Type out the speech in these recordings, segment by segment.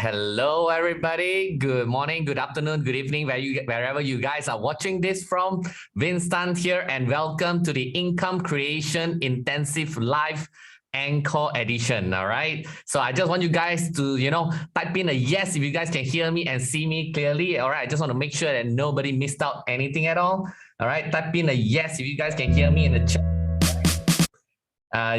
Hello, everybody. Good morning, good afternoon, good evening, wherever you guys are watching this from. Vincent here, and welcome to the Income Creation Intensive Live Encore edition. All right. So I just want you guys to, type in a yes if you guys can hear me and see me clearly. All right. I just want to make sure that nobody missed out anything at all. All right. Type in a yes if you guys can hear me in the chat.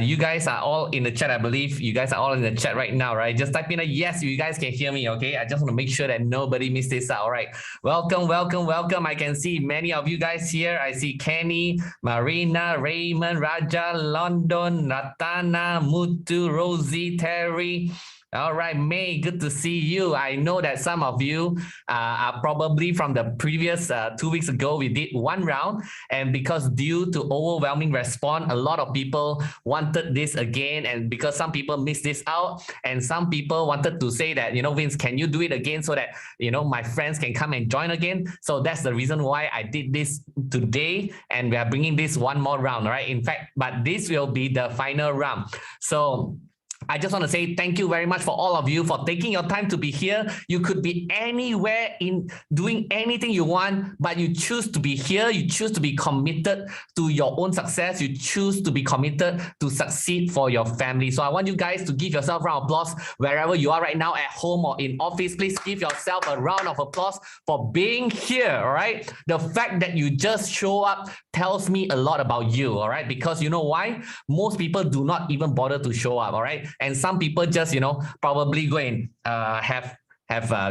You guys are all in the chat, I believe. You guys are all in the chat right now, right? Just type in a yes if you guys can hear me, okay? I just want to make sure that nobody missed this out, all right? Welcome, welcome, welcome. I can see many of you guys here. I see Kenny, Marina, Raymond, Raja, London, Ratana, Mutu, Rosie, Terry. All right, May, good to see you. I know that some of you are probably from the previous 2 weeks ago, we did one round. And because due to overwhelming response, a lot of people wanted this again. And because some people missed this out, and some people wanted to say that, Vince, can you do it again so that, my friends can come and join again? So that's the reason why I did this today. And we are bringing this one more round, all right? In fact, but this will be the final round. So I just want to say thank you very much for all of you for taking your time to be here. You could be anywhere in doing anything you want, but you choose to be here. You choose to be committed to your own success. You choose to be committed to succeed for your family. So I want you guys to give yourself a round of applause wherever you are right now, at home or in office. Please give yourself a round of applause for being here, all right? The fact that you just show up tells me a lot about you, all right? Because you know why? Most people do not even bother to show up, all right? And some people just, probably go and have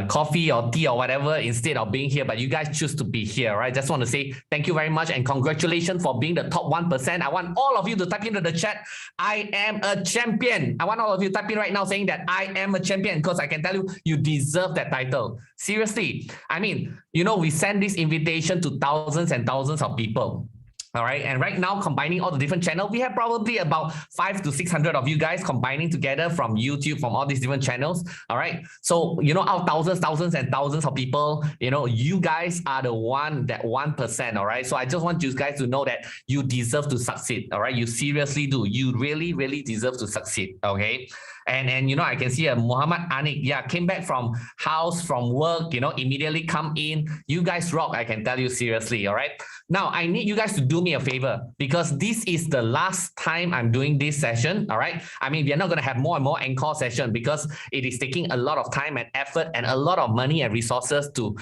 coffee or tea or whatever instead of being here, but you guys choose to be here, right? Just want to say thank you very much and congratulations for being the top 1%. I want all of you to type into the chat, I am a champion. I want all of you to type in right now saying that I am a champion, because I can tell you, you deserve that title. Seriously. I mean, we send this invitation to thousands and thousands of people. All right. And right now, combining all the different channels, we have probably about 500 to 600 of you guys combining together from YouTube, from all these different channels. All right. So, out thousands and thousands of people, you guys are the 1%. All right. So I just want you guys to know that you deserve to succeed. All right. You seriously do. You really, really deserve to succeed. Okay. And I can see Muhammad Anik, came back from house, from work, immediately come in. You guys rock, I can tell you seriously, all right? Now, I need you guys to do me a favor, because this is the last time I'm doing this session, all right? I mean, we are not going to have more and more encore session, because it is taking a lot of time and effort and a lot of money and resources to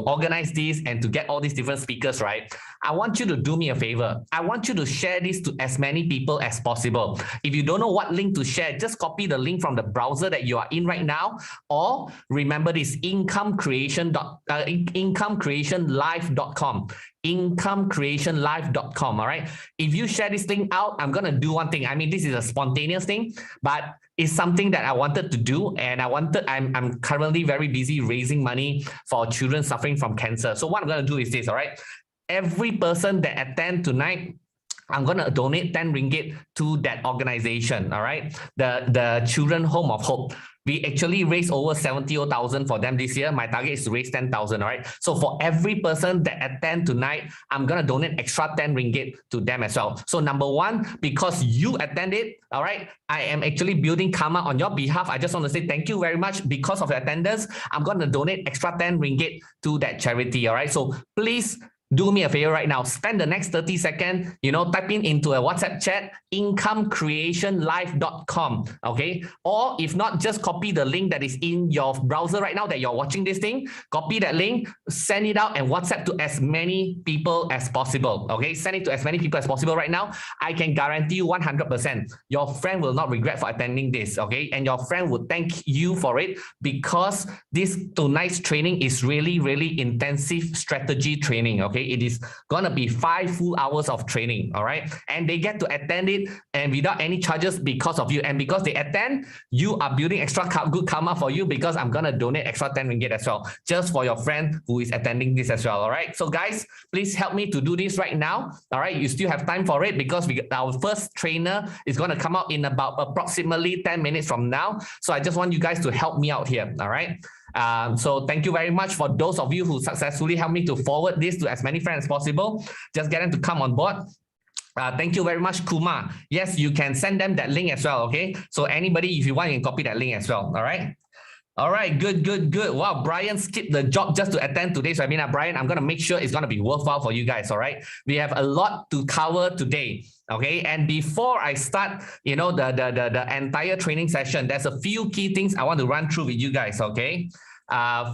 organize this and to get all these different speakers, right? I want you to do me a favor. I want you to share this to as many people as possible. If you don't know what link to share, just copy the link from the browser that you are in right now, or remember this, incomecreationlive.com. incomecreationlive.com. All right. If you share this thing out, I'm going to do one thing. I mean, this is a spontaneous thing, but it's something that I wanted to do. And I'm currently very busy raising money for children suffering from cancer. So what I'm going to do is this. All right. Every person that attend tonight, I'm going to donate 10 ringgit to that organization, all right? The Children Home of Hope. We actually raised over 70,000 for them this year. My target is to raise 10,000, all right? So for every person that attend tonight, I'm going to donate extra 10 ringgit to them as well. So number one, because you attended, all right, I am actually building karma on your behalf. I just want to say thank you very much. Because of your attendance, I'm going to donate extra 10 ringgit to that charity, all right? So please do me a favor right now. Spend the next 30 seconds, type into a WhatsApp chat, incomecreationlive.com, okay? Or if not, just copy the link that is in your browser right now that you're watching this thing. Copy that link, send it out, and WhatsApp to as many people as possible, okay? Send it to as many people as possible right now. I can guarantee you 100%, your friend will not regret for attending this, okay? And your friend will thank you for it, because this tonight's training is really, really intensive strategy training, okay? It is gonna be 5 full hours of training, all right? And they get to attend it and without any charges because of you. And because they attend, you are building extra good karma for you, because I'm gonna donate extra 10 ringgit as well, just for your friend who is attending this as well, all right? So guys, please help me to do this right now, all right? You still have time for it, because our first trainer is gonna come out in about approximately 10 minutes from now. So I just want you guys to help me out here, all right? So thank you very much for those of you who successfully helped me to forward this to as many friends as possible. Just get them to come on board. Thank you very much, Kumar. Yes, you can send them that link as well, okay? So anybody, if you want, you can copy that link as well, all right? All right, good. Wow, Brian skipped the job just to attend today's webinar. Brian, I'm going to make sure it's going to be worthwhile for you guys, all right? We have a lot to cover today, okay? And before I start, you know, the entire training session, there's a few key things I want to run through with you guys, okay?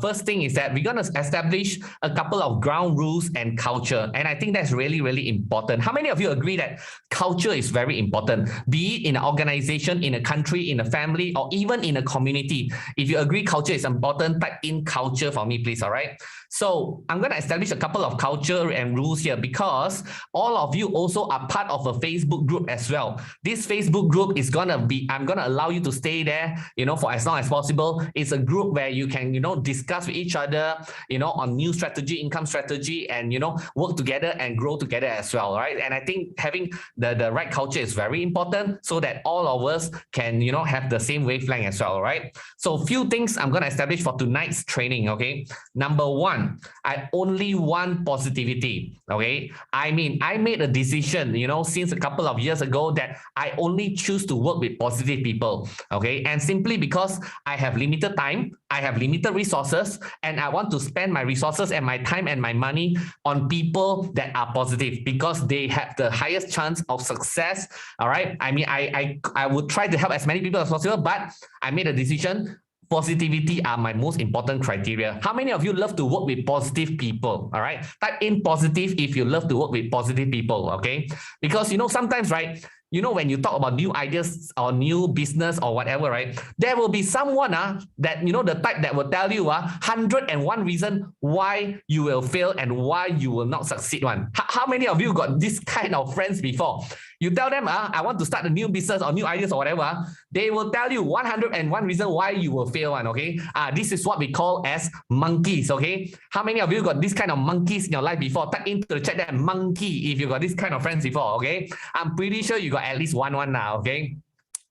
First thing is that we're going to establish a couple of ground rules and culture. And I think that's really, really important. How many of you agree that culture is very important, be it in an organization, in a country, in a family, or even in a community? If you agree culture is important, type in culture for me, please, all right? So I'm going to establish a couple of culture and rules here because all of you also are part of a Facebook group as well. This Facebook group is going to be, I'm going to allow you to stay there, you know, for as long as possible. It's a group where you can, you know, discuss with each other, you know, on new strategy, income strategy, and, you know, work together and grow together as well, right? And I think having the right culture is very important so that all of us can, you know, have the same wavelength as well, right? So a few things I'm going to establish for tonight's training, okay? Number one, I only want positivity, okay? I mean, I made a decision, you know, since a couple of years ago that I only choose to work with positive people, okay? And simply because I have limited time, I have limited resources, and I want to spend my resources and my time and my money on people that are positive because they have the highest chance of success, all right? I mean, I would try to help as many people as possible, but I made a decision. Positivity are my most important criteria. How many of you love to work with positive people? All right. Type in positive if you love to work with positive people. Okay. Because, you know, sometimes, right, you know, when you talk about new ideas or new business or whatever, right, there will be someone that, you know, the type that will tell you 101 reason why you will fail and why you will not succeed one. How many of you got this kind of friends before? You tell them, I want to start a new business or new ideas or whatever, they will tell you 101 reason why you will fail one, okay? This is what we call as monkeys, okay? How many of you got this kind of monkeys in your life before? Type into the chat that monkey if you got this kind of friends before, okay? I'm pretty sure you got at least one now, okay?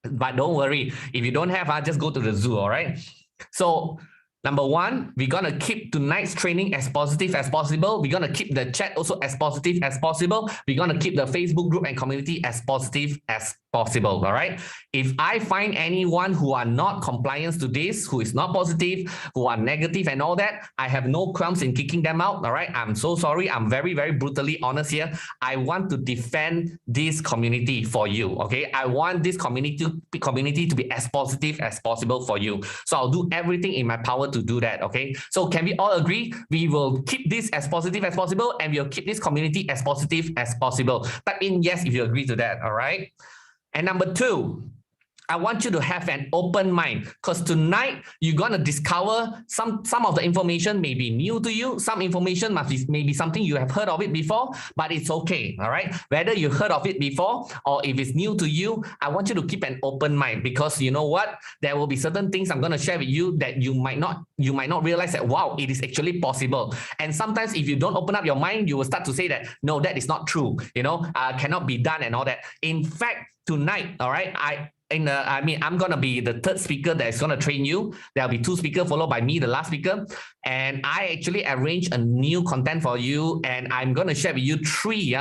But don't worry, if you don't have, just go to the zoo, all right? So, number one, we're going to keep tonight's training as positive as possible. We're going to keep the chat also as positive as possible. We're going to keep the Facebook group and community as positive as possible, all right? If I find anyone who are not compliant to this, who is not positive, who are negative and all that, I have no qualms in kicking them out, all right? I'm so sorry. I'm very, very brutally honest here. I want to defend this community for you, okay? I want this community to be as positive as possible for you. So I'll do everything in my power to do that, okay? So can we all agree? We will keep this as positive as possible and we'll keep this community as positive as possible. Type in yes if you agree to that, all right? And number two, I want you to have an open mind because tonight you're going to discover some of the information may be new to you. Some information may be something you have heard of it before, but it's okay, all right? Whether you heard of it before or if it's new to you, I want you to keep an open mind because you know what? There will be certain things I'm going to share with you that you might not realize that, wow, it is actually possible. And sometimes if you don't open up your mind, you will start to say that, no, that is not true, you know, cannot be done and all that. In fact, tonight, all right, I'm going to be the third speaker that is going to train you. There'll be two speakers followed by me, the last speaker. And I actually arranged a new content for you. And I'm going to share with you three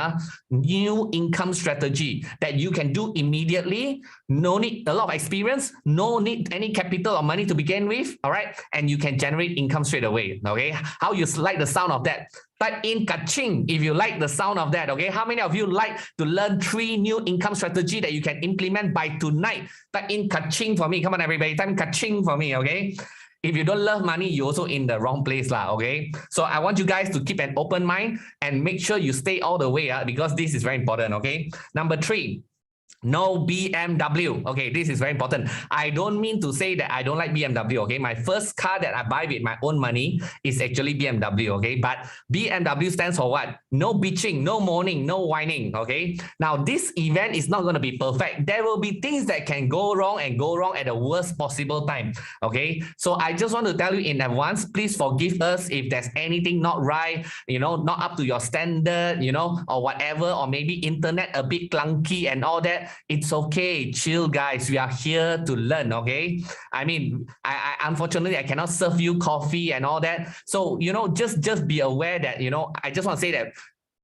new income strategy that you can do immediately. No need a lot of experience. No need any capital or money to begin with. All right. And you can generate income straight away. Okay. How you like the sound of that? Type in ka-ching if you like the sound of that, okay? How many of you like to learn 3 new income strategy that you can implement by tonight? Type in ka-ching for me. Come on, everybody. Type ka-ching for me, okay? If you don't love money, you're also in the wrong place, okay? So I want you guys to keep an open mind and make sure you stay all the way because this is very important, okay? Number 3. No BMW. Okay, this is very important. I don't mean to say that I don't like BMW. Okay, my first car that I buy with my own money is actually BMW. Okay, but BMW stands for what? No bitching, no moaning, no whining. Okay, now this event is not going to be perfect. There will be things that can go wrong and go wrong at the worst possible time. Okay, so I just want to tell you in advance, please forgive us if there's anything not right, you know, not up to your standard, you know, or whatever, or maybe internet a bit clunky and all that. It's okay, chill guys, we are here to learn, okay? I mean, I unfortunately I cannot serve you coffee and all that, so you know, just be aware that, you know, I just want to say that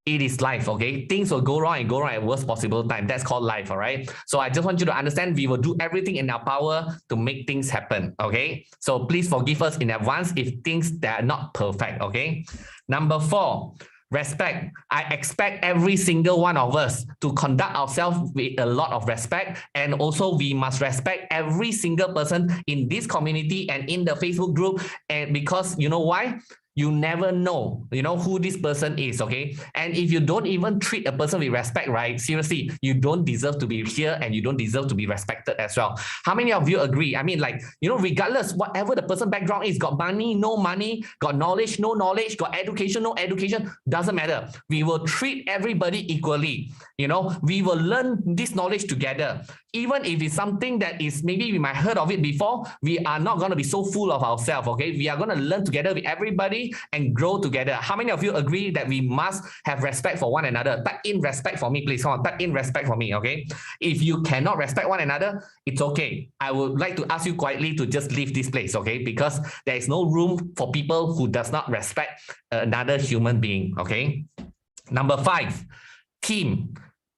it is life, okay? Things will go wrong at worst possible time. That's called life, all right? So I just want you to understand we will do everything in our power to make things happen, okay? So please forgive us in advance if things that are not perfect, okay? Number 4, respect. I expect every single one of us to conduct ourselves with a lot of respect, and also we must respect every single person in this community and in the Facebook group, and because you know why? You never know, who this person is, okay? And if you don't even treat a person with respect, right? Seriously, you don't deserve to be here and you don't deserve to be respected as well. How many of you agree? I mean, like, regardless, whatever the person background is, got money, no money, got knowledge, no knowledge, got education, no education, doesn't matter. We will treat everybody equally. We will learn this knowledge together. Even if it's something that is maybe we might heard of it before, we are not going to be so full of ourselves, okay? We are going to learn together with everybody and grow together. How many of you agree that we must have respect for one another? Type in respect for me, please. Come on, type in respect for me, okay? If you cannot respect one another, it's okay. I would like to ask you quietly to just leave this place, okay? Because there is no room for people who does not respect another human being, okay? Number 5, team.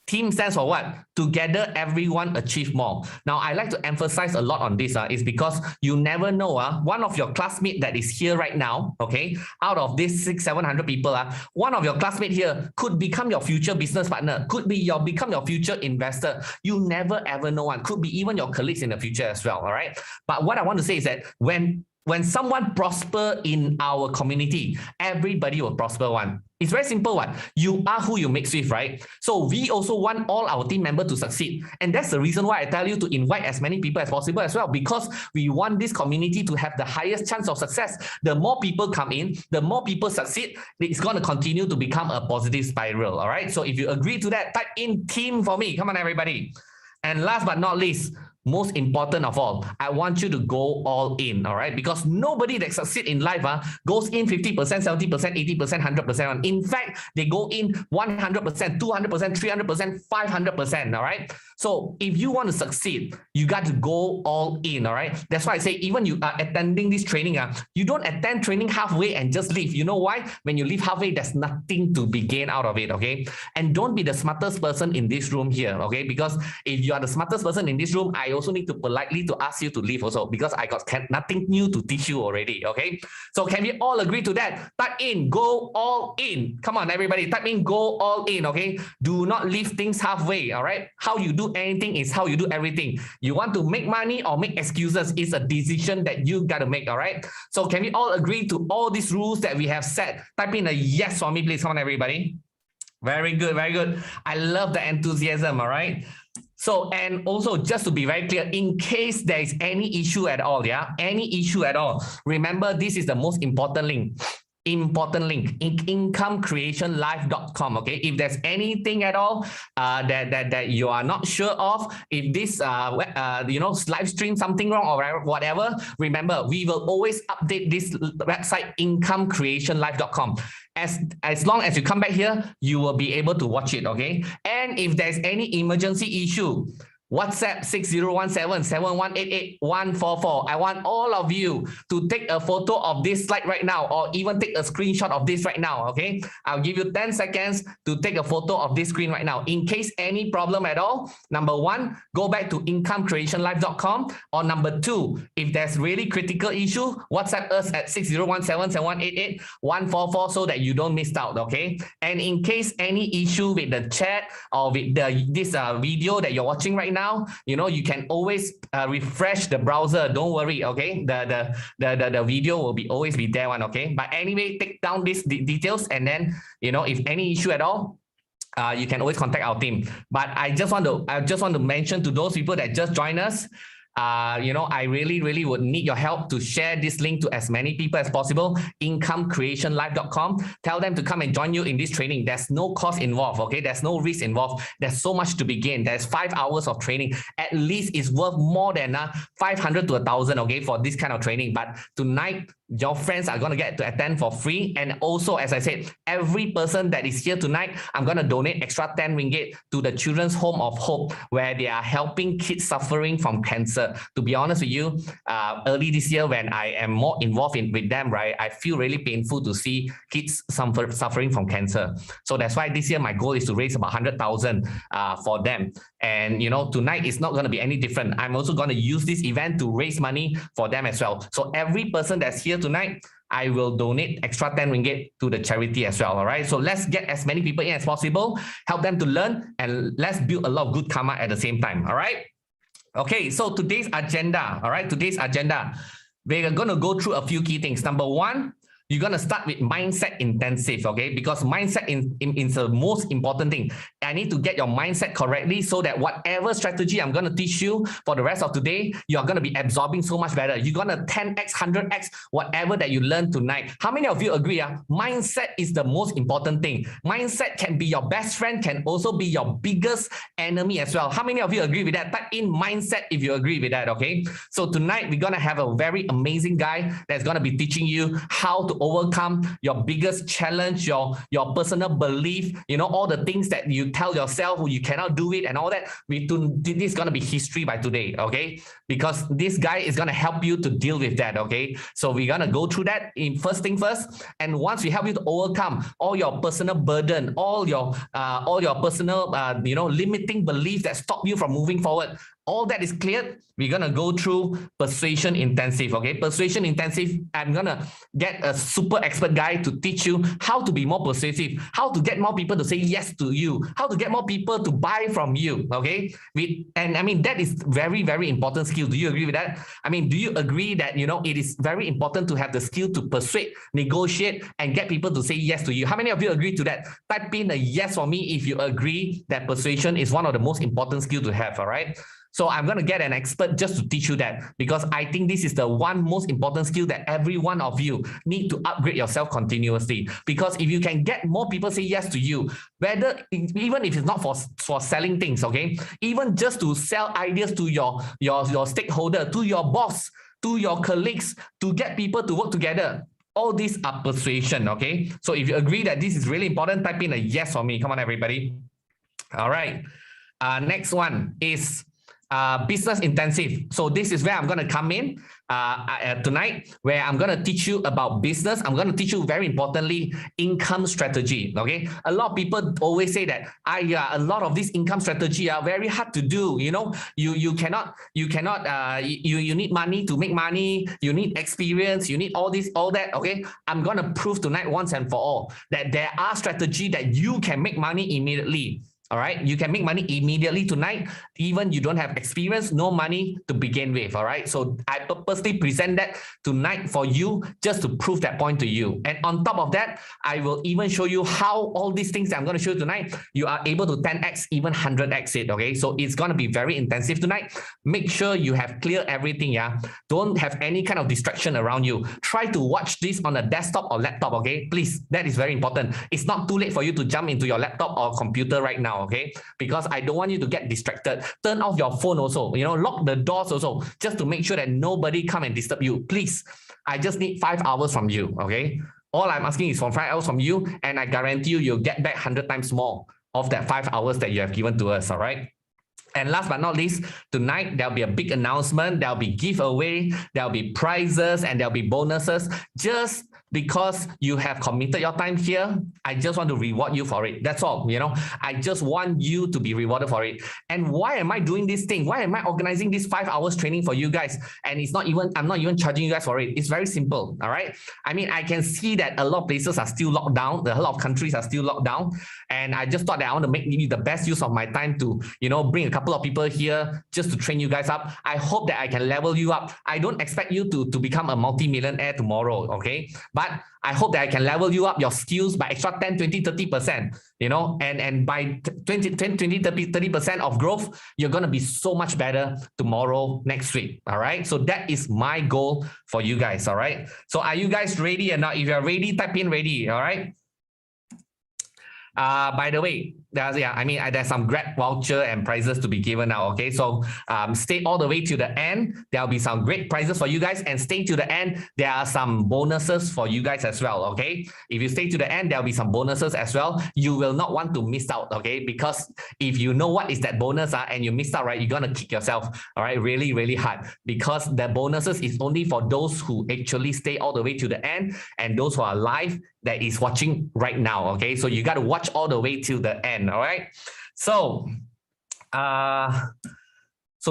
Team stands for what? Together, everyone achieve more. Now, I like to emphasize a lot on this is because you never know. One of your classmates that is here right now, okay, out of this 600-700 people, one of your classmates here could become your future business partner, could be become your future investor. You never ever know one. Could be even your colleagues in the future as well, all right? But what I want to say is that when someone prosper in our community, everybody will prosper one. It's very simple one. You are who you mix with, right? So we also want all our team members to succeed. And that's the reason why I tell you to invite as many people as possible as well, because we want this community to have the highest chance of success. The more people come in, the more people succeed, it's going to continue to become a positive spiral, all right? So if you agree to that, type in team for me. Come on, everybody. And last but not least, most important of all, I want you to go all in, all right? Because nobody that succeeds in life goes in 50%, 70%, 80%, 100%. In fact, they go in 100%, 200%, 300%, 500%, all right? So if you want to succeed, you got to go all in, all right? That's why I say even you are attending this training, you don't attend training halfway and just leave. You know why? When you leave halfway, there's nothing to be gained out of it, okay? And don't be the smartest person in this room here, okay? Because if you are the smartest person in this room, I also need to politely to ask you to leave also, because I got nothing new to teach you already, okay? So can we all agree to that? Type in, go all in. Come on, everybody, type in, go all in, okay? Do not leave things halfway, all right? How you do anything is how you do everything. You want to make money or make excuses is a decision that you got to make, all right? So can we all agree to all these rules that we have set? Type in a yes for me, please. Come on, everybody. Very good, very good. I love the enthusiasm, all right? So, and also just to be very clear, in case there is any issue at all, any issue at all, remember this is the most important link. Incomecreationlife.com, okay? If there's anything at all that you are not sure of, if this live stream something wrong or whatever, remember we will always update this website, incomecreationlife.com. As long as you come back here, you will be able to watch it, okay? And if there's any emergency issue, WhatsApp 6017-7188-144. I want all of you to take a photo of this slide right now, or even take a screenshot of this right now, okay? I'll give you 10 seconds to take a photo of this screen right now. In case any problem at all, number 1, go back to incomecreationlife.com, or number 2, if there's really critical issue, WhatsApp us at 6017-7188-144 so that you don't miss out, okay? And in case any issue with the chat or with this video that you're watching right now, you can always refresh the browser. Don't worry, okay? The video will always be there one, okay? But anyway, take down these details, and then if any issue at all, you can always contact our team. But I just want to mention to those people that just joined us, I really would need your help to share this link to as many people as possible. Incomecreationlife.com. Tell them to come and join you in this training. There's no cost involved, okay? There's no risk involved. There's so much to be gained. There's 5 hours of training. At least it's worth more than 500 to 1,000, okay, for this kind of training. But tonight, your friends are going to get to attend for free. And also, as I said, every person that is here tonight, I'm going to donate extra 10 ringgit to the Children's Home of Hope, where they are helping kids suffering from cancer. To be honest with you, early this year, when I am more involved with them, right, I feel really painful to see kids suffering from cancer. So that's why this year my goal is to raise about 100,000 for them. And tonight is not going to be any different. I'm also going to use this event to raise money for them as well. So every person that's here tonight, I will donate extra 10 ringgit to the charity as well. All right. So let's get as many people in as possible, help them to learn, and let's build a lot of good karma at the same time. All right. Okay. So today's agenda. All right. Today's agenda, we're going to go through a few key things. Number one, you're going to start with mindset intensive, okay? Because mindset is the most important thing. I need to get your mindset correctly so that whatever strategy I'm going to teach you for the rest of today, you're going to be absorbing so much better. You're going to 10x, 100x, whatever that you learn tonight. How many of you agree? Mindset is the most important thing. Mindset can be your best friend, can also be your biggest enemy as well. How many of you agree with that? Type in mindset if you agree with that, okay? So tonight, we're going to have a very amazing guy that's going to be teaching you how to overcome your biggest challenge, your personal belief, all the things that you tell yourself you cannot do it and all that. This is going to be history by today, okay? Because this guy is going to help you to deal with that, okay? So we're going to go through that in first thing first. And once we help you to overcome all your personal burden, all your personal, limiting beliefs that stop you from moving forward, all that is cleared, we're going to go through persuasion intensive, okay? Persuasion intensive, I'm going to get a super expert guy to teach you how to be more persuasive, how to get more people to say yes to you, how to get more people to buy from you, okay? That is very, very important skill. Do you agree with that? Do you agree that, it is very important to have the skill to persuade, negotiate, and get people to say yes to you? How many of you agree to that? Type in a yes for me if you agree that persuasion is one of the most important skills to have, all right? So I'm going to get an expert just to teach you that, because I think this is the one most important skill that every one of you need to upgrade yourself continuously. Because if you can get more people say yes to you, even if it's not for selling things, okay, even just to sell ideas to your stakeholder, to your boss, to your colleagues, to get people to work together, all these are persuasion, okay? So if you agree that this is really important, type in a yes for me. Come on, everybody. All right. Next one is business intensive. So this is where I'm going to come in tonight, where I'm going to teach you about business. I'm going to teach you, very importantly, income strategy. Okay, a lot of people always say that a lot of this income strategy are very hard to do. You need money to make money. You need experience. You need all that. Okay, I'm going to prove tonight once and for all that there are strategies that you can make money immediately. All right, you can make money immediately tonight, even you don't have experience, no money to begin with. All right, so I purposely present that tonight for you just to prove that point to you. And on top of that, I will even show you how all these things that I'm going to show you tonight, you are able to 10x, even 100x it. Okay, so it's going to be very intensive tonight. Make sure you have clear everything. Yeah, don't have any kind of distraction around you. Try to watch this on a desktop or laptop. Okay, please, that is very important. It's not too late for you to jump into your laptop or computer right now. Okay, because I don't want you to get distracted. Turn off your phone also, lock the doors also, just to make sure that nobody come and disturb you. Please, I just need 5 hours from you. Okay, all I'm asking is for 5 hours from you, and I guarantee you'll get back 100 times more of that 5 hours that you have given to us. All right. And last but not least, tonight there'll be a big announcement. There'll be giveaway, there'll be prizes, and there'll be bonuses. Just because you have committed your time here, I just want to reward you for it. That's all. I just want you to be rewarded for it. And why am I doing this thing? Why am I organizing this 5 hours training for you guys? And I'm not even charging you guys for it. It's very simple. All right. I can see that a lot of places are still locked down. A lot of countries are still locked down. And I just thought that I want to make the best use of my time to, bring a couple of people here just to train you guys up. I hope that I can level you up. I don't expect you to become a multi-millionaire tomorrow, okay? But I hope that I can level you up your skills by extra 10, 20, 30%, and by 20, 30% of growth, you're going to be so much better tomorrow, next week, all right? So that is my goal for you guys, all right? So are you guys ready or not? If you're ready, type in ready, all right? By the way, there's some Grab voucher and prizes to be given out. Okay, so stay all the way to the end. There'll be some great prizes for you guys, and stay to the end. There are some bonuses for you guys as well. Okay, if you stay to the end, there'll be some bonuses as well. You will not want to miss out. Okay, because if you know what is that bonus and you missed out, right, you're gonna kick yourself. All right, really, really hard, because the bonuses is only for those who actually stay all the way to the end, and those who are live that is watching right now. Okay, so you got to watch all the way till the end. All right, so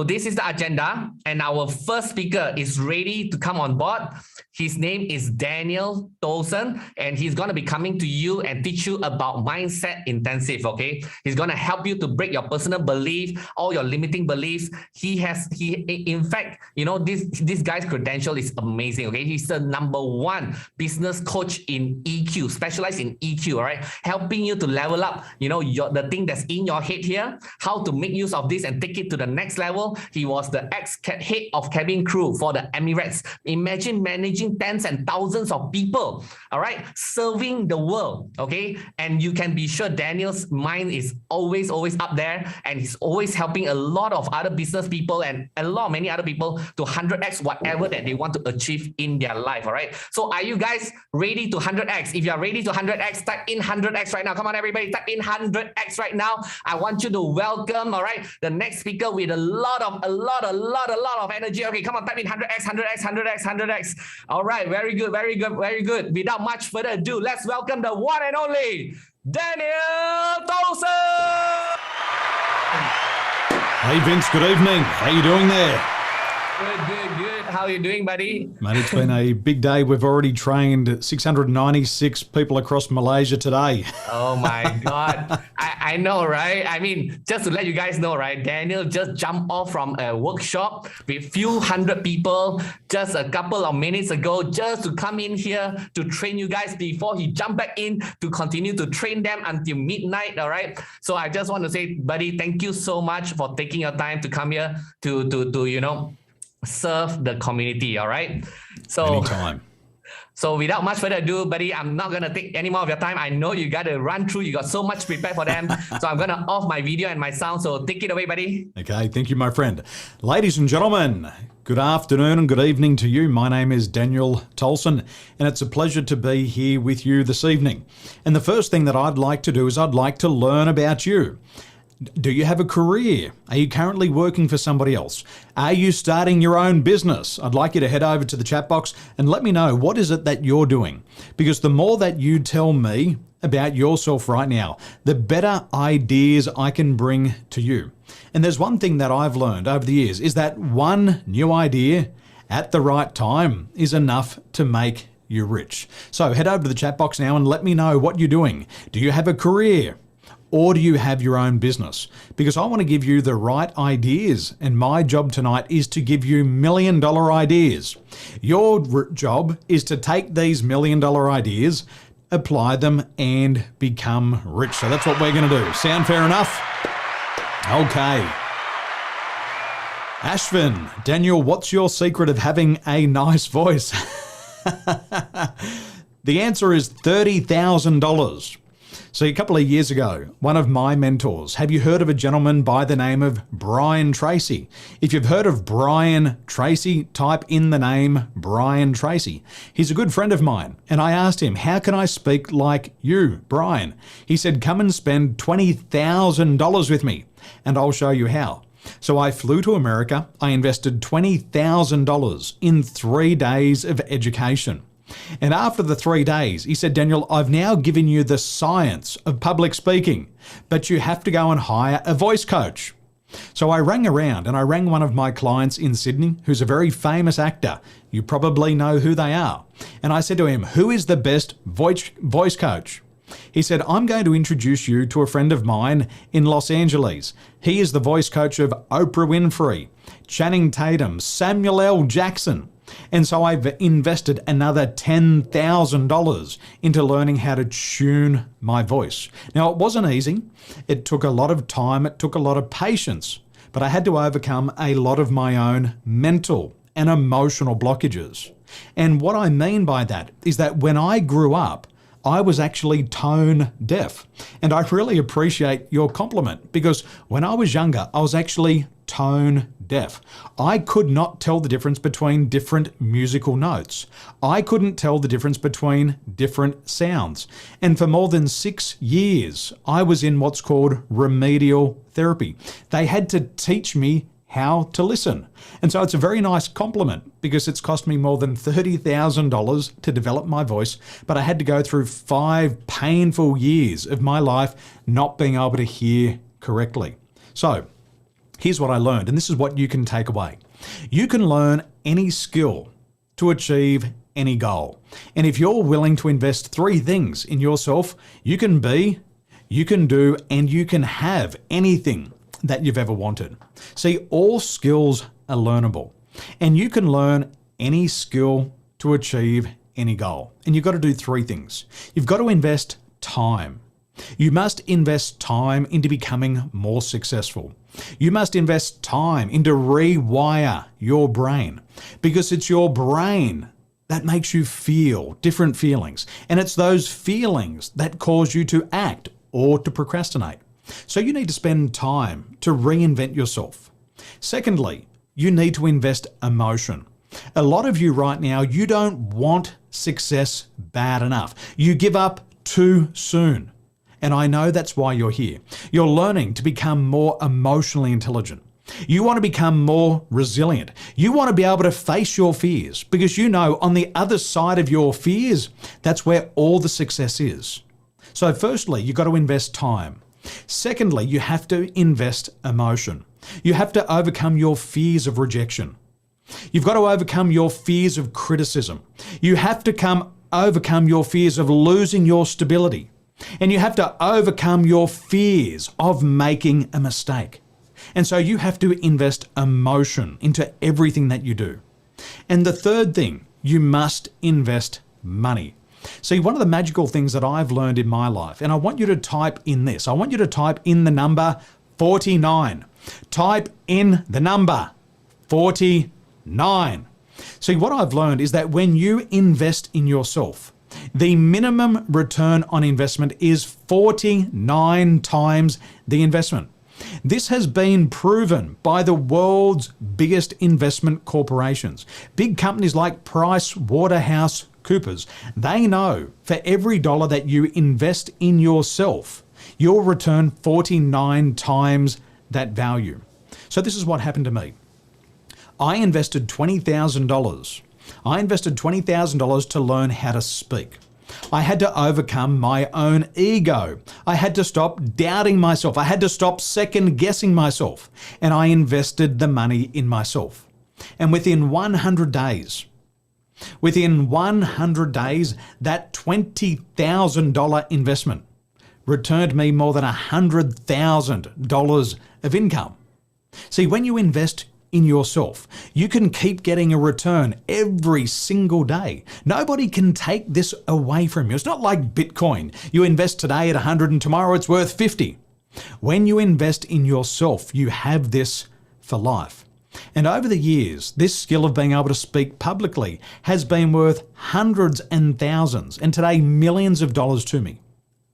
this is the agenda, and our first speaker is ready to come on board. His name is Daniel Tolson, and he's going to be coming to you and teach you about mindset intensive. Okay, he's going to help you to break your personal belief, all your limiting beliefs. In fact, you know, this guy's credential is amazing. Okay, he's the #1 business coach in EQ, specialized in EQ. All right, helping you to level up, you know, the thing that's in your head here, how to make use of this and take it to the next level. He was the ex-head of cabin crew for the Emirates. Imagine managing tens and thousands of people, all right, serving the world, okay? And you can be sure Daniel's mind is always up there, and he's always helping a lot of other business people and many other people to 100x whatever that they want to achieve in their life, all right? So are you guys ready to 100x? If you are ready to 100x, type in 100x right now. Come on, everybody, type in 100x right now. I want you to welcome, all right, the next speaker with a lot of energy. Okay, come on, type in 100x, 100x, 100x, 100x. All right, very good, very good, very good. Without much further ado, let's welcome the one and only Daniel Tolson. Hey Vince, good evening. How you doing there? Good. How are you doing, buddy? Mate, it's been a big day. We've already trained 696 people across Malaysia today. Oh my God. I know, right? I mean, just to let you guys know, right? Daniel just jumped off from a workshop with few hundred people just a couple of minutes ago, just to come in here to train you guys before he jumped back in to continue to train them until midnight, all right? So I just want to say, buddy, thank you so much for taking your time to come here to you know, serve the community, all right? So anytime. So without much further ado, buddy, I'm not going to take any more of your time. I know you got to run through. You got so much prepared for them. So I'm going to off my video and my sound. So take it away, buddy. Okay, thank you, my friend. Ladies and gentlemen, good afternoon and good evening to you. My name is Daniel Tolson, and it's a pleasure to be here with you this evening. And the first thing that I'd like to do is I'd like to learn about you. Do you have a career? Are you currently working for somebody else? Are you starting your own business? I'd like you to head over to the chat box and let me know, what is it that you're doing? Because the more that you tell me about yourself right now, the better ideas I can bring to you. And there's one thing that I've learned over the years, is that one new idea at the right time is enough to make you rich. So head over to the chat box now and let me know what you're doing. Do you have a career? Or do you have your own business? Because I want to give you the right ideas, and my job tonight is to give you $1 million ideas. Your job is to take these $1 million ideas, apply them, and become rich. So that's what we're going to do. Sound fair enough? Okay. Ashvin, Daniel, what's your secret of having a nice voice? The answer is $30,000. So a couple of years ago, one of my mentors, have you heard of a gentleman by the name of Brian Tracy? If you've heard of Brian Tracy, type in the name Brian Tracy. He's a good friend of mine, and I asked him, how can I speak like you, Brian? He said, come and spend $20,000 with me, and I'll show you how. So I flew to America. I invested $20,000 in 3 days of education. And after the 3 days, he said, Daniel, I've now given you the science of public speaking, but you have to go and hire a voice coach. So I rang around and I rang one of my clients in Sydney, who's a very famous actor. You probably know who they are. And I said to him, who is the best voice coach? He said, I'm going to introduce you to a friend of mine in Los Angeles. He is the voice coach of Oprah Winfrey, Channing Tatum, Samuel L. Jackson. And so I've invested another $10,000 into learning how to tune my voice. Now, it wasn't easy. It took a lot of time. It took a lot of patience. But I had to overcome a lot of my own mental and emotional blockages. And what I mean by that is that when I grew up, I was actually tone deaf. And I really appreciate your compliment because when I was younger, I was actually tone deaf. I could not tell the difference between different musical notes. I couldn't tell the difference between different sounds. And for more than 6 years, I was in what's called remedial therapy. They had to teach me how to listen. And so it's a very nice compliment because it's cost me more than $30,000 to develop my voice, but I had to go through 5 painful years of my life not being able to hear correctly. So here's what I learned, and this is what you can take away. You can learn any skill to achieve any goal. And if you're willing to invest 3 things in yourself, you can be, you can do, and you can have anything that you've ever wanted. See, all skills are learnable, and you can learn any skill to achieve any goal. And you've got to do 3 things. You've got to invest time. You must invest time into becoming more successful. You must invest time into rewire your brain because it's your brain that makes you feel different feelings. And it's those feelings that cause you to act or to procrastinate. So you need to spend time to reinvent yourself. Secondly, you need to invest emotion. A lot of you right now, you don't want success bad enough. You give up too soon. And I know that's why you're here. You're learning to become more emotionally intelligent. You want to become more resilient. You want to be able to face your fears because you know on the other side of your fears, that's where all the success is. So firstly, you've got to invest time. Secondly, you have to invest emotion. You have to overcome your fears of rejection. You've got to overcome your fears of criticism. You have to overcome your fears of losing your stability. And you have to overcome your fears of making a mistake. And so you have to invest emotion into everything that you do. And the third thing, you must invest money. See, one of the magical things that I've learned in my life, and I want you to type in this. I want you to type in the number 49. Type in the number 49. See, what I've learned is that when you invest in yourself, the minimum return on investment is 49 times the investment. This has been proven by the world's biggest investment corporations. Big companies like PricewaterhouseCoopers, they know for every dollar that you invest in yourself, you'll return 49 times that value. So this is what happened to me. I invested $20,000. I invested $20,000 to learn how to speak. I had to overcome my own ego. I had to stop doubting myself. I had to stop second guessing myself. And I invested the money in myself. And within 100 days, that $20,000 investment returned me more than $100,000 of income. See, when you invest in yourself, you can keep getting a return every single day. Nobody can take this away from you. It's not like Bitcoin. You invest today at 100 and tomorrow it's worth 50. When you invest in yourself, you have this for life. And over the years, this skill of being able to speak publicly has been worth hundreds and thousands, and today millions of dollars to me.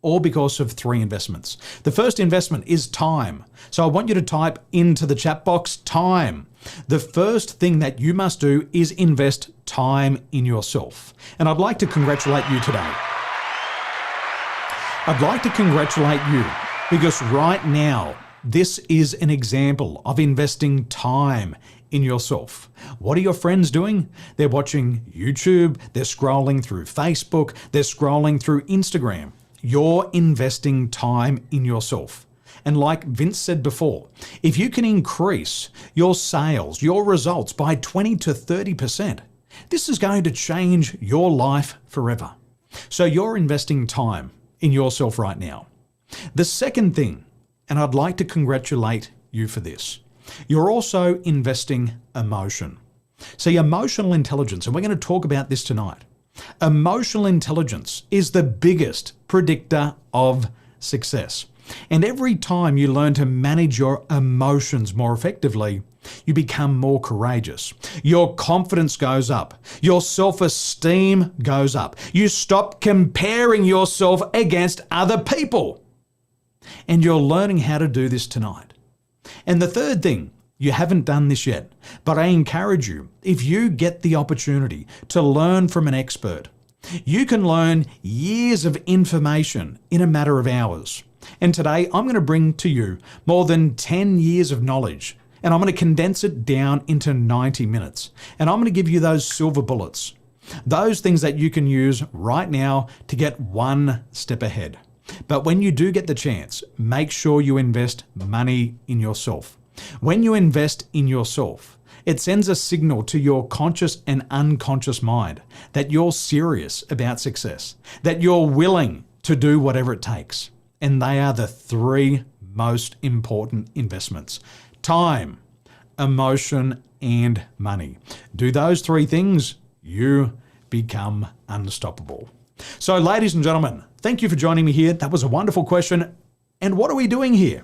All because of 3 investments. The first investment is time. So I want you to type into the chat box, time. The first thing that you must do is invest time in yourself. And I'd like to congratulate you today. I'd like to congratulate you because right now, this is an example of investing time in yourself. What are your friends doing? They're watching YouTube, they're scrolling through Facebook, they're scrolling through Instagram. You're investing time in yourself. And like Vince said before, if you can increase your sales, your results by 20 to 30%, this is going to change your life forever. So you're investing time in yourself right now. The second thing, and I'd like to congratulate you for this, you're also investing emotion. See, emotional intelligence, and we're going to talk about this tonight. Emotional intelligence is the biggest predictor of success. And every time you learn to manage your emotions more effectively, You become more courageous. Your confidence goes up. Your self-esteem goes up. You stop comparing yourself against other people. And you're learning how to do this tonight. And the third thing, you haven't done this yet, but I encourage you, if you get the opportunity to learn from an expert, you can learn years of information in a matter of hours. And today I'm going to bring to you more than 10 years of knowledge, and I'm going to condense it down into 90 minutes. And I'm going to give you those silver bullets, those things that you can use right now to get one step ahead. But when you do get the chance, make sure you invest money in yourself. When you invest in yourself, it sends a signal to your conscious and unconscious mind that you're serious about success, that you're willing to do whatever it takes. And they are the three most important investments: time, emotion, and money. Do those three things, you become unstoppable. So, ladies and gentlemen, thank you for joining me here. That was a wonderful question. And what are we doing here?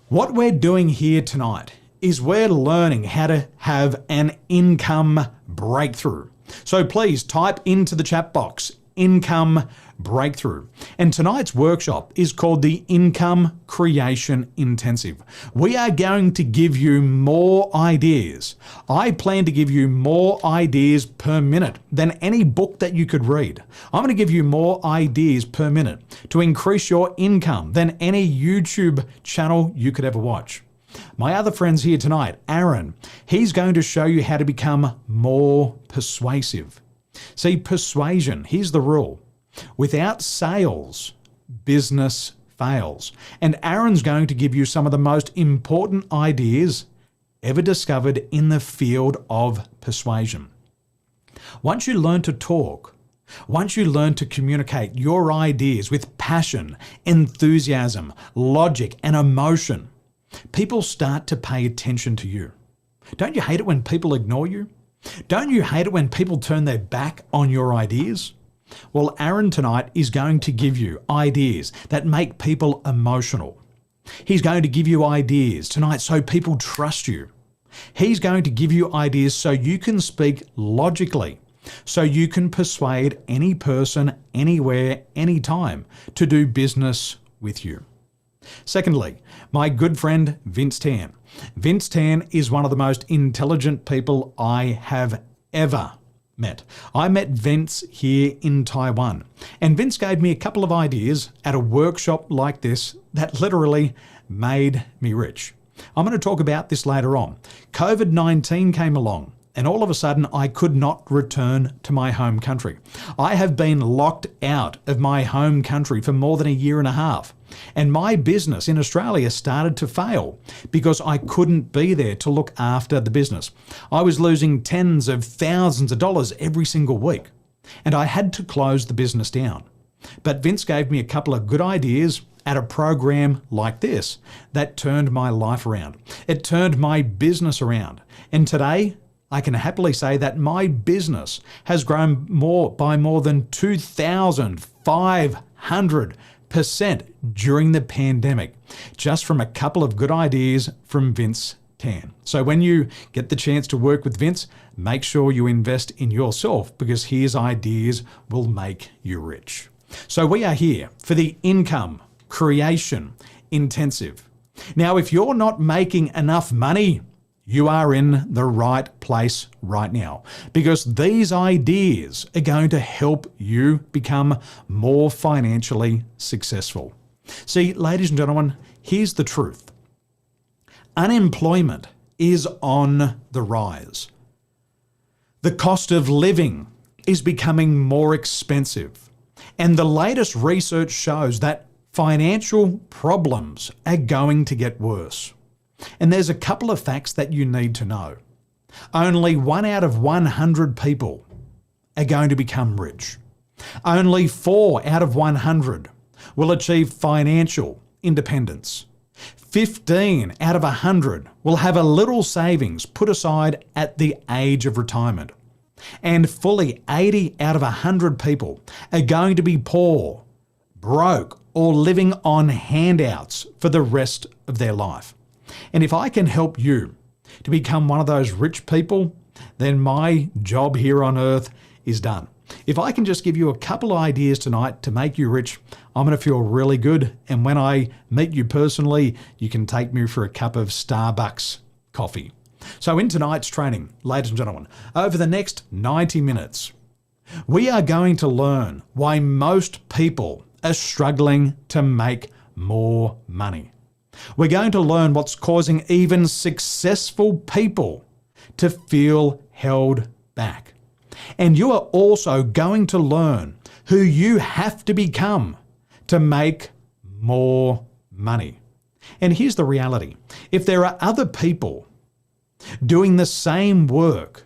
What we're doing here tonight is we're learning how to have an income breakthrough. So please type into the chat box, income breakthrough. And tonight's workshop is called the Income Creation Intensive. We are going to give you more ideas. I plan to give you more ideas per minute than any book that you could read. I'm going to give you more ideas per minute to increase your income than any YouTube channel you could ever watch. My other friends here tonight, Aaron, he's going to show you how to become more persuasive. See, persuasion, here's the rule. Without sales, business fails. And Aaron's going to give you some of the most important ideas ever discovered in the field of persuasion. Once you learn to talk, once you learn to communicate your ideas with passion, enthusiasm, logic, and emotion, people start to pay attention to you. Don't you hate it when people ignore you? Don't you hate it when people turn their back on your ideas? Well, Aaron tonight is going to give you ideas that make people emotional. He's going to give you ideas tonight so people trust you. He's going to give you ideas so you can speak logically, so you can persuade any person, anywhere, anytime to do business with you. Secondly, my good friend Vince Tan. Vince Tan is one of the most intelligent people I have ever met. I met Vince here in Taiwan, and Vince gave me a couple of ideas at a workshop like this that literally made me rich. I'm going to talk about this later on. COVID-19 came along, and all of a sudden I could not return to my home country. I have been locked out of my home country for more than a year and a half. And my business in Australia started to fail because I couldn't be there to look after the business. I was losing tens of thousands of dollars every single week, and I had to close the business down. But Vince gave me a couple of good ideas at a program like this that turned my life around. It turned my business around. And today, I can happily say that my business has grown by more than 2,500% during the pandemic, just from a couple of good ideas from Vince Tan. So when you get the chance to work with Vince, make sure you invest in yourself because his ideas will make you rich. So we are here for the Income Creation Intensive. Now, if you're not making enough money, you are in the right place right now because these ideas are going to help you become more financially successful. See, ladies and gentlemen, here's the truth. Unemployment is on the rise. The cost of living is becoming more expensive. And the latest research shows that financial problems are going to get worse. And there's a couple of facts that you need to know. Only 1 out of 100 people are going to become rich. Only 4 out of 100 will achieve financial independence. 15 out of 100 will have a little savings put aside at the age of retirement. And fully 80 out of 100 people are going to be poor, broke, or living on handouts for the rest of their life. And if I can help you to become one of those rich people, then my job here on earth is done. If I can just give you a couple of ideas tonight to make you rich, I'm going to feel really good. And when I meet you personally, you can take me for a cup of Starbucks coffee. So in tonight's training, ladies and gentlemen, over the next 90 minutes, we are going to learn why most people are struggling to make more money. We're going to learn what's causing even successful people to feel held back. And you are also going to learn who you have to become to make more money. And here's the reality. If there are other people doing the same work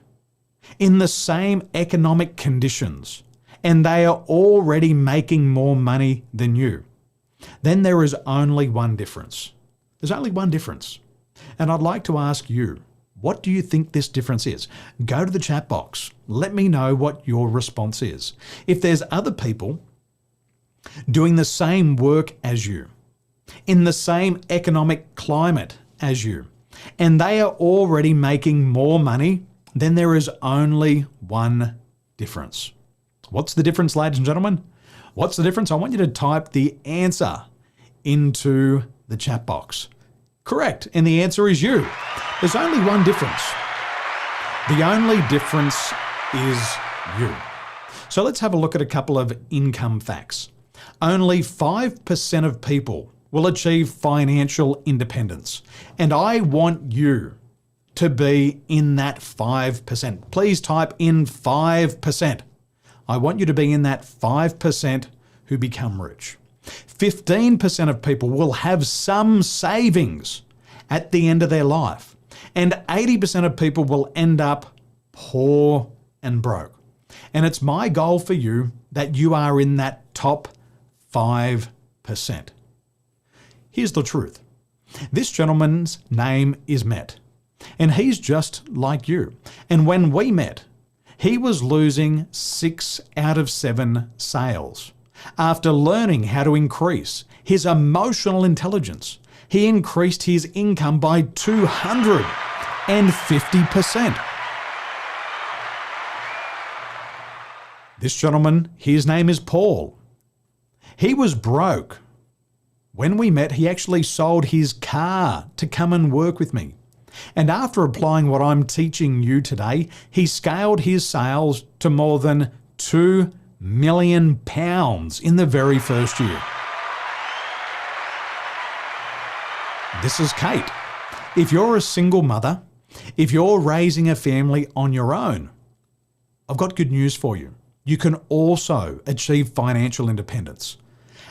in the same economic conditions and they are already making more money than you, then there is only one difference. There's only one difference. And I'd like to ask you, what do you think this difference is? Go to the chat box. Let me know what your response is. If there's other people doing the same work as you, in the same economic climate as you, and they are already making more money, then there is only one difference. What's the difference, ladies and gentlemen? What's the difference? I want you to type the answer into the chat box. Correct. And the answer is you. There's only one difference. The only difference is you. So let's have a look at a couple of income facts. Only 5% of people will achieve financial independence. And I want you to be in that 5%. Please type in 5%. I want you to be in that 5% who become rich. 15% of people will have some savings at the end of their life. And 80% of people will end up poor and broke. And it's my goal for you that you are in that top 5%. Here's the truth. This gentleman's name is Matt, and he's just like you. And when we met, he was losing 6 out of 7 sales. After learning how to increase his emotional intelligence, he increased his income by 250%. This gentleman, his name is Paul. He was broke. When we met, he actually sold his car to come and work with me. And after applying what I'm teaching you today, he scaled his sales to more than £2 million in the very first year. This is Kate. If you're a single mother, if you're raising a family on your own, I've got good news for you. You can also achieve financial independence.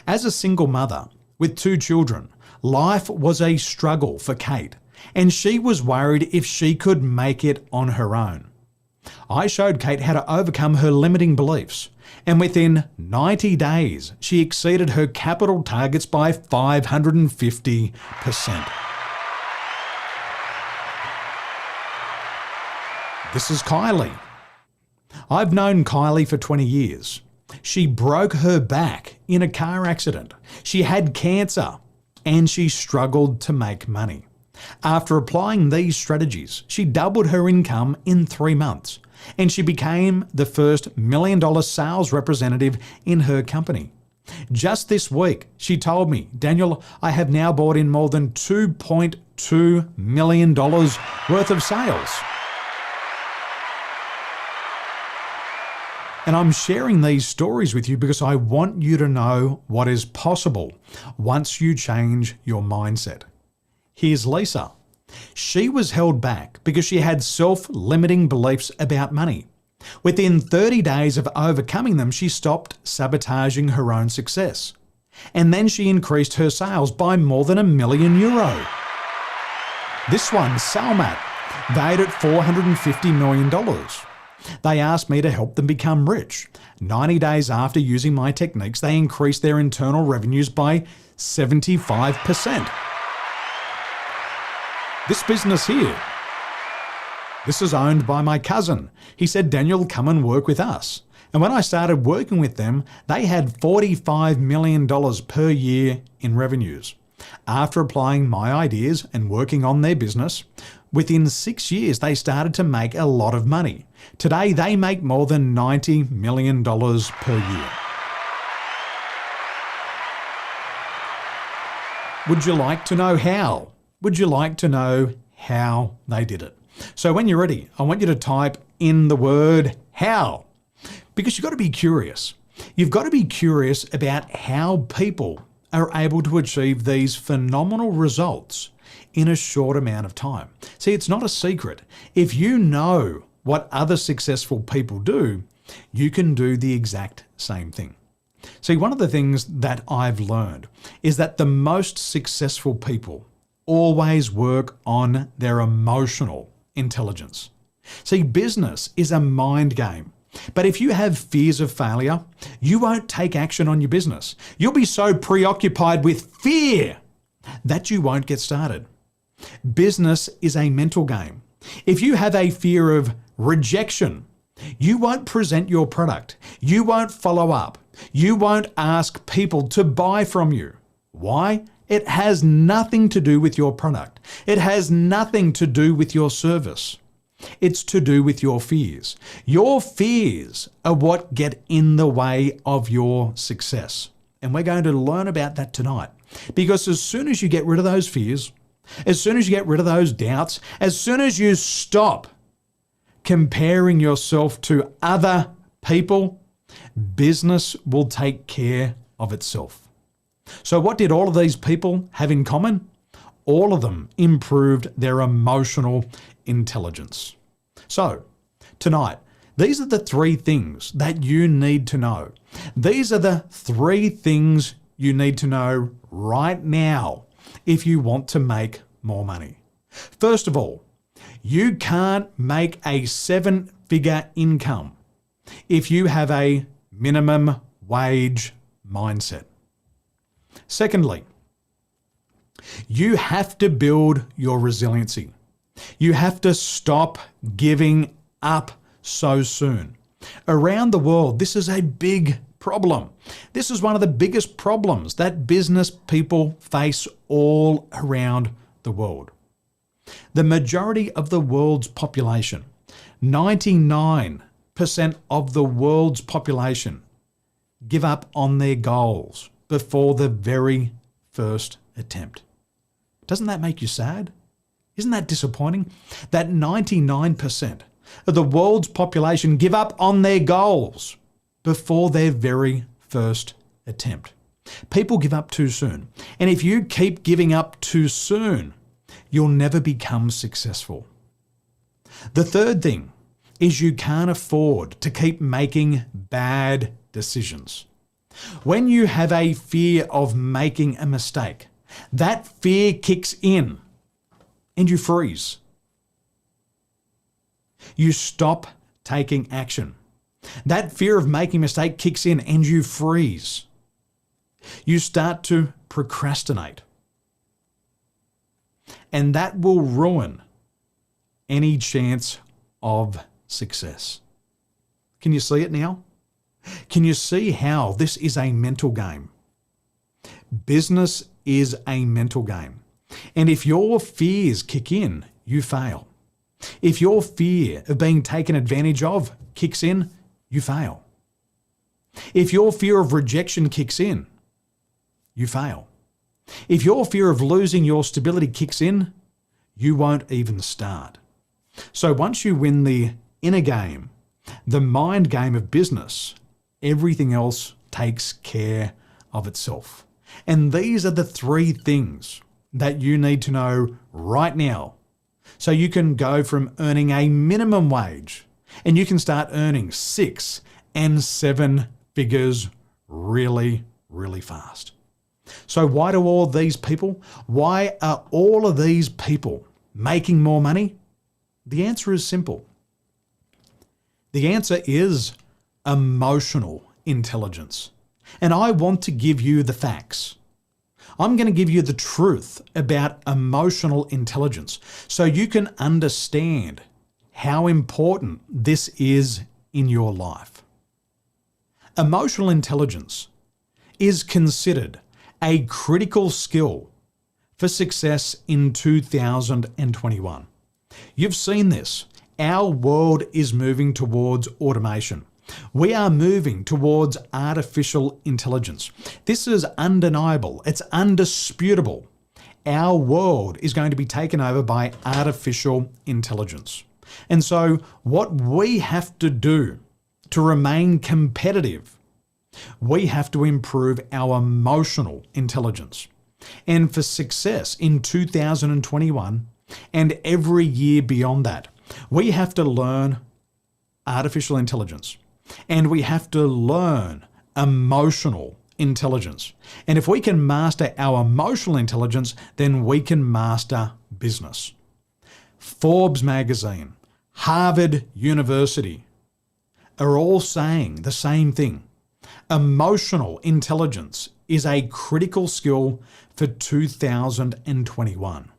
As a single mother with 2 children, life was a struggle for Kate, and she was worried if she could make it on her own. I showed Kate how to overcome her limiting beliefs, and within 90 days, she exceeded her capital targets by 550%. This is Kylie. I've known Kylie for 20 years. She broke her back in a car accident. She had cancer, and she struggled to make money. After applying these strategies, she doubled her income in 3 months, and she became the first $1 million sales representative in her company. Just this week, she told me, Daniel, I have now brought in more than $2.2 million worth of sales. And I'm sharing these stories with you because I want you to know what is possible once you change your mindset. Here's Lisa. She was held back because she had self-limiting beliefs about money. Within 30 days of overcoming them, she stopped sabotaging her own success. And then she increased her sales by more than €1 million. This one, Salmat, valued at $450 million. They asked me to help them become rich. 90 days after using my techniques, they increased their internal revenues by 75%. This business here, this is owned by my cousin. He said, Daniel, come and work with us. And when I started working with them, they had $45 million per year in revenues. After applying my ideas and working on their business, Within 6 years, they started to make a lot of money. Today, they make more than $90 million per year. Would you like to know how? Would you like to know how they did it? So when you're ready, I want you to type in the word how, because you've got to be curious. You've got to be curious about how people are able to achieve these phenomenal results in a short amount of time. See, it's not a secret. If you know what other successful people do, you can do the exact same thing. See, one of the things that I've learned is that the most successful people always work on their emotional intelligence. See, business is a mind game. But if you have fears of failure, you won't take action on your business. You'll be so preoccupied with fear that you won't get started. Business is a mental game. If you have a fear of rejection, you won't present your product. You won't follow up. You won't ask people to buy from you. Why? It has nothing to do with your product. It has nothing to do with your service. It's to do with your fears. Your fears are what get in the way of your success. And we're going to learn about that tonight. Because as soon as you get rid of those fears, as soon as you get rid of those doubts, as soon as you stop comparing yourself to other people, business will take care of itself. So what did all of these people have in common? All of them improved their emotional intelligence. So tonight, these are the 3 things that you need to know. These are the 3 things you need to know right now if you want to make more money. First of all, you can't make a 7-figure income if you have a minimum wage mindset. Secondly, you have to build your resiliency. You have to stop giving up so soon. Around the world, this is a big problem. This is one of the biggest problems that business people face all around the world. The majority of the world's population, 99% of the world's population, give up on their goals before the very first attempt. Doesn't that make you sad? Isn't that disappointing? That 99% of the world's population give up on their goals before their very first attempt. People give up too soon. And if you keep giving up too soon, you'll never become successful. The third thing is you can't afford to keep making bad decisions. When you have a fear of making a mistake, that fear kicks in and you freeze. You stop taking action. That fear of making a mistake kicks in and you freeze. You start to procrastinate. And that will ruin any chance of success. Can you see it now? Can you see how this is a mental game? Business is a mental game. And if your fears kick in, you fail. If your fear of being taken advantage of kicks in, you fail. If your fear of rejection kicks in, you fail. If your fear of losing your stability kicks in, you won't even start. So once you win the inner game, the mind game of business, everything else takes care of itself. And these are the 3 things that you need to know right now so you can go from earning a minimum wage and you can start earning 6 and 7 figures really, really fast. So why are all of these people making more money? The answer is simple. The answer is emotional intelligence. And I want to give you the facts. I'm going to give you the truth about emotional intelligence so you can understand how important this is in your life. Emotional intelligence is considered a critical skill for success in 2021. You've seen this. Our world is moving towards automation. We are moving towards artificial intelligence. This is undeniable. It's undisputable. Our world is going to be taken over by artificial intelligence. And so what we have to do to remain competitive, we have to improve our emotional intelligence. And for success in 2021 and every year beyond that, we have to learn artificial intelligence and we have to learn emotional intelligence. And if we can master our emotional intelligence, then we can master business. Forbes magazine, Harvard University are all saying the same thing. Emotional intelligence is a critical skill for 2021.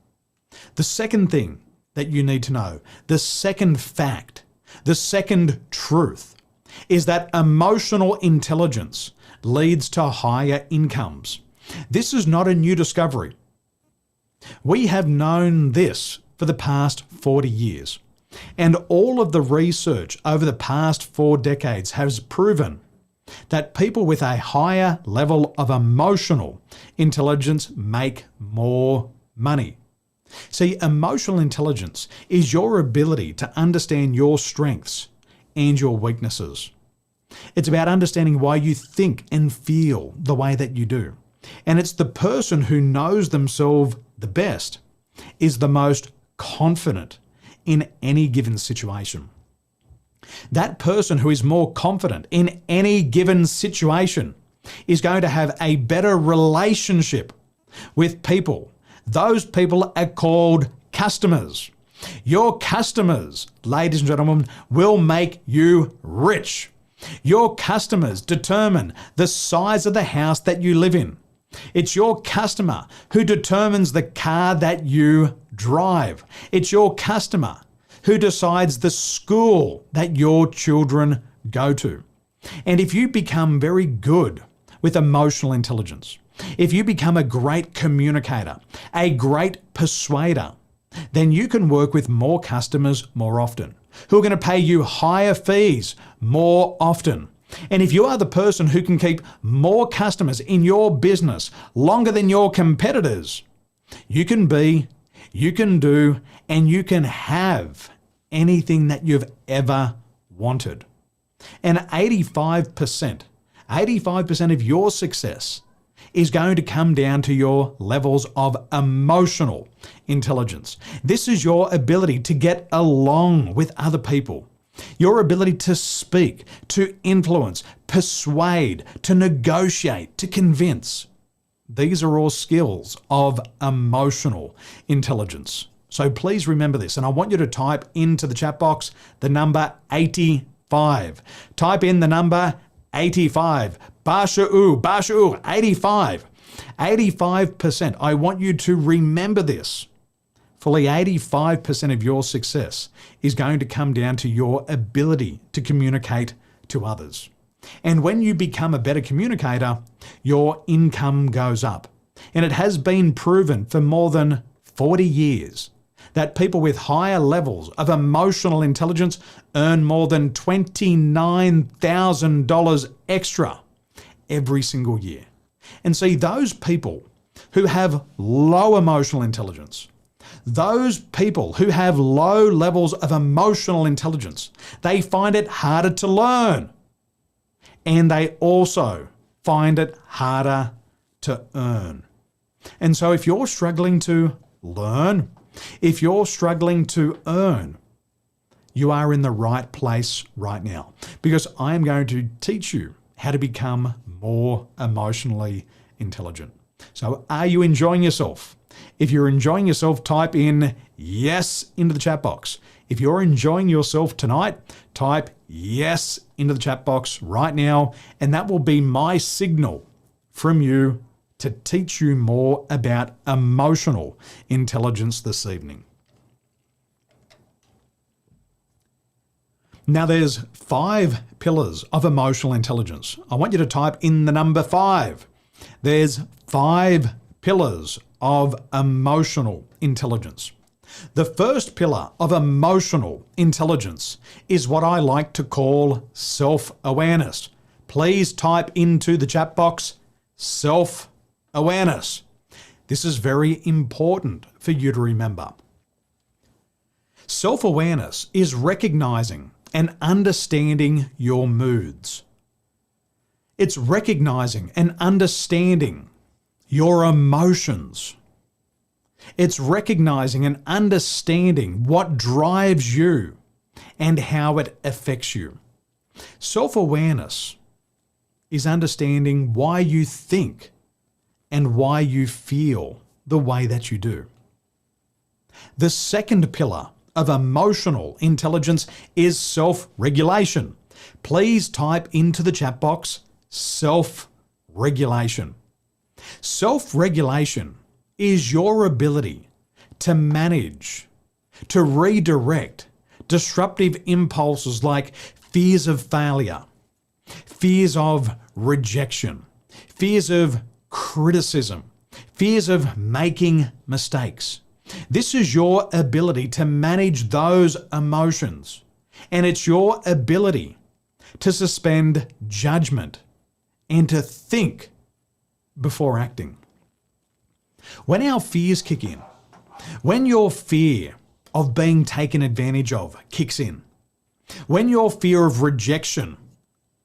The second thing that you need to know, the second fact, the second truth, is that emotional intelligence leads to higher incomes. This is not a new discovery. We have known this for the past 40 years. And all of the research over the past 4 decades has proven that people with a higher level of emotional intelligence make more money. See, emotional intelligence is your ability to understand your strengths and your weaknesses. It's about understanding why you think and feel the way that you do. And it's the person who knows themselves the best is the most confident in any given situation. That person who is more confident in any given situation is going to have a better relationship with people. Those people are called customers. Your customers, ladies and gentlemen, will make you rich. Your customers determine the size of the house that you live in. It's your customer who determines the car that you drive. It's your customer who decides the school that your children go to. And if you become very good with emotional intelligence, if you become a great communicator, a great persuader, then you can work with more customers more often, who are going to pay you higher fees more often. And if you are the person who can keep more customers in your business longer than your competitors, you can be, you can do, and you can have anything that you've ever wanted. And 85% of your success is going to come down to your levels of emotional intelligence. This is your ability to get along with other people, your ability to speak, to influence, persuade, to negotiate, to convince. These are all skills of emotional intelligence. So please remember this, and I want you to type into the chat box the number 85. Type in the number 85. Basha'u, 85. 85%. I want you to remember this. Fully 85% of your success is going to come down to your ability to communicate to others. And when you become a better communicator, your income goes up. And it has been proven for more than 40 years that people with higher levels of emotional intelligence earn more than $29,000 extra every single year. And see, those people who have low emotional intelligence, those people who have low levels of emotional intelligence, they find it harder to learn. And they also find it harder to earn. And so if you're struggling to learn, if you're struggling to earn, you are in the right place right now, because I am going to teach you how to become more emotionally intelligent. So are you enjoying yourself? If you're enjoying yourself, type in yes into the chat box. If you're enjoying yourself tonight, type yes into the chat box right now, and that will be my signal from you to teach you more about emotional intelligence this evening. Now there's 5 pillars of emotional intelligence. I want you to type in the number 5. There's 5 pillars of emotional intelligence. The first pillar of emotional intelligence is what I like to call self-awareness. Please type into the chat box, self-awareness. This is very important for you to remember. Self-awareness is recognizing and understanding your moods. It's recognizing and understanding your emotions. It's recognizing and understanding what drives you and how it affects you. Self-awareness is understanding why you think and why you feel the way that you do. The second pillar of emotional intelligence is self-regulation. Please type into the chat box, self-regulation. Self-regulation is your ability to manage, to redirect disruptive impulses like fears of failure, fears of rejection, fears of criticism, fears of making mistakes. This is your ability to manage those emotions, and it's your ability to suspend judgment and to think before acting. When our fears kick in, when your fear of being taken advantage of kicks in, when your fear of rejection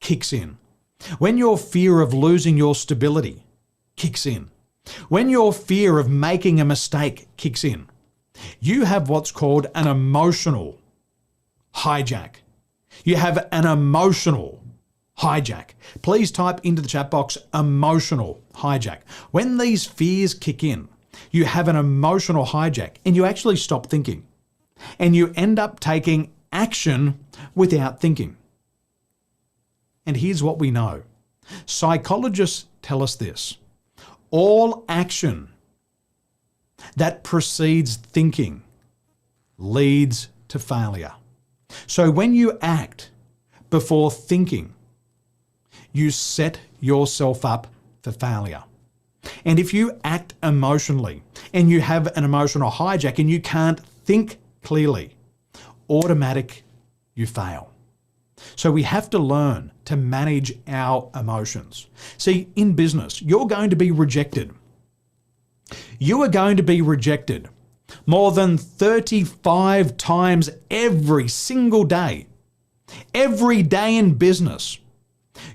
kicks in, when your fear of losing your stability kicks in, when your fear of making a mistake kicks in, you have what's called an emotional hijack. You have an emotional hijack. Please type into the chat box, emotional hijack. When these fears kick in, you have an emotional hijack and you actually stop thinking and you end up taking action without thinking. And here's what we know. Psychologists tell us this: all action that precedes thinking leads to failure. So when you act before thinking, you set yourself up for failure. And if you act emotionally and you have an emotional hijack and you can't think clearly, automatic, you fail. So we have to learn to manage our emotions. See, in business, you're going to be rejected. You are going to be rejected more than 35 times every single day. Every day in business,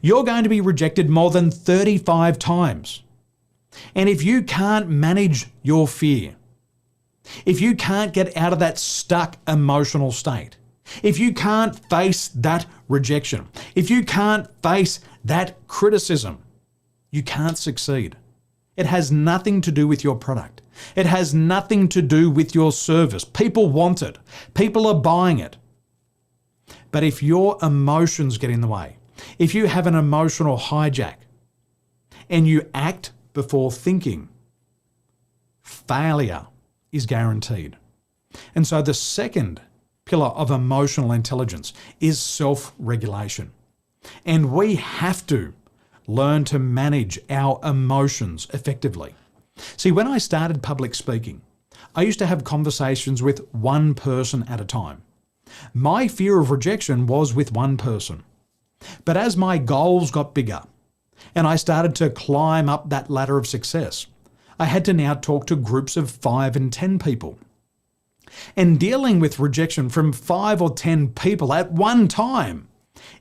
you're going to be rejected more than 35 times. And if you can't manage your fear, if you can't get out of that stuck emotional state, if you can't face that rejection, if you can't face that criticism, you can't succeed. It has nothing to do with your product. It has nothing to do with your service. People want it. People are buying it. But if your emotions get in the way, if you have an emotional hijack and you act before thinking, failure is guaranteed. And so the second pillar of emotional intelligence is self-regulation. And we have to learn to manage our emotions effectively. See, when I started public speaking, I used to have conversations with one person at a time. My fear of rejection was with one person. But as my goals got bigger and I started to climb up that ladder of success, I had to now talk to groups of 5 and 10 people. And dealing with rejection from 5 or 10 people at one time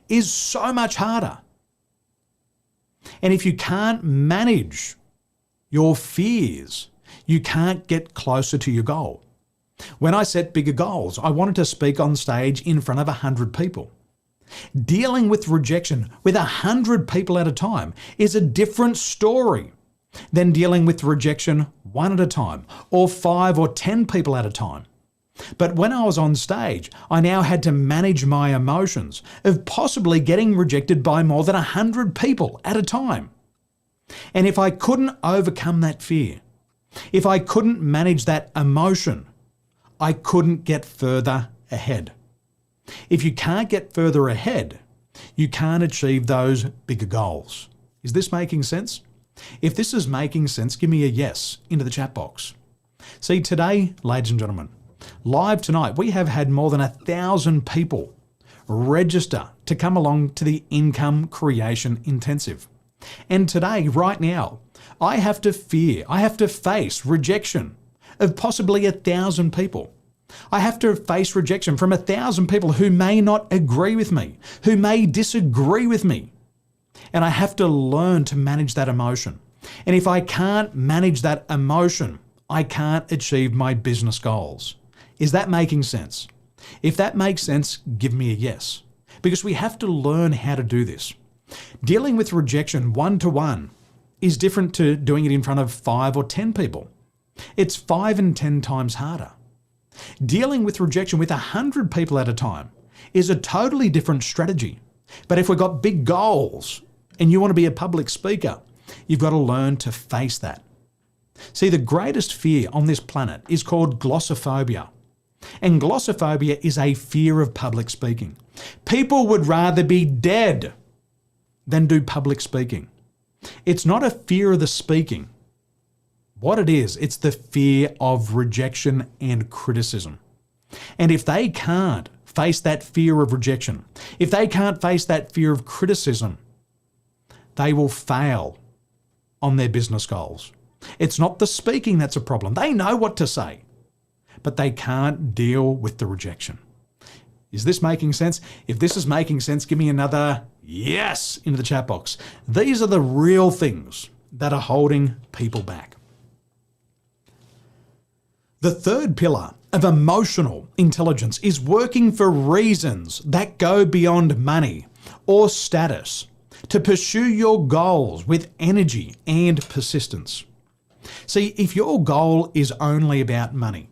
is so much harder. And if you can't manage your fears, you can't get closer to your goal. When I set bigger goals, I wanted to speak on stage in front of 100 people. Dealing with rejection with 100 people at a time is a different story than dealing with rejection one at a time or 5 or 10 people at a time. But when I was on stage, I now had to manage my emotions of possibly getting rejected by more than 100 people at a time. And if I couldn't overcome that fear, if I couldn't manage that emotion, I couldn't get further ahead. If you can't get further ahead, you can't achieve those bigger goals. Is this making sense? If this is making sense, give me a yes into the chat box. See, today, ladies and gentlemen, Live tonight, we have had more than 1,000 people register to come along to the Income Creation Intensive. And today, right now, I have to face rejection of possibly 1,000 people. I have to face rejection from 1,000 people who may not agree with me, who may disagree with me. And I have to learn to manage that emotion. And if I can't manage that emotion, I can't achieve my business goals. Is that making sense? If that makes sense, give me a yes. Because we have to learn how to do this. Dealing with rejection one-to-one is different to doing it in front of 5 or 10 people. It's 5 and 10 times harder. Dealing with rejection with 100 people at a time is a totally different strategy. But if we've got big goals and you want to be a public speaker, you've got to learn to face that. See, the greatest fear on this planet is called glossophobia. And glossophobia is a fear of public speaking. People would rather be dead than do public speaking. It's not a fear of the speaking. What it is, it's the fear of rejection and criticism. And if they can't face that fear of rejection, if they can't face that fear of criticism, they will fail on their business goals. It's not the speaking that's a problem. They know what to say, but they can't deal with the rejection. Is this making sense? If this is making sense, give me another yes into the chat box. These are the real things that are holding people back. The third pillar of emotional intelligence is working for reasons that go beyond money or status to pursue your goals with energy and persistence. See, if your goal is only about money,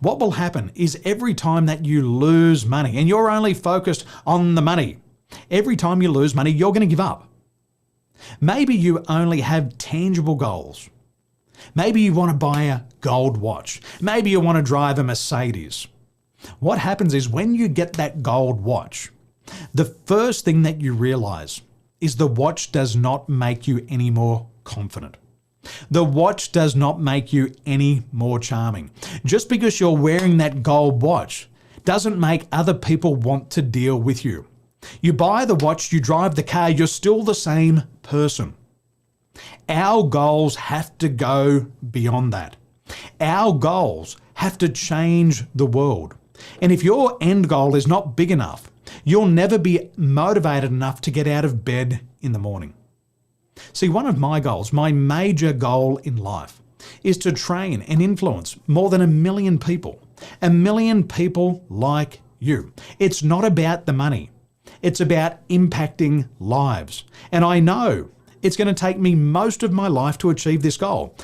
what will happen is every time that you lose money and you're only focused on the money, every time you lose money, you're going to give up. Maybe you only have tangible goals. Maybe you want to buy a gold watch. Maybe you want to drive a Mercedes. What happens is when you get that gold watch, the first thing that you realize is the watch does not make you any more confident. The watch does not make you any more charming. Just because you're wearing that gold watch doesn't make other people want to deal with you. You buy the watch, you drive the car, you're still the same person. Our goals have to go beyond that. Our goals have to change the world. And if your end goal is not big enough, you'll never be motivated enough to get out of bed in the morning. See, one of my goals, my major goal in life, is to train and influence more than 1 million people. 1 million people like you. It's not about the money. It's about impacting lives. And I know it's going to take me most of my life to achieve this goal.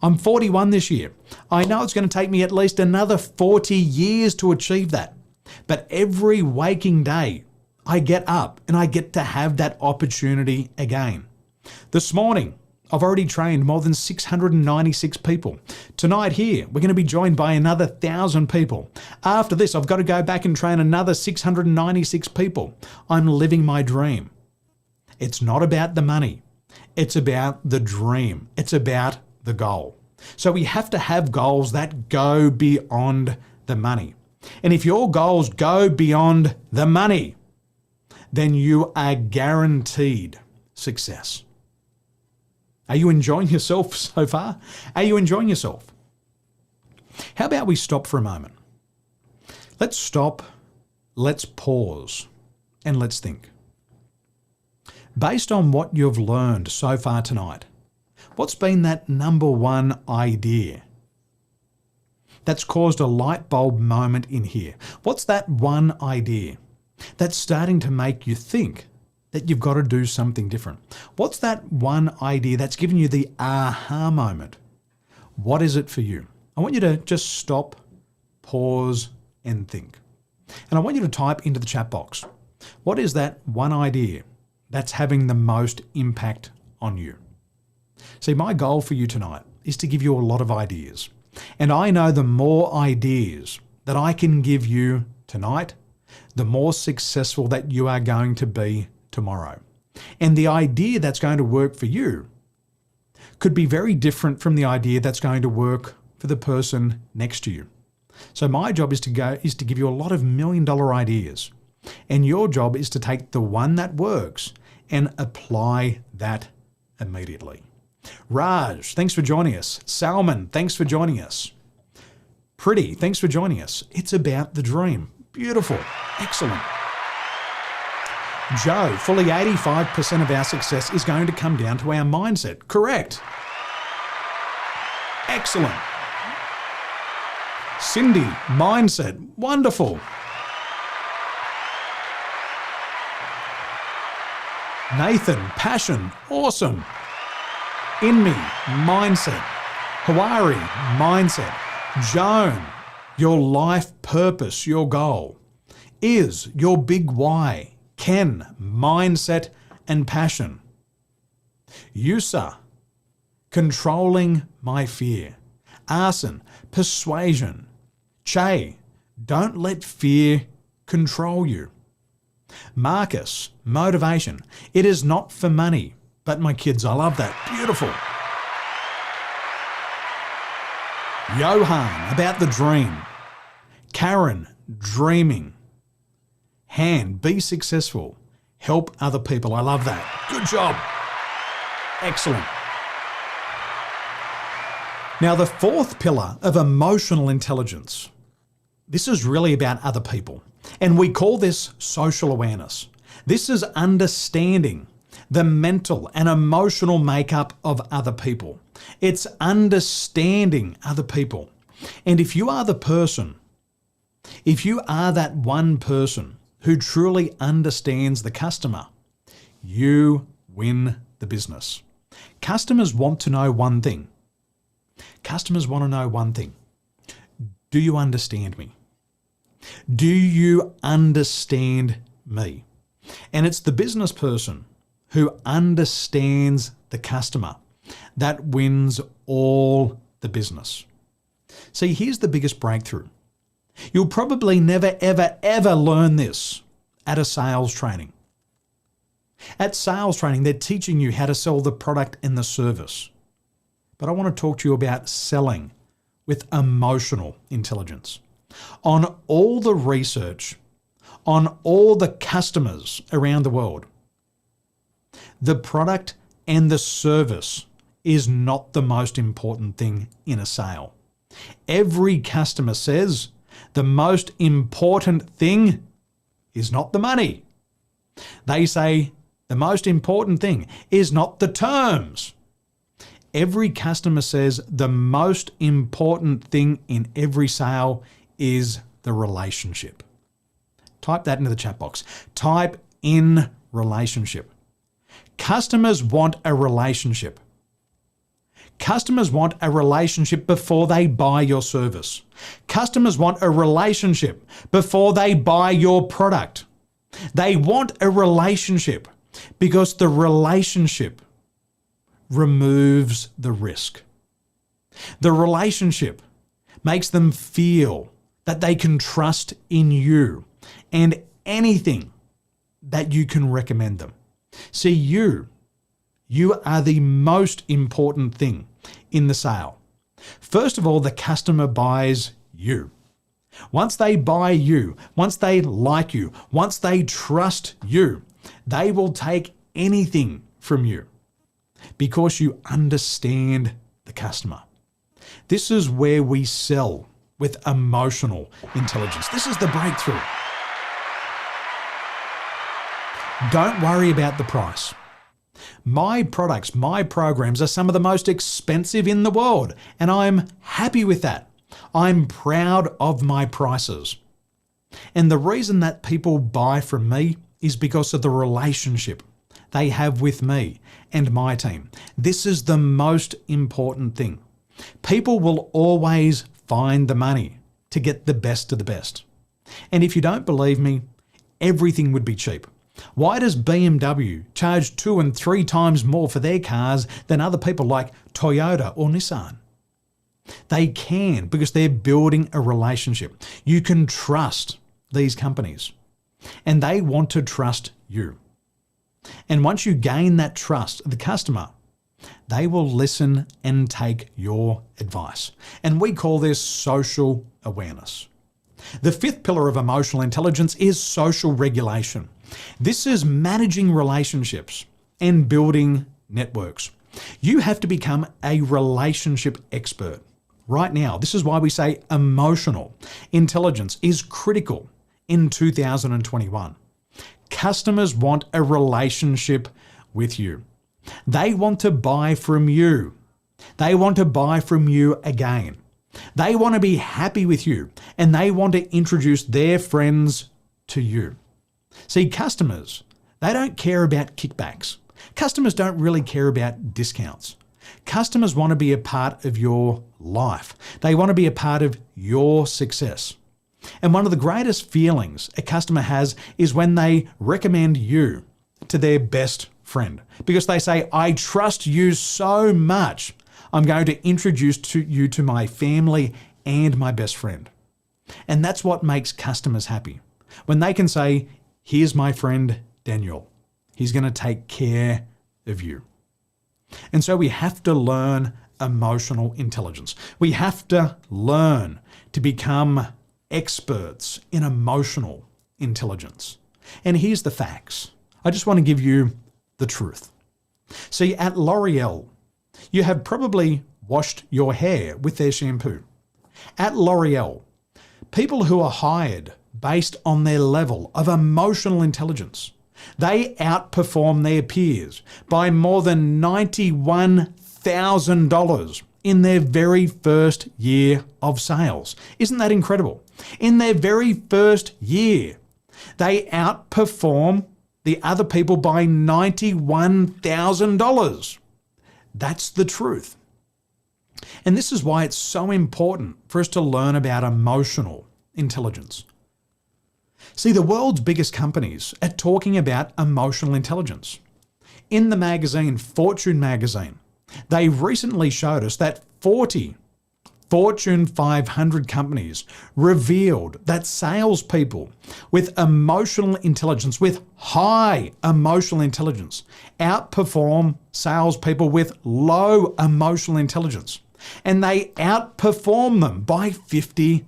I'm 41 this year. I know it's going to take me at least another 40 years to achieve that. But every waking day, I get up and I get to have that opportunity again. This morning, I've already trained more than 696 people. Tonight here, we're going to be joined by another 1,000 people. After this, I've got to go back and train another 696 people. I'm living my dream. It's not about the money. It's about the dream. It's about the goal. So we have to have goals that go beyond the money. And if your goals go beyond the money, then you are guaranteed success. Are you enjoying yourself so far? Are you enjoying yourself? How about we stop for a moment? Let's stop, let's pause, and let's think. Based on what you've learned so far tonight, what's been that number one idea that's caused a light bulb moment in here? What's that one idea that's starting to make you think that you've got to do something different? What's that one idea that's given you the aha moment? What is it for you? I want you to just stop, pause, and think. And I want you to type into the chat box, what is that one idea that's having the most impact on you? See, my goal for you tonight is to give you a lot of ideas. And I know the more ideas that I can give you tonight, the more successful that you are going to be tomorrow. And the idea that's going to work for you could be very different from the idea that's going to work for the person next to you. So my job is to give you a lot of $1 million ideas. And your job is to take the one that works and apply that immediately. Raj, thanks for joining us. Salman, thanks for joining us. Pretty, thanks for joining us. It's about the dream. Beautiful. Excellent. Joe, fully 85% of our success is going to come down to our mindset. Correct. Excellent. Cindy, mindset. Wonderful. Nathan, passion. Awesome. In me, mindset. Hawari, mindset. Joan, your life purpose, your goal. Is your big why. Ken, mindset and passion. Yusa, controlling my fear. Arson, persuasion. Che, don't let fear control you. Marcus, motivation. It is not for money, but my kids. I love that. Beautiful. Johan, about the dream. Karen, dreaming. Han, be successful. Help other people. I love that. Good job. Excellent. Now, the fourth pillar of emotional intelligence, this is really about other people. And we call this social awareness. This is understanding the mental and emotional makeup of other people. It's understanding other people. And if you are the person, if you are that one person who truly understands the customer, you win the business. Customers want to know one thing. Customers want to know one thing. Do you understand me? Do you understand me? And it's the business person who understands the customer that wins all the business. See, here's the biggest breakthrough. You'll probably never, ever, ever learn this at a sales training. At sales training, they're teaching you how to sell the product and the service. But I want to talk to you about selling with emotional intelligence. On all the research, on all the customers around the world, the product and the service is not the most important thing in a sale. Every customer says the most important thing is not the money. They say the most important thing is not the terms. Every customer says the most important thing in every sale is the relationship. Type that into the chat box. Type in relationship. Customers want a relationship. Customers want a relationship before they buy your service. Customers want a relationship before they buy your product. They want a relationship because the relationship removes the risk. The relationship makes them feel that they can trust in you and anything that you can recommend them. See, you are the most important thing in the sale. First of all, the customer buys you. Once they buy you, once they like you, once they trust you, they will take anything from you because you understand the customer. This is where we sell with emotional intelligence. This is the breakthrough. Don't worry about the price. My products, my programs are some of the most expensive in the world, and I'm happy with that. I'm proud of my prices. And the reason that people buy from me is because of the relationship they have with me and my team. This is the most important thing. People will always find the money to get the best of the best. And if you don't believe me, everything would be cheap. Why does BMW charge 2 and 3 times more for their cars than other people like Toyota or Nissan? They can, because they're building a relationship. You can trust these companies, and they want to trust you. And once you gain that trust of the customer, they will listen and take your advice. And we call this social awareness. The fifth pillar of emotional intelligence is social regulation. This is managing relationships and building networks. You have to become a relationship expert. Right now, this is why we say emotional intelligence is critical in 2021. Customers want a relationship with you. They want to buy from you. They want to buy from you again. They want to be happy with you, and they want to introduce their friends to you. See, customers, they don't care about kickbacks. Customers don't really care about discounts. Customers want to be a part of your life. They want to be a part of your success. And one of the greatest feelings a customer has is when they recommend you to their best friend, because they say, I trust you so much, I'm going to introduce you to my family and my best friend. And that's what makes customers happy. When they can say, here's my friend Daniel, he's going to take care of you. And so we have to learn emotional intelligence. We have to learn to become experts in emotional intelligence. And here's the facts. I just want to give you the truth. See, at L'Oreal, you have probably washed your hair with their shampoo. At L'Oreal, people who are hired based on their level of emotional intelligence, they outperform their peers by more than $91,000 in their very first year of sales. Isn't that incredible? In their very first year, they outperform the other people by $91,000. That's the truth. And this is why it's so important for us to learn about emotional intelligence. See, the world's biggest companies are talking about emotional intelligence. In the magazine, Fortune magazine, they recently showed us that 40 Fortune 500 companies revealed that salespeople with emotional intelligence, with high emotional intelligence, outperform salespeople with low emotional intelligence. And they outperform them by 50%.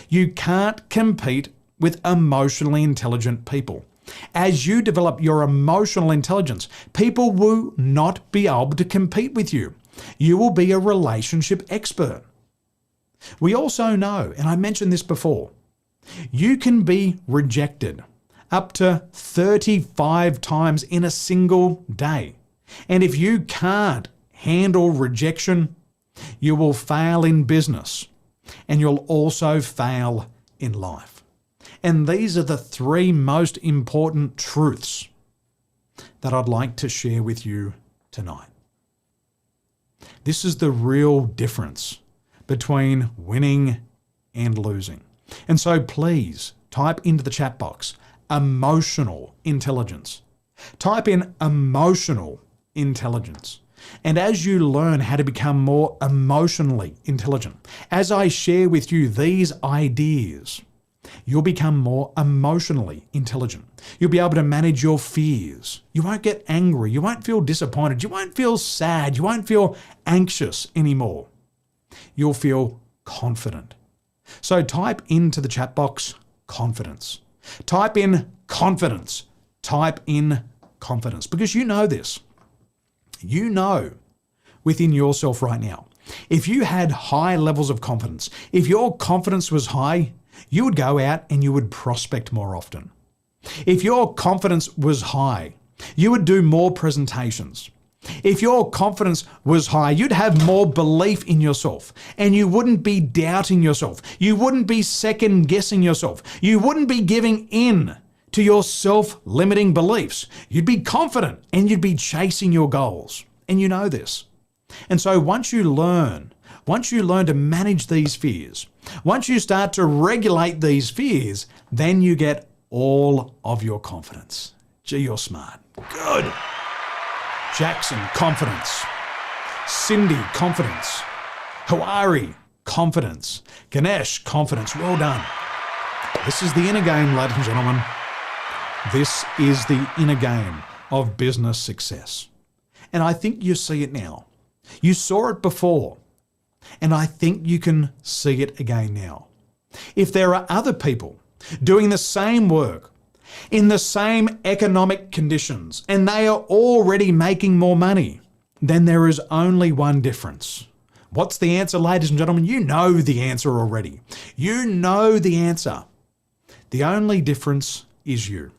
You can't compete with emotionally intelligent people. As you develop your emotional intelligence, people will not be able to compete with you. You will be a relationship expert. We also know, and I mentioned this before, you can be rejected up to 35 times in a single day. And if you can't handle rejection, you will fail in business and you'll also fail in life. And these are the three most important truths that I'd like to share with you tonight. This is the real difference between winning and losing. And so please type into the chat box, emotional intelligence. Type in emotional intelligence. And as you learn how to become more emotionally intelligent, as I share with you these ideas, you'll become more emotionally intelligent. You'll be able to manage your fears. You won't get angry. You won't feel disappointed. You won't feel sad. You won't feel anxious anymore. You'll feel confident. So type into the chat box, confidence. Type in confidence. Type in confidence, because you know this. You know within yourself right now, if you had high levels of confidence, if your confidence was high, you would go out and you would prospect more often. If your confidence was high, you would do more presentations. If your confidence was high, you'd have more belief in yourself and you wouldn't be doubting yourself. You wouldn't be second guessing yourself. You wouldn't be giving in to your self-limiting beliefs. You'd be confident and you'd be chasing your goals. And you know this. And so once you learn to manage these fears, once you start to regulate these fears, then you get all of your confidence. Gee, you're smart. Good. Jackson, confidence. Cindy, confidence. Hawari, confidence. Ganesh, confidence. Well done. This is the inner game, ladies and gentlemen. This is the inner game of business success. And I think you see it now. You saw it before, and I think you can see it again now. If there are other people doing the same work in the same economic conditions and they are already making more money, then there is only one difference. What's the answer, ladies and gentlemen? You know the answer already. You know the answer. The only difference is you.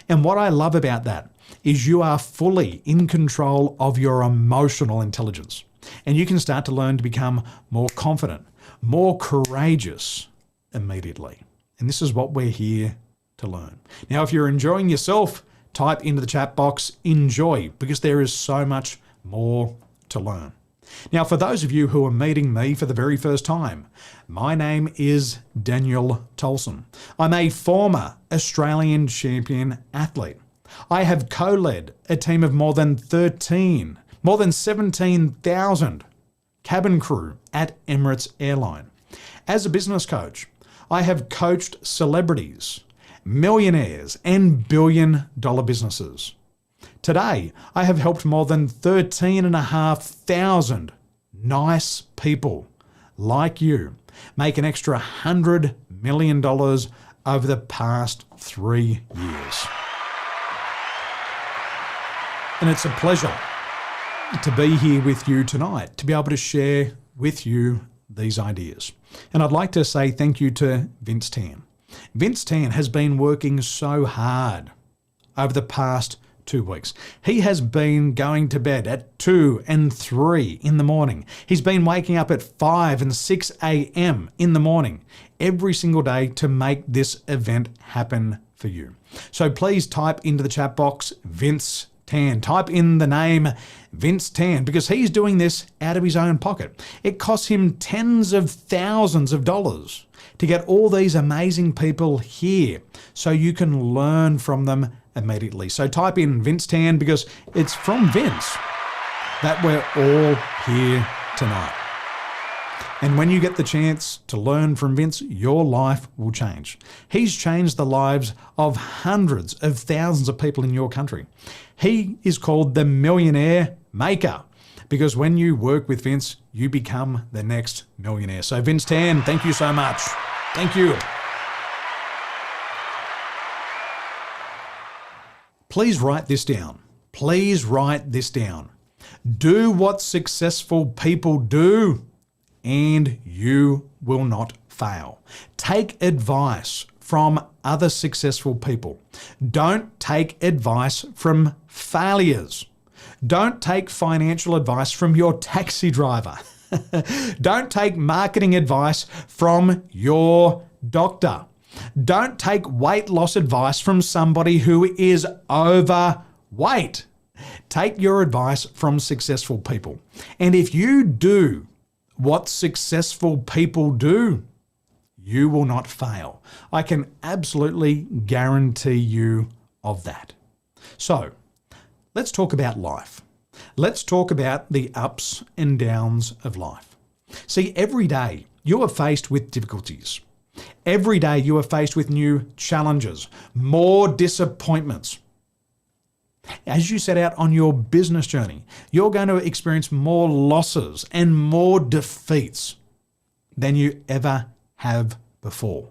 And what I love about that is you are fully in control of your emotional intelligence. And you can start to learn to become more confident, more courageous immediately. And this is what we're here to learn. Now, if you're enjoying yourself, type into the chat box, enjoy, because there is so much more to learn. Now, for those of you who are meeting me for the very first time, my name is Daniel Tolson. I'm a former Australian champion athlete. I have co-led a team of more than 17,000 cabin crew at Emirates Airline. As a business coach, I have coached celebrities, millionaires, and billion-dollar businesses. Today, I have helped more than 13,500 nice people like you make an extra $100 million over the past 3 years. And it's a pleasure to be here with you tonight, to be able to share with you these ideas. And I'd like to say thank you to Vince Tan. Vince Tan has been working so hard over the past 2 weeks. He has been going to bed at 2 and 3 in the morning. He's been waking up at 5 and 6 a.m. in the morning every single day to make this event happen for you. So please type into the chat box, Vince Tan. Type in the name Vince Tan, because he's doing this out of his own pocket. It costs him tens of thousands of dollars to get all these amazing people here so you can learn from them immediately. So type in Vince Tan, because it's from Vince that we're all here tonight. And when you get the chance to learn from Vince, your life will change. He's changed the lives of hundreds of thousands of people in your country. He is called the Millionaire Maker, because when you work with Vince, you become the next millionaire. So Vince Tan, thank you so much. Thank you. Please write this down. Please write this down. Do what successful people do, and you will not fail. Take advice from other successful people. Don't take advice from failures. Don't take financial advice from your taxi driver. Don't take marketing advice from your doctor. Don't take weight loss advice from somebody who is overweight. Take your advice from successful people. And if you do what successful people do, you will not fail. I can absolutely guarantee you of that. So, let's talk about life. Let's talk about the ups and downs of life. See, every day you are faced with difficulties. Every day you are faced with new challenges, more disappointments. As you set out on your business journey, you're going to experience more losses and more defeats than you ever have before.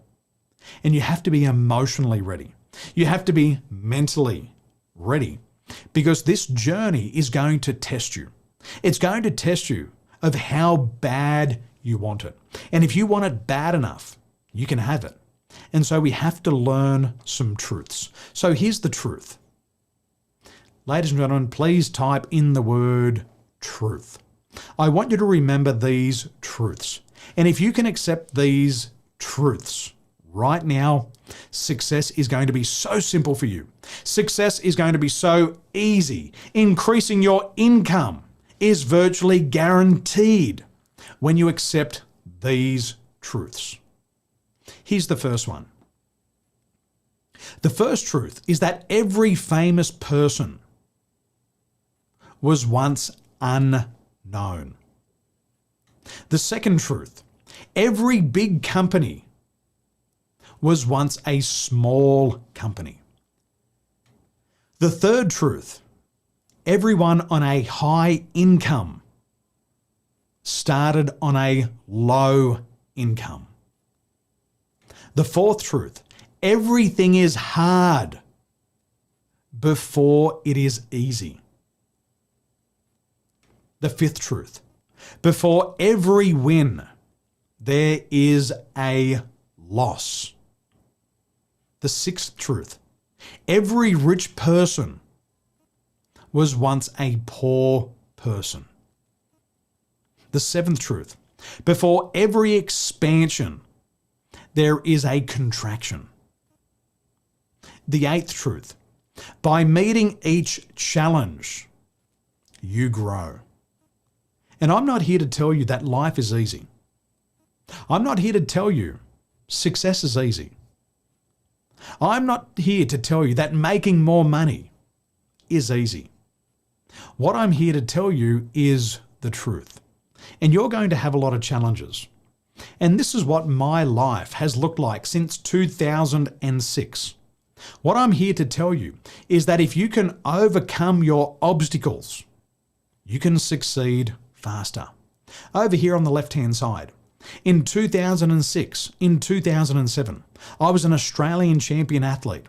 And you have to be emotionally ready. You have to be mentally ready, because this journey is going to test you. It's going to test you of how bad you want it. And if you want it bad enough, you can have it. And so we have to learn some truths. So here's the truth. Ladies and gentlemen, please type in the word truth. I want you to remember these truths. And if you can accept these truths right now, success is going to be so simple for you. Success is going to be so easy. Increasing your income is virtually guaranteed when you accept these truths. Here's the first one. The first truth is that every famous person was once unknown. The second truth, every big company was once a small company. The third truth, everyone on a high income started on a low income. The fourth truth, everything is hard before it is easy. The fifth truth, before every win, there is a loss. The sixth truth, every rich person was once a poor person. The seventh truth, before every expansion, there is a contraction. The eighth truth, by meeting each challenge, you grow. And I'm not here to tell you that life is easy. I'm not here to tell you success is easy. I'm not here to tell you that making more money is easy. What I'm here to tell you is the truth. And you're going to have a lot of challenges. And this is what my life has looked like since 2006. What I'm here to tell you is that if you can overcome your obstacles, you can succeed faster. Over here on the left-hand side, in 2006, in 2007, I was an Australian champion athlete.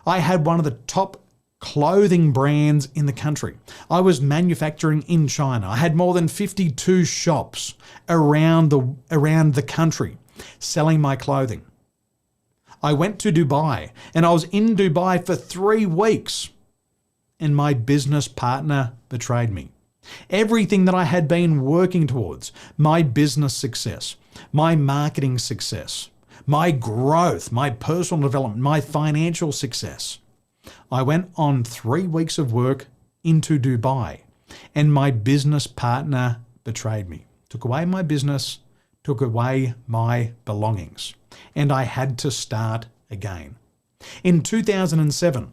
I had one of the top clothing brands in the country. I was manufacturing in China. I had more than 52 shops around the country selling my clothing. I went to Dubai and I was in Dubai for 3 weeks and my business partner betrayed me. Everything that I had been working towards, my business success, my marketing success, my growth, my personal development, my financial success, I went on 3 weeks of work into Dubai and my business partner betrayed me, took away my business, took away my belongings, and I had to start again. In 2007,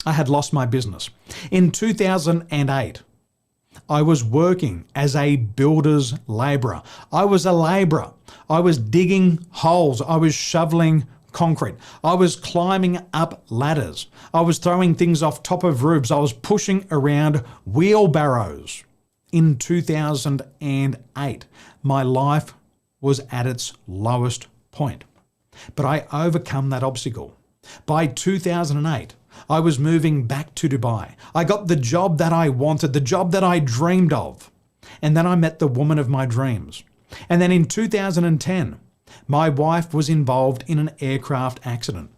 I had lost my business. In 2008, I was working as a builder's labourer. I was a labourer. I was digging holes. I was shoveling concrete. I was climbing up ladders. I was throwing things off top of roofs. I was pushing around wheelbarrows. In 2008, my life was at its lowest point. But I overcome that obstacle. By 2008, I was moving back to Dubai. I got the job that I wanted, the job that I dreamed of. And then I met the woman of my dreams. And then in 2010, my wife was involved in an aircraft accident.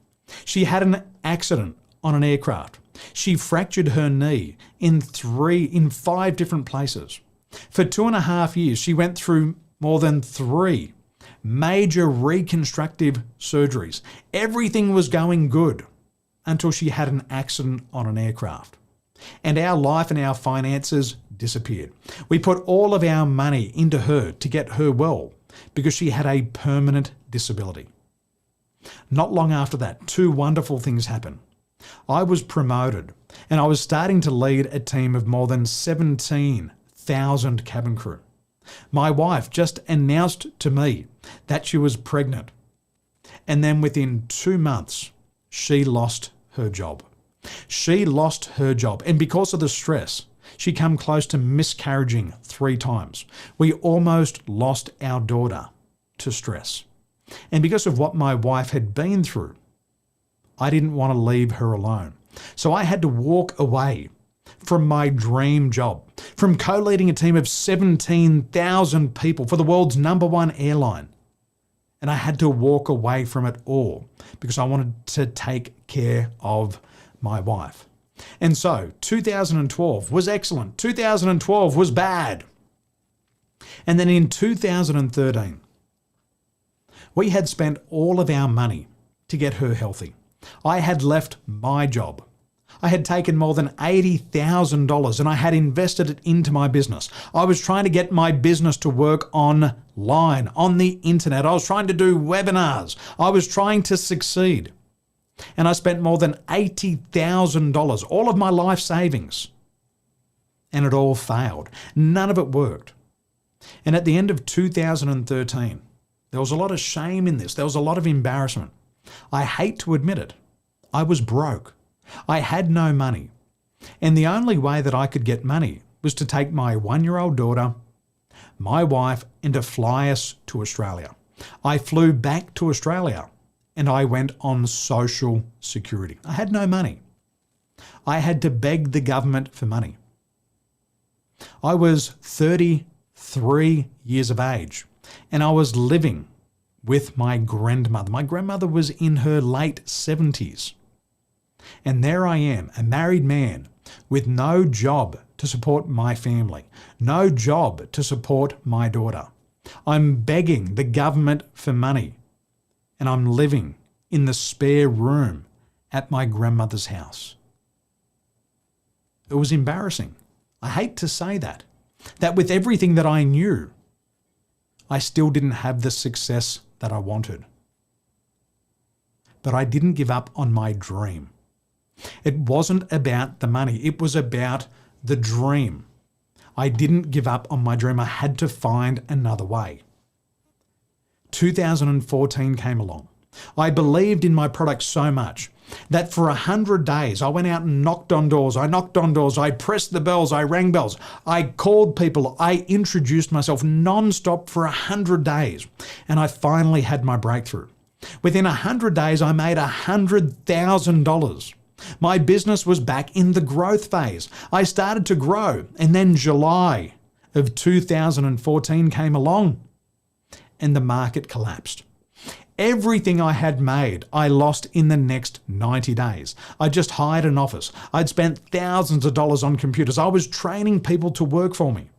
She had an accident on an aircraft. She fractured her knee in 5 different places. For 2.5 years, she went through more than 3 major reconstructive surgeries. Everything was going good until she had an accident on an aircraft. And our life and our finances disappeared. We put all of our money into her to get her well because she had a permanent disability. Not long after that, 2 wonderful things happened. I was promoted and I was starting to lead a team of more than 17,000 cabin crew. My wife just announced to me that she was pregnant. And then within 2 months, she lost her job. She lost her job. And because of the stress, she came close to miscarrying 3 times. We almost lost our daughter to stress. And because of what my wife had been through, I didn't want to leave her alone. So I had to walk away from my dream job, from co-leading a team of 17,000 people for the world's #1 airline. And I had to walk away from it all because I wanted to take care of my wife. And so 2012 was excellent. 2012 was bad. And then in 2013, we had spent all of our money to get her healthy. I had left my job. I had taken more than $80,000 and I had invested it into my business. I was trying to get my business to work online, on the internet. I was trying to do webinars. I was trying to succeed. And I spent more than $80,000, all of my life savings. And it all failed. None of it worked. And at the end of 2013, there was a lot of shame in this. There was a lot of embarrassment. I hate to admit it. I was broke. I had no money. And the only way that I could get money was to take my 1-year-old daughter, my wife, and to fly us to Australia. I flew back to Australia and I went on social security. I had no money. I had to beg the government for money. I was 33 years of age and I was living with my grandmother. My grandmother was in her late 70s. And there I am, a married man with no job to support my family, no job to support my daughter. I'm begging the government for money and I'm living in the spare room at my grandmother's house. It was embarrassing. I hate to say that with everything that I knew, I still didn't have the success that I wanted. But I didn't give up on my dream. It wasn't about the money. It was about the dream. I didn't give up on my dream. I had to find another way. 2014 came along. I believed in my product so much that for 100 days I went out and knocked on doors. I pressed the bells. I rang bells. I called people. I introduced myself non-stop for 100 days. And I finally had my breakthrough. Within 100 days, I made $100,000. My business was back in the growth phase. I started to grow, and then July of 2014 came along and the market collapsed. Everything I had made, I lost in the next 90 days. I just hired an office. I'd spent thousands of dollars on computers. I was training people to work for me.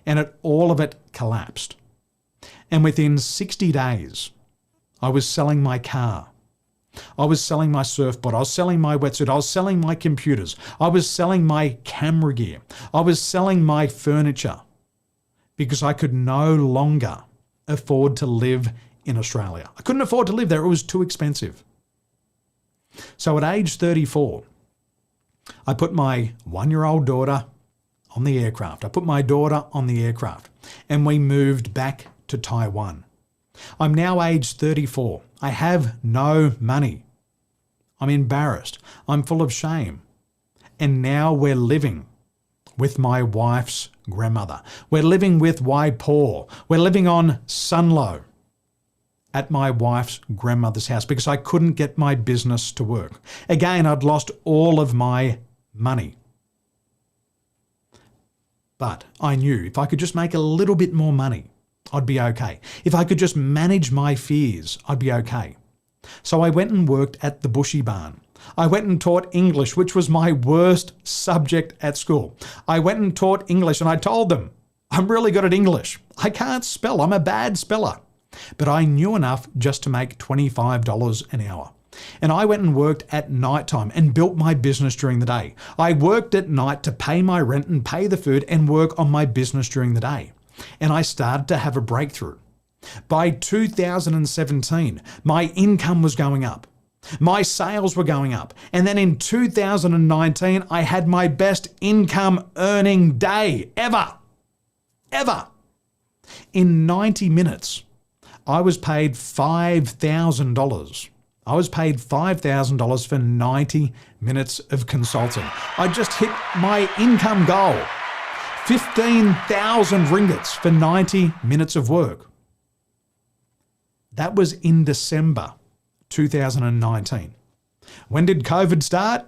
And all of it collapsed. And within 60 days, I was selling my car. I was selling my surfboard. I was selling my wetsuit. I was selling my computers. I was selling my camera gear. I was selling my furniture because I could no longer afford to live in Australia. I couldn't afford to live there. It was too expensive. So at age 34, I put my 1-year-old daughter on the aircraft. I put my daughter on the aircraft and we moved back to Taiwan. I'm now age 34. I have no money. I'm embarrassed. I'm full of shame. And now we're living with my wife's grandmother. We're living with Waipo. We're living on Sunlow at my wife's grandmother's house because I couldn't get my business to work. Again, I'd lost all of my money. But I knew if I could just make a little bit more money, I'd be okay. If I could just manage my fears, I'd be okay. So I went and worked at the Bushy Barn. I went and taught English, which was my worst subject at school. I went and taught English and I told them, I'm really good at English. I can't spell. I'm a bad speller. But I knew enough just to make $25 an hour. And I went and worked at nighttime and built my business during the day. I worked at night to pay my rent and pay the food and work on my business during the day. And I started to have a breakthrough. By 2017, my income was going up. My sales were going up. And then in 2019, I had my best income earning day ever. In 90 minutes, I was paid $5,000. I was paid $5,000 for 90 minutes of consulting. I just hit my income goal. 15,000 ringgits for 90 minutes of work. That was in December 2019. When did COVID start?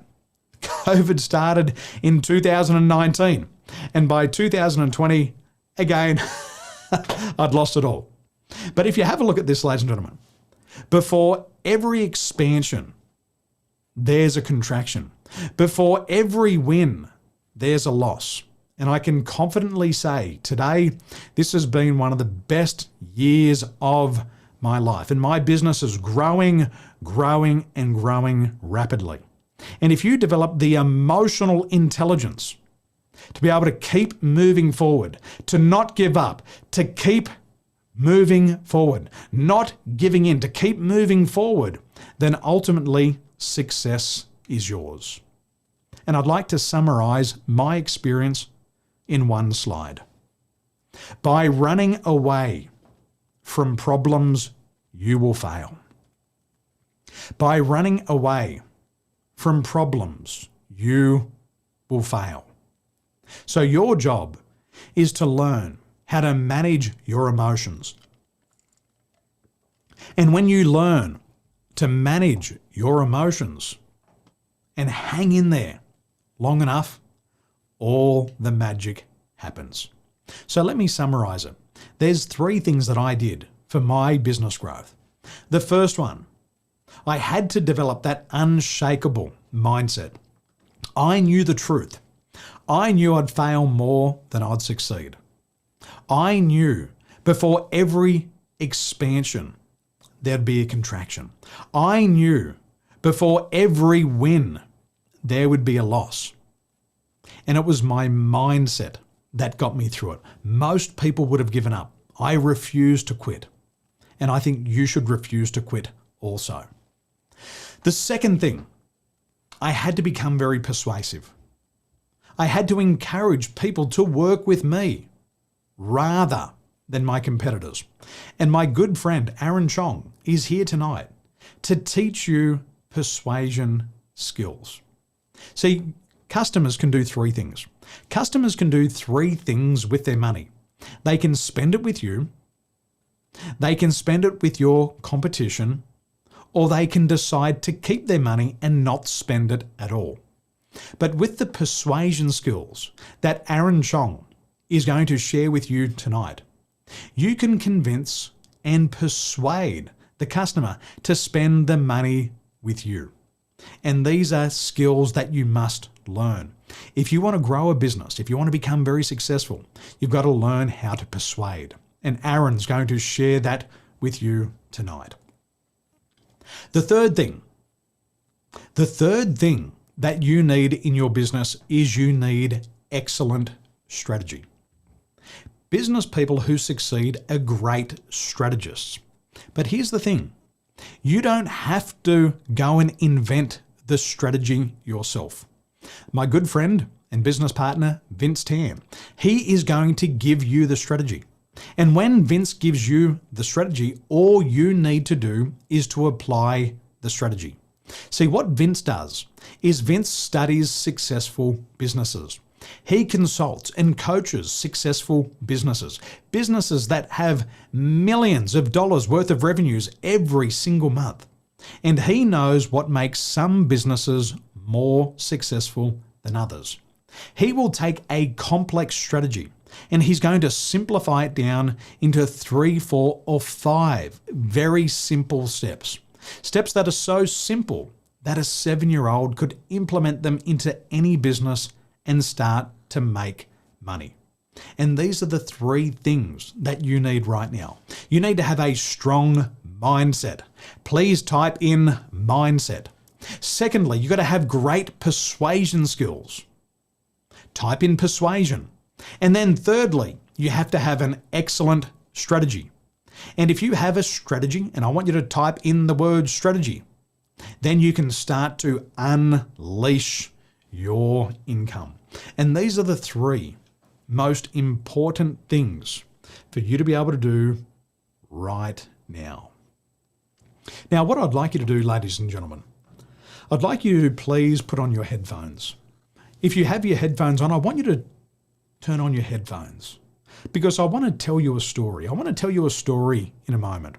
COVID started in 2019. And by 2020, again, I'd lost it all. But if you have a look at this, ladies and gentlemen, before every expansion, there's a contraction. Before every win, there's a loss. And I can confidently say today, this has been one of the best years of my life. And my business is growing rapidly. And if you develop the emotional intelligence to be able to keep moving forward, to not give up, to keep moving forward, not giving in, to keep moving forward, then ultimately success is yours. And I'd like to summarize my experience in one slide. By running away from problems, you will fail. By running away from problems, you will fail. So your job is to learn how to manage your emotions. And when you learn to manage your emotions and hang in there long enough, all the magic happens. So let me summarize it. There's 3 things that I did for my business growth. The first one, I had to develop that unshakable mindset. I knew the truth. I knew I'd fail more than I'd succeed. I knew before every expansion, there'd be a contraction. I knew before every win, there would be a loss. And it was my mindset that got me through it. Most people would have given up. I refused to quit. And I think you should refuse to quit also. The second thing, I had to become very persuasive. I had to encourage people to work with me rather than my competitors. And my good friend Aaron Chong is here tonight to teach you persuasion skills. See, customers can do 3 things. Customers can do 3 things with their money. They can spend it with you, they can spend it with your competition, or they can decide to keep their money and not spend it at all. But with the persuasion skills that Aaron Chong is going to share with you tonight, you can convince and persuade the customer to spend the money with you. And these are skills that you must learn. If you want to grow a business, if you want to become very successful, you've got to learn how to persuade. And Aaron's going to share that with you tonight. The third thing that you need in your business is you need excellent strategy. Business people who succeed are great strategists. But here's the thing. You don't have to go and invent the strategy yourself. My good friend and business partner, Vince Tam, he is going to give you the strategy. And when Vince gives you the strategy, all you need to do is to apply the strategy. See, what Vince does is Vince studies successful businesses. He consults and coaches successful businesses, businesses that have millions of dollars worth of revenues every single month. And he knows what makes some businesses more successful than others. He will take a complex strategy and he's going to simplify it down into 3, 4, or 5 very simple steps. Steps that are so simple that a 7-year-old could implement them into any business and start to make money. And these are the 3 things that you need right now. You need to have a strong mindset. Please type in mindset. Secondly, you've got to have great persuasion skills. Type in persuasion. And then thirdly, you have to have an excellent strategy. And if you have a strategy, and I want you to type in the word strategy, then you can start to unleash your income. And these are the 3 most important things for you to be able to do right now. Now, what I'd like you to do, ladies and gentlemen, I'd like you to please put on your headphones. If you have your headphones on, I want you to turn on your headphones because I want to tell you a story. I want to tell you a story in a moment.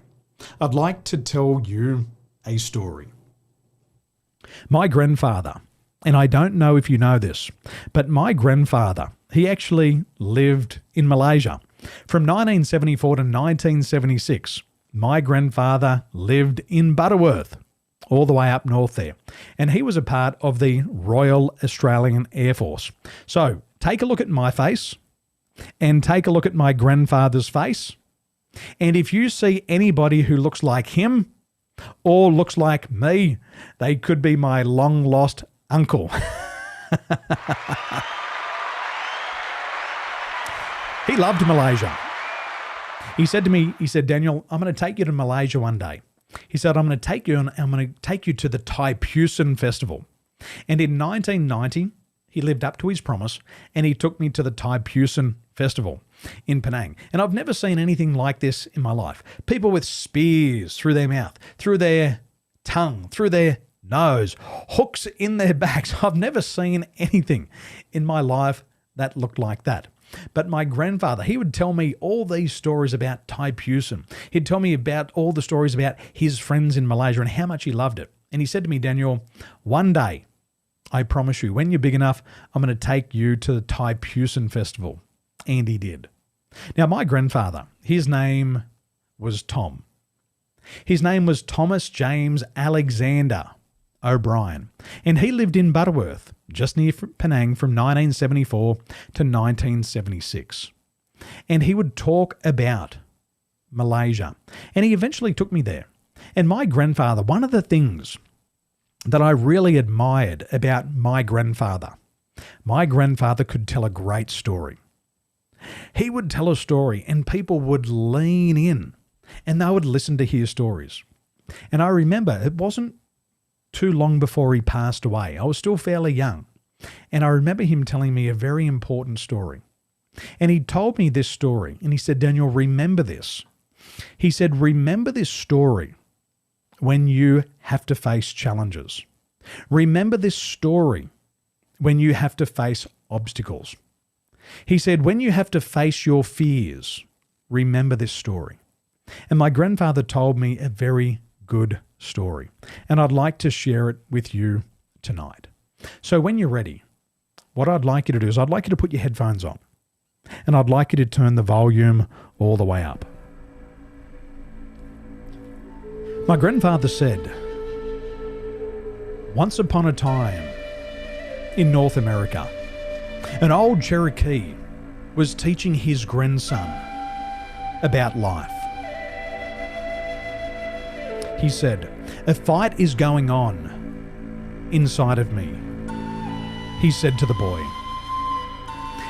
I'd like to tell you a story. My grandfather, and I don't know if you know this, but my grandfather, he actually lived in Malaysia. From 1974 to 1976, my grandfather lived in Butterworth, all the way up north there. And he was a part of the Royal Australian Air Force. So take a look at my face and take a look at my grandfather's face. And if you see anybody who looks like him or looks like me, they could be my long lost uncle. He loved Malaysia. He said to me, Daniel, I'm going to take you to Malaysia one day. He said, I'm going to take you to the Taipusan Festival. And in 1990, he lived up to his promise and he took me to the Taipusan Festival in Penang. And I've never seen anything like this in my life. People with spears through their mouth, through their tongue, through their nose, hooks in their backs. I've never seen anything in my life that looked like that. But my grandfather, he would tell me all these stories about Taipusan. He'd tell me about all the stories about his friends in Malaysia and how much he loved it. And he said to me, Daniel, one day, I promise you, when you're big enough, I'm going to take you to the Taipusan festival. And he did. Now, my grandfather, his name was Tom. His name was Thomas James Alexander O'Brien, and he lived in Butterworth, just near Penang, from 1974 to 1976. And he would talk about Malaysia, and he eventually took me there. And my grandfather, one of the things that I really admired about my grandfather could tell a great story. He would tell a story and people would lean in and they would listen to hear stories. And I remember it wasn't too long before he passed away. I was still fairly young. And I remember him telling me a very important story. And he told me this story and he said, Daniel, remember this. He said, remember this story when you have to face challenges. Remember this story when you have to face obstacles. He said, when you have to face your fears, remember this story. And my grandfather told me a very good story, and I'd like to share it with you tonight. So when you're ready, what I'd like you to do is I'd like you to put your headphones on, and I'd like you to turn the volume all the way up. My grandfather said, once upon a time in North America, an old Cherokee was teaching his grandson about life. He said, a fight is going on inside of me, he said to the boy.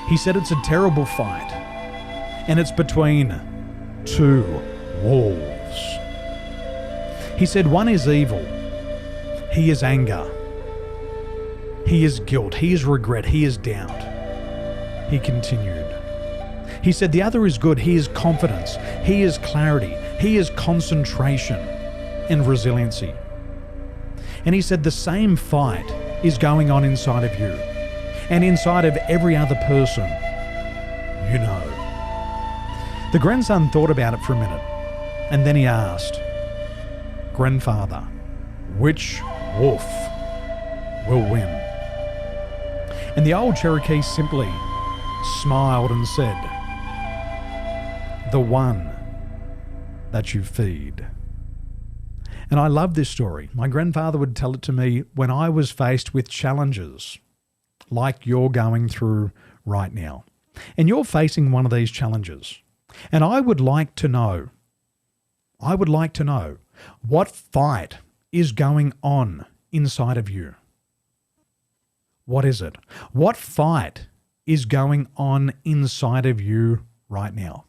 He said it's a terrible fight, and it's between two wolves. He said one is evil, he is anger, he is guilt, he is regret, he is doubt. He continued. He said the other is good, he is confidence, he is clarity, he is concentration and resiliency. And he said the same fight is going on inside of you and inside of every other person you know. The grandson thought about it for a minute and then he asked, Grandfather, which wolf will win? And the old Cherokee simply smiled and said, the one that you feed. And I love this story. My grandfather would tell it to me when I was faced with challenges like you're going through right now. And you're facing one of these challenges. And I would like to know what fight is going on inside of you. What is it? What fight is going on inside of you right now?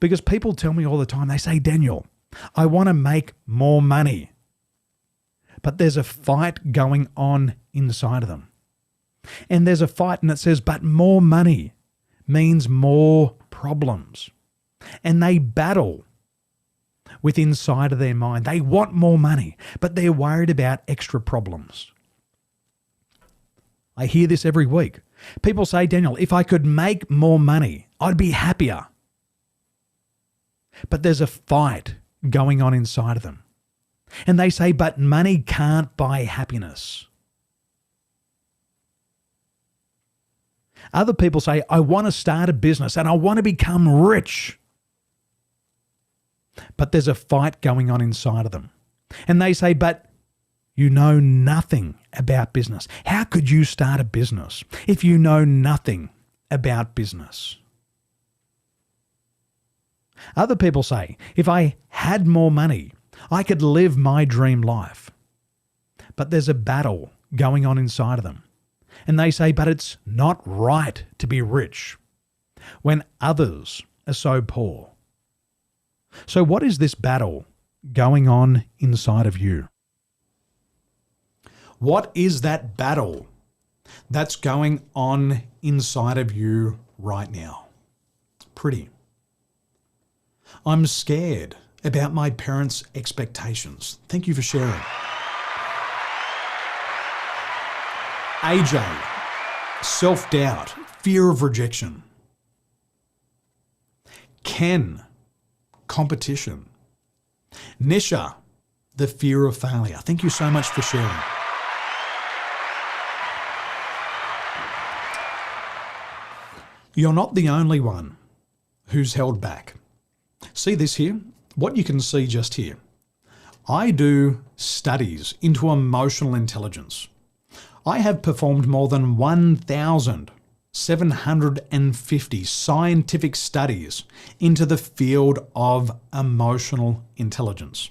Because people tell me all the time, they say, Daniel, I want to make more money. But there's a fight going on inside of them. And there's a fight and it says, but more money means more problems. And they battle with inside of their mind. They want more money, but they're worried about extra problems. I hear this every week. People say, Daniel, if I could make more money, I'd be happier. But there's a fight going on inside of them. And they say, but money can't buy happiness. Other people say, I want to start a business and I want to become rich. But there's a fight going on inside of them. And they say, but you know nothing about business. How could you start a business if you know nothing about business? Other people say, if I had more money, I could live my dream life. But there's a battle going on inside of them. And they say, but it's not right to be rich when others are so poor. So what is this battle going on inside of you? What is that battle that's going on inside of you right now? Pretty. I'm scared about my parents' expectations. Thank you for sharing. AJ, self-doubt, fear of rejection. Ken, competition. Nisha, the fear of failure. Thank you so much for sharing. You're not the only one who's held back. See this here? What you can see just here. I do studies into emotional intelligence. I have performed more than 1,750 scientific studies into the field of emotional intelligence.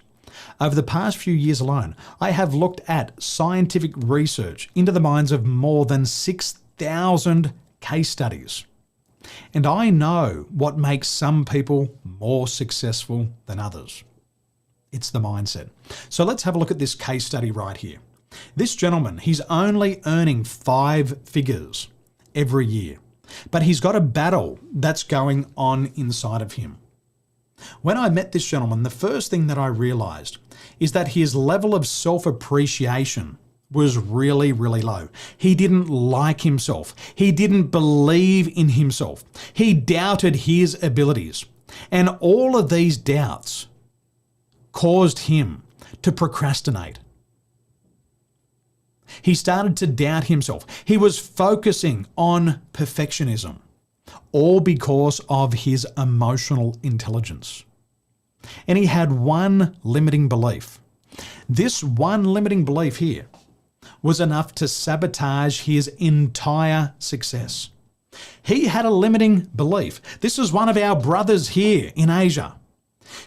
Over the past few years alone, I have looked at scientific research into the minds of more than 6,000 case studies. And I know what makes some people more successful than others. It's the mindset. So let's have a look at this case study right here. This gentleman, he's only earning 5 figures every year, but he's got a battle that's going on inside of him. When I met this gentleman, the first thing that I realized is that his level of self-appreciation was really, really low. He didn't like himself. He didn't believe in himself. He doubted his abilities. And all of these doubts caused him to procrastinate. He started to doubt himself. He was focusing on perfectionism, all because of his emotional intelligence. And he had one limiting belief. This one limiting belief here was enough to sabotage his entire success. He had a limiting belief. This is one of our brothers here in Asia.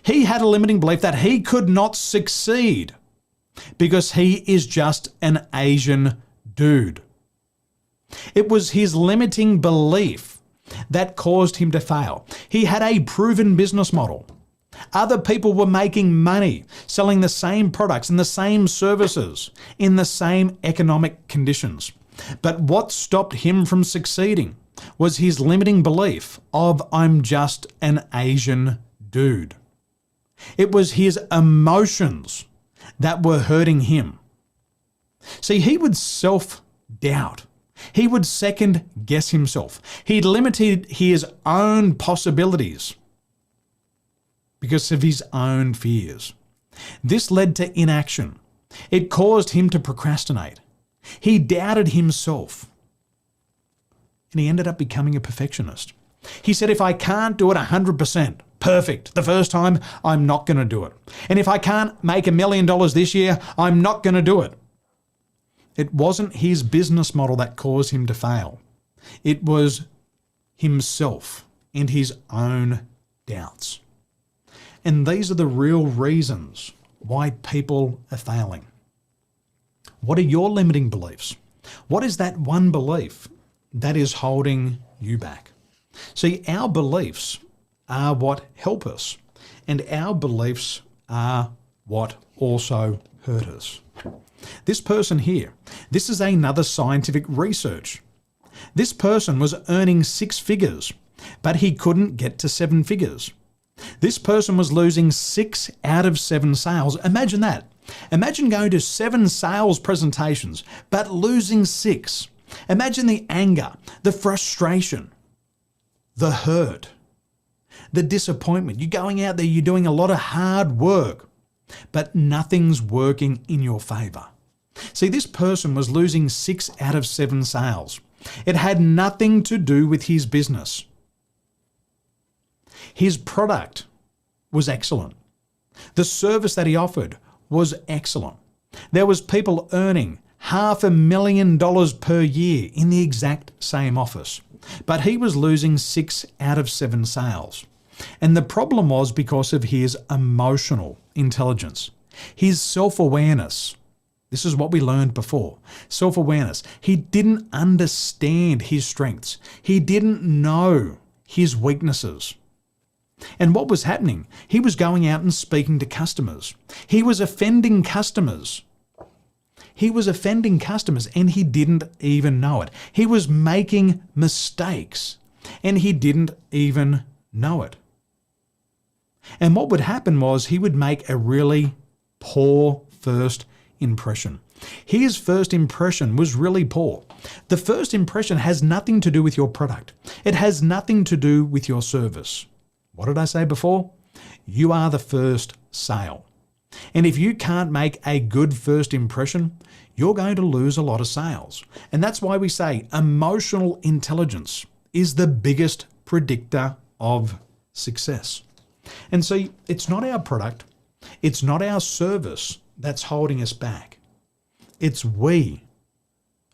He had a limiting belief that he could not succeed because he is just an Asian dude. It was his limiting belief that caused him to fail. He had a proven business model. Other people were making money, selling the same products and the same services in the same economic conditions. But what stopped him from succeeding was his limiting belief of I'm just an Asian dude. It was his emotions that were hurting him. See, he would self-doubt. He would second-guess himself. He limited his own possibilities because of his own fears. This led to inaction. It caused him to procrastinate. He doubted himself. And he ended up becoming a perfectionist. He said, if I can't do it 100%, perfect, the first time, I'm not going to do it. And if I can't make $1 million this year, I'm not going to do it. It wasn't his business model that caused him to fail. It was himself and his own doubts. And these are the real reasons why people are failing. What are your limiting beliefs? What is that one belief that is holding you back? See, our beliefs are what help us, and our beliefs are what also hurt us. This person here, this is another scientific research. This person was earning 6 figures, but he couldn't get to 7 figures. This person was losing 6 out of 7 sales. Imagine that. Imagine going to 7 sales presentations, but losing 6. Imagine the anger, the frustration, the hurt, the disappointment. You're going out there, you're doing a lot of hard work, but nothing's working in your favor. See, this person was losing 6 out of 7 sales. It had nothing to do with his business. His product was excellent. The service that he offered was excellent. There was people earning $500,000 per year in the exact same office, but he was losing 6 out of 7 sales. And the problem was because of his emotional intelligence, his self-awareness. This is what we learned before. Self-awareness. He didn't understand his strengths. He didn't know his weaknesses. And what was happening? He was going out and speaking to customers. He was offending customers. He was offending customers and he didn't even know it. He was making mistakes and he didn't even know it. And what would happen was he would make a really poor first impression. His first impression was really poor. The first impression has nothing to do with your product. It has nothing to do with your service. What did I say before? You are the first sale. And if you can't make a good first impression, you're going to lose a lot of sales. And that's why we say emotional intelligence is the biggest predictor of success. And see, it's not our product, it's not our service that's holding us back. It's we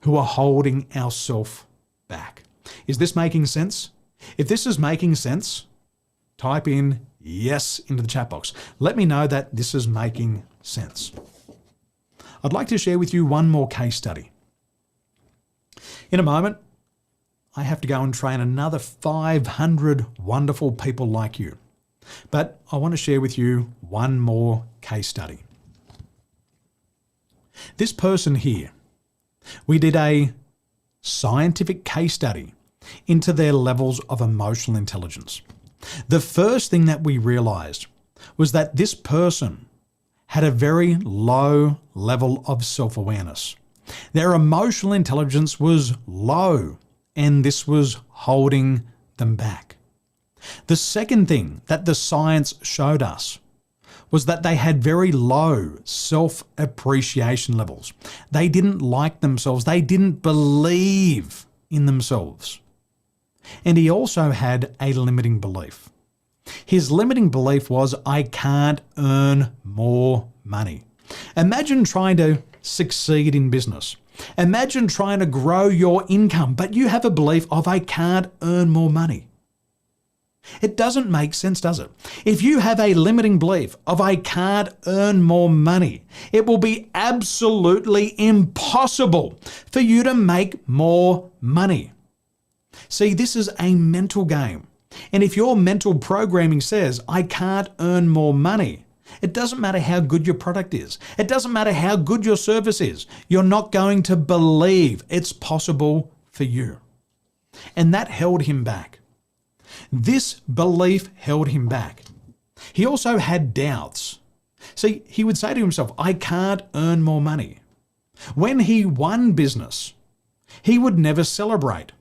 who are holding ourselves back. Is this making sense? If this is making sense, type in yes into the chat box. Let me know that this is making sense. I'd like to share with you one more case study. In a moment, I have to go and train another 500 wonderful people like you. But I want to share with you one more case study. This person here, we did a scientific case study into their levels of emotional intelligence. The first thing that we realized was that this person had a very low level of self-awareness. Their emotional intelligence was low, and this was holding them back. The second thing that the science showed us was that they had very low self-appreciation levels. They didn't like themselves. They didn't believe in themselves. And he also had a limiting belief. His limiting belief was, I can't earn more money. Imagine trying to succeed in business. Imagine trying to grow your income, but you have a belief of, I can't earn more money. It doesn't make sense, does it? If you have a limiting belief of, I can't earn more money, it will be absolutely impossible for you to make more money. See, this is a mental game. And if your mental programming says, I can't earn more money, it doesn't matter how good your product is. It doesn't matter how good your service is. You're not going to believe it's possible for you. And that held him back. This belief held him back. He also had doubts. See, he would say to himself, I can't earn more money. When he won business, he would never celebrate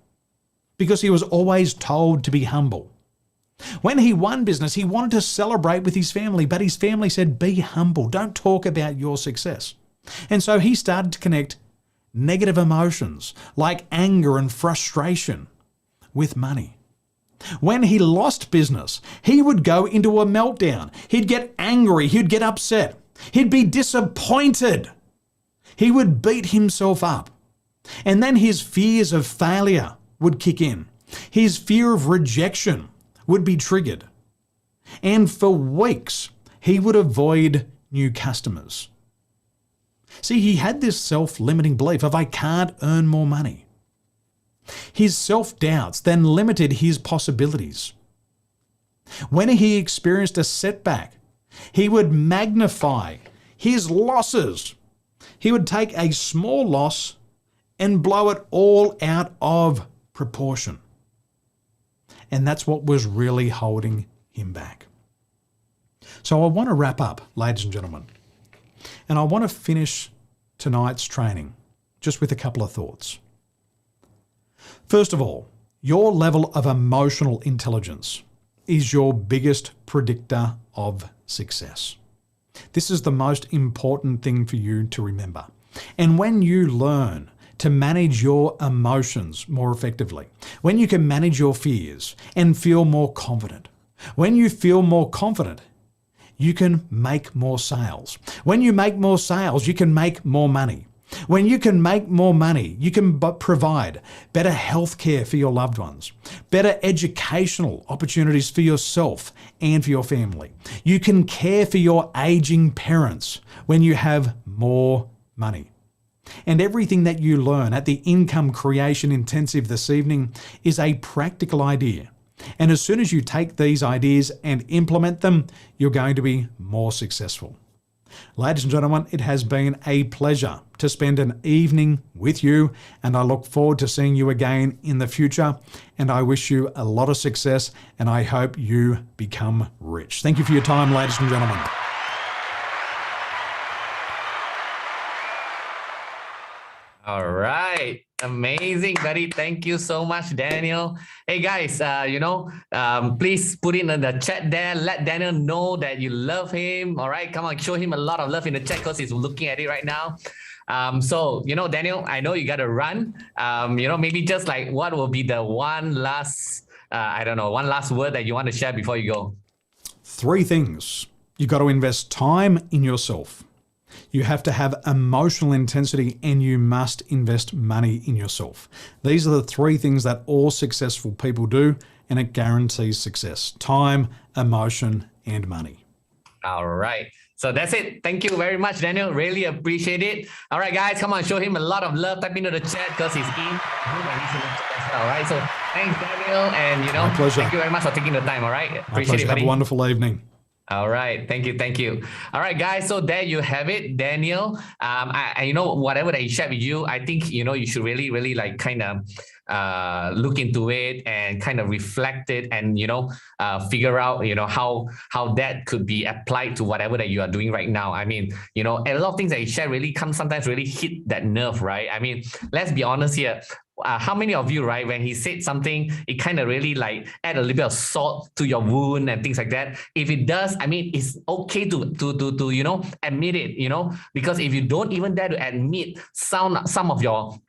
because he was always told to be humble. When he won business, he wanted to celebrate with his family, but his family said, be humble, don't talk about your success. And so he started to connect negative emotions like anger and frustration with money. When he lost business, he would go into a meltdown. He'd get angry, he'd get upset, he'd be disappointed. He would beat himself up. And then his fears of failure would kick in. His fear of rejection would be triggered. And for weeks, he would avoid new customers. See, he had this self-limiting belief of, I can't earn more money. His self-doubts then limited his possibilities. When he experienced a setback, he would magnify his losses. He would take a small loss and blow it all out of proportion. And that's what was really holding him back. So I want to wrap up, ladies and gentlemen, and I want to finish tonight's training just with a couple of thoughts. First of all, your level of emotional intelligence is your biggest predictor of success. This is the most important thing for you to remember. And when you learn to manage your emotions more effectively, when you can manage your fears and feel more confident, when you feel more confident, you can make more sales. When you make more sales, you can make more money. When you can make more money, you can provide better health care for your loved ones, better educational opportunities for yourself and for your family. You can care for your aging parents when you have more money. And everything that you learn at the Income Creation Intensive this evening is a practical idea. And as soon as you take these ideas and implement them, you're going to be more successful. Ladies and gentlemen, it has been a pleasure to spend an evening with you, and I look forward to seeing you again in the future. And I wish you a lot of success, and I hope you become rich. Thank you for your time, ladies and gentlemen. All right. Amazing, buddy. Thank you so much, Daniel. Hey, guys, please put it in the chat there. Let Daniel know that you love him. All right. Come on, show him a lot of love in the chat because he's looking at it right now. Daniel, I know you got to run. Maybe just like what will be the one last, one last word that you want to share before you go? 3 things. You've got to invest time in yourself. You have to have emotional intensity, and you must invest money in yourself. These are the 3 things that all successful people do, and it guarantees success: time, emotion, and money. All right. So that's it. Thank you very much, Daniel. Really appreciate it. All right, guys, come on, show him a lot of love. Type into the chat because he's in. All right. So thanks, Daniel. And, My pleasure. Thank you very much for taking the time. All right. Appreciate it, buddy. Have a wonderful evening. All right. Thank you. Thank you. All right, guys. So there you have it, Daniel. Whatever that he shared with you, I think, you should really, really like kind of look into it and kind of reflect it and, figure out, how that could be applied to whatever that you are doing right now. I mean, a lot of things that he shared really sometimes really hit that nerve, right? I mean, let's be honest here. How many of you, right, when he said something, it kind of really like add a little bit of salt to your wound and things like that? If it does, I mean, it's okay to admit it, because if you don't even dare to admit some of your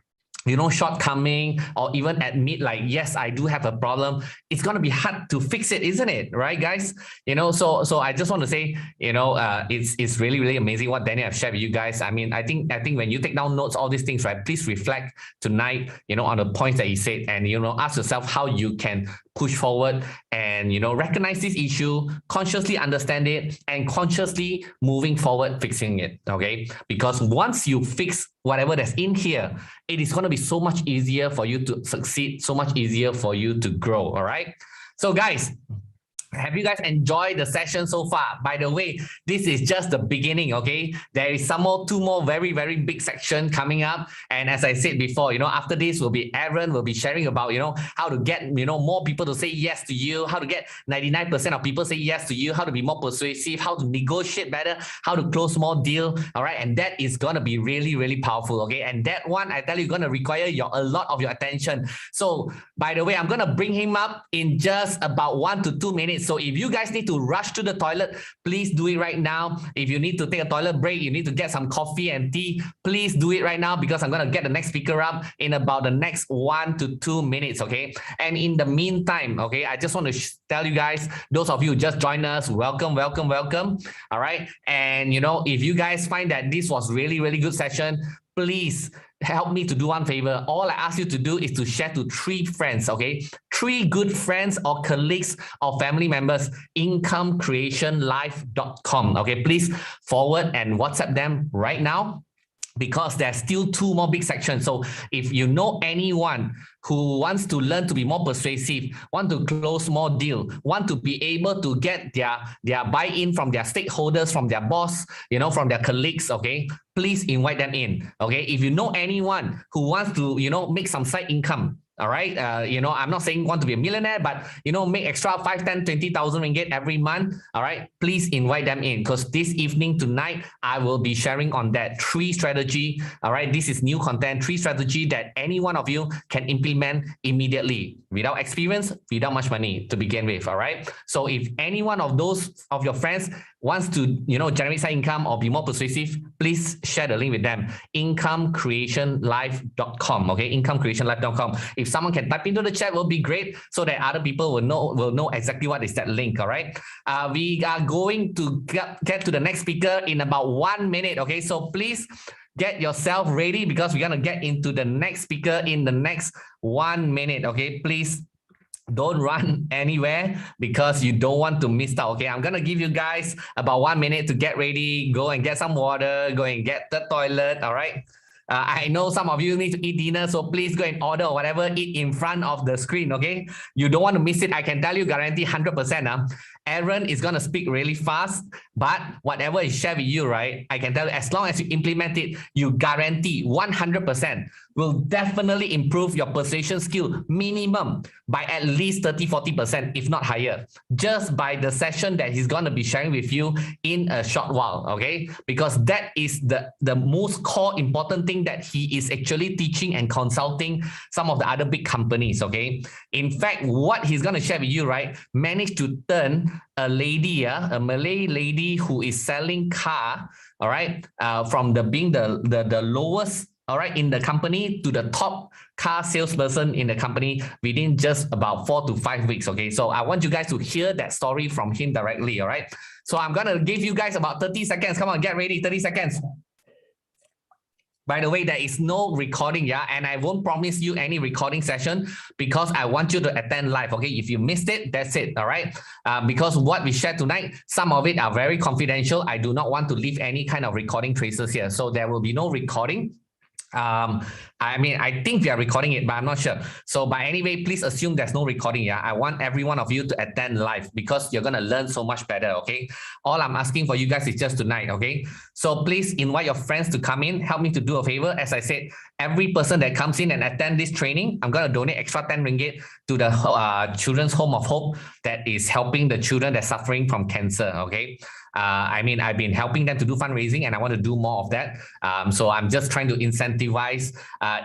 shortcoming, or even admit like, yes, I do have a problem, it's going to be hard to fix it, isn't it? Right, guys? So I just want to say, it's really, really amazing what Daniel have shared with you guys. I mean, I think when you take down notes, all these things, right, please reflect tonight, on the points that he said, and, ask yourself how you can push forward and, recognize this issue, consciously understand it, and consciously moving forward, fixing it. Okay. Because once you fix whatever that's in here, it is going to be so much easier for you to succeed, so much easier for you to grow. All right. So guys, have you guys enjoyed the session so far? By the way, this is just the beginning, okay? There is two more very, very big section coming up. And as I said before, after this will be Aaron will be sharing about, how to get, more people to say yes to you, how to get 99% of people say yes to you, how to be more persuasive, how to negotiate better, how to close more deal, all right? And that is going to be really, really powerful, okay? And that one, I tell you, going to require a lot of your attention. So, by the way, I'm going to bring him up in just about 1 to 2 minutes. So if you guys need to rush to the toilet, please do it right now. If you need to take a toilet break, you need to get some coffee and tea, please do it right now, because I'm going to get the next speaker up in about the next 1 to 2 minutes, okay? And in the meantime, okay, I just want to tell you guys, those of you who just joined us, welcome, welcome, welcome. All right. And, if you guys find that this was really, really good session, please help me to do one favor. All I ask you to do is to share to 3 friends, okay? 3 good friends or colleagues or family members, incomecreationlife.com, okay? Please forward and WhatsApp them right now, because there's still 2 more big sections. So if you know anyone who wants to learn to be more persuasive, want to close more deal, want to be able to get their buy-in from their stakeholders, from their boss, from their colleagues, okay, please invite them in, okay? If you know anyone who wants to, make some side income, all right, I'm not saying want to be a millionaire, but, make extra 5, 10, 20,000 ringgit every month, all right, please invite them in, because this evening, tonight, I will be sharing on that 3 strategy, all right? This is new content, 3 strategy that any one of you can implement immediately, without experience, without much money to begin with, all right? So if any one of those of your friends wants to, generate side income or be more persuasive, please share the link with them. incomecreationlife.com, okay? incomecreationlife.com. If someone can type into the chat, will be great, so that other people will know exactly what is that link, all right? We are going to get to the next speaker in about 1 minute, okay? So please get yourself ready, because we're going to get into the next speaker in the next 1 minute, okay? Please don't run anywhere, because you don't want to miss out, okay? I'm going to give you guys about 1 minute to get ready, go and get some water, go and get the toilet, all right? I know some of you need to eat dinner, so please go and order or whatever, eat in front of the screen, okay? You don't want to miss it. I can tell you, guarantee 100%. Aaron is going to speak really fast, but whatever is shared with you, right, I can tell you, as long as you implement it, you guarantee 100% will definitely improve your persuasion skill minimum by at least 30-40%, if not higher, just by the session that he's going to be sharing with you in a short while, okay? Because that is the most core important thing that he is actually teaching and consulting some of the other big companies, okay? In fact, what he's going to share with you, right, managed to turn a lady, a Malay lady who is selling car, all right, from being the lowest, all right, in the company to the top car salesperson in the company within just about 4 to 5 weeks, okay? So I want you guys to hear that story from him directly, all right? So I'm going to give you guys about 30 seconds. Come on, get ready, 30 seconds. By the way, there is no recording, yeah, and I won't promise you any recording session because I want you to attend live, okay? If you missed it, that's it, all right? Because what we shared tonight, some of it are very confidential. I do not want to leave any kind of recording traces here, so there will be no recording. I mean, I think we are recording it, but I'm not sure. So, but anyway, please assume there's no recording. Yeah, I want every one of you to attend live because you're gonna learn so much better. Okay, all I'm asking for you guys is just tonight. Okay, so please invite your friends to come in. Help me to do a favor. As I said, every person that comes in and attend this training, I'm gonna donate extra 10 ringgit to the Children's Home of Hope that is helping the children that's suffering from cancer. Okay. I mean, I've been helping them to do fundraising and I want to do more of that. So I'm just trying to incentivize,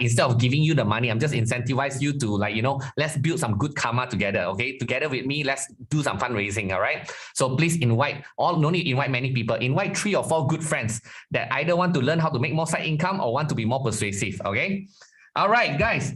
instead of giving you the money, I'm just incentivize you to, like, you know, let's build some good karma together, okay? Together with me, let's do some fundraising, all right? So please invite, no need to invite many people, invite 3 or 4 good friends that either want to learn how to make more side income or want to be more persuasive, okay? All right, guys.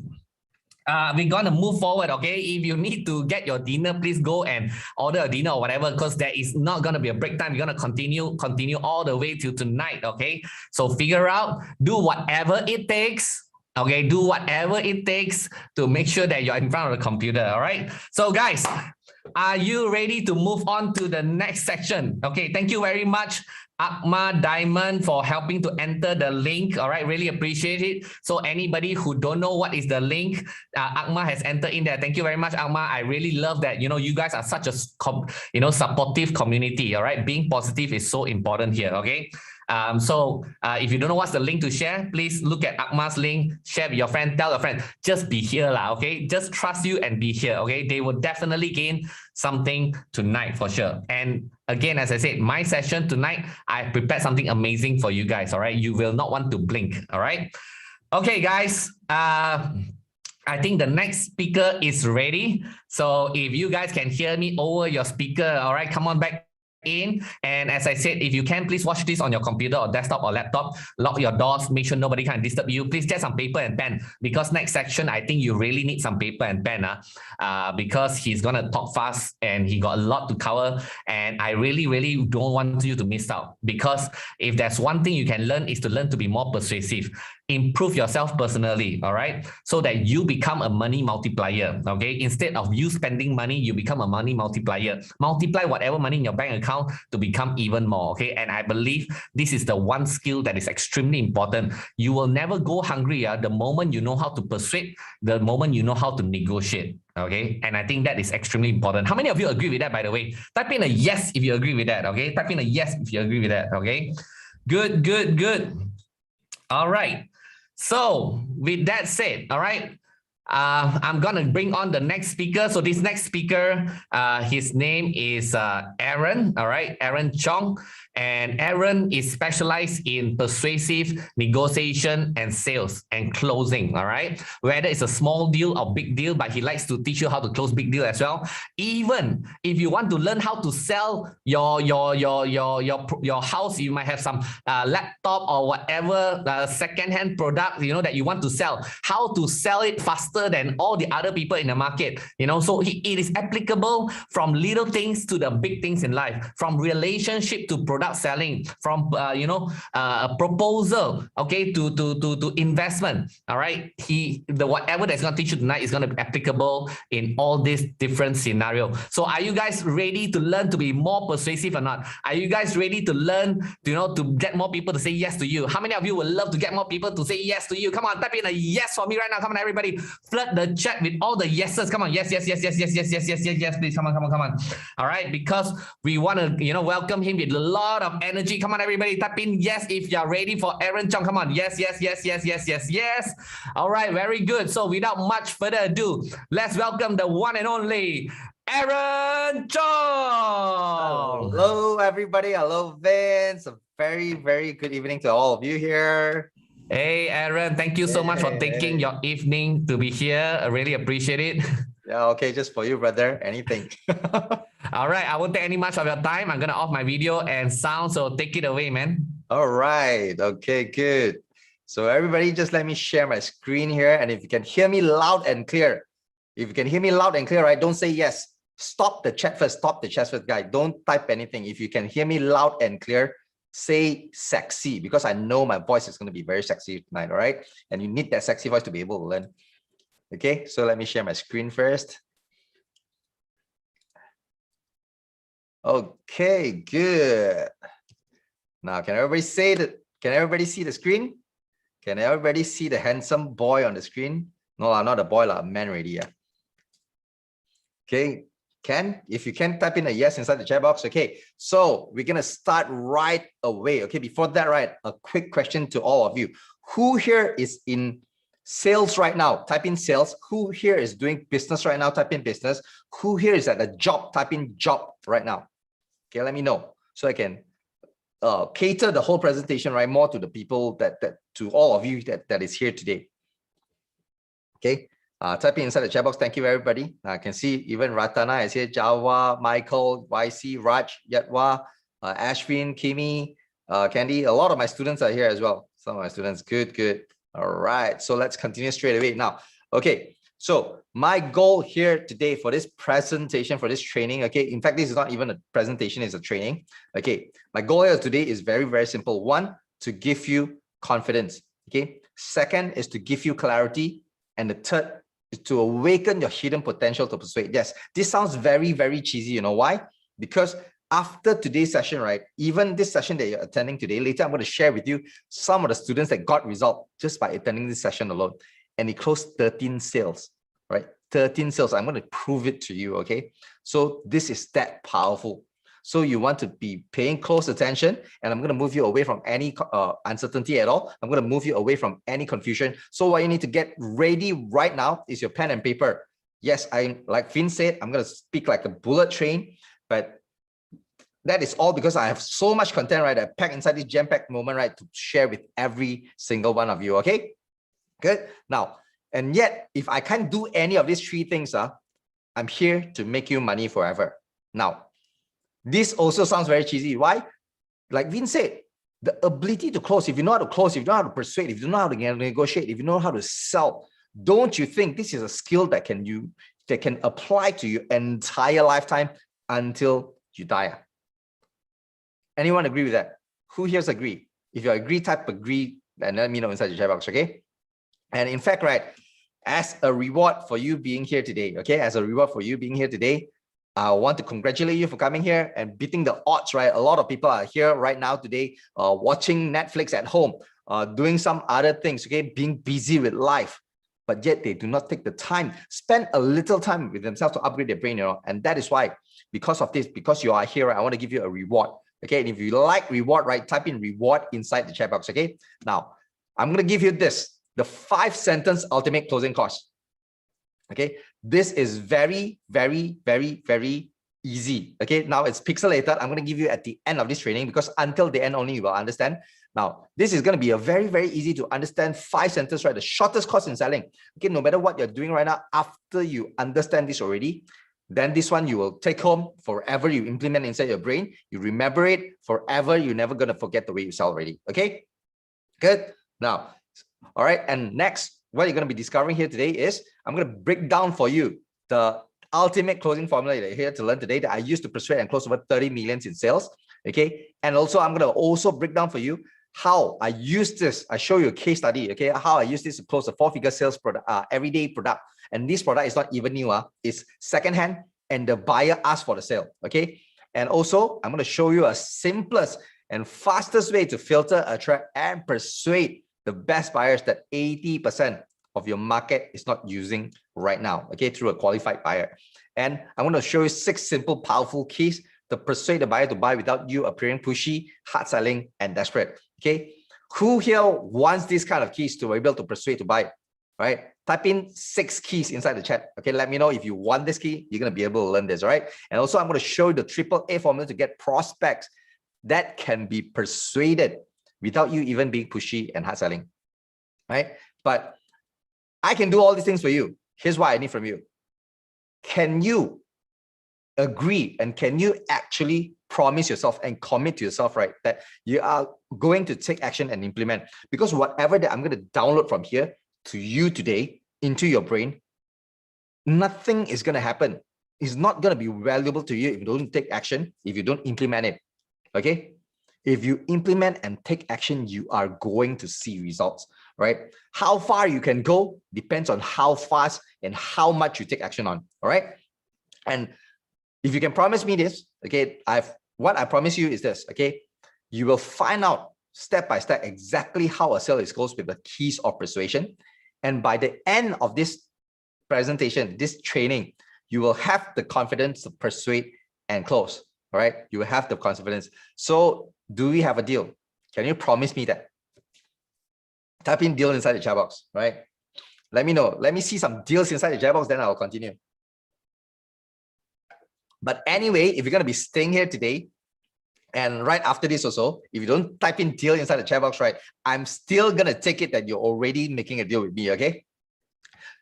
We're gonna move forward, okay? If you need to get your dinner, please go and order a dinner or whatever, because there is not gonna be a break time. We're gonna continue all the way till tonight, okay? So figure out, do whatever it takes, okay? Do whatever it takes to make sure that you're in front of the computer, all right? So guys, are you ready to move on to the next section? Okay, thank you very much, Akma Diamond, for helping to enter the link. All right, really appreciate it. So anybody who don't know what is the link, Akma has entered in there. Thank you very much, Akma. I really love that. You know, you guys are such a supportive community. All right, being positive is so important here. Okay. So if you don't know what's the link to share, please look at Akma's link, share with your friend, tell your friend, just be here lah, okay? Just trust you and be here, okay? They will definitely gain something tonight for sure. And again, as I said, my session tonight, I prepared something amazing for you guys, all right? You will not want to blink, all right? Okay, guys. I think the next speaker is ready. So if you guys can hear me over your speaker, all right, come on back in. And as I said, if you can, please watch this on your computer or desktop or laptop. Lock your doors, make sure nobody can disturb you. Please get some paper and pen, because next section, I think you really need some paper and pen, because he's gonna talk fast and he got a lot to cover, and I really don't want you to miss out, because if there's one thing you can learn, is to learn to be more persuasive. Improve yourself personally, all right? So that you become a money multiplier, okay? Instead of you spending money, you become a money multiplier. Multiply whatever money in your bank account to become even more, okay? And I believe this is the one skill that is extremely important. You will never go hungry the moment you know how to persuade, the moment you know how to negotiate, okay? And I think that is extremely important. How many of you agree with that, by the way? Type in a yes if you agree with that, okay? Type in a yes if you agree with that, okay? Good. All right. So with that said, all right, I'm gonna bring on the next speaker. So this next speaker, his name is Aaron, all right, Aaron Chong. And Aaron is specialized in persuasive negotiation and sales and closing, all right? Whether it's a small deal or big deal, but he likes to teach you how to close big deal as well. Even if you want to learn how to sell your house, you might have some laptop or whatever second-hand product, you know, that you want to sell, how to sell it faster than all the other people in the market, you know? So it is applicable from little things to the big things in life, from relationship to product selling, from a proposal, okay, to investment. All right, whatever that's going to teach you tonight is going to be applicable in all these different scenarios. So are you guys ready to learn to be more persuasive or not? Are you guys ready to learn, to get more people to say yes to you? How many of you would love to get more people to say yes to you? Come on, type in a yes for me right now. Come on, everybody, flood the chat with all the yeses. Come on, yes, please, come on. All right, because we want to welcome him with a lot lot of energy. Come on, everybody, type in yes if you're ready for Aaron Chong. Come on, yes, yes, yes, yes, yes, yes, yes. All right, very good. So without much further ado, let's welcome the one and only Aaron Chong. Hello, everybody. Hello, Vince. A very, very good evening to all of you here. Hey, Aaron, thank you so much for taking your evening to be here. I really appreciate it. Yeah, okay, just for you, brother. Anything. All right, I won't take any much of your time. I'm gonna off my video and sound, so take it away, man. All right. Okay, good. So everybody, just let me share my screen here. And if you can hear me loud and clear, right, don't say yes. Stop the chat first. Stop the chat first, guys. Don't type anything. If you can hear me loud and clear, say sexy, because I know my voice is going to be very sexy tonight, all right? And you need that sexy voice to be able to learn. Okay, so let me share my screen first. Okay, good. Now, can everybody say that? Can everybody see the screen? Can everybody see the handsome boy on the screen? No, not a boy, a man already. Yeah. Okay, if you can type in a yes inside the chat box. Okay, so we're gonna start right away. Okay, before that, right, a quick question to all of you. Who here is in sales right now? Type in sales. Who here is doing business right now? Type in business. Who here is at a job? Type in job right now. Okay, let me know so I can cater the whole presentation, right, more to the people to all of you that is here today. Okay, type in inside the chat box. Thank you, everybody. I can see even Ratana is here, Java, Michael, YC, Raj, Yatwa, Ashwin, Kimi, Candy. A lot of my students are here as well. Some of my students, good. All right, so let's continue straight away now. Okay, so my goal here today for this presentation, for this training, okay, in fact, this is not even a presentation, it's a training. Okay, my goal here today is very, very simple. One, to give you confidence. Okay, second is to give you clarity. And the third is to awaken your hidden potential to persuade. Yes, this sounds very, very cheesy. You know why? Because after today's session, right, even this session that you're attending today, later I'm going to share with you some of the students that got result just by attending this session alone. And he closed 13 sales, right? 13 sales. I'm going to prove it to you, okay? So this is that powerful. So you want to be paying close attention, and I'm going to move you away from any uncertainty at all. I'm going to move you away from any confusion. So what you need to get ready right now is your pen and paper. Yes, like Finn said, I'm going to speak like a bullet train, but that is all because I have so much content, right? I packed inside this jam-packed moment, right, to share with every single one of you, okay? Good. Now, and yet, if I can't do any of these three things, I'm here to make you money forever. Now, this also sounds very cheesy. Why? Like Vince said, the ability to close, if you know how to close, if you know how to persuade, if you know how to negotiate, if you know how to sell, don't you think this is a skill that can apply to your entire lifetime until you die? Anyone agree with that? Who here's agree? If you agree, type agree and let me know inside the chat box, okay? And in fact, right, as a reward for you being here today, okay, as a reward for you being here today, I want to congratulate you for coming here and beating the odds, right? A lot of people are here right now today, watching Netflix at home, doing some other things, okay, being busy with life, but yet they do not take the time, spend a little time with themselves to upgrade their brain, you know, and that is why, because of this, because you are here, right, I want to give you a reward, okay? And if you like reward, right, type in reward inside the chat box, okay? Now, I'm going to give you this, the 5-sentence ultimate closing course. Okay, this is very, very, very, very easy. Okay, now it's pixelated. I'm going to give you at the end of this training because until the end only you will understand. Now, this is going to be a very, very easy to understand 5-sentence, right? The shortest course in selling. Okay, no matter what you're doing right now, after you understand this already, then this one you will take home forever. You implement inside your brain. You remember it forever. You're never going to forget the way you sell already. Okay, good. Now, all right, and next, what you're going to be discovering here today is I'm going to break down for you the ultimate closing formula that you're here to learn today that I used to persuade and close over 30 million in sales. Okay. And also I'm going to also break down for you how I use this. I show you a case study. Okay. How I use this to close a 4-figure sales product, everyday product. And this product is not even new. It's secondhand and the buyer asked for the sale. Okay. And also I'm going to show you a simplest and fastest way to filter, attract, and persuade the best buyers that 80% of your market is not using right now, okay, through a qualified buyer. And I want to show you 6 simple, powerful keys to persuade the buyer to buy without you appearing pushy, hard selling, and desperate. Okay. Who here wants these kind of keys to be able to persuade to buy? Right? Type in 6 keys inside the chat. Okay, let me know if you want this key. You're going to be able to learn this, all right? And also, I'm going to show you the AAA formula to get prospects that can be persuaded without you even being pushy and hard selling, right? But I can do all these things for you. Here's what I need from you. Can you agree and can you actually promise yourself and commit to yourself, right, that you are going to take action and implement? Because whatever that I'm going to download from here to you today into your brain, nothing is going to happen. It's not going to be valuable to you if you don't take action, if you don't implement it. Okay? If you implement and take action, you are going to see results, right? How far you can go depends on how fast and how much you take action on, all right? And if you can promise me this, okay, what I promise you is this, okay? You will find out step by step exactly how a sale goes with the keys of persuasion. And by the end of this presentation, this training, you will have the confidence to persuade and close. All right, you will have the confidence. So do we have a deal? Can you promise me that? Type in deal inside the chat box, right? Let me know. Let me see some deals inside the chat box, then I'll continue. But anyway, if you're going to be staying here today, and right after this also, if you don't type in deal inside the chat box, right, I'm still going to take it that you're already making a deal with me, okay?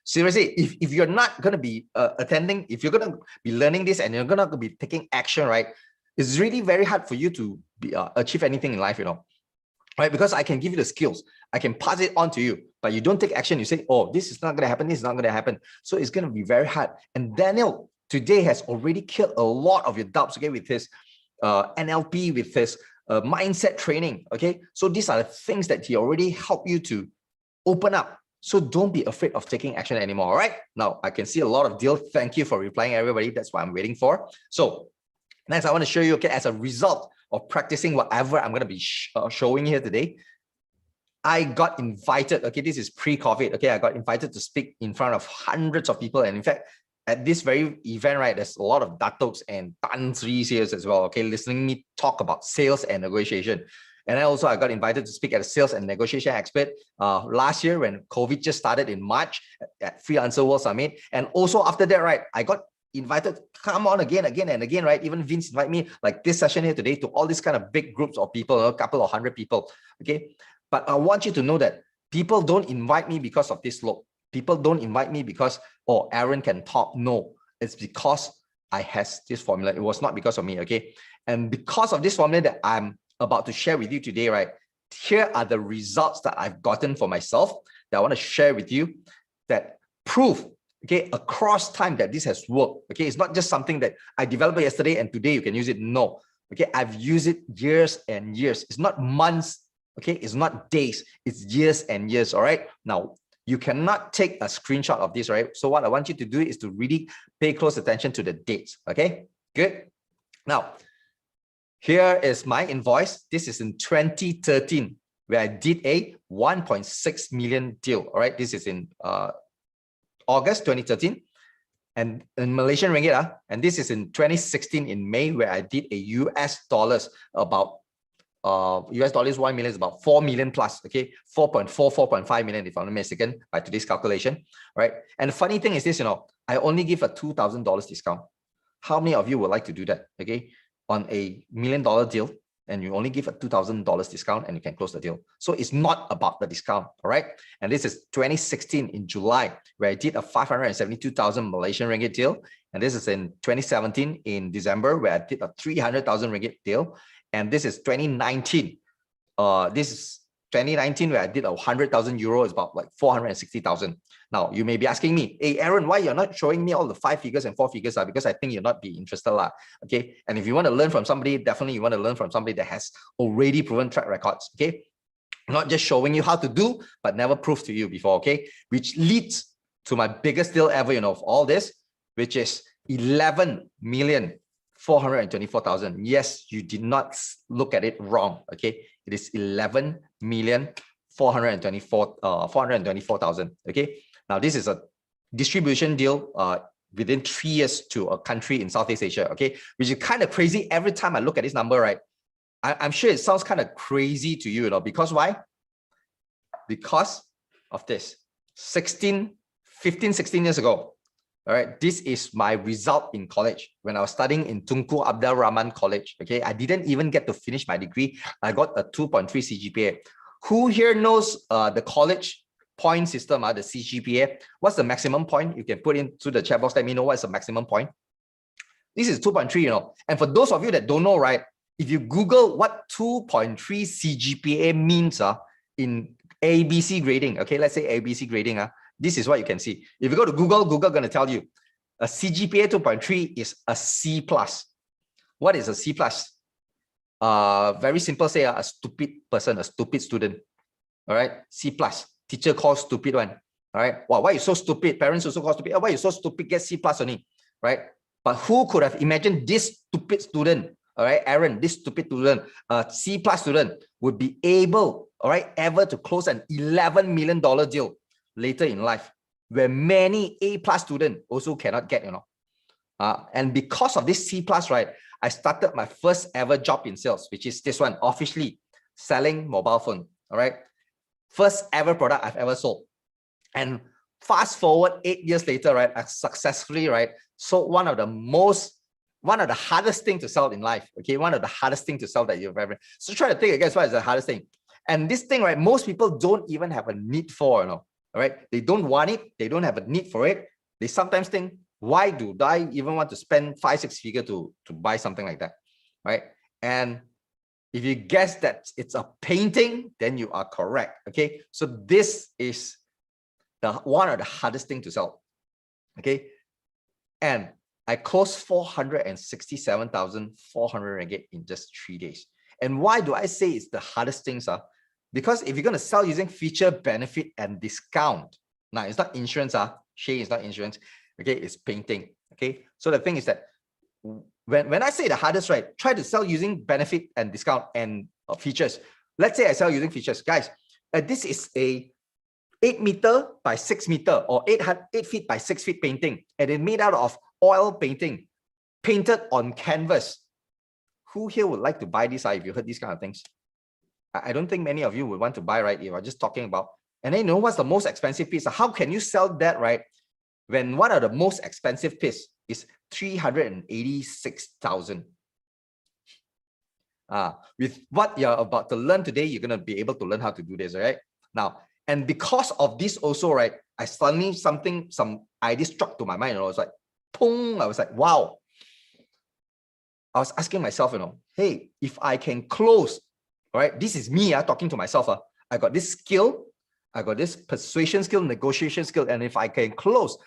Seriously, if you're not going to be attending, if you're going to be learning this and you're going to be taking action, right, it's really very hard for you to achieve anything in life, you know, right? Because I can give you the skills, I can pass it on to you, but you don't take action. You say, oh, this is not going to happen. This is not going to happen. So it's going to be very hard. And Daniel today has already killed a lot of your doubts, okay, with his NLP, with his mindset training, okay? So these are the things that he already helped you to open up. So don't be afraid of taking action anymore, all right? Now, I can see a lot of deals. Thank you for replying, everybody. That's what I'm waiting for. So next, I want to show you, okay, as a result of practicing whatever I'm going to be showing here today, I got invited, okay, this is pre-COVID, okay, I got invited to speak in front of hundreds of people. And in fact, at this very event, right, there's a lot of Datoks and Tan Sris here as well, okay, listening me talk about sales and negotiation. And I got invited to speak at a sales and negotiation expert last year when COVID just started in March at Freelancer World Summit. And also after that, right, I got invited, come on again and again, right? Even Vince invited me, like this session here today, to all these kind of big groups of people, a couple of hundred people, okay? But I want you to know that people don't invite me because of this look. People don't invite me because, oh, Aaron can talk. No, it's because I has this formula. It was not because of me, okay? And because of this formula that I'm about to share with you today, right? Here are the results that I've gotten for myself that I want to share with you that prove, okay, across time that this has worked, okay? It's not just something that I developed yesterday and today you can use it. No, okay? I've used it years and years. It's not months, okay? It's not days, it's years and years, all right? Now, you cannot take a screenshot of this, right? So what I want you to do is to really pay close attention to the dates, okay? Good. Now, here is my invoice. This is in 2013, where I did a 1.6 million deal, all right? This is in August 2013, and in Malaysian ringgit, and this is in 2016 in May, where I did a US dollars about US dollars 1 million is about 4 million plus, okay, 4.5 million if I'm not mistaken by today's calculation, right? And the funny thing is this, you know, I only give a $2,000 discount. How many of you would like to do that, okay, on a $1 million deal, and you only give a $2,000 discount and you can close the deal? So it's not about the discount, all right? And this is 2016 in July, where I did a 572,000 Malaysian ringgit deal. And this is in 2017 in December, where I did a 300,000 ringgit deal. And this is 2019. This is 2019 where I did a 100,000 euro, is about like 460,000. Now you may be asking me, hey Aaron, why you're not showing me all the 5 figures and 4 figures? Because I think you're not be interested lah. Okay. And if you want to learn from somebody, definitely you want to learn from somebody that has already proven track records. Okay. Not just showing you how to do, but never proved to you before. Okay. Which leads to my biggest deal ever, you know, of all this, which is 11,424,000. Yes, you did not look at it wrong. Okay, it is 11,424,000. Okay, now this is a distribution deal within 3 years to a country in Southeast Asia, okay? Which is kind of crazy every time I look at this number, right? I'm sure it sounds kind of crazy to you, because why? Because of this. 15, 16 years ago, all right, this is my result in college when I was studying in Tunku Abdul Rahman College, okay? I didn't even get to finish my degree. I got a 2.3 CGPA. Who here knows the college point system, the CGPA? What's the maximum point? You can put into the chat box, let me know what's the maximum point. This is 2.3, And for those of you that don't know, right, if you Google what 2.3 CGPA means in ABC grading, okay, let's say ABC grading, this is what you can see. If you go to Google, Google going to tell you a CGPA 2.3 is a C+. What is a C+? Very simple, say a stupid person, a stupid student. All right, C+. Teacher calls stupid one. All right, wow, why are you so stupid? Parents also call stupid. Oh, why are you so stupid? Get C+ only, right? But who could have imagined this stupid student? All right, Aaron, this stupid student, C+ student would be able, all right, ever to close an $11 million deal later in life, where many A+ students also cannot get, and because of this C+, right, I started my first ever job in sales, which is this one, officially selling mobile phone. All right, first ever product I've ever sold. And fast forward 8 years later, right, I successfully, right, sold one of the hardest thing to sell in life. Okay, one of the hardest thing to sell that you've ever. So try to think, I guess, what is the hardest thing? And this thing, right, most people don't even have a need for, All right, they don't want it. They don't have a need for it. They sometimes think, why do I even want to spend 5-6 figures to buy something like that, right? And if you guess that it's a painting, then you are correct. Okay, so this is one of the hardest thing to sell. Okay, and I closed 467,400 ringgit in just 3 days. And why do I say it's the hardest things? Because if you're going to sell using feature, benefit, and discount, now it's not insurance, Shay is not insurance, okay, it's painting. Okay, so the thing is that when I say the hardest, right, try to sell using benefit and discount and features. Let's say I sell using features, guys. This is a 8 meter by 6 meter or 8 feet by 6 feet painting, and it's made out of oil painting, painted on canvas. Who here would like to buy this? If you heard these kind of things, I don't think many of you would want to buy, right? If I'm just talking about, and then you know what's the most expensive piece? How can you sell that, right? When one of the most expensive piece is 386,000. With what you're about to learn today, you're gonna be able to learn how to do this, right? Now, and because of this also, right, I suddenly some idea struck to my mind, I was like, boom, I was like, wow. I was asking myself, hey, if I can close, all right, this is me talking to myself. I got this skill, I got this persuasion skill, negotiation skill, and if I can close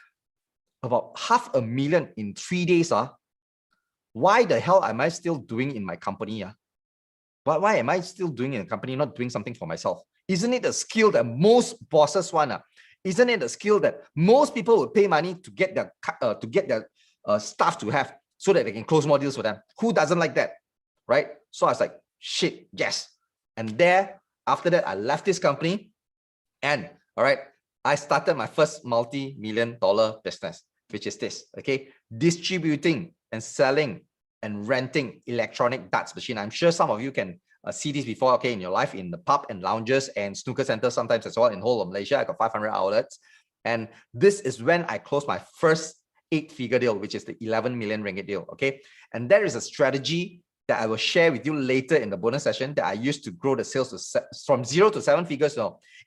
about 500,000 in 3 days, why the hell am I still doing in my company? Why am I still doing in a company, not doing something for myself? Isn't it a skill that most bosses want? Isn't it a skill that most people would pay money to get their staff to have so that they can close more deals for them? Who doesn't like that, right? So I was like, shit, yes. And after that, I left this company, and all right, I started my first multi-million-dollar business, which is this, okay? Distributing and selling and renting electronic darts machine. I'm sure some of you can see this before, okay, in your life, in the pub and lounges and snooker centers sometimes as well. In whole of Malaysia, I got 500 outlets. And this is when I closed my first 8-figure deal, which is the 11 million ringgit deal, okay? And there is a strategy that I will share with you later in the bonus session that I used to grow the sales from 0 to 7 figures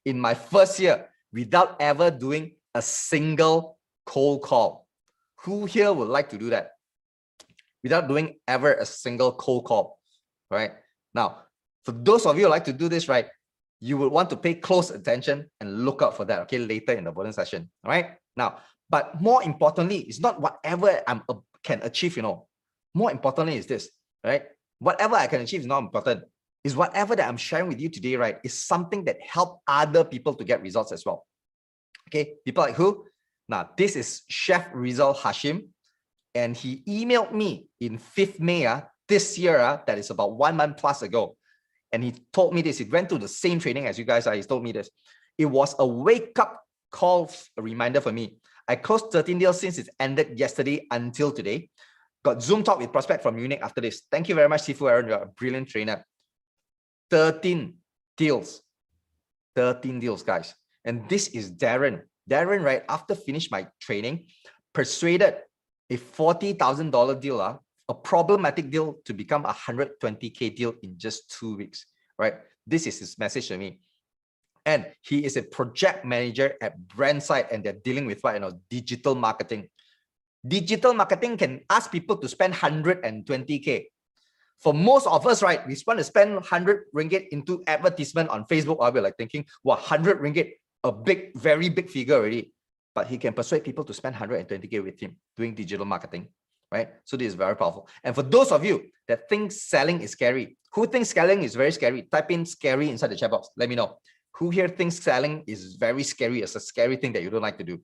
in my first year without ever doing a single cold call. Who here would like to do that? Without doing ever a single cold call, right? Now, for those of you who like to do this, right, you would want to pay close attention and look out for that, okay, later in the bonus session, all right? Now, but more importantly, it's not whatever I can achieve, More importantly is this, right? Whatever I can achieve is not important. Is whatever that I'm sharing with you today, right, is something that help other people to get results as well. Okay, people like who? Now, this is Chef Rizal Hashim, and he emailed me in 5th May this year, that is about 1 month plus ago. And he told me this. He went through the same training as you guys are. He told me this. It was a wake-up call reminder for me. I closed 13 deals since it ended yesterday until today. Got Zoom talk with prospect from Munich after this. Thank you very much, Sifu Aaron. You're a brilliant trainer. 13 deals. 13 deals, guys. And this is Darren. Darren, right, after finish my training, persuaded a $40,000 deal, a problematic deal, to become a $120K deal in just 2 weeks, right? This is his message to me. And he is a project manager at Brandside, and they're dealing with what, digital marketing. Digital marketing can ask people to spend 120K. For most of us, right, we want to spend 100 ringgit into advertisement on Facebook. I'll be like thinking, wow, 100 ringgit, a big, very big figure already. But he can persuade people to spend 120K with him doing digital marketing, right? So this is very powerful. And for those of you that think selling is scary, who thinks selling is very scary? Type in scary inside the chat box. Let me know. Who here thinks selling is very scary? It's a scary thing that you don't like to do.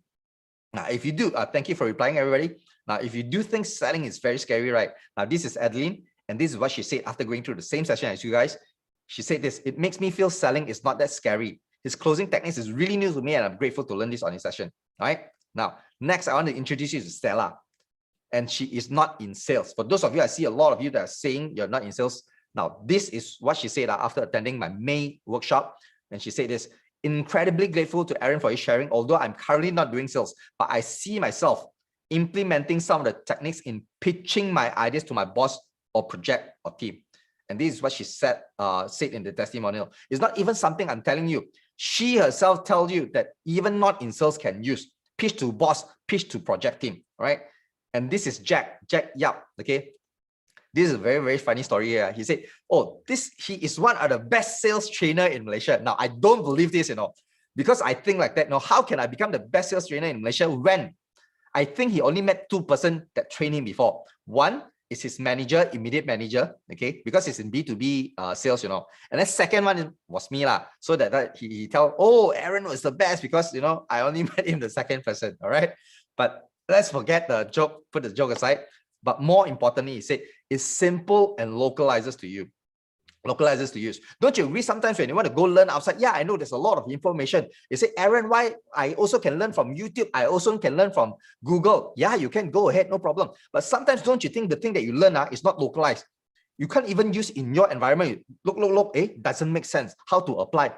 Now, if you do, thank you for replying, everybody. Now, if you do think selling is very scary, right? Now, this is Adeline, and this is what she said after going through the same session as you guys. She said this: it makes me feel selling is not that scary. His closing techniques is really new to me, and I'm grateful to learn this on his session. All right. Now, next, I want to introduce you to Stella, and she is not in sales. For those of you, I see a lot of you that are saying you're not in sales. Now, this is what she said after attending my May workshop. And she said this: incredibly grateful to Aaron for his sharing. Although I'm currently not doing sales, but I see myself implementing some of the techniques in pitching my ideas to my boss or project or team. And this is what she said in the testimonial. It's not even something I'm telling you. She herself tells you that even not in sales can use. Pitch to boss, pitch to project team, right? And this is Jack Yap, okay? This is a very, very funny story here. He said, oh, he is one of the best sales trainer in Malaysia. Now, I don't believe this, because I think like that. Now, how can I become the best sales trainer in Malaysia when I think he only met 2 persons that trained him before? One is his manager, immediate manager, okay, because it's in B2B sales, And then second one was me, so that he tell, oh, Aaron was the best because, I only met him the second person, all right? But let's forget the joke, put the joke aside. But more importantly, he said, it's simple and localizes to you. Localizes to use. Don't you agree sometimes when you want to go learn outside? Yeah, I know there's a lot of information. You say, Aaron, why? I also can learn from YouTube. I also can learn from Google. Yeah, you can go ahead, no problem. But sometimes don't you think the thing that you learn is not localized? You can't even use in your environment. Look, doesn't make sense. How to apply?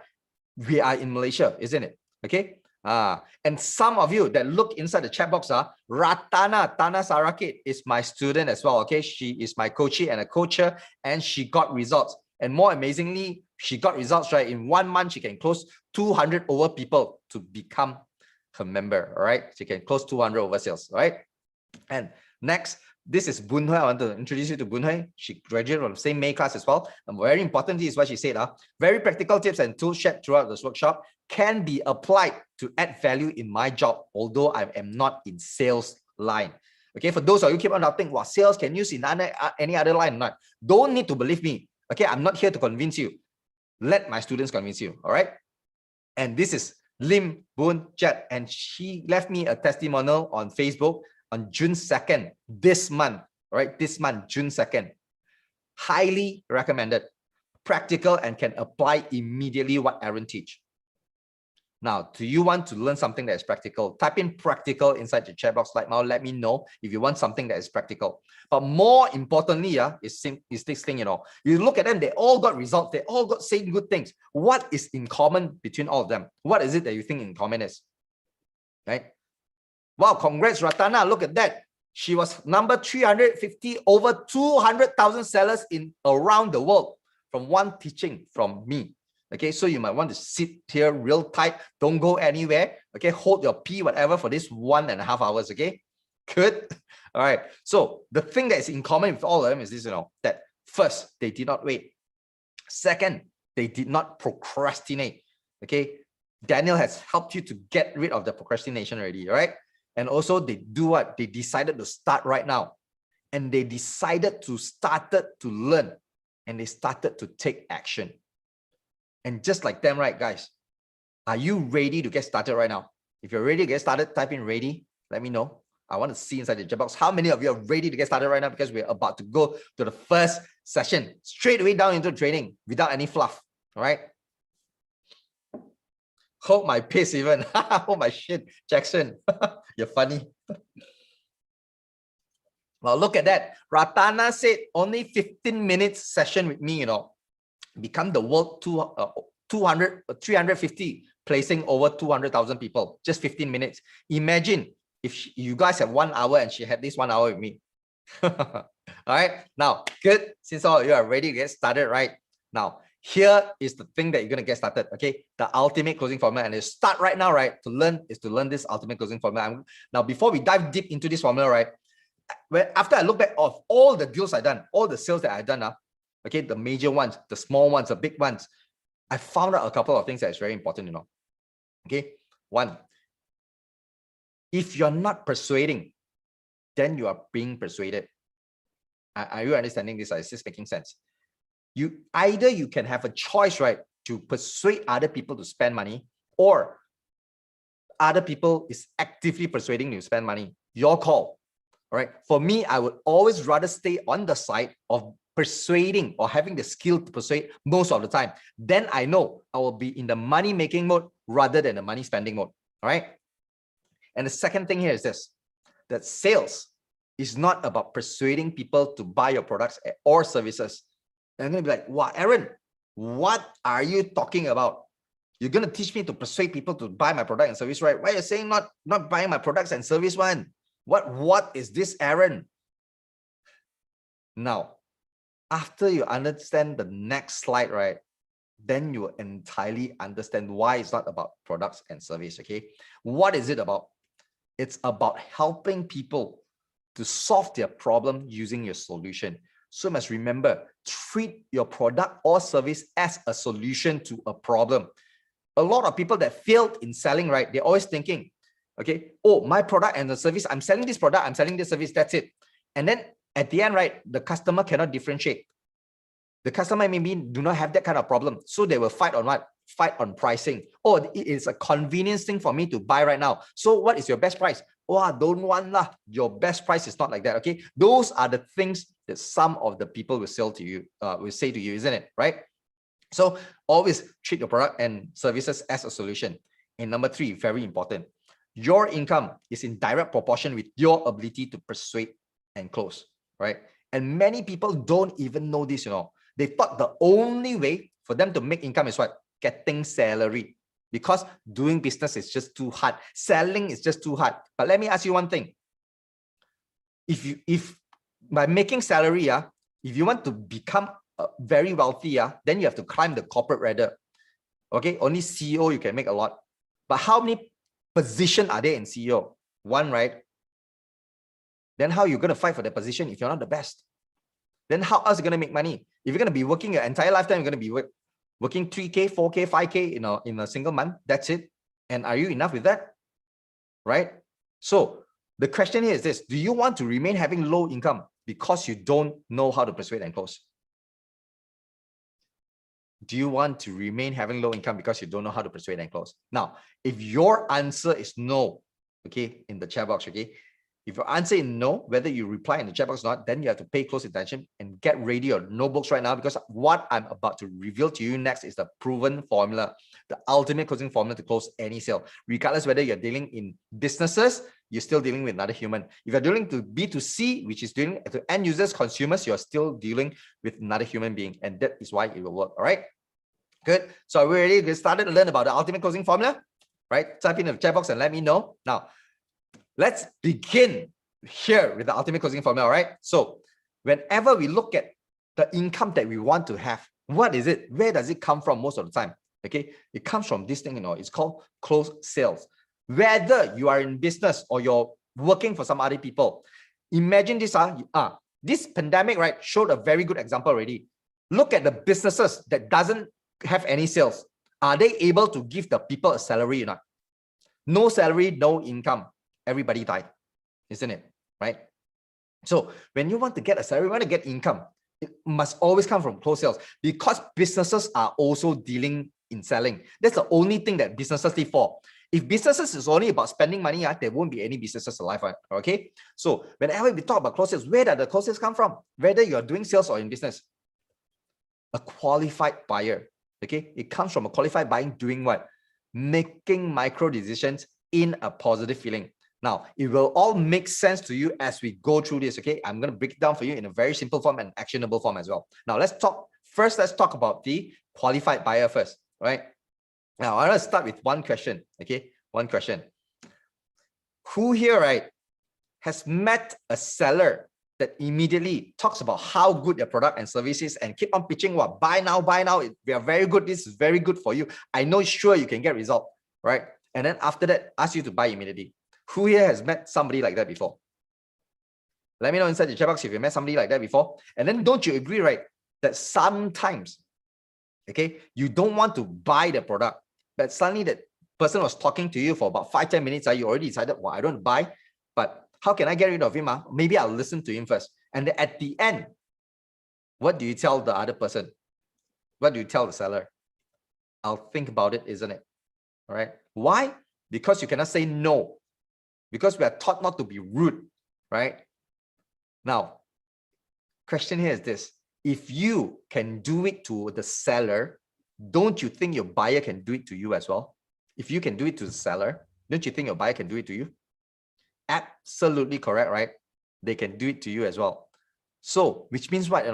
We are in Malaysia, isn't it? Okay. And some of you that look inside the chat box, Ratana Sarakit is my student as well. Okay, she is my coachee and a coacher, and she got results. And more amazingly, she got results, right? In 1 month, she can close 200 over people to become her member. All right, she can close 200 over sales. All right. And next, this is Boon Hui. I want to introduce you to Boon Hui. She graduated from the same May class as well. And very importantly is what she said. Very practical tips and tools shared throughout this workshop can be applied to add value in my job, although I am not in sales line. Okay, for those of you keep on doubting, what sales can use in any other line or not, don't need to believe me. Okay, I'm not here to convince you. Let my students convince you. All right. And this is Lim Boon Jet, and she left me a testimonial on Facebook on June 2nd, this month, right? This month, June 2nd. Highly recommended, practical, and can apply immediately what Aaron teach. Now, do you want to learn something that is practical? Type in practical inside the chat box right now. Let me know if you want something that is practical. But more importantly, is this thing, you look at them, they all got results. They all got saying good things. What is in common between all of them? What is it that you think in common is? Right? Wow, congrats, Ratana. Look at that. She was number 350, over 200,000 sellers in around the world from one teaching from me. Okay, so you might want to sit here real tight. Don't go anywhere. Okay, hold your pee, whatever, for this 1.5 hours. Okay, good. All right. So the thing that is in common with all of them is this, that first, they did not wait. Second, they did not procrastinate. Okay, Daniel has helped you to get rid of the procrastination already. All right. And also they do what? They decided to start right now. And they decided to started to learn. And they started to take action. And just like them, right, guys? Are you ready to get started right now? If you're ready to get started, type in ready. Let me know. I want to see inside the chat box how many of you are ready to get started right now, because we're about to go to the first session, straight away down into training without any fluff. All right. Hold my piss even. Hold my shit, Jackson. You're funny. Well, look at that. Ratana said only 15 minutes session with me, become the world 350, placing over 200,000 people. Just 15 minutes. Imagine if you guys have 1 hour and she had this 1 hour with me. All right. Now, good. Since all of you are ready to get started, right? Now, here is the thing that you're going to get started. Okay. The ultimate closing formula. And you start right now, right? To learn this ultimate closing formula. Now, before we dive deep into this formula, right? After I look back of all the deals I've done, all the sales that I've done, okay, the major ones, the small ones, the big ones, I found out a couple of things that is very important, Okay. One, if you're not persuading, then you are being persuaded. Are you understanding this? Is this making sense? You can have a choice, right, to persuade other people to spend money, or other people is actively persuading you to spend money. Your call. All right. For me, I would always rather stay on the side of persuading or having the skill to persuade most of the time. Then I know I will be in the money making mode rather than the money spending mode. All right. And the second thing here is this, that sales is not about persuading people to buy your products or services. And I'm going to be like, wow, Aaron, what are you talking about? You're going to teach me to persuade people to buy my product and service, right? Why are you saying not buying my products and service one? What is this, Aaron? Now, after you understand the next slide, right, then you will entirely understand why it's not about products and service, okay? What is it about? It's about helping people to solve their problem using your solution. So you must remember, treat your product or service as a solution to a problem. A lot of people that failed in selling, right, they're always thinking, okay, oh, my product and the service, I'm selling this product, I'm selling this service, that's it. And then at the end, right, the customer cannot differentiate. The customer maybe do not have that kind of problem. So they will fight on what? Fight on pricing. Oh, it is a convenience thing for me to buy right now. So what is your best price? Oh, I don't want lah. Your best price is not like that. Okay. Those are the things that some of the people will sell to you, will say to you, isn't it? Right? So always treat your product and services as a solution. And number three, very important, your income is in direct proportion with your ability to persuade and close, right? And many people don't even know this, They thought the only way for them to make income is what? Getting salary. Because doing business is just too hard. Selling is just too hard. But let me ask you one thing. If by making salary, if you want to become very wealthy, then you have to climb the corporate ladder. Okay, only CEO you can make a lot. But how many positions are there in CEO? One, right? Then how are you going to fight for the position if you're not the best? Then how else are you going to make money? If you're going to be working your entire lifetime, you're going to be working 3K, 4K, 5K in a single month. That's it. And are you enough with that? Right? So the question here is this: do you want to remain having low income because you don't know how to persuade and close? Do you want to remain having low income because you don't know how to persuade and close? Now, if your answer is no, okay, in the chat box, okay, if your answer is no, whether you reply in the chat box or not, then you have to pay close attention and get ready your notebooks right now, because what I'm about to reveal to you next is the proven formula, the ultimate closing formula to close any sale. Regardless whether you're dealing in businesses, you're still dealing with another human. If you're dealing to B2C, which is dealing to end users, consumers, you're still dealing with another human being. And that is why it will work. All right. Good. So are we ready to get started to learn about the ultimate closing formula? Right? Type in the chat box and let me know. Now, let's begin here with the ultimate closing formula. All right. So whenever we look at the income that we want to have, what is it? Where does it come from most of the time? Okay. It comes from this thing, it's called closed sales. Whether you are in business or you're working for some other people, imagine this, this pandemic, right, showed a very good example already. Look at the businesses that doesn't have any sales. Are they able to give the people a salary or not? No salary, no income. Everybody died, isn't it? Right? So when you want to get a salary, you want to get income, it must always come from closed sales, because businesses are also dealing in selling. That's the only thing that businesses live for. If businesses is only about spending money, there won't be any businesses alive. Okay. So whenever we talk about closed sales, where do the closed sales come from? Whether you're doing sales or in business, a qualified buyer. Okay. It comes from a qualified buying doing what? making micro decisions in a positive feeling. Now, it will all make sense to you as we go through this, okay? I'm going to break it down for you in a very simple form and actionable form as well. Now, let's talk about the qualified buyer first, right? Now, I want to start with one question, okay? One question. Who here, right, has met a seller that immediately talks about how good their product and service is and keep on pitching what? Buy now, we are very good, this is very good for you. I know sure you can get result, right? And then after that, ask you to buy immediately. Who here has met somebody like that before? Let me know inside the chat box if you met somebody like that before. And then don't you agree, right, that sometimes, okay, you don't want to buy the product, but suddenly that person was talking to you for about 5-10 minutes, you already decided, well, I don't buy, but how can I get rid of him? Maybe I'll listen to him first. And then at the end, what do you tell the other person? What do you tell the seller? I'll think about it, isn't it? All right. Why? Because you cannot say no. Because we are taught not to be rude, right? Now, question here is this. If you can do it to the seller, don't you think your buyer can do it to you as well? If you can do it to the seller, don't you think your buyer can do it to you? Absolutely correct, right? They can do it to you as well. So, which means what,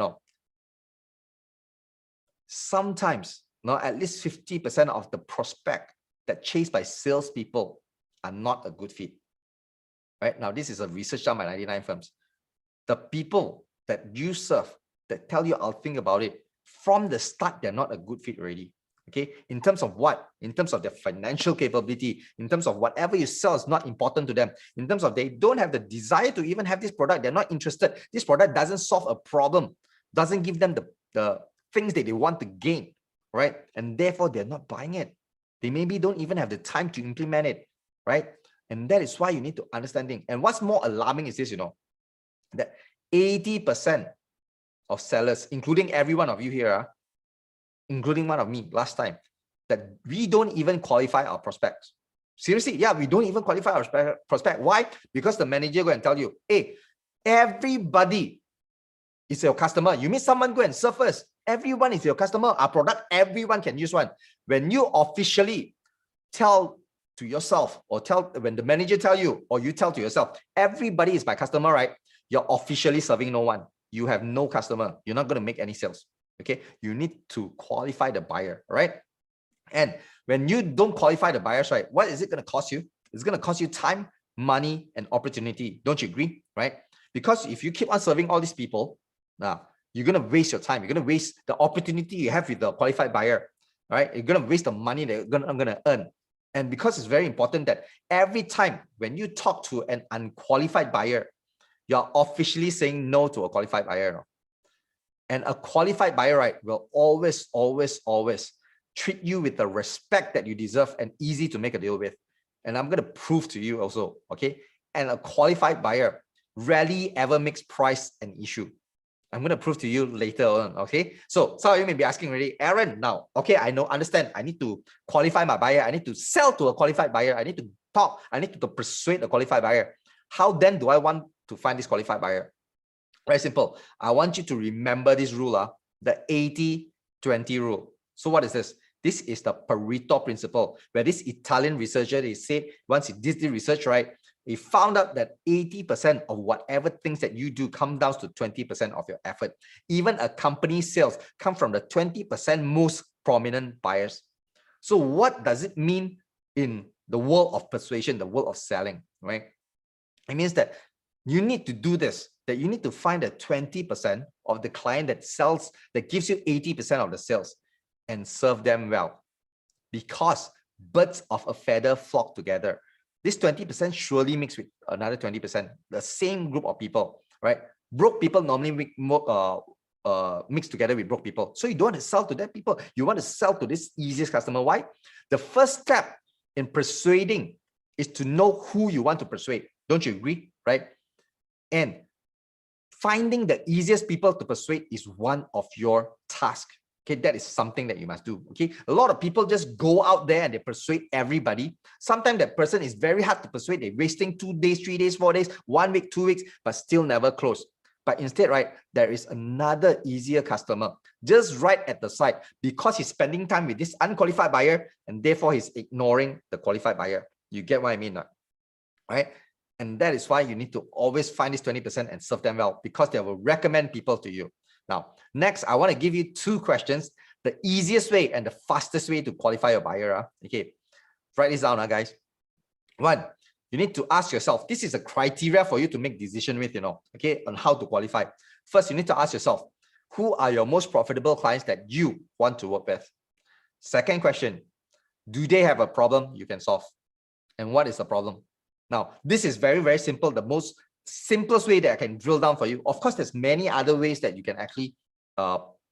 sometimes, at least 50% of the prospect that chased by salespeople are not a good fit. Right? Now, this is a research done by 99 firms. The people that you serve, that tell you, I'll think about it, from the start, they're not a good fit already. Okay, in terms of what? In terms of their financial capability, in terms of whatever you sell is not important to them, in terms of they don't have the desire to even have this product, they're not interested. This product doesn't solve a problem, doesn't give them the things that they want to gain, right? And therefore, they're not buying it. They maybe don't even have the time to implement it, right? And that is why you need to understand things. And what's more alarming is this, that 80% of sellers, including every one of you here, including one of me last time, that we don't even qualify our prospects. Seriously, yeah, we don't even qualify our prospect. Why? Because the manager go and tell you, hey, everybody is your customer. You meet someone, go and serve first. Everyone is your customer. Our product, everyone can use one. When you officially tell to yourself, or when the manager tell you, or you tell to yourself, everybody is my customer, right? You're officially serving no one. You have no customer. You're not going to make any sales. Okay, you need to qualify the buyer, right? And when you don't qualify the buyers, right, what is it going to cost you? It's going to cost you time, money, and opportunity. Don't you agree, right? Because if you keep on serving all these people, now you're going to waste your time. You're going to waste the opportunity you have with the qualified buyer, right? You're going to waste the money that you're going to earn. And because it's very important that every time when you talk to an unqualified buyer, you're officially saying no to a qualified buyer. And a qualified buyer, right, will always treat you with the respect that you deserve and easy to make a deal with. And I'm going to prove to you also, okay? And a qualified buyer rarely ever makes price an issue. I'm going to prove to you later on, okay? So some of you may be asking already, Aaron, now, okay, I know, understand. I need to qualify my buyer. I need to sell to a qualified buyer. I need to talk. I need to persuade a qualified buyer. How then do I want to find this qualified buyer? Very simple. I want you to remember this rule, the 80-20 rule. So what is this? This is the Pareto principle, where this Italian researcher, they said, once he did the research, right, he found out that 80% of whatever things that you do come down to 20% of your effort. Even a company's sales come from the 20% most prominent buyers. So what does it mean in the world of persuasion, the world of selling, right? It means that you need to do this, that you need to find the 20% of the client that sells, that gives you 80% of the sales, and serve them well. Because birds of a feather flock together. This 20% surely mixed with another 20%, the same group of people, right? Broke people normally mix together with broke people. So you don't want to sell to that people. You want to sell to this easiest customer. Why? The first step in persuading is to know who you want to persuade. Don't you agree, right? And finding the easiest people to persuade is one of your tasks. Okay, that is something that you must do. Okay, a lot of people just go out there and they persuade everybody. Sometimes that person is very hard to persuade. They're wasting 2 days, 3 days, 4 days, 1 week, 2 weeks, but still never close. But instead, right, there is another easier customer just right at the side because he's spending time with this unqualified buyer and therefore he's ignoring the qualified buyer. You get what I mean, right? And that is why you need to always find this 20% and serve them well, because they will recommend people to you. Now, next, I want to give you 2 questions, the easiest way and the fastest way to qualify your buyer. Okay, write this down, guys. 1, you need to ask yourself, this is a criteria for you to make decision with, okay, on how to qualify. First, you need to ask yourself, who are your most profitable clients that you want to work with? Second question, do they have a problem you can solve? And what is the problem? Now, this is very, very simple. The most simplest way that I can drill down for you. Of course, there's many other ways that you can actually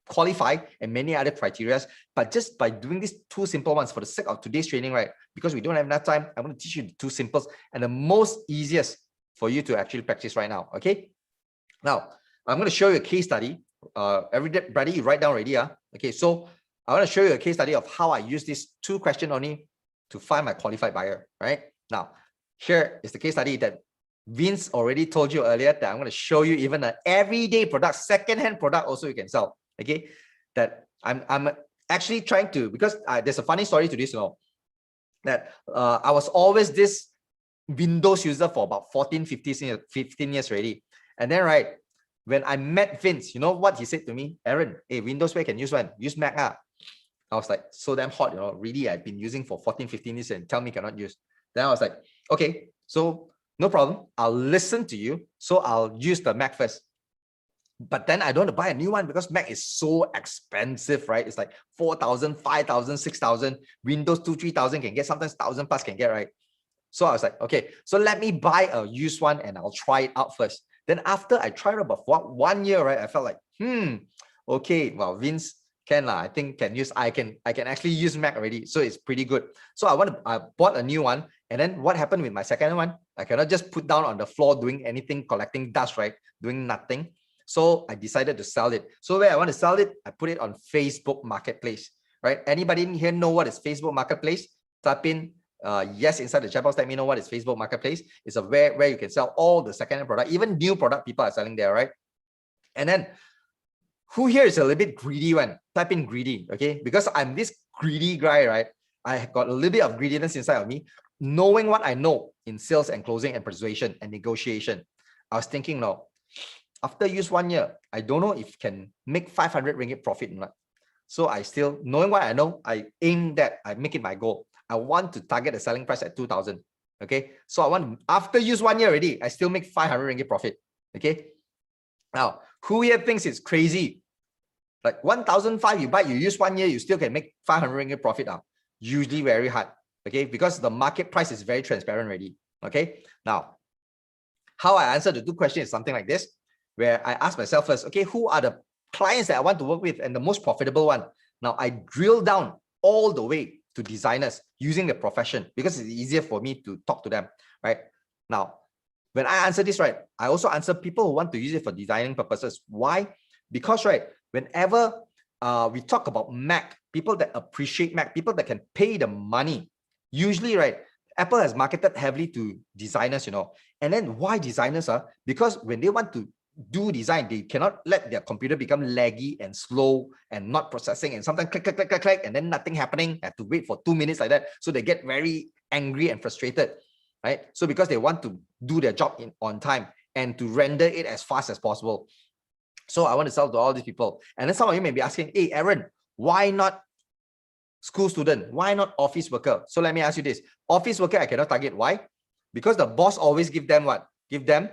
qualify and many other criteria, but just by doing these 2 simple ones for the sake of today's training, right? Because we don't have enough time, I'm going to teach you the 2 simples and the most easiest for you to actually practice right now. Okay. Now, I'm going to show you a case study. Everybody, you write down already. Okay. So I want to show you a case study of how I use this 2 questions only to find my qualified buyer, right? Now, here is the case study that Vince already told you earlier that I'm going to show you even an everyday product, second-hand product also you can sell. Okay, that I'm actually trying to, because there's a funny story to this, that I was always this Windows user for about 15 years already. And then, right, when I met Vince, you know what he said to me? Aaron, hey, Windows where can use one? Use Mac. I was like, so damn hot, really, I've been using for 15 years and tell me cannot use. Then I was like, okay, so no problem. I'll listen to you. So I'll use the Mac first. But then I don't want to buy a new one because Mac is so expensive, right? It's like 4,000, 5,000, 6,000. Windows 2, 3,000 can get, sometimes 1,000 plus can get, right? So I was like, okay, so let me buy a used one and I'll try it out first. Then after I tried it about 1 year, right, I felt like, okay, well, Vince can, I think can use, I can actually use Mac already. So it's pretty good. So I bought a new one. And then what happened with my second one? I cannot just put down on the floor doing anything, collecting dust, right? Doing nothing. So I decided to sell it. So where I want to sell it, I put it on Facebook Marketplace, right? Anybody in here know what is Facebook Marketplace? Type in yes inside the chat box. Let me know what is Facebook Marketplace. It's a where you can sell all the second-hand product, even new product people are selling there, right? And then who here is a little bit greedy one? Type in greedy, okay? Because I'm this greedy guy, right? I got a little bit of greediness inside of me. Knowing what I know in sales and closing and persuasion and negotiation, I was thinking, no, after use 1 year, I don't know if can make 500 ringgit profit or not. So I still, knowing what I know, I aim that, I make it my goal. I want to target the selling price at 2,000. Okay. So I want, after use 1 year already, I still make 500 ringgit profit. Okay. Now, who here thinks it's crazy? Like 1,005 you buy, you use 1 year, you still can make 500 ringgit profit. Usually very hard. Okay. Because the market price is very transparent already. Okay. Now, how I answer the 2 questions is something like this, where I ask myself first, okay, who are the clients that I want to work with and the most profitable one? Now I drill down all the way to designers using the profession because it's easier for me to talk to them, right? Now, when I answer this, right, I also answer people who want to use it for designing purposes. Why? Because, right, whenever we talk about Mac, people that appreciate Mac, people that can pay the money, usually, right, Apple has marketed heavily to designers, and then why designers? Because when they want to do design, they cannot let their computer become laggy and slow and not processing, and sometimes click, and then nothing happening, have to wait for 2 minutes like that. So they get very angry and frustrated, right? So because they want to do their job on time and to render it as fast as possible. So I want to sell to all these people. And then some of you may be asking, hey, Aaron, why not school student? Why not office worker? So let me ask you this. Office worker, I cannot target. Why? Because the boss always give them what? Give them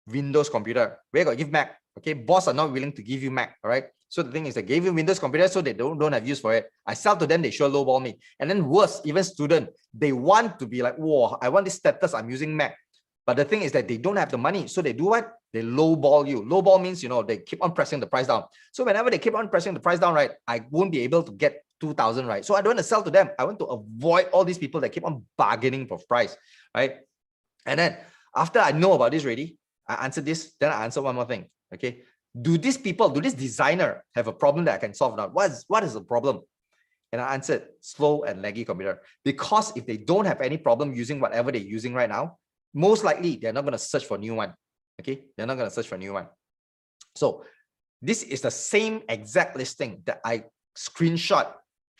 Windows computer. Where got give Mac? Okay, boss are not willing to give you Mac. All right. So the thing is, they gave you Windows computer, so they don't have use for it. I sell to them, they sure lowball me. And then worse, even student, they want to be like, whoa, I want this status, I'm using Mac. But the thing is that they don't have the money. So they do what? They lowball you. Lowball means, they keep on pressing the price down. So whenever they keep on pressing the price down, right, I won't be able to get 2,000, right? So I don't want to sell to them. I want to avoid all these people that keep on bargaining for price, right? And then after I know about this already, I answer this, then I answer one more thing, okay? Do this designer have a problem that I can solve now? What is the problem? And I answered, slow and laggy computer. Because if they don't have any problem using whatever they're using right now, most likely they're not going to search for a new one. Okay, they're not going to search for a new one. So this is the same exact listing that I screenshot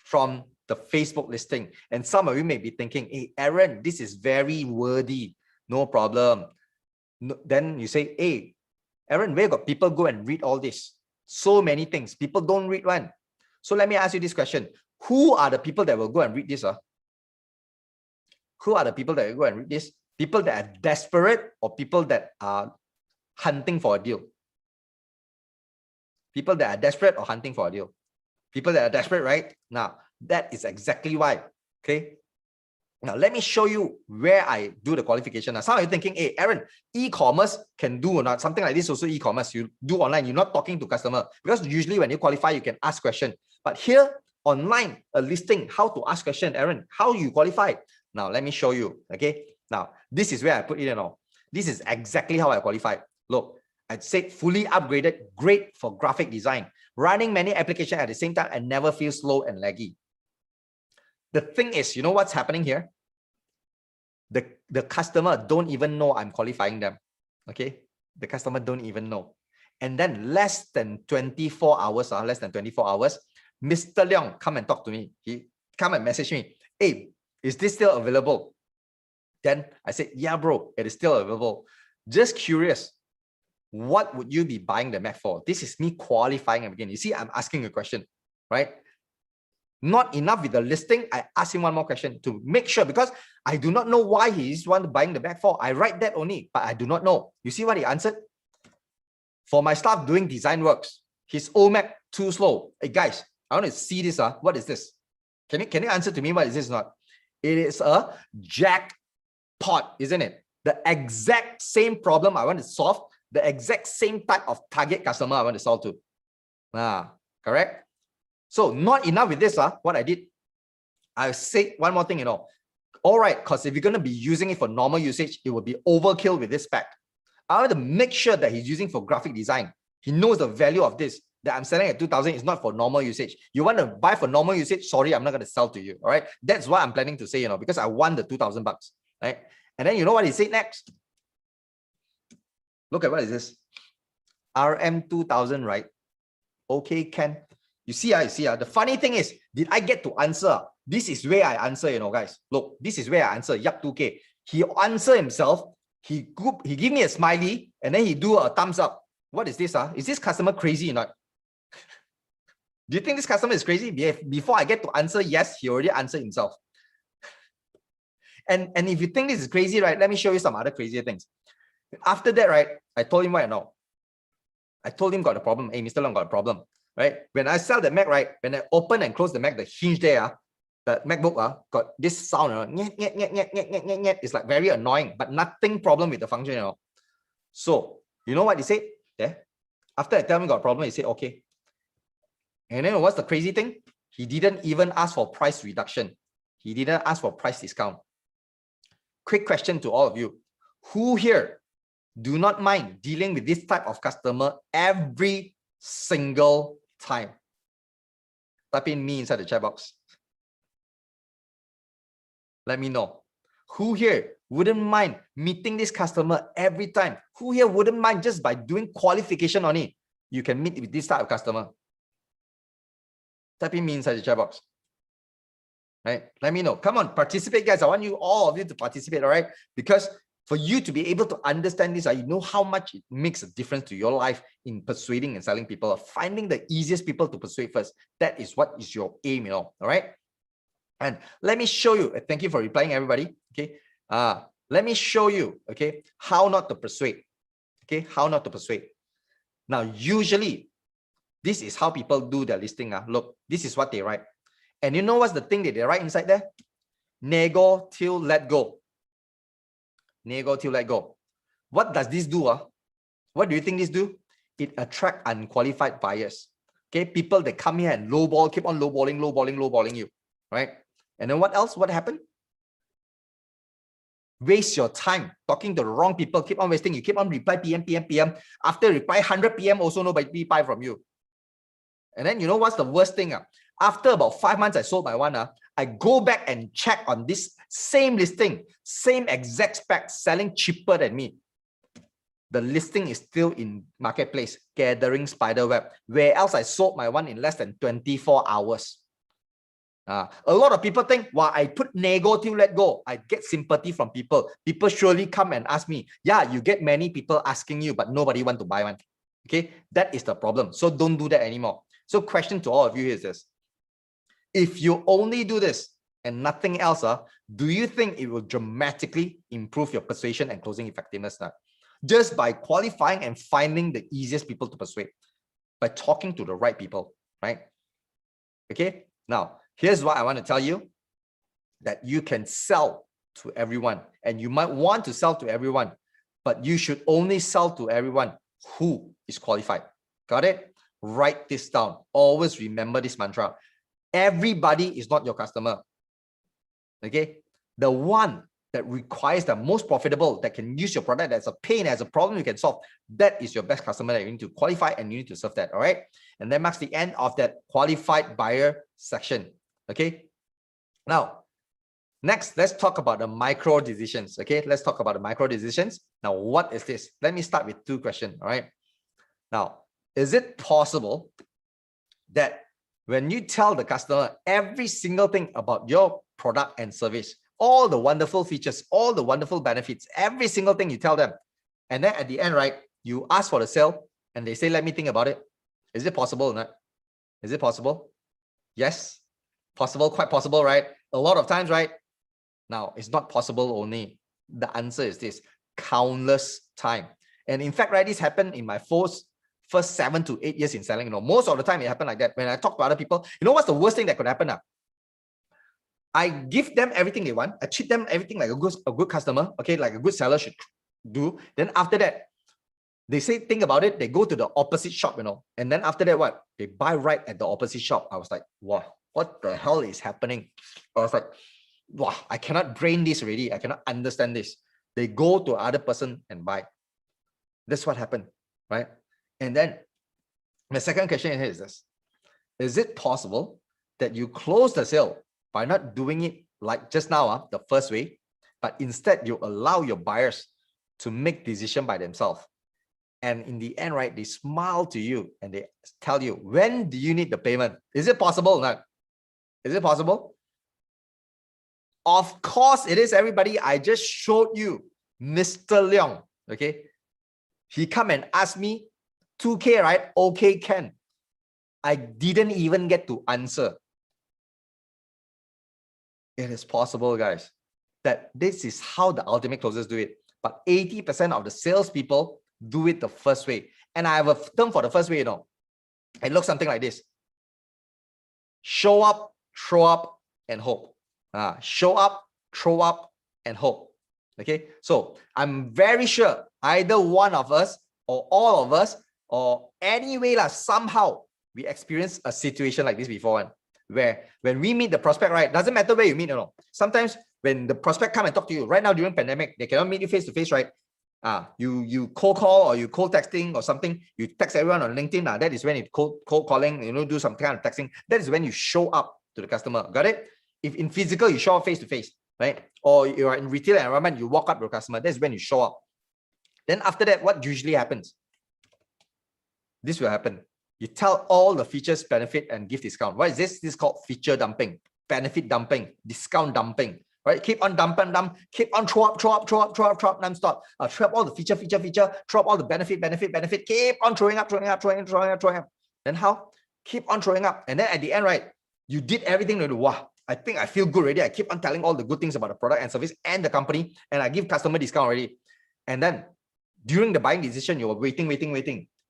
from the Facebook listing. And some of you may be thinking, hey, Aaron, this is very wordy. No problem. No, then you say, hey, Aaron, where got people go and read all this? So many things. People don't read one. So let me ask you this question. Who are the people that will go and read this? Who are the people that will go and read this? People that are desperate or people that are hunting for a deal? People that are desperate or hunting for a deal? People that are desperate, right? Now, that is exactly why. Okay. Now, let me show you where I do the qualification. Now, some of you thinking, hey, Aaron, e-commerce can do or not? Something like this also e-commerce. You do online, you're not talking to customer. Because usually when you qualify, you can ask question. But here, online, a listing, how to ask question, Aaron, how you qualify? Now, let me show you, okay? Now, this is where I put it in all. This is exactly how I qualify. Look, I said fully upgraded, great for graphic design, running many applications at the same time and never feel slow and laggy. The thing is, you know what's happening here? The customer don't even know I'm qualifying them. Okay, the customer don't even know. And then less than 24 hours, Mr. Leong come and talk to me. He come and message me. Hey, is this still available? Then I said, yeah, bro, it is still available. Just curious, what would you be buying the Mac for? This is me qualifying him again. You see, I'm asking a question, right? Not enough with the listing. I ask him one more question to make sure, because I do not know why he is one buying the Mac for. I write that only, but I do not know. You see what he answered? For my staff doing design works, his old Mac too slow. Hey guys, I want to see this. What is this? Can you answer to me what is this not? It is a jackpot, isn't it? The exact same problem I want to solve, the exact same type of target customer I want to solve to. Correct? So not enough with this, what I did, I said one more thing, all right, because if you're going to be using it for normal usage, it will be overkill with this spec. I want to make sure that he's using for graphic design. He knows the value of this, that I'm selling at 2,000 is not for normal usage. You want to buy for normal usage? Sorry, I'm not going to sell to you. All right. That's what I'm planning to say, because I want the 2,000 bucks. Right. And then you know what he said next? Look at what is this? RM 2,000, right? Okay, Ken. You see, the funny thing is, did I get to answer? This is where I answer, guys. Look, this is where I answer. Yup, 2K. He answer himself. He give me a smiley, and then he do a thumbs up. What is this? Is this customer crazy or not? Do you think this customer is crazy? Before I get to answer yes, he already answered himself. And if you think this is crazy, right, let me show you some other crazier things. After that, right, I told him what I know. I told him got a problem. Hey, Mr. Long got a problem. Right? When I sell the Mac, right? When I open and close the Mac, the hinge there, the MacBook got this sound. It's like very annoying, but nothing problem with the function. So you know what he said? Yeah. After I tell him got a problem, he said okay. And then what's the crazy thing? He didn't even ask for price reduction. He didn't ask for price discount. Quick question to all of you: who here do not mind dealing with this type of customer every single time? Type in me inside the chat box. Let me know. Who here wouldn't mind meeting this customer every time? Who here wouldn't mind just by doing qualification on it? You can meet with this type of customer. Type in me inside the chat box. Right? Let me know. Come on, participate, guys. I want you all of you to participate, all right? Because for you to be able to understand this, you know how much it makes a difference to your life in persuading and selling people, finding the easiest people to persuade first. That is what is your aim, all right? And let me show you, thank you for replying, everybody. Okay. Let me show you, okay, how not to persuade. Okay, how not to persuade. Now, usually, this is how people do their listing. Look, this is what they write. And you know what's the thing that they write inside there? Nego till let go. Nego till let go. What does this do? What do you think this do? It attracts unqualified buyers. Okay, people that come here and lowball, keep on lowballing you, right? And then what else? What happened? Waste your time talking to the wrong people. Keep on wasting. You keep on reply PM. After reply 100 PM, also nobody buy from you. And then you know what's the worst thing? After about 5 months, I sold my one. I go back and check on this same listing, same exact spec, selling cheaper than me. the listing is still in marketplace, gathering spider web, where else I sold my one in less than 24 hours. A lot of people think, well, I put nego till let go, I get sympathy from people. People surely come and ask me, yeah, you get many people asking you, but nobody want to buy one. Okay, that is the problem. So don't do that anymore. So question to all of you is this: if you only do this and nothing else, do you think it will dramatically improve your persuasion and closing effectiveness now? Just by qualifying and finding the easiest people to persuade, by talking to the right people, right? Okay, now here's what I want to tell you, that you can sell to everyone, and you might want to sell to everyone, but you should only sell to everyone who is qualified. Got it? Write this down. Always remember this mantra. Everybody is not your customer. Okay, the one that requires the most profitable, that can use your product, that's a pain, has a problem you can solve, that is your best customer that you need to qualify, and you need to serve that. All right, and that marks the end of that qualified buyer section. Okay, now next, let's talk about the micro decisions. Okay, let's talk about the micro decisions. Now, what is this? Let me start with two questions. All right, now, is it possible that when you tell the customer every single thing about your product and service, all the wonderful features, all the wonderful benefits, every single thing you tell them, and then at the end, right, you ask for the sale and they say, let me think about it? Is it possible or not? Is it possible? Yes, possible, quite possible, right? A lot of times, right? Now, it's not possible only. The answer is this: countless time. And in fact, right, this happened in my first 7 to 8 years in selling. You know, most of the time it happened like that. When I talk to other people, you know what's the worst thing that could happen? I give them everything they want. I treat them everything like a good customer, okay, like a good seller should do. Then after that, they say, think about it, they go to the opposite shop, you know, and then after that, what? They buy right at the opposite shop. I was like, wow, what the hell is happening? I was like, wow, I cannot brain this already. I cannot understand this. They go to other person and buy. That's what happened, right? And then the second question here is this: is it possible that you close the sale by not doing it like just now, the first way, but instead you allow your buyers to make decision by themselves? And in the end, right, they smile to you and they tell you, when do you need the payment? Is it possible or not? Is it possible? Of course it is, everybody. I just showed you Mr. Leong, okay? He come and ask me 2K, right? Okay, Ken. I didn't even get to answer. It is possible, guys, that this is how the ultimate closers do it. But 80% of the salespeople do it the first way. And I have a term for the first way, you know. It looks something like this: show up, throw up, and hope. Show up, throw up, and hope. Okay, so I'm very sure either one of us or all of us or anyway, somehow we experienced a situation like this before, where when we meet the prospect, right, doesn't matter where you meet, you know. Sometimes when the prospect come and talk to you, right now during pandemic, they cannot meet you face to face, right? You cold call or you cold texting or something, you text everyone on LinkedIn. That is when you cold calling, you know, do some kind of texting. That is when you show up to the customer. Got it? If in physical, you show up face to face, right? Or you're in retail environment, you walk up to the customer. That's when you show up. Then after that, what usually happens? This will happen. You tell all the features, benefit, and give discount. What is this? This is called feature dumping, benefit dumping, discount dumping. Right? Keep on dumping, keep on throw up non-stop. Throw up all the feature, throw up all the benefit, keep on throwing up. Then how? Keep on throwing up. And then at the end, right, you did everything to do. Wow, I think I feel good already. I keep on telling all the good things about the product and service and the company, and I give customer discount already. And then during the buying decision, you were waiting.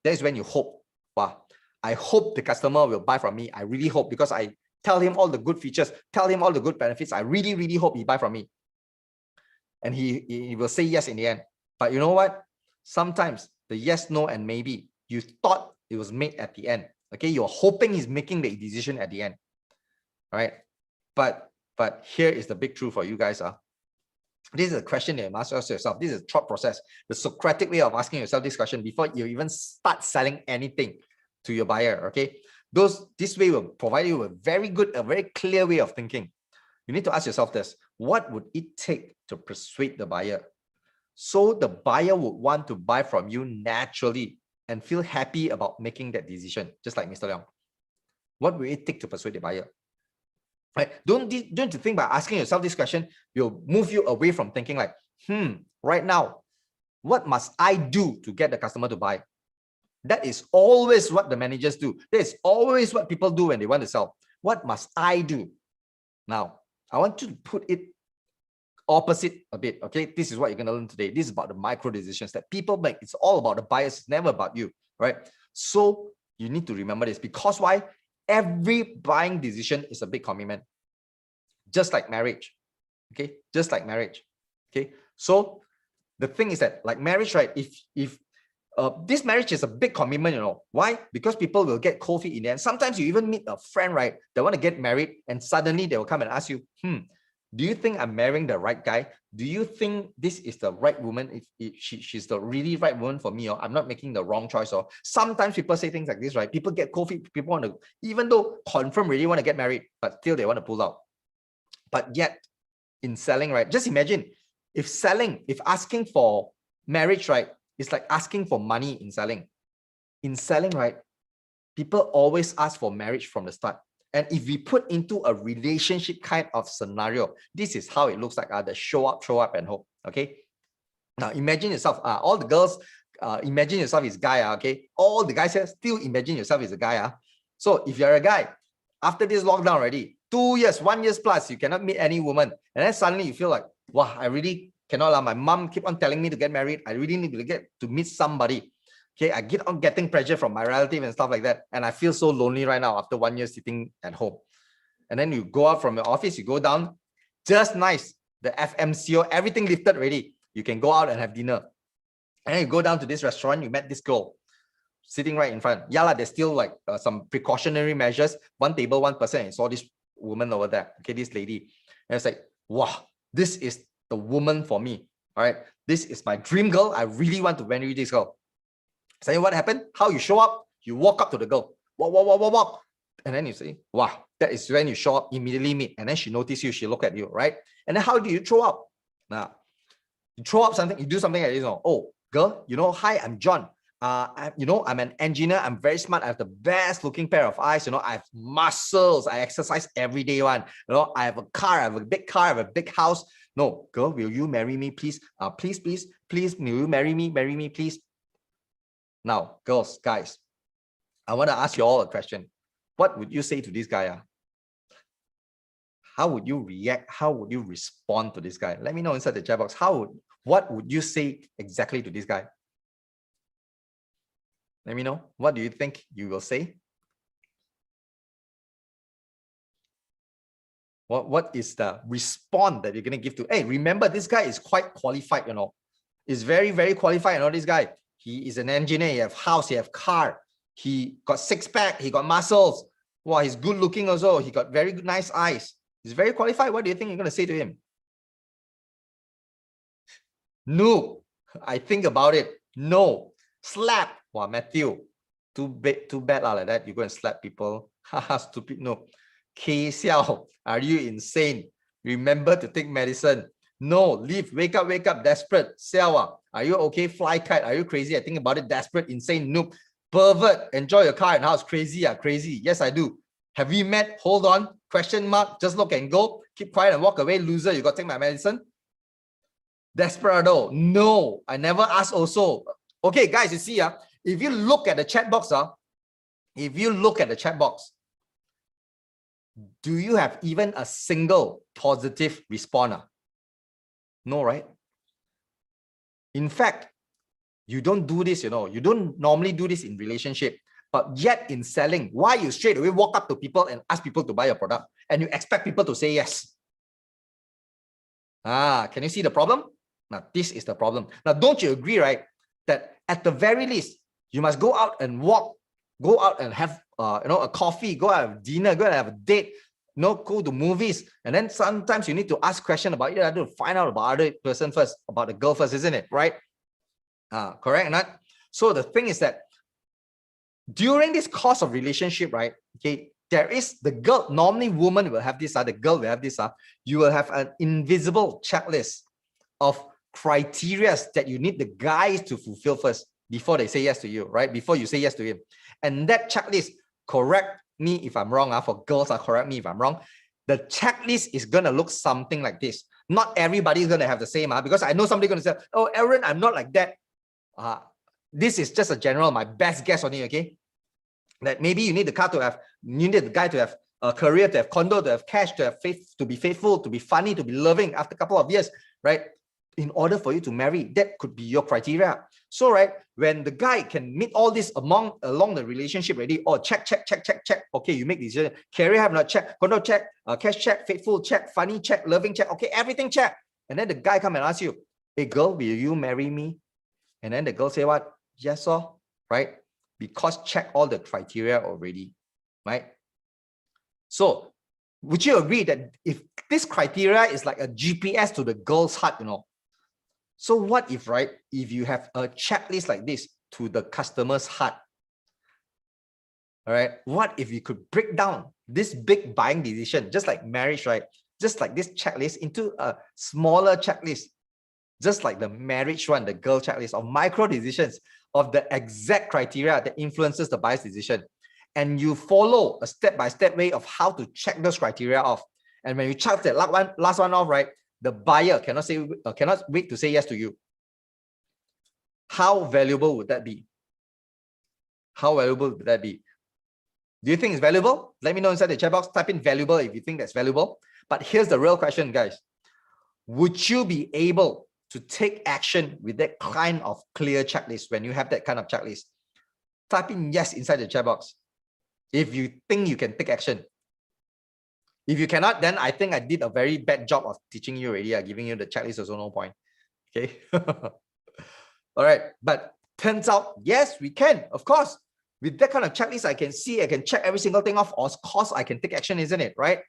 That is when you hope. Wow, I hope the customer will buy from me. I really hope, because I tell him all the good features, tell him all the good benefits. I really hope he buy from me. And he will say yes in the end. But you know what? Sometimes the yes, no, and maybe, you thought it was made at the end. Okay, you're hoping he's making the decision at the end. All right. But here is the big truth for you guys. This is a question that you must ask yourself. This is a thought process, the Socratic way of asking yourself this question before you even start selling anything to your buyer. Okay. This way will provide you a very clear way of thinking. You need to ask yourself this: what would it take to persuade the buyer? So the buyer would want to buy from you naturally and feel happy about making that decision, just like Mr. Leong. What will it take to persuade the buyer? Right? Don't you think by asking yourself this question, will move you away from thinking like, right now, what must I do to get the customer to buy? That is always what the managers do. That is always what people do when they want to sell. What must I do? Now, I want to put it opposite a bit. Okay, this is what you're going to learn today. This is about the micro decisions that people make. It's all about the buyers. It's never about you, right? So you need to remember this, because why? Every buying decision is a big commitment, just like marriage. Okay, just like marriage. Okay, so the thing is that, like marriage, right? If this marriage is a big commitment, you know why? Because people will get cold feet in the end. Sometimes you even meet a friend, right? They want to get married, and suddenly they will come and ask you, do you think I'm marrying the right guy? Do you think this is the right woman? If she's the really right woman for me, or I'm not making the wrong choice? Or sometimes people say things like this, right? People get cold feet. People want to, even though confirm really want to get married, but still they want to pull out. But yet in selling, right? Just imagine if asking for marriage, right? It's like asking for money in selling. In selling, right? People always ask for marriage from the start. And if we put into a relationship kind of scenario, this is how it looks like. The show up and hope. Okay. Now imagine yourself, all the girls, imagine yourself as a guy. Okay. All the guys here, still imagine yourself as a guy. So if you're a guy, after this lockdown already, 2 years, 1 year plus, you cannot meet any woman. And then suddenly you feel like, wow, I really cannot. My mom keep on telling me to get married. I really need to get to meet somebody. Okay, I get on getting pressure from my relative and stuff like that. And I feel so lonely right now after 1 year sitting at home. And then you go out from your office, you go down, just nice. The FMCO, everything lifted already. You can go out and have dinner. And then you go down to this restaurant, you met this girl sitting right in front. Yeah, there's still like some precautionary measures. One table, one person, and you saw this woman over there. Okay, this lady. And it's like, wow, this is the woman for me. All right, this is my dream girl. I really want to marry this girl. So what happened? How you show up? You walk up to the girl. Walk. And then you say, wow, that is when you show up, immediately meet. And then she notices you, she look at you, right? And then how do you throw up? Now, you throw up something, you do something like this. Oh, girl, hi, I'm John. I'm an engineer. I'm very smart. I have the best looking pair of eyes. I have muscles. I exercise every day. I have a car. I have a big car. I have a big house. No, girl, will you marry me, please? Please, will you marry me, please? Now, girls, guys, I want to ask you all a question. What would you say to this guy? How would you react? How would you respond to this guy? Let me know inside the chat box. What would you say exactly to this guy? Let me know. What do you think you will say? What is the response that you're going to give to? Hey, remember, this guy is quite qualified, Is very, very qualified, this guy. He is an engineer. He have house, he have car. He got six-pack, he got muscles. Wow, he's good looking also. He got very good, nice eyes. He's very qualified. What do you think you're going to say to him? No. I think about it. No. Slap. Wow, Matthew. Too bad like that. You go and slap people. Haha, stupid. No. K Xiao, are you insane? Remember to take medicine. No, leave. Wake up. Desperate. Xiao, are you okay? Fly kite. Are you crazy? I think about it. Desperate, insane, noob. Pervert. Enjoy your car and house. Crazy. Crazy. Yes, I do. Have we met? Hold on. Question mark. Just look and go. Keep quiet and walk away. Loser. You got to take my medicine. Desperado. No, I never asked also. Okay, guys, you see, if you look at the chat box, do you have even a single positive responder? No, right? In fact, you don't do this, you don't normally do this in relationship, but yet in selling, why you straight away walk up to people and ask people to buy your product and you expect people to say yes? Can you see the problem? Now, this is the problem. Now, don't you agree, right? That at the very least, you must go out and walk, go out and have a coffee, go out have dinner, go out and have a date, go to movies. And then sometimes you need to ask questions about it. I have to find out about other person first, about the girl first, isn't it? Right? Correct or not? So the thing is that during this course of relationship, right? Okay, there is the girl, normally woman will have this, the girl will have this, you will have an invisible checklist of criteria that you need the guys to fulfill first before they say yes to you, right? Before you say yes to him. And that checklist, correct me if I'm wrong, for girls, correct me if I'm wrong. The checklist is going to look something like this. Not everybody is going to have the same, because I know somebody going to say, oh, Aaron, I'm not like that. This is just a general, my best guess on it, okay? That maybe you need the car to have, you need the guy to have a career, to have condo, to have cash, to have faith, to be faithful, to be funny, to be loving after a couple of years, right? In order for you to marry, that could be your criteria. So, right, when the guy can meet all this along the relationship already, oh, check. Okay, you make decision. Career have not check, condo check, cash check, faithful check, funny check, loving check. Okay, everything check. And then the guy come and ask you, hey girl, will you marry me? And then the girl say what? Yes, sir, right? Because check all the criteria already, right? So, would you agree that if this criteria is like a GPS to the girl's heart, so what if, right, if you have a checklist like this to the customer's heart, all right, what if you could break down this big buying decision, just like marriage, right, just like this checklist, into a smaller checklist, just like the marriage one, the girl checklist, of micro decisions of the exact criteria that influences the buyer's decision. And you follow a step-by-step way of how to check those criteria off. And when you check that last one off, right, the buyer cannot wait to say yes to you. How valuable would that be? How valuable would that be? Do you think it's valuable? Let me know inside the chat box. Type in valuable if you think that's valuable. But here's the real question, guys. Would you be able to take action with that kind of clear checklist when you have that kind of checklist? Type in yes inside the chat box if you think you can take action. If you cannot, then I think I did a very bad job of teaching you already. Giving you the checklist is no point. Okay. All right. But turns out, yes, we can. Of course, with that kind of checklist, I can check every single thing off. Of course, I can take action, isn't it? Right?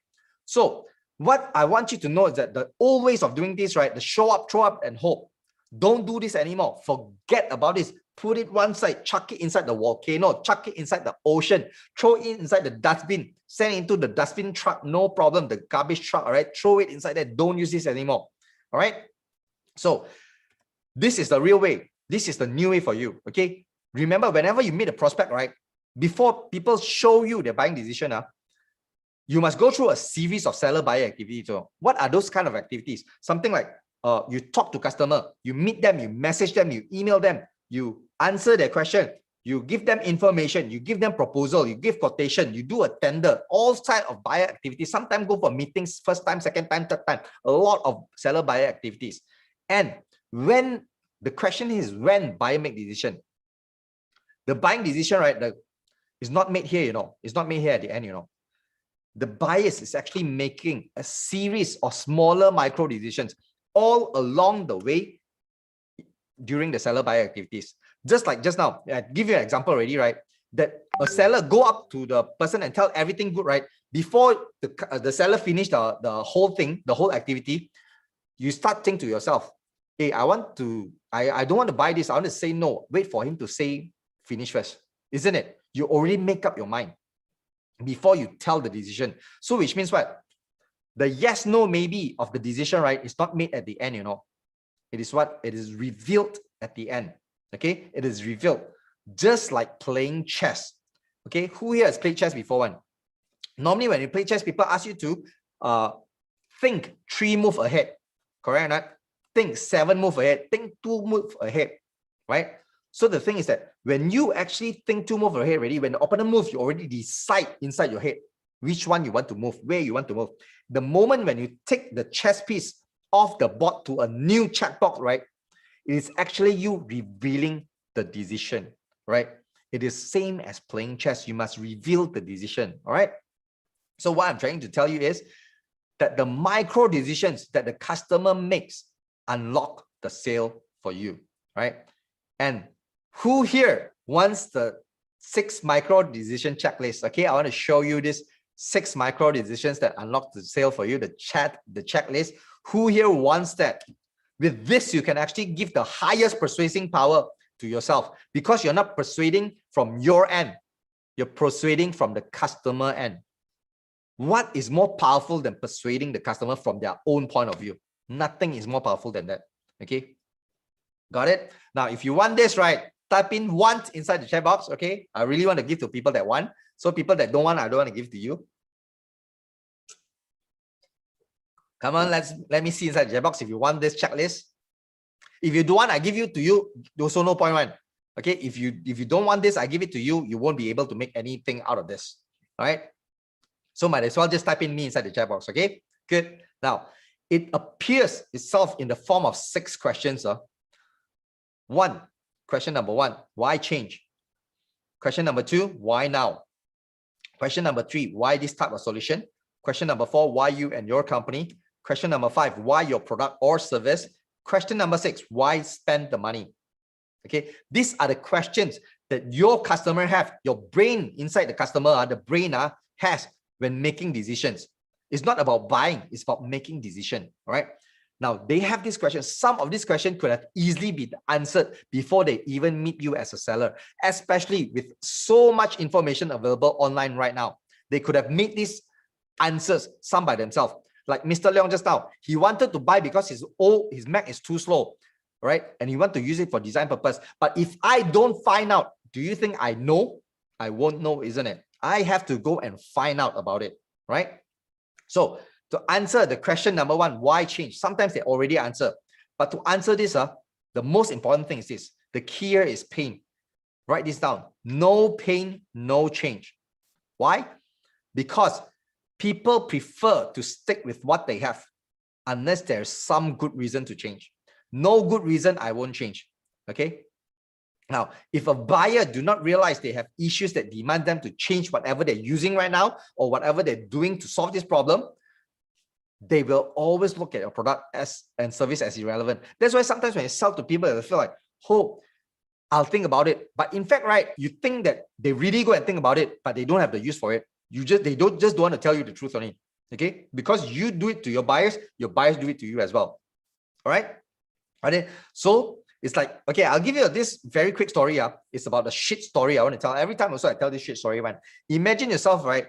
So what I want you to know is that the old ways of doing this, right? The show up, throw up, and hope. Don't do this anymore. Forget about this. Put it one side, chuck it inside the volcano, chuck it inside the ocean, throw it inside the dustbin, send it into the dustbin truck, no problem, the garbage truck, all right? Throw it inside there. Don't use this anymore, all right? So this is the real way. This is the new way for you, okay? Remember, whenever you meet a prospect, right, before people show you their buying decision, you must go through a series of seller-buyer activities. So what are those kind of activities? Something like you talk to customer, you meet them, you message them, you email them, you answer their question, you give them information, you give them proposal, you give quotation, you do a tender, all types of buyer activities. Sometimes go for meetings, first time, second time, third time, a lot of seller buyer activities. And when the question is when buyer make decision, the buying decision, right, is not made here, it's not made here at the end, The buyers is actually making a series of smaller micro decisions all along the way during the seller buyer activities. Just like just now, I give you an example already, right? That a seller go up to the person and tell everything good, right? Before the seller finish the whole thing, the whole activity, you start thinking to yourself, hey, I don't want to buy this. I want to say no. Wait for him to say finish first, isn't it? You already make up your mind before you tell the decision. So which means what? The yes, no, maybe of the decision, right, is not made at the end, It is what? It is revealed at the end. Okay? It is revealed. Just like playing chess. Okay? Who here has played chess before one? Normally when you play chess, people ask you to think 3 moves ahead. Correct or not? Think 7 moves ahead. Think 2 moves ahead. Right? So the thing is that when you actually think 2 moves ahead already, when the opponent moves, you already decide inside your head which one you want to move, where you want to move. The moment when you take the chess piece off the board to a new checkbox, right, it is actually you revealing the decision, right? It is same as playing chess. You must reveal the decision, all right? So what I'm trying to tell you is that the micro decisions that the customer makes unlock the sale for you, right? And who here wants the 6 micro decision checklist? Okay, I want to show you this 6 micro decisions that unlock the sale for you, the checklist. Who here wants that? With this, you can actually give the highest persuading power to yourself because you're not persuading from your end. You're persuading from the customer end. What is more powerful than persuading the customer from their own point of view? Nothing is more powerful than that. Okay. Got it? Now, if you want this, right, type in want inside the chat box. Okay, I really want to give to people that want. So people that don't want, I don't want to give to you. Come on, let me see inside the chat box if you want this checklist. If you don't want, I give you to you. Also no point one. Okay, if you don't want this, I give it to you. You won't be able to make anything out of this. All right. So might as well just type in me inside the chat box. Okay, good. Now it appears itself in the form of 6 questions. Question number 1, why change? Question number 2, why now? Question number 3, why this type of solution? Question number 4, why you and your company? Question number 5, why your product or service? Question number 6, why spend the money? Okay, these are the questions that your customer have, your brain inside the customer, the brain has when making decisions. It's not about buying, it's about making decision. All right. Now they have these questions. Some of these questions could have easily been answered before they even meet you as a seller, especially with so much information available online right now. They could have made these answers some by themselves. Like Mr. Leong just now, he wanted to buy because his Mac is too slow, right? And he want to use it for design purpose. But if I don't find out, do you think I know? I won't know, isn't it? I have to go and find out about it, right? So to answer the question number 1, why change? Sometimes they already answer. But to answer this, the most important thing is this. The key here is pain. Write this down. No pain, no change. Why? Because people prefer to stick with what they have unless there's some good reason to change. No good reason, I won't change. Okay? Now, if a buyer do not realize they have issues that demand them to change whatever they're using right now or whatever they're doing to solve this problem, they will always look at your product and service as irrelevant. That's why sometimes when you sell to people, they feel like, oh, I'll think about it. But in fact, right, you think that they really go and think about it, but they don't have the use for it. They don't want to tell you the truth on it. Okay? Because you do it to your buyers do it to you as well. All right? So it's like, okay, I'll give you this very quick story. It's about the shit story I want to tell. Every time also I tell this shit story, man. Imagine yourself, right?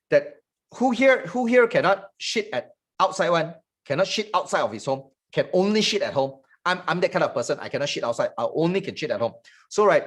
That who here cannot shit at outside one, cannot shit outside of his home, can only shit at home. I'm that kind of person. I cannot shit outside. I only can shit at home. So, right,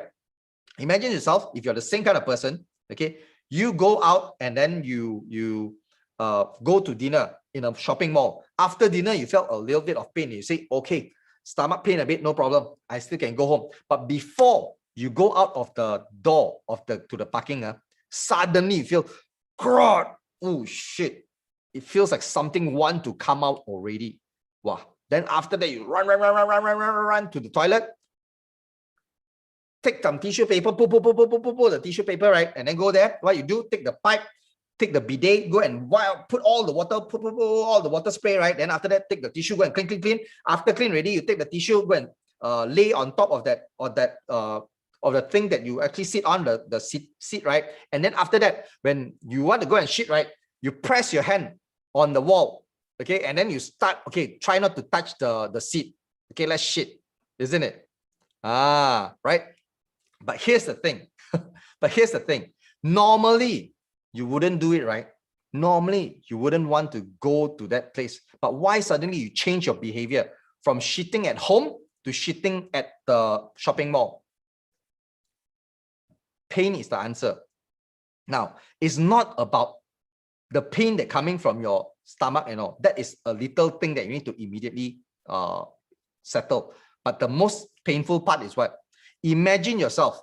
imagine yourself, if you're the same kind of person, okay, you go out and then you go to dinner in a shopping mall. After dinner, you felt a little bit of pain. You say, okay, stomach pain a bit, no problem. I still can go home. But before you go out of the door to the parking, suddenly you feel, God, oh shit. It feels like something want to come out already. Wow. Then after that, you run to the toilet. Take some tissue paper, pull the tissue paper, right? And then go there. What you do, take the pipe, take the bidet, go and put all the water, put all the water spray, right? Then after that, take the tissue, go and clean. After clean ready, you take the tissue, go and lay on top of that, of the thing that you actually sit on, the seat, right? And then after that, when you want to go and shit, right? You press your hand on the wall, okay? And then you start, okay, try not to touch the seat. Okay, let's shit, isn't it? Right? But here's the thing. Normally, you wouldn't do it, right? Normally, you wouldn't want to go to that place. But why suddenly you change your behavior from shitting at home to shitting at the shopping mall? Pain is the answer. Now, it's not about the pain that coming from your stomach and all. That is a little thing that you need to immediately settle. But the most painful part is what? Imagine yourself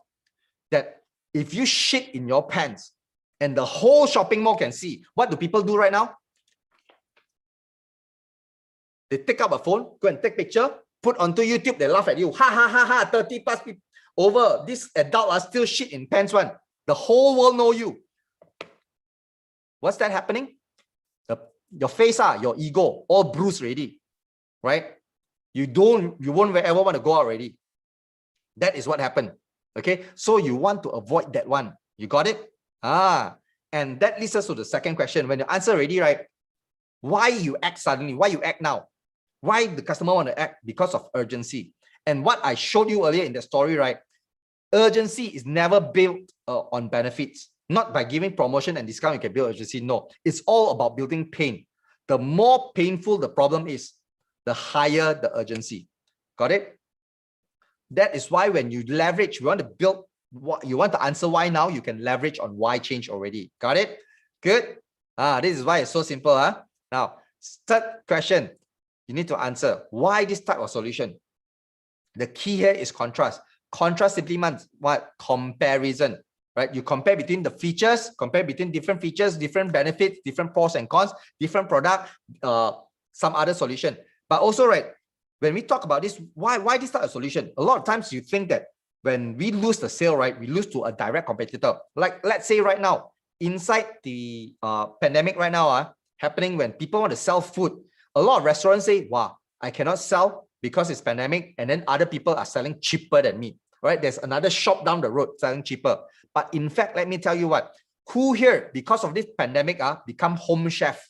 that if you shit in your pants and the whole shopping mall can see, what do people do right now? They take up a phone, go and take picture, put onto YouTube, they laugh at you. Ha ha ha ha, 30 plus people over. This adult are still shit in pants one. The whole world know you. What's that happening? Your face, your ego, all bruised already, right? You won't ever want to go out already. That is what happened. Okay, so you want to avoid that one. You got it? And that leads us to the second question. When you answer already, right? Why you act suddenly? Why you act now? Why the customer want to act? Because of urgency. And what I showed you earlier in the story, right? Urgency is never built on benefits. Not by giving promotion and discount, you can build urgency. No, it's all about building pain. The more painful the problem is, the higher the urgency. Got it? That is why when you leverage, you want to build what you want to answer why now, you can leverage on why change already. Got it? Good. This is why it's so simple. Now, third question, you need to answer why this type of solution. The key here is contrast. Contrast simply means what? Comparison, right? You compare between the features, compare between different features, different benefits, different pros and cons, different product, some other solution. But also, right, when we talk about this, why this type of solution? A lot of times you think that when we lose the sale, right, we lose to a direct competitor. Like, let's say right now, inside the pandemic right now, happening when people want to sell food, a lot of restaurants say, wow, I cannot sell because it's pandemic, and then other people are selling cheaper than me, right? There's another shop down the road selling cheaper. But in fact, let me tell you what, who here, because of this pandemic, become home chef?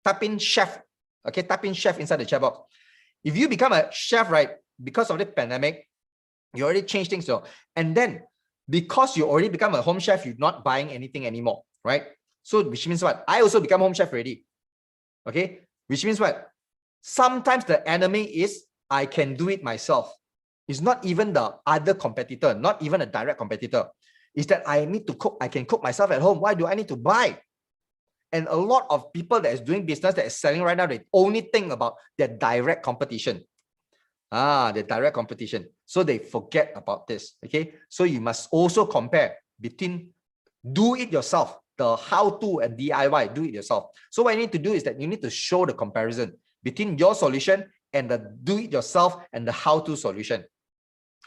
Type in chef, okay? Type in chef inside the chat box. If you become a chef, right, because of the pandemic, you already changed things. So, and then because you already become a home chef, you're not buying anything anymore, right? So, which means what? I also become home chef already. Okay? Which means what? Sometimes the enemy is I can do it myself. It's not even the other competitor, not even a direct competitor. It's that I need to cook. I can cook myself at home. Why do I need to buy? And a lot of people that is doing business, that is selling right now, they only think about their direct competition. The direct competition. So they forget about this. Okay. So you must also compare between do it yourself, the how-to and DIY, do it yourself. So what you need to do is that you need to show the comparison between your solution and the do it yourself and the how-to solution.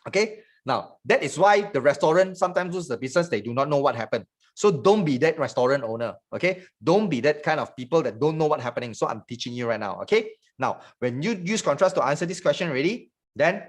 Okay. Now, that is why the restaurant sometimes lose the business. They do not know what happened. So don't be that restaurant owner. Okay. Don't be that kind of people that don't know what's happening. So I'm teaching you right now. Okay. Now, when you use contrast to answer this question already, then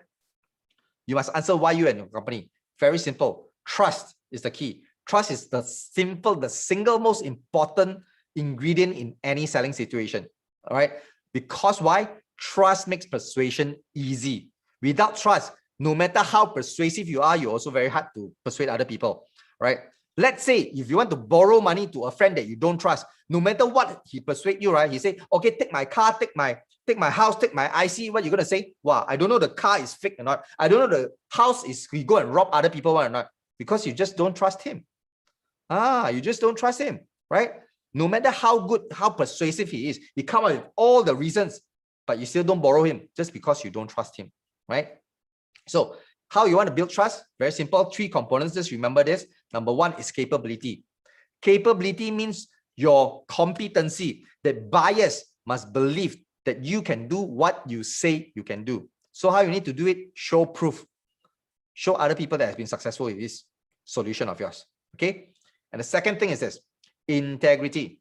you must answer why you and your company. Very simple. Trust is the key. Trust is the single most important ingredient in any selling situation. All right. Because why? Trust makes persuasion easy. Without trust, no matter how persuasive you are, you're also very hard to persuade other people. Right? Let's say if you want to borrow money to a friend that you don't trust, no matter what he persuade you, right? He say, okay, take my car, take my house, take my IC. What you're gonna say? Wow, I don't know the car is fake or not. I don't know the house is we go and rob other people or not, because you just don't trust him. You just don't trust him, right? No matter how good, how persuasive he is, he come up with all the reasons, but you still don't borrow him just because you don't trust him, right? So how you want to build trust? Very simple. 3 components. Just remember this. Number 1 is capability. Capability means your competency, that buyers must believe that you can do what you say you can do. So how you need to do it? Show proof. Show other people that has been successful with this solution of yours. Okay. And the second thing is this, integrity.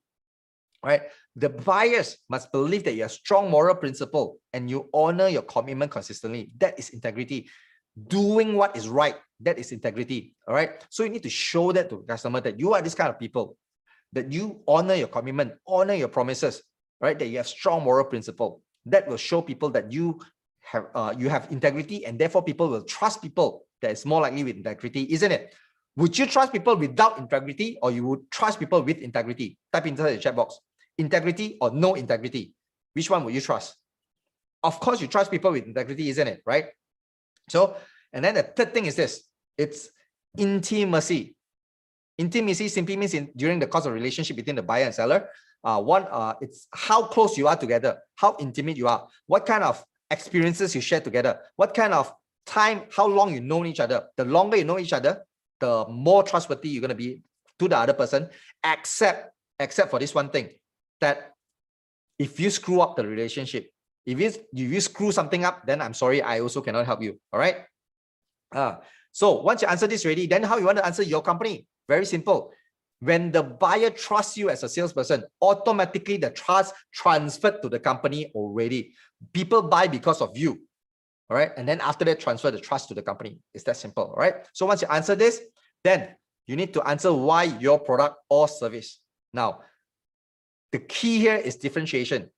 Right? The buyers must believe that you have strong moral principle and you honor your commitment consistently. That is integrity. Doing what is right, that is integrity. All right. So you need to show that to the customer that you are this kind of people, that you honor your commitment, honor your promises, right? That you have strong moral principle. That will show people that you have integrity, and therefore people will trust people that is more likely with integrity, isn't it? Would you trust people without integrity, or you would trust people with integrity? Type inside the chat box. Integrity or no integrity? Which one would you trust? Of course, you trust people with integrity, isn't it? Right? So, and then the third thing is this, it's intimacy. Intimacy simply means during the course of relationship between the buyer and seller, it's how close you are together, how intimate you are, what kind of experiences you share together, what kind of time, how long you know each other. The longer you know each other, the more trustworthy you're going to be to the other person, except for this one thing, that if you screw up the relationship, if you screw something up, then I'm sorry, I also cannot help you. All right. So once you answer this already, then how you want to answer your company? Very simple. When the buyer trusts you as a salesperson, automatically the trust transferred to the company already. People buy because of you. All right. And then after that, transfer the trust to the company. It's that simple. All right. So once you answer this, then you need to answer why your product or service. Now, the key here is differentiation.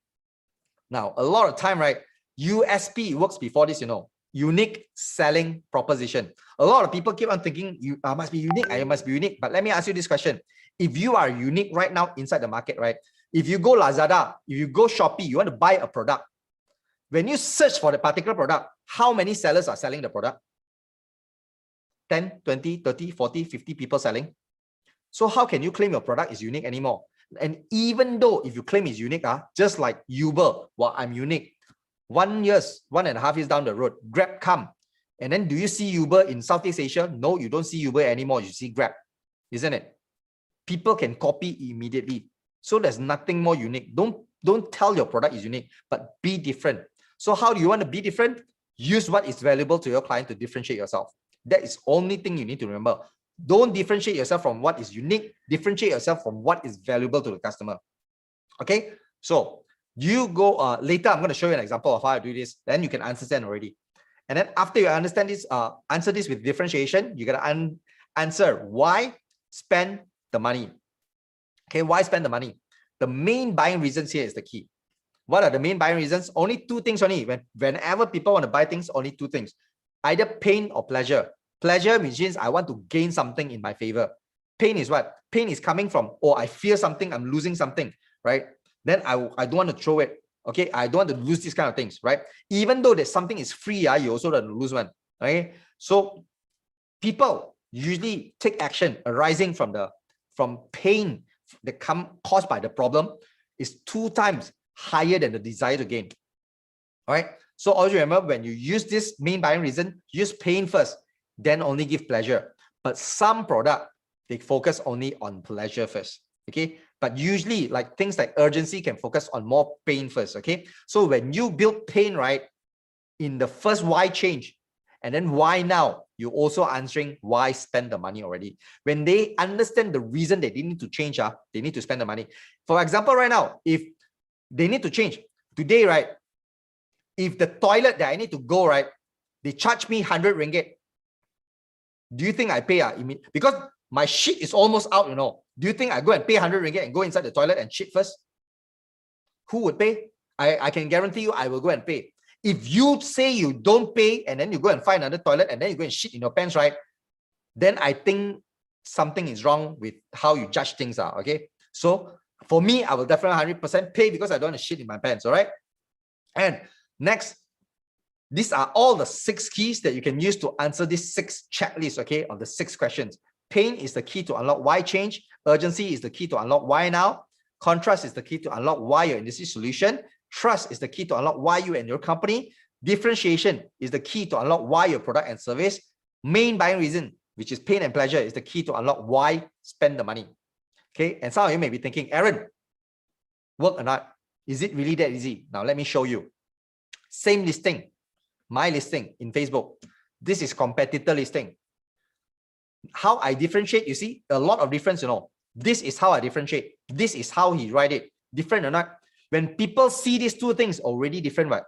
Now, a lot of time, right? USP works before this, unique selling proposition. A lot of people keep on thinking you must be unique. I must be unique. But let me ask you this question. If you are unique right now inside the market, right? If you go Lazada, if you go Shopee, you want to buy a product. When you search for the particular product, how many sellers are selling the product? 10, 20, 30, 40, 50 people selling. So how can you claim your product is unique anymore? And even though if you claim it's unique, just like Uber, well, I'm unique. 1.5 years down the road, Grab come. And then do you see Uber in Southeast Asia? No, you don't see Uber anymore. You see Grab, isn't it? People can copy immediately. So there's nothing more unique. Don't tell your product is unique, but be different. So how do you want to be different? Use what is valuable to your client to differentiate yourself. That is the only thing you need to remember. Don't differentiate yourself from what is unique. Differentiate yourself from what is valuable to the customer. Okay, so you go later. I'm going to show you an example of how I do this. Then you can understand already. And then after you understand this, answer this with differentiation. You got to answer why spend the money. Okay, why spend the money? The main buying reasons here is the key. What are the main buying reasons? Only two things only. Whenever people want to buy things, only two things. Either pain or pleasure. Pleasure means I want to gain something in my favor. Pain is what? Pain is coming from, oh, I fear something, I'm losing something, right? Then I don't want to throw it. Okay, I don't want to lose these kind of things, right? Even though that something is free, you also don't lose one. Okay, so people usually take action arising from pain that caused by the problem is 2 times higher than the desire to gain. All right. So always remember, when you use this main buying reason, use pain first, then only give pleasure. But some product, they focus only on pleasure first. Okay. But usually like things like urgency can focus on more pain first. Okay. So when you build pain, right, in the first why change, and then why now, you're also answering why spend the money already. When they understand the reason they need to change, they need to spend the money. For example, right now, if they need to change today, right? If the toilet that I need to go, right, they charge me 100 ringgit. Do you think I pay? Because my shit is almost out, you know. Do you think I go and pay 100 ringgit and go inside the toilet and shit first? Who would pay? I can guarantee you I will go and pay. If you say you don't pay and then you go and find another toilet and then you go and shit in your pants, right? Then I think something is wrong with how you judge things are, okay? So for me, I will definitely 100% pay because I don't want to shit in my pants, all right? And next, these are all the 6 keys that you can use to answer this 6 checklist, okay, of the 6 questions. Pain is the key to unlock why change. Urgency is the key to unlock why now. Contrast is the key to unlock why your industry solution. Trust is the key to unlock why you and your company. Differentiation is the key to unlock why your product and service. Main buying reason, which is pain and pleasure, is the key to unlock why spend the money. Okay, and some of you may be thinking, Aaron, work or not? Is it really that easy? Now let me show you. Same listing, my listing in Facebook. This is competitor listing. How I differentiate, you see, a lot of difference, you know. This is how I differentiate. This is how he write it. Different or not? When people see these 2 things, already different, right?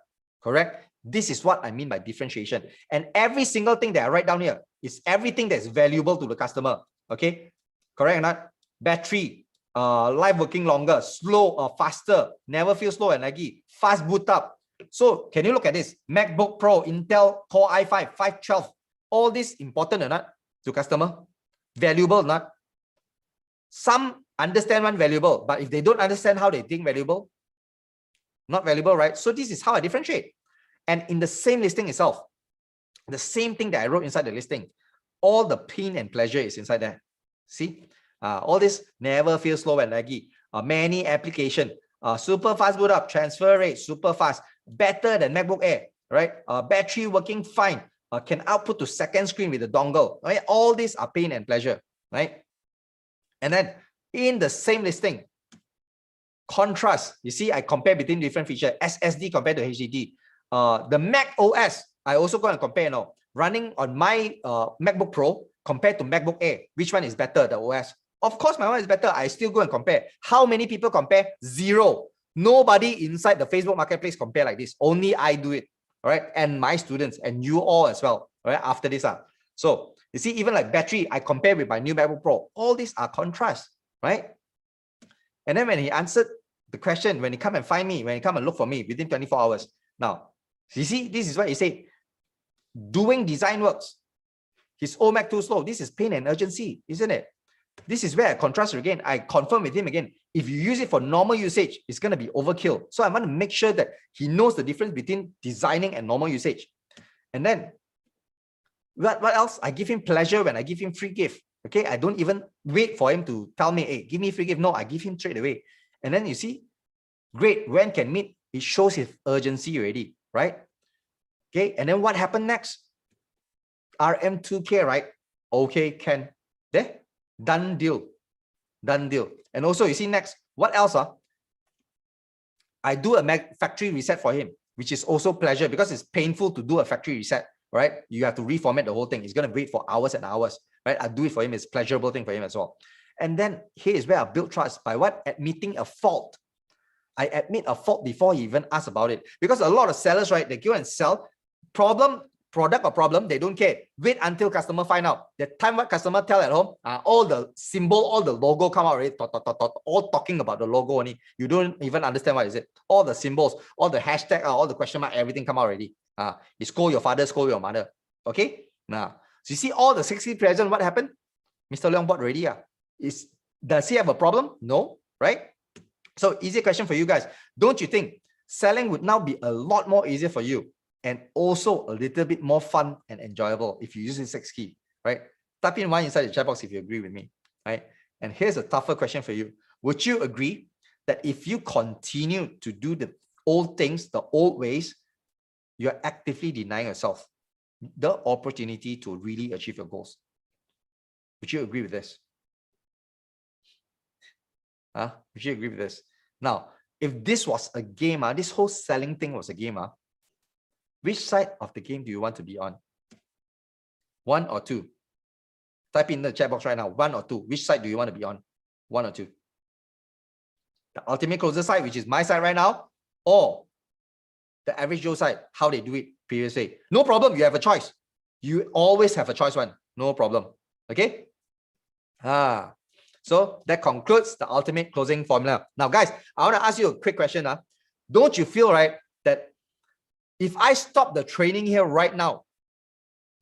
Correct? This is what I mean by differentiation. And every single thing that I write down here is everything that's valuable to the customer. Okay? Correct or not? Battery, life working longer, slow, faster, never feel slow and laggy, fast boot up. So can you look at this? MacBook Pro, Intel Core i5, 512. All this important or not to customer? Valuable or not? Some understand one valuable, but if they don't understand how they think valuable, not valuable, right? So this is how I differentiate. And in the same listing itself, the same thing that I wrote inside the listing, all the pain and pleasure is inside there. See, all this never feel slow and laggy. Many application, super fast boot up, transfer rate, super fast, better than MacBook Air, right? Battery working fine, can output to second screen with the dongle, right? All these are pain and pleasure, right? And then in the same listing, contrast, you see, I compare between different features, SSD compared to HDD. The Mac OS, I also go and compare now. Running on my MacBook Pro compared to MacBook Air, which one is better, the OS? Of course, my one is better. I still go and compare. How many people compare? 0. Nobody inside the Facebook marketplace compare like this. Only I do it, all right? And my students and you all as well, all right? After this, so you see, even like battery, I compare with my new MacBook Pro. All these are contrast, right? And then when he answered the question, when he come and find me, when he come and look for me within 24 hours. Now, you see, this is what he said. Doing design works. His old Mac too slow. This is pain and urgency, isn't it? This is where I contrast again. I confirm with him again. If you use it for normal usage, it's going to be overkill. So I want to make sure that he knows the difference between designing and normal usage. And then What else? I give him pleasure when I give him free gift. Okay, I don't even wait for him to tell me, hey, give me free gift. No, I give him straight away. And then you see, great, when can meet? It shows his urgency already, right? Okay, and then what happened next? RM2K, right? Okay, can. There, done deal. Done deal. And also, you see next, what else? I do a factory reset for him, which is also pleasure because it's painful to do a factory reset, right? You have to reformat the whole thing. It's going to wait for hours and hours, right? I do it for him. It's a pleasurable thing for him as well. And then here is where I build trust by what? Admitting a fault. I admit a fault before he even asks about it. Because a lot of sellers, right, they go and sell product or problem, they don't care. Wait until customer find out. The time what customer tell at home, all the symbol, all the logo come out already, all talking about the logo only. You don't even understand what is it. All the symbols, all the hashtag, all the question mark, everything come out already. You scold your father, scold your mother. Okay? Now, so you see all the 60 present, what happened? Mr. Leong bought already. Does he have a problem? No, right? So easy question for you guys. Don't you think selling would now be a lot more easier for you and also a little bit more fun and enjoyable if you use the 6 key, right? Type in 1 inside the chat box if you agree with me, right? And here's a tougher question for you. Would you agree that if you continue to do the old things, the old ways, you're actively denying yourself the opportunity to really achieve your goals? Would you agree with this? Would you agree with this? Now, if this was a game, this whole selling thing was a game, which side of the game do you want to be on? 1 or 2? Type in the chat box right now, 1 or 2. Which side do you want to be on? 1 or 2? The ultimate closer side, which is my side right now, or the average Joe side, how they do it previously. No problem, you have a choice. You always have a choice one, no problem. Okay? So that concludes the ultimate closing formula. Now, guys, I want to ask you a quick question. Don't you feel, right, that if I stop the training here right now,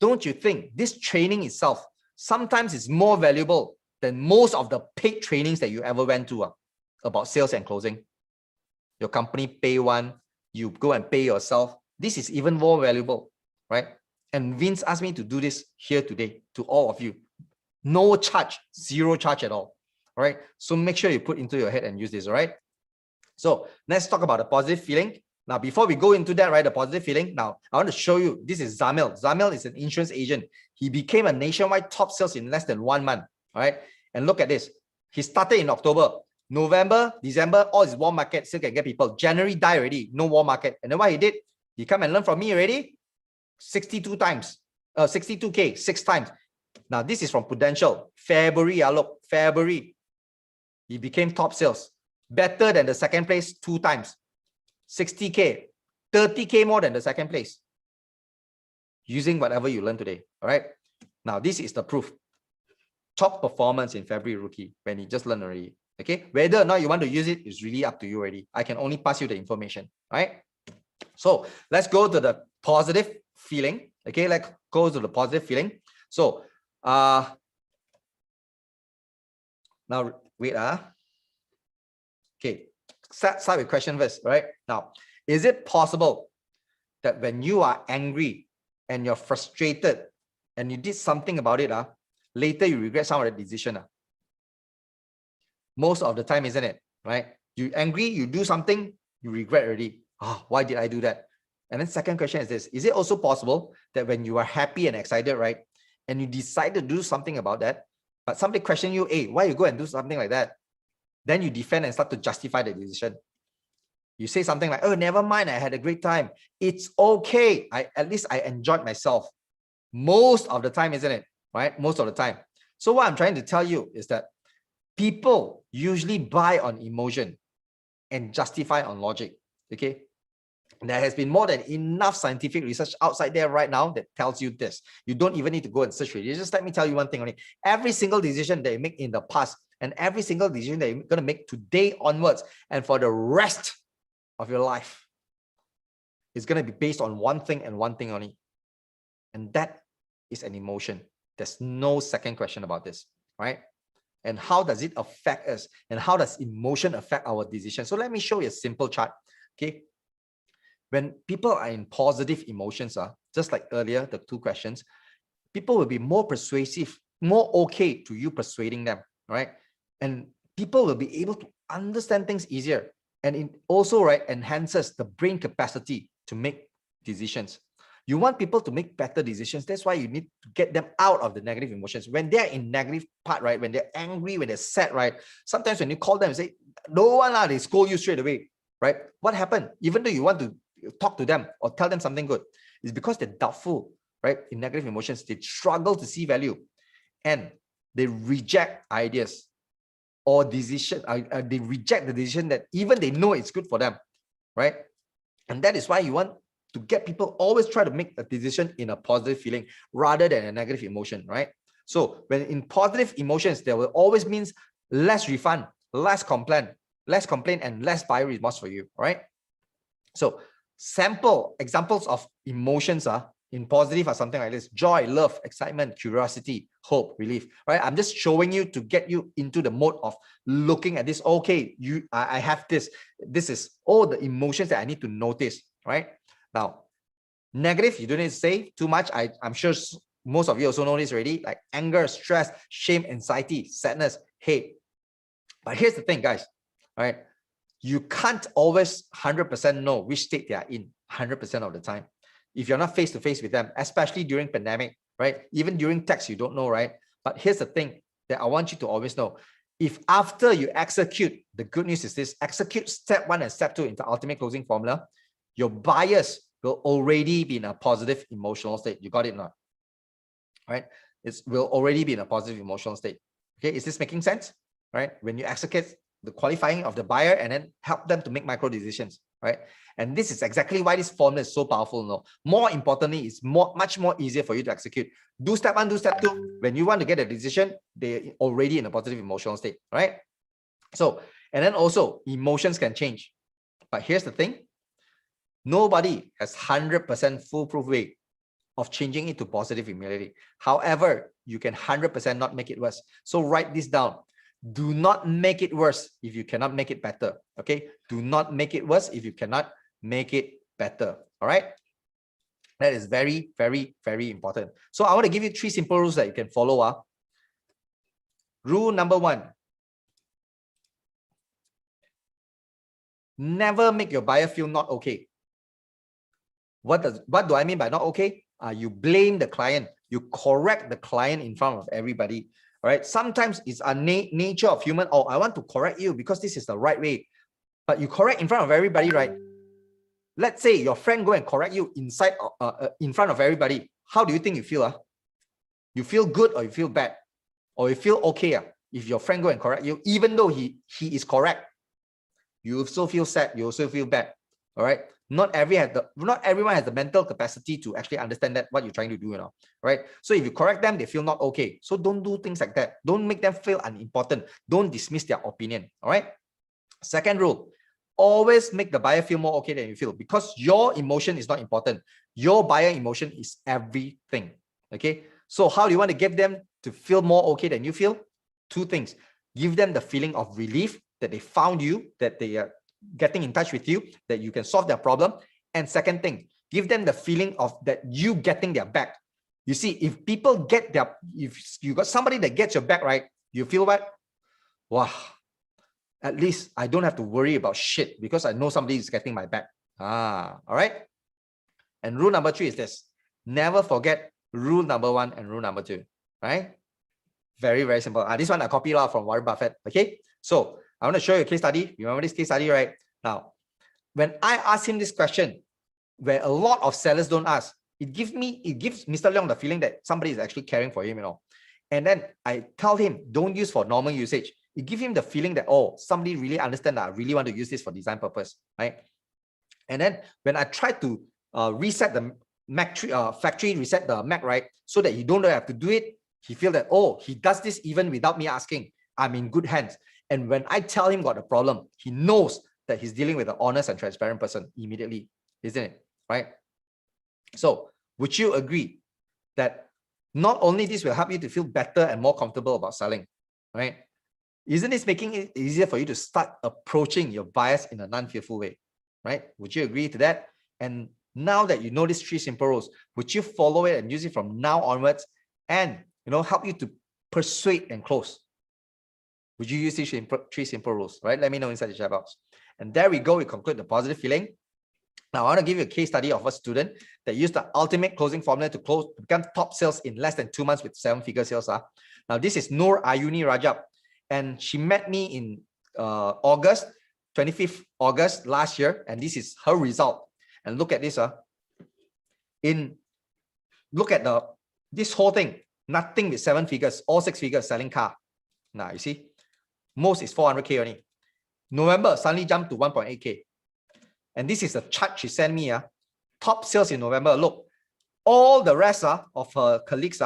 don't you think this training itself sometimes is more valuable than most of the paid trainings that you ever went to about sales and closing? Your company pay one, you go and pay yourself. This is even more valuable, right? And Vince asked me to do this here today to all of you. No charge, zero charge at all. All right. So make sure you put into your head and use this. All right. So let's talk about the positive feeling. Now, before we go into that, right, the positive feeling. Now, I want to show you. This is Zamil. Zamil is an insurance agent. He became a nationwide top sales in less than 1 month. All right. And look at this. He started in October. November, December, all his warm market still can get people. January died already. No warm market. And then what he did, he come and learn from me already 62 times. 62K, 6 times. Now, this is from Prudential. February, look, February. He became top sales. Better than the second place 2 times. 60K, 30K more than the second place. Using whatever you learned today. All right. Now, this is the proof. Top performance in February rookie when he just learned already. Okay. Whether or not you want to use it is really up to you already. I can only pass you the information. All right. So let's go to the positive feeling. Okay. Let's go to the positive feeling. So, now wait. Okay. Start with question first. Right. Now, is it possible that when you are angry and you're frustrated and you did something about it, later you regret some of the decision? Most of the time, isn't it? Right? You're angry, you do something, you regret already. Why did I do that? And then second question is this. Is it also possible that when you are happy and excited, right, and you decide to do something about that, but somebody question you, hey, why you go and do something like that? Then you defend and start to justify the decision. You say something like, oh, never mind, I had a great time. It's okay. At least I enjoyed myself. Most of the time, isn't it? Right? Most of the time. So what I'm trying to tell you is that people usually buy on emotion and justify on logic. Okay. There has been more than enough scientific research outside there right now that tells you this. You don't even need to go and search for it. Just let me tell you one thing only. Every single decision that you make in the past and every single decision that you're going to make today onwards and for the rest of your life is going to be based on one thing and one thing only. And that is an emotion. There's no second question about this, right? And how does it affect us? And how does emotion affect our decision? So let me show you a simple chart. Okay. When people are in positive emotions, just like earlier, the 2 questions, people will be more persuasive, more okay to you persuading them, right? And people will be able to understand things easier. And it also, right, enhances the brain capacity to make decisions. You want people to make better decisions. That's why you need to get them out of the negative emotions. When they're in negative part, right, when they're angry, when they're sad, right, sometimes when you call them and say, no one, they scold you straight away, right? What happened? Even though you want to talk to them or tell them something good, it's because they're doubtful, right? In negative emotions, they struggle to see value and they reject ideas or decision. They reject the decision that even they know it's good for them, right? And that is why you want to get people always try to make a decision in a positive feeling rather than a negative emotion, right? So when in positive emotions, there will always means less refund, less complaint, and less buyer remorse for you, right? So sample examples of emotions are in positive are something like this: joy, love, excitement, curiosity, hope, relief, right? I'm just showing you to get you into the mode of looking at this. Okay, I have this. This is all the emotions that I need to notice, right? Now, negative, you don't need to say too much. I'm sure most of you also know this already, like anger, stress, shame, anxiety, sadness, hate. But here's the thing, guys, right? You can't always 100% know which state they are in 100% of the time. If you're not face-to-face with them, especially during pandemic, right? Even during text, you don't know, right? But here's the thing that I want you to always know. If after you execute, the good news is this: execute step 1 and step 2 into ultimate closing formula, your buyers will already be in a positive emotional state. You got it not? Right? It will already be in a positive emotional state. Okay, is this making sense? Right? When you execute the qualifying of the buyer and then help them to make micro decisions, right? And this is exactly why this formula is so powerful. No, more importantly, it's much more easier for you to execute. Do step 1, do step 2. When you want to get a decision, they're already in a positive emotional state, right? So, and then also emotions can change. But here's the thing: nobody has 100% foolproof way of changing it to positive immediately. However, you can 100% not make it worse. So write this down. Do not make it worse if you cannot make it better. Okay? Do not make it worse if you cannot make it better. All right? That is very, very, very important. So I want to give you 3 simple rules that you can follow. Rule number 1. Never make your buyer feel not okay. What do I mean by not okay? You blame the client. You correct the client in front of everybody. All right. Sometimes it's a nature of human. Oh, I want to correct you because this is the right way. But you correct in front of everybody, right? Let's say your friend go and correct you in front of everybody. How do you think you feel? You feel good or you feel bad? Or you feel okay if your friend go and correct you, even though he is correct? You also feel sad. You also feel bad. All right. Not everyone has the mental capacity to actually understand that what you're trying to do, right? So if you correct them, they feel not okay. So don't do things like that. Don't make them feel unimportant. Don't dismiss their opinion. All right. Second rule: always make the buyer feel more okay than you feel, because your emotion is not important. Your buyer emotion is everything. Okay. So how do you want to get them to feel more okay than you feel? 2 things. Give them the feeling of relief that they found you, that they are getting in touch with you, that you can solve their problem. And second thing, give them the feeling of that you getting their back. You see, if people get if you got somebody that gets your back, right, you feel what? Wow, at least I don't have to worry about shit because I know somebody is getting my back. All right. And rule number 3 is this: never forget rule number 1 and rule number 2, right? Very, very simple. This one I copied from Warren Buffett. Okay. So I want to show you a case study. Remember this case study, right? Now, when I ask him this question, where a lot of sellers don't ask, it gives Mr. Leong the feeling that somebody is actually caring for him, And then I tell him, don't use for normal usage. It gives him the feeling that, oh, somebody really understands that I really want to use this for design purpose, right? And then when I try to reset the Mac factory, reset the Mac, right, so that you don't have to do it, he feels that, oh, he does this even without me asking. I'm in good hands. And when I tell him about the problem, he knows that he's dealing with an honest and transparent person immediately, isn't it? Right? So would you agree that not only this will help you to feel better and more comfortable about selling, right? Isn't this making it easier for you to start approaching your buyers in a non-fearful way, right? Would you agree to that? And now that you know these 3 simple rules, would you follow it and use it from now onwards and help you to persuade and close. Would you use these three simple rules? Right? Let me know inside the chat box. And there we go. We conclude the positive feeling. Now, I want to give you a case study of a student that used the ultimate closing formula to become top sales in less than 2 months with 7-figure sales. Now, this is Noor Ayuni Rajab, and she met me in August, 25th August last year, and this is her result. And look at this. Look at this whole thing. Nothing with 7 figures, all 6 figures selling car. Now, you see, most is 400K only. November suddenly jumped to 1.8K. And this is a chart she sent me. Top sales in November. Look, all the rest of her colleagues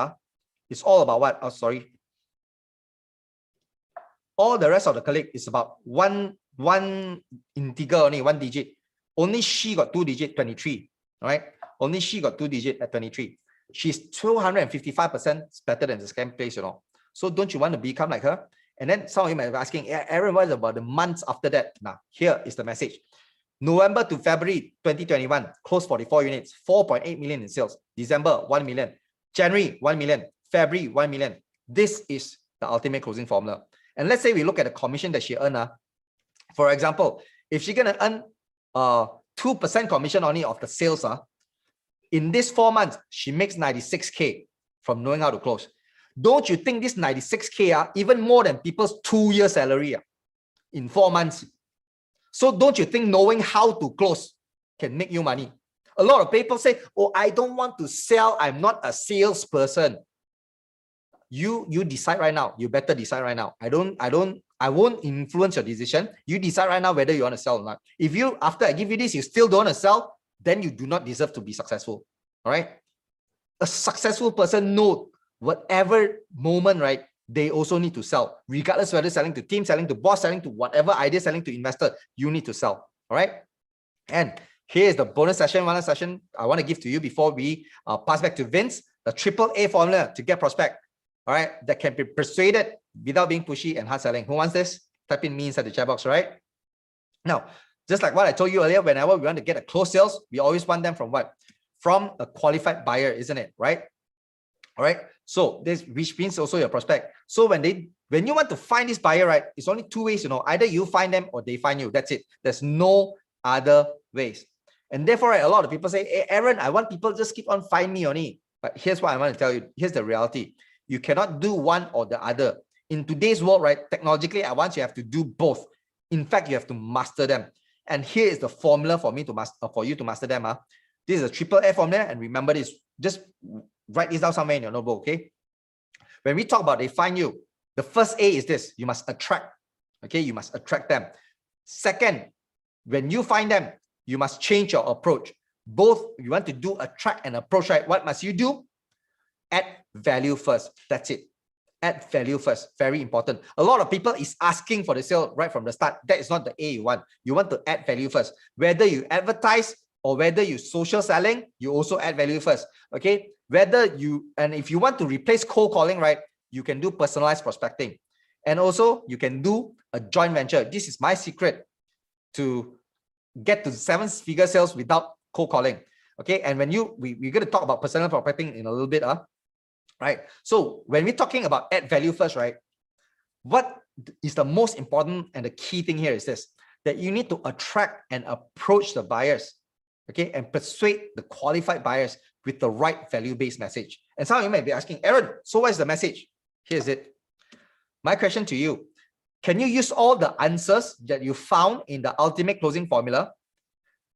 is all about what? Oh, sorry. All the rest of the colleague is about one integer only, 1 digit. Only she got 2 digit, 23. All right. Only she got 2 digit at 23. She's 255% better than the second place, So don't you want to become like her? And then some of you might be asking, Aaron, what about the months after that? Now, here is the message. November to February 2021, closed 44 units, 4.8 million in sales. December, 1 million. January, 1 million. February, 1 million. This is the ultimate closing formula. And let's say we look at the commission that she earned. For example, if she's going to earn 2% commission only of the sales, in this 4 months, she makes 96K from knowing how to close. Don't you think this 96K are even more than people's 2-year salary in 4 months? So don't you think knowing how to close can make you money? A lot of people say, oh, I don't want to sell. I'm not a salesperson. You decide right now. You better decide right now. I won't influence your decision. You decide right now whether you want to sell or not. If you, after I give you this, you still don't want to sell, then you do not deserve to be successful. All right. A successful person knows whatever moment, right, they also need to sell, regardless whether selling to team, selling to boss, selling to whatever idea, selling to investor, you need to sell. All right. And here's the bonus session, one session I want to give to you before we pass back to Vince, the AAA formula to get prospect. All right. That can be persuaded without being pushy and hard selling. Who wants this? Type in me inside the chat box, right? Now, just like what I told you earlier, whenever we want to get a close sales, we always want them from what? From a qualified buyer, isn't it? Right? All right. So this, which means also your prospect. So when you want to find this buyer, right, it's only 2 ways, either you find them or they find you. That's it. There's no other ways. And therefore, right, a lot of people say, hey, Aaron, I want people just keep on finding me only. But here's what I want to tell you. Here's the reality. You cannot do one or the other. In today's world, right, technologically, at once you have to do both. In fact, you have to master them. And here is the formula for me to master, for you to master them. This is a AAA formula, and remember this. Just write this down somewhere in your notebook, okay? When we talk about they find you, the first A is this: you must attract. Okay, you must attract them. Second, when you find them, you must change your approach. Both, you want to do attract and approach, right? What must you do? Add value first. That's it. Add value first. Very important. A lot of people is asking for the sale right from the start. That is not the A you want. You want to add value first. Whether you advertise or whether you social selling, you also add value first. Okay. And if you want to replace cold calling, right, you can do personalized prospecting. And also you can do a joint venture. This is my secret to get to 7-figure sales without cold calling. Okay. And when we're going to talk about personal prospecting in a little bit, right? So when we're talking about add value first, right, what is the most important and the key thing here is this, that you need to attract and approach the buyers, okay, and persuade the qualified buyers with the right value-based message. And some of you might be asking, Aaron, so what is the message? Here's it. My question to you, can you use all the answers that you found in the ultimate closing formula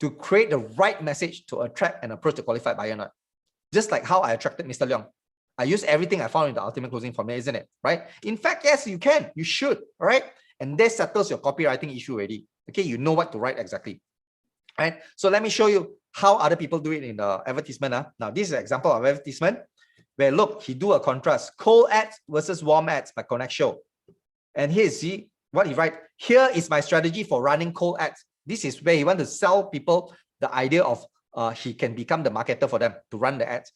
to create the right message to attract and approach the qualified buyer or not? Just like how I attracted Mr. Leong. I use everything I found in the ultimate closing formula, isn't it? Right? In fact, yes, you can. You should. All right? And that settles your copywriting issue already. Okay? You know what to write exactly. Right? So let me show you how other people do it in the advertisement. Now, this is an example of advertisement where, look, he do a contrast. Cold ads versus warm ads by Connect Show. And here, see what he write. Here is my strategy for running cold ads. This is where he want to sell people the idea of he can become the marketer for them to run the ads.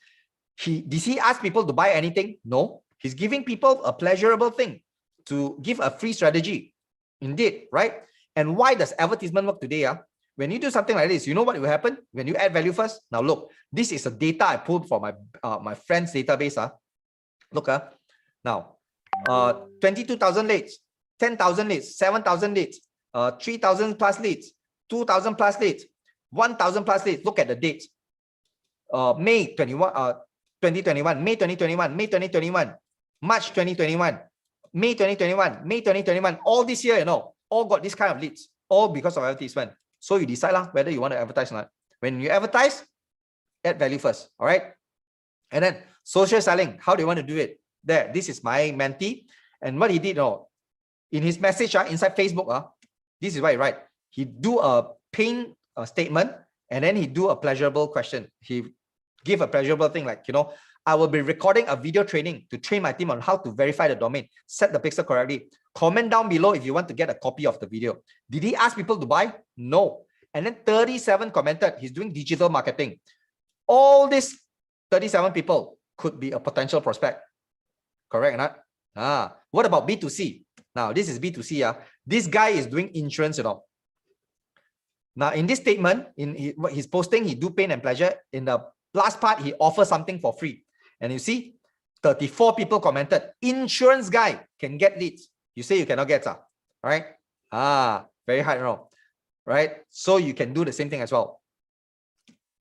Did he ask people to buy anything? No. He's giving people a pleasurable thing to give a free strategy. Indeed, right? And why does advertisement work today? When you do something like this, you know what will happen? When you add value first. Now look, this is a data I pulled from my friend's database. Look, now, 22,000 leads, 10,000 leads, 7,000 leads, 3,000 plus leads, 2,000 plus leads, 1,000 plus leads. Look at the dates. May 21, 2021, May 2021, May 2021, March 2021, May 2021, May 2021. All this year, all got this kind of leads, all because of advertisement. So you decide whether you want to advertise or not. When you advertise, add value first. All right. And then social selling. How do you want to do it? There, this is my mentee. And what he did, in his message inside Facebook, this is what he write. He do a pain statement, and then he do a pleasurable question. He give a pleasurable thing like, I will be recording a video training to train my team on how to verify the domain, set the pixel correctly. Comment down below if you want to get a copy of the video. Did he ask people to buy? No. And then 37 commented, he's doing digital marketing. All these 37 people could be a potential prospect. Correct or not? What about B2C? Now, this is B2C. This guy is doing insurance, Now, in this statement, in what he's posting, he do pain and pleasure. In the last part, he offers something for free. And you see, 34 people commented, insurance guy can get leads. You say you cannot get, right? Very hard, right? So you can do the same thing as well.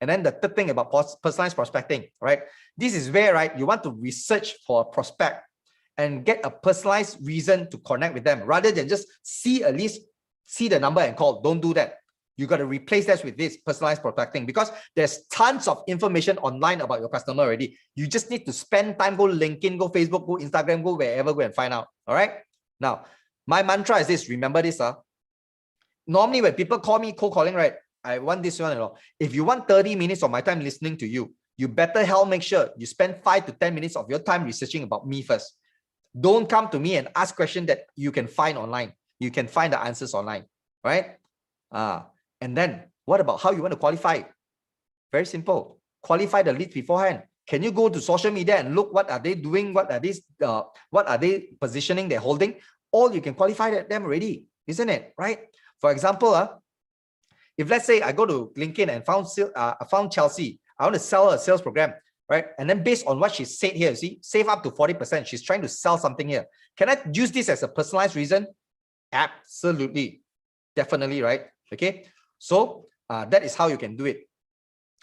And then the third thing about personalized prospecting, right? This is where, right, you want to research for a prospect and get a personalized reason to connect with them rather than just see a list, see the number and call. Don't do that. You got to replace that with this personalized prospecting because there's tons of information online about your customer already. You just need to spend time, go LinkedIn, go Facebook, go Instagram, go wherever, go and find out. All right. Now, my mantra is this. Remember this. Normally, when people call me cold calling, right? I want this one. If you want 30 minutes of my time listening to you, you better make sure you spend 5 to 10 minutes of your time researching about me first. Don't come to me and ask questions that you can find online. You can find the answers online, right? And then what about how you want to qualify? Very simple. Qualify the leads beforehand. Can you go to social media and look what are they doing? What are they positioning they're holding? All you can qualify them already, isn't it? Right? For example, if let's say I go to LinkedIn and found Chelsea, I want to sell her a sales program, right? And then based on what she said here, see, save up to 40%. She's trying to sell something here. Can I use this as a personalized reason? Absolutely. Definitely, right? Okay. So that is how you can do it,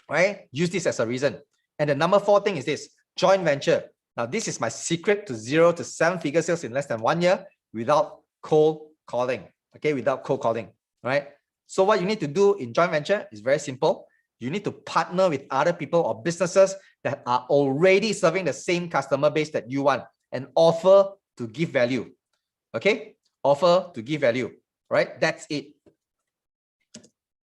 right? Use this as a reason. And the number 4 thing is this, joint venture. Now, this is my secret to 0 to 7-figure sales in less than 1 year without cold calling, okay? Without cold calling, right? So what you need to do in joint venture is very simple. You need to partner with other people or businesses that are already serving the same customer base that you want and offer to give value, okay? Offer to give value, right? That's it.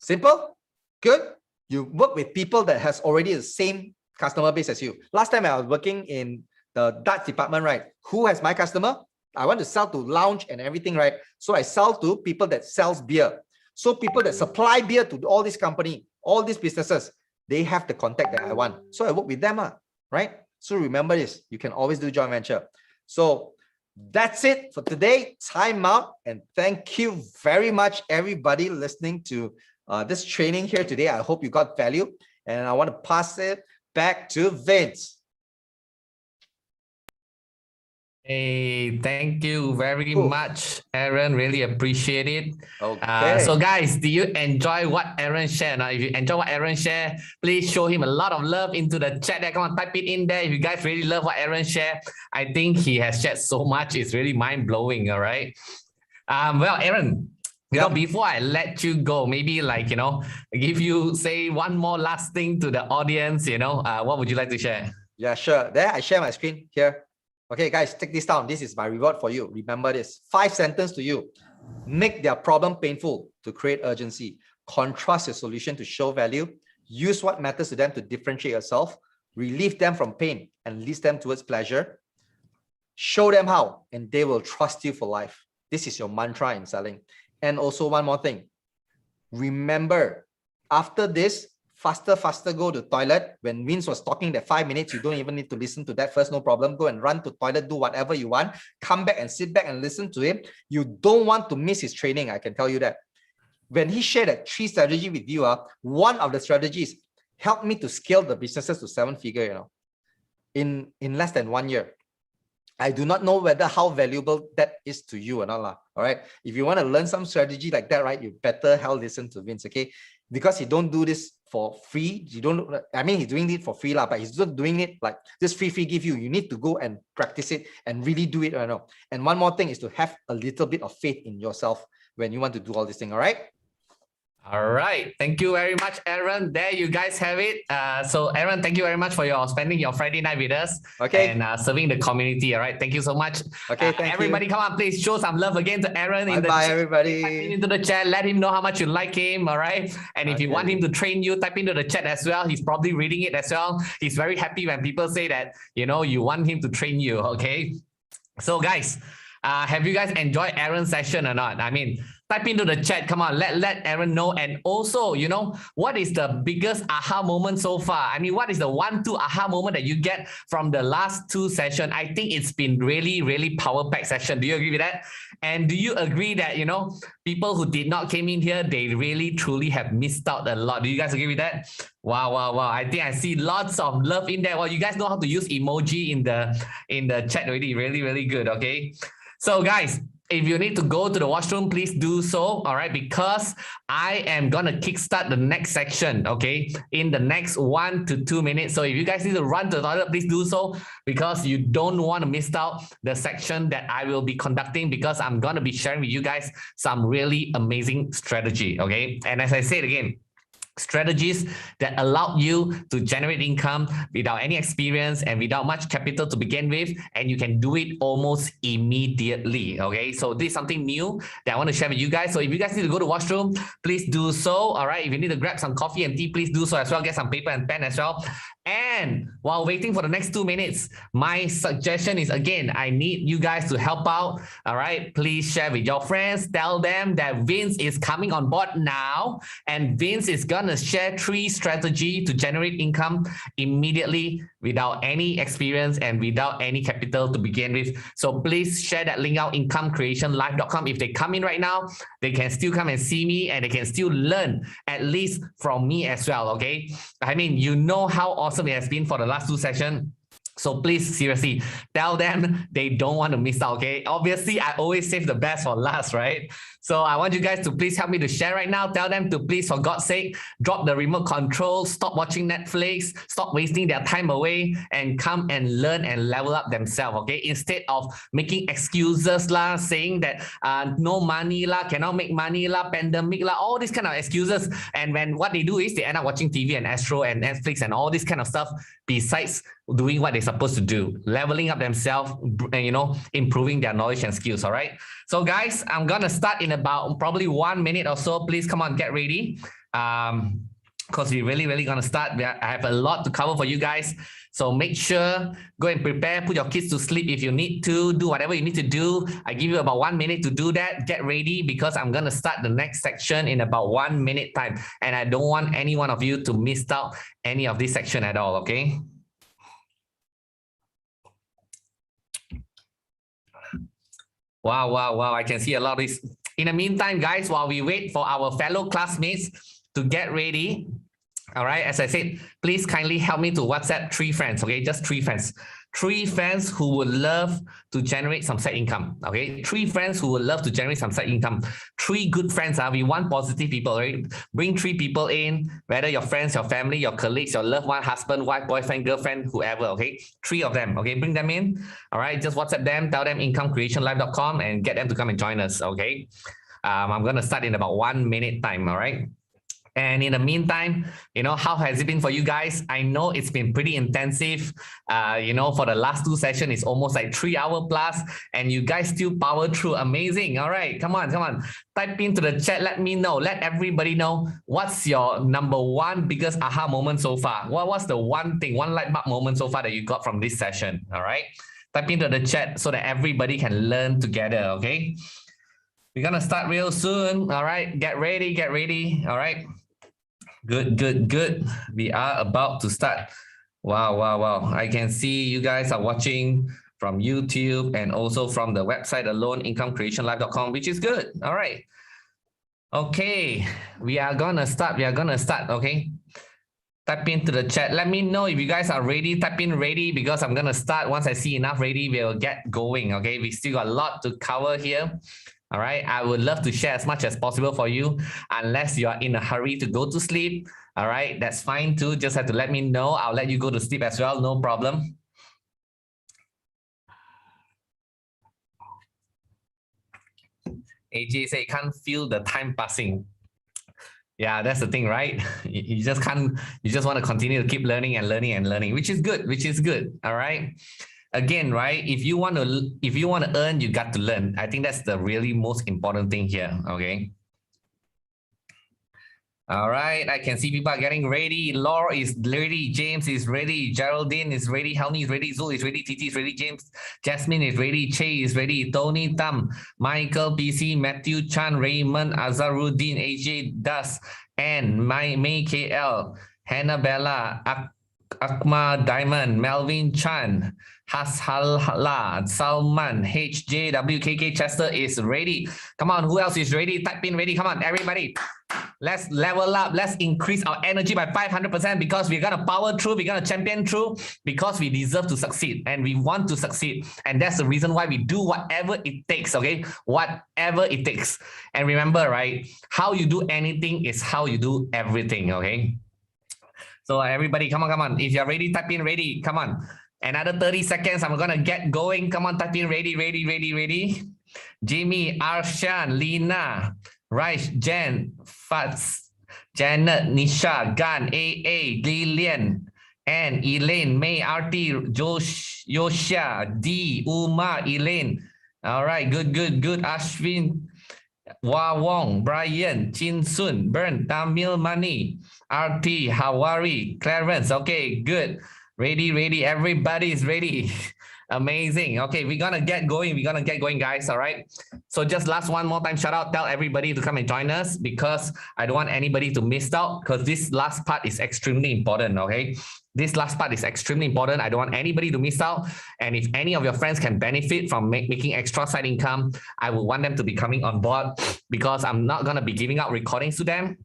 Simple, good. You work with people that has already the same customer base as you. Last time I was working in the darts department, right? Who has my customer? I want to sell to lounge and everything, right? So I sell to people that sells beer. So people that supply beer to all this company, all these businesses, they have the contact that I want. So I work with them, right? So remember this, you can always do joint venture. So that's it for today. Time out. And thank you very much, everybody listening to this training here today. I hope you got value. And I want to pass it back to Vince. Hey, thank you very much, Aaron. Really appreciate it. Okay. So guys, do you enjoy what Aaron shared? Now, if you enjoy what Aaron shared, please show him a lot of love into the chat there. Come on, type it in there. If you guys really love what Aaron shared, I think he has shared so much. It's really mind-blowing, all right? Well, Aaron, before I let you go, maybe give you say one more last thing to the audience, what would you like to share? Yeah, sure. There, I share my screen here. Okay, guys, take this down. This is my reward for you. Remember this. 5 sentences to you. Make their problem painful to create urgency. Contrast your solution to show value. Use what matters to them to differentiate yourself. Relieve them from pain and lead them towards pleasure. Show them how, and they will trust you for life. This is your mantra in selling. And also one more thing. Remember, after this, faster, go to toilet. When Vince was talking that 5 minutes, you don't even need to listen to that first, no problem. Go and run to toilet, do whatever you want. Come back and sit back and listen to him. You don't want to miss his training, I can tell you that. When he shared a 3 strategy with you, one of the strategies helped me to scale the businesses to 7-figure, in less than 1 year. I do not know whether how valuable that is to you or not. All right. If you want to learn some strategy like that, right, you better hell listen to Vince, okay? Because he don't do this for free. You don't, I mean, he's doing it for free, but he's not doing it like this free give you. You need to go and practice it and really do it right now. And one more thing is to have a little bit of faith in yourself when you want to do all this thing. All right. All right. Thank you very much, Aaron. There you guys have it. So Aaron, thank you very much for your spending your Friday night with us. Okay. And serving the community. All right. Thank you so much. Okay. Thank everybody, you. come on, please show some love again to Aaron. Bye, everybody. Type into the chat. Let him know how much you like him. All right. And if you want him to train you, type into the chat as well. He's probably reading it as well. He's very happy when people say that, you know, you want him to train you. Okay. So guys, have you guys enjoyed Aaron's session or not? I mean, type into the chat. Come on, let Aaron know. And also, you know, what is the biggest aha moment so far? I mean, what is the 1-2 aha moment that you get from the last 2 sessions? I think it's been really power-packed session. Do you agree with that? And do you agree that, you know, people who did not came in here, they really truly have missed out a lot? Do you guys agree with that? Wow. I think I see lots of love in there. Well, you guys know how to use emoji in the chat already. Really good. Okay. So guys, if you need to go to the washroom, please do so, all right? Because I am going to kickstart the next section, okay? In the next 1 to 2 minutes. So if you guys need to run to the toilet, please do so, because you don't want to miss out the section that I will be conducting, because I'm going to be sharing with you guys some really amazing strategy, okay? And as I said again, strategies that allow you to generate income without any experience and without much capital to begin with, and you can do it almost immediately. Okay, so this is something new that I want to share with you guys. So if you guys need to go to washroom, please do so. All right, if you need to grab some coffee and tea, please do so as well. Get some paper and pen as well. And while waiting for the next 2 minutes, my suggestion is, again, I need you guys to help out. All right, please share with your friends. Tell them that Vince is coming on board now, and Vince is gonna share 3 strategies to generate income immediately without any experience and without any capital to begin with. So please share that link out, incomecreationlive.com. If they come in right now, they can still come and see me, and they can still learn at least from me as well. Okay, I mean, you know how awesome it has been for the last 2 sessions. So please, seriously, tell them they don't want to miss out, okay? Obviously, I always save the best for last, right? So I want you guys to please help me to share right now. Tell them to please, for God's sake, drop the remote control, stop watching Netflix, stop wasting their time away, and come and learn and level up themselves, okay? Instead of making excuses, saying that no money, cannot make money, pandemic, all these kind of excuses. And when what they do is they end up watching TV and Astro and Netflix and all this kind of stuff, besides doing what they're supposed to do, leveling up themselves, and, you know, improving their knowledge and skills. All right. So guys, I'm going to start in about probably 1 minute or so. Please come on, get ready. Because we're really going to start. I have a lot to cover for you guys. So make sure, go and prepare, put your kids to sleep if you need to, do whatever you need to do. I give you about 1 minute to do that. Get ready, because I'm going to start the next section in about 1 minute time. And I don't want any one of you to miss out any of this section at all, okay? Wow. I can see a lot of this. In the meantime, guys, while we wait for our fellow classmates to get ready, all right, as I said, please kindly help me to WhatsApp 3 friends, okay? Just 3 friends. 3 friends who would love to generate some side income, okay? 3 friends who would love to generate some side income. 3 good friends, we want positive people, right? Bring 3 people in, whether your friends, your family, your colleagues, your loved one, husband, wife, boyfriend, girlfriend, whoever, okay? 3 of them, okay? Bring them in, all right? Just WhatsApp them, tell them incomecreationlive.com and get them to come and join us, okay? I'm going to start in about 1 minute time, all right? And in the meantime, you know, how has it been for you guys? I know it's been pretty intensive. You know, for the last 2 sessions, it's almost like 3 hours plus, and you guys still power through. Amazing. All right, come on. Type into the chat. Let me know. Let everybody know what's your number 1 biggest aha moment so far. What's the one thing, one light bulb moment so far that you got from this session? All right. Type into the chat so that everybody can learn together. Okay. We're gonna start real soon. All right. Get ready. All right. Good. We are about to start. Wow. I can see you guys are watching from YouTube and also from the website alone, incomecreationlive.com, which is good. All right. Okay. We are gonna start. Okay. Type into the chat. Let me know if you guys are ready. Type in ready because I'm going to start. Once I see enough ready, we'll get going. Okay, we still got a lot to cover here. All right, I would love to share as much as possible for you unless you are in a hurry to go to sleep. All right, that's fine too. Just have to let me know. I'll let you go to sleep as well. No problem. AJ say can't feel the time passing. Yeah, that's the thing, right? You just can't, you just want to continue to keep learning and learning and learning, which is good, all right? Again, right? If you want to earn, you got to learn. I think that's the really most important thing here, okay? All right, I can see people are getting ready. Laura is ready. James is ready. Geraldine is ready. Helmi is ready. Zul is ready. Titi is ready. James, Jasmine is ready. Che is ready. Tony Tam, Michael BC, Matthew Chan, Raymond, Azaruddin, AJ Das, and May KL, Hannah Bella, Akma Diamond, Melvin Chan, Hashala, Salman, HJWKK, Chester is ready. Come on, who else is ready? Type in ready. Come on, everybody. Let's level up. Let's increase our energy by 500% because we're going to power through. We're going to champion through because we deserve to succeed and we want to succeed. And that's the reason why we do whatever it takes, okay? Whatever it takes. And remember, right? How you do anything is how you do everything, okay? So everybody, come on. If you're ready, type in ready. Come on. Another 30 seconds. I'm going to get going. Come on, type in ready. Jimmy, Arshan, Lena, Raish, Jen, Fats, Janet, Nisha, Gan, AA, Lilian, and Elaine, May, RT, Josh, Yosha, D, Uma, Elaine. All right, good. Ashwin, Wa Wong, Brian, Chin Sun, Bern, Tamil Mani, RT, Hawari, Clarence. Okay, good. Ready. Everybody is ready. Amazing. Okay, we're gonna get going. Guys. All right. So just last one more time, shout out, tell everybody to come and join us because I don't want anybody to miss out because this last part is extremely important. Okay, this last part is extremely important. I don't want anybody to miss out. And if any of your friends can benefit from making extra side income, I would want them to be coming on board because I'm not gonna be giving out recordings to them.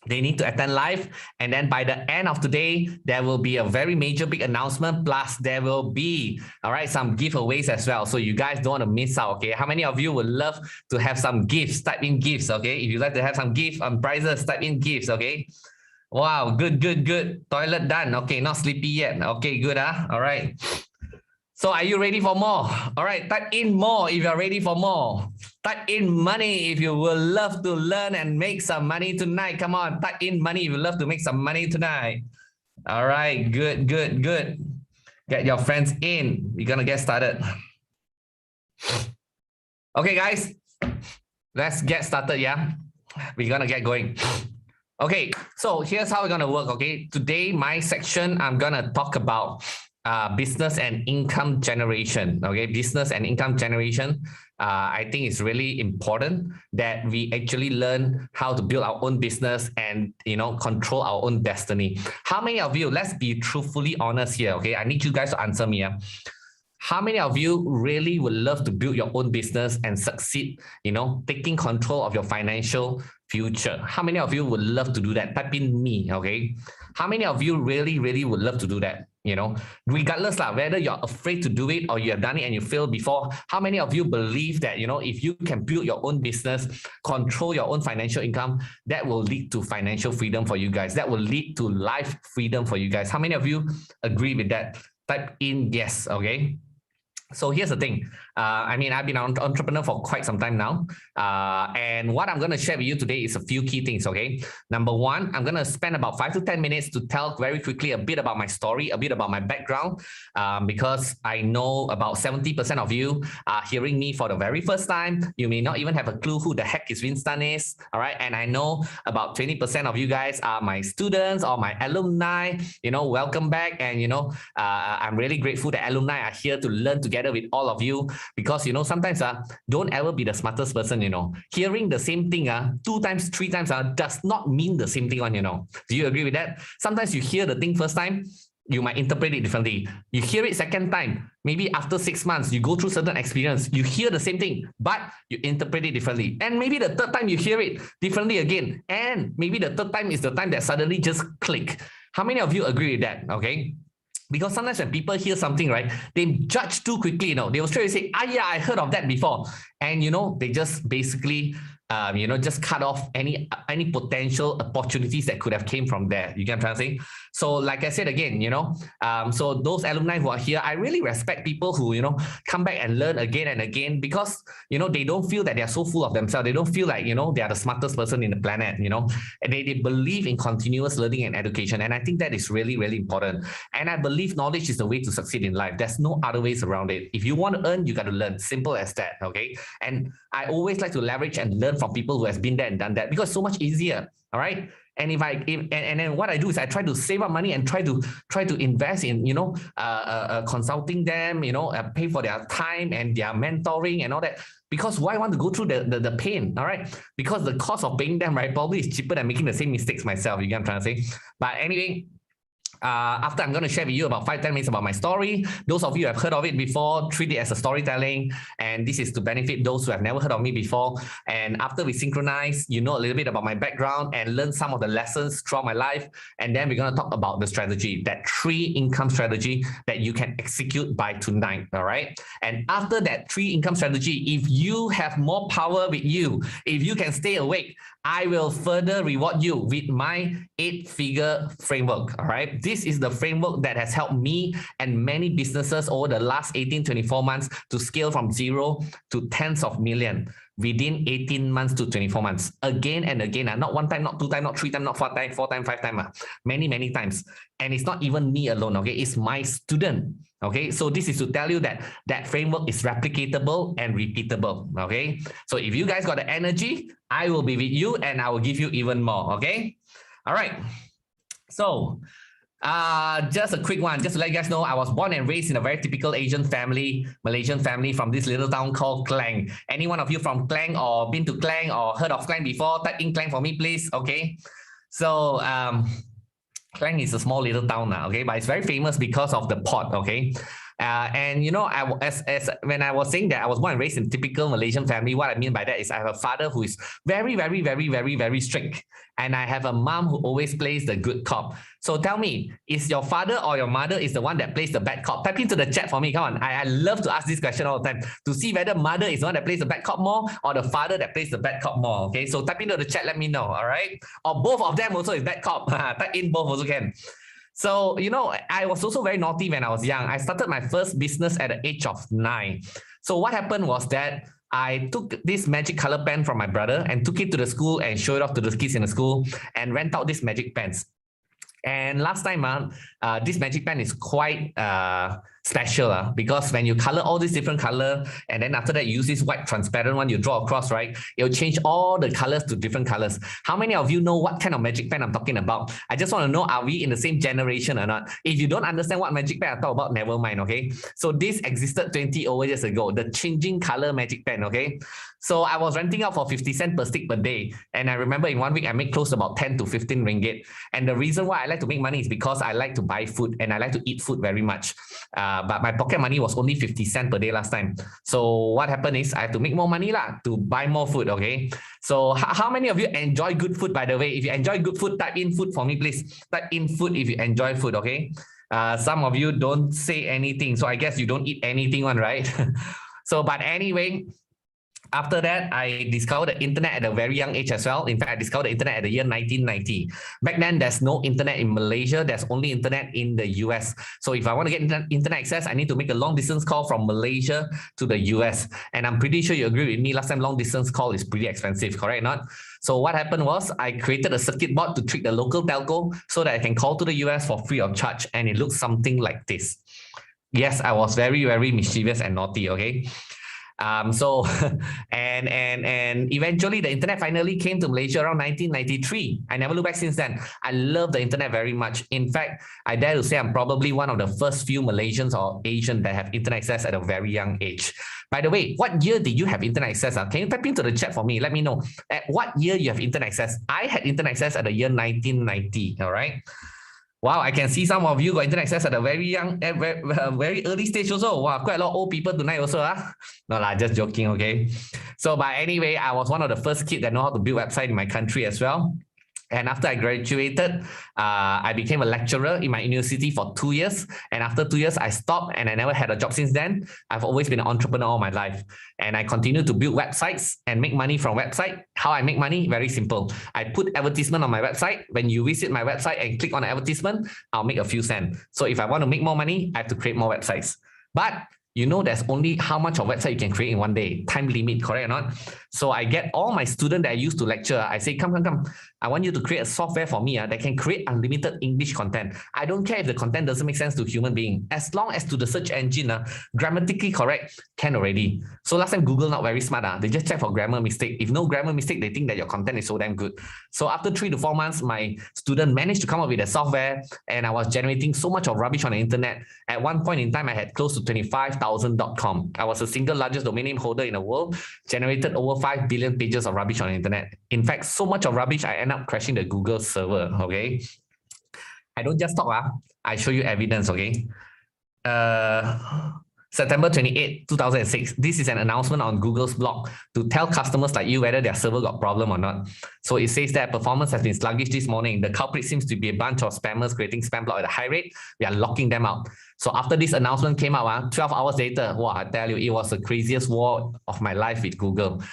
They need to attend live, and then by the end of today, there will be a very major big announcement. Plus, there will be some giveaways as well. So you guys don't want to miss out. Okay, how many of you would love to have some gifts? Type in gifts. Okay, if you'd like to have some gift prizes, type in gifts. Okay. Wow, good. Toilet done. Okay, not sleepy yet. Okay, good. All right. So are you ready for more? All right, type in more if you're ready for more. Type in money if you will love to learn and make some money tonight. Come on, type in money if you love to make some money tonight. All right, good. Get your friends in. We're going to get started. Okay, guys, let's get started, yeah? We're going to get going. Okay, so here's how we're going to work, okay? Today, my section, I'm going to talk about business and income generation. Okay, business and income generation. I think it's really important that we actually learn how to build our own business and control our own destiny. How many of you? Let's be truthfully honest here. Okay, I need you guys to answer me. How many of you really would love to build your own business and succeed? Taking control of your financial future. How many of you would love to do that? Type in me. Okay, how many of you really would love to do that? Regardless whether you're afraid to do it or you have done it and you failed before, how many of you believe that, if you can build your own business, control your own financial income, that will lead to financial freedom for you guys. That will lead to life freedom for you guys. How many of you agree with that? Type in yes, okay? So here's the thing. I've been an entrepreneur for quite some time now. And what I'm going to share with you today is a few key things, okay? Number one, I'm going to spend about 5 to 10 minutes to tell very quickly a bit about my story, a bit about my background, because I know about 70% of you are hearing me for the very first time. You may not even have a clue who the heck is Winston is, all right? And I know about 20% of you guys are my students or my alumni. Welcome back. And, I'm really grateful that alumni are here to learn together with all of you because sometimes don't ever be the smartest person. Hearing the same thing 2 times 3 times does not mean the same thing. Do you agree with that? Sometimes you hear the thing first time, you might interpret it differently. You hear it second time, maybe after 6 months, you go through certain experience, you hear the same thing, but you interpret it differently. And maybe the third time you hear it differently again. And maybe the third time is the time that suddenly just click. How many of you agree with that? Okay. Because sometimes when people hear something, right, they judge too quickly, they will straight away say, yeah, I heard of that before. And, they just basically, just cut off any potential opportunities that could have came from there. You get what I'm trying to say? So like I said again, so those alumni who are here, I really respect people who, come back and learn again and again because, they don't feel that they are so full of themselves. They don't feel like, they are the smartest person in the planet, and they believe in continuous learning and education. And I think that is really, really important. And I believe knowledge is the way to succeed in life. There's no other ways around it. If you want to earn, you got to learn. Simple as that. Okay. And I always like to leverage and learn from people who have been there and done that because it's so much easier. All right. And and then what I do is I try to save up money and try to invest in consulting them, pay for their time and their mentoring and all that. Because why I want to go through the pain, all right? Because the cost of paying them, right, probably is cheaper than making the same mistakes myself. You get what I'm trying to say? But anyway. After I'm going to share with you about 5-10 minutes about my story. Those of you who have heard of it before, treat it as a storytelling. And this is to benefit those who have never heard of me before. And after we synchronize, a little bit about my background and learn some of the lessons throughout my life. And then we're going to talk about the strategy, that 3 income strategy that you can execute by tonight. All right. And after that 3 income strategy, if you have more power with you, if you can stay awake, I will further reward you with my 8-figure framework. All right. This is the framework that has helped me and many businesses over the last 18-24 months to scale from 0 to tens of millions within 18 months to 24 months. Again and again, not 1 time, not 2 times, not 3 times, not 4 times, 4 times, 5 times, many times. And it's not even me alone, okay? It's my student, okay? So this is to tell you that that framework is replicatable and repeatable, okay? So if you guys got the energy, I will be with you and I will give you even more, okay? All right. So, just a quick one, just to let you guys know, I was born and raised in a very typical Asian family, Malaysian family from this little town called Klang. Any one of you from Klang or been to Klang or heard of Klang before? Type in Klang for me, please. Okay. So, Klang is a small little town now, okay, but it's very famous because of the port, okay. And when I was saying that I was born and raised in typical Malaysian family, what I mean by that is I have a father who is very, very, very, very, very strict. And I have a mom who always plays the good cop. So tell me, is your father or your mother is the one that plays the bad cop? Type into the chat for me. Come on. I love to ask this question all the time to see whether mother is the one that plays the bad cop more or the father that plays the bad cop more. Okay. So type into the chat, let me know. All right. Or both of them also is bad cop. Type in both also can. So, I was also very naughty when I was young. I started my first business at the age of 9. So what happened was that I took this magic color pen from my brother and took it to the school and showed it off to the kids in the school and rent out these magic pens. And last time, this magic pen is quite special because when you color all these different colors and then after that you use this white transparent one you draw across, right? It'll change all the colors to different colors. How many of you know what kind of magic pen I'm talking about? I just want to know, are we in the same generation or not? If you don't understand what magic pen I talk about, never mind, okay? So this existed 20 over years ago, the changing color magic pen, okay? So I was renting out for 50 cents per stick per day. And I remember in 1 week, I made close to about 10 to 15 ringgit. And the reason why I like to make money is because I like to buy food and I like to eat food very much. But my pocket money was only 50 cents per day last time. So what happened is I have to make more money to buy more food, okay? So how many of you enjoy good food, by the way? If you enjoy good food, type in food for me, please. Type in food if you enjoy food, okay? Some of you don't say anything. So I guess you don't eat anything, right? So, but anyway, after that, I discovered the internet at a very young age as well. In fact, I discovered the internet at the year 1990. Back then, there's no internet in Malaysia. There's only internet in the US. So if I want to get internet access, I need to make a long distance call from Malaysia to the US. And I'm pretty sure you agree with me. Last time, long distance call is pretty expensive, correct or not? So what happened was I created a circuit board to trick the local telco so that I can call to the US for free of charge. And it looks something like this. Yes, I was very, very mischievous and naughty, okay? So and eventually the internet finally came to Malaysia around 1993. I never looked back since then. I love the internet very much. In fact, I dare to say I'm probably one of the first few Malaysians or Asians that have internet access at a very young age. By the way, what year did you have internet access? Can you type into the chat for me? Let me know at what year you have internet access. I had internet access at the year 1990. All right. Wow, I can see some of you got internet access at a very young, very early stage also. Wow, quite a lot of old people tonight also. No lah, just joking, okay? So, but anyway, I was one of the first kids that know how to build website in my country as well. And after I graduated, I became a lecturer in my university for 2 years. And after 2 years, I stopped and I never had a job since then. I've always been an entrepreneur all my life. And I continue to build websites and make money from website. How I make money? Very simple. I put advertisement on my website. When you visit my website and click on the advertisement, I'll make a few cents. So if I want to make more money, I have to create more websites. But you know, there's only how much of website you can create in one day, time limit, correct or not? So I get all my students that I used to lecture. I say, come. I want you to create a software for me that can create unlimited English content. I don't care if the content doesn't make sense to human being. As long as to the search engine, grammatically correct, can already. So last time Google not very smart. They just check for grammar mistake. If no grammar mistake, they think that your content is so damn good. So after 3 to 4 months, my student managed to come up with a software and I was generating so much of rubbish on the internet. At one point in time, I had close to 25,000.com. I was the single largest domain name holder in the world, generated over 5 billion pages of rubbish on the internet. In fact, so much of rubbish, I end up crashing the Google server, okay? I don't just talk, I show you evidence, okay? September 28, 2006, this is an announcement on Google's blog to tell customers like you whether their server got problem or not. So it says that performance has been sluggish this morning. The culprit seems to be a bunch of spammers creating spam blog at a high rate. We are locking them out. So after this announcement came out, 12 hours later, wow, I tell you, it was the craziest war of my life with Google.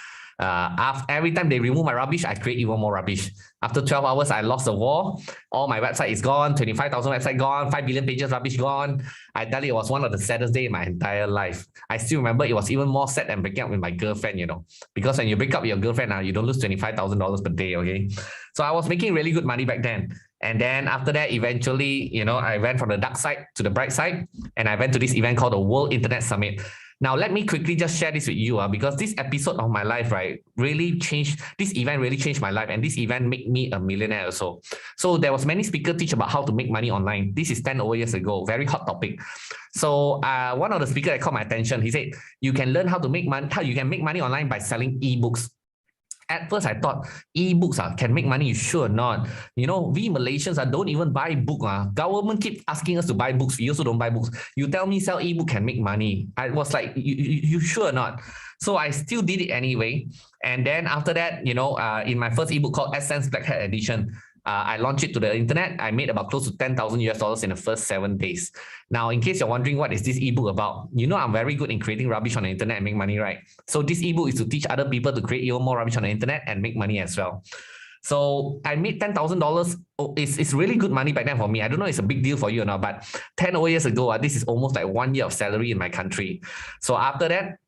Every time they remove my rubbish, I create even more rubbish. After 12 hours, I lost the war. All my website is gone. 25,000 website gone. 5 billion pages rubbish gone. I tell you, it was one of the saddest days in my entire life. I still remember it was even more sad than breaking up with my girlfriend, you know, because when you break up with your girlfriend, you don't lose $25,000 per day, okay? So I was making really good money back then. And then after that, eventually, you know, I went from the dark side to the bright side, and I went to this event called the World Internet Summit. Now, let me quickly just share this with you because this episode of my life, right, really changed, this event really changed my life, and this event made me a millionaire also. So there was many speakers teach about how to make money online. This is 10 over years ago, very hot topic. So one of the speakers that caught my attention, he said, you can learn how to make money, how you can make money online by selling ebooks. At first, I thought e-books can make money. Sure not. You know, we Malaysians don't even buy books. Government keep asking us to buy books. We also don't buy books. You tell me sell e-book can make money. I was like, you sure not? So I still did it anyway. And then after that, you know, in my first e-book called Essence Black Hat Edition, I launched it to the internet. I made about close to $10,000 in the first 7 days. Now, in case you're wondering what is this ebook about, you know I'm very good in creating rubbish on the internet and make money, right? So this ebook is to teach other people to create even more rubbish on the internet and make money as well. So I made $10,000. It's really good money back then for me. I don't know if it's a big deal for you or not, but 10 over years ago, this is almost like 1 year of salary in my country. So after that,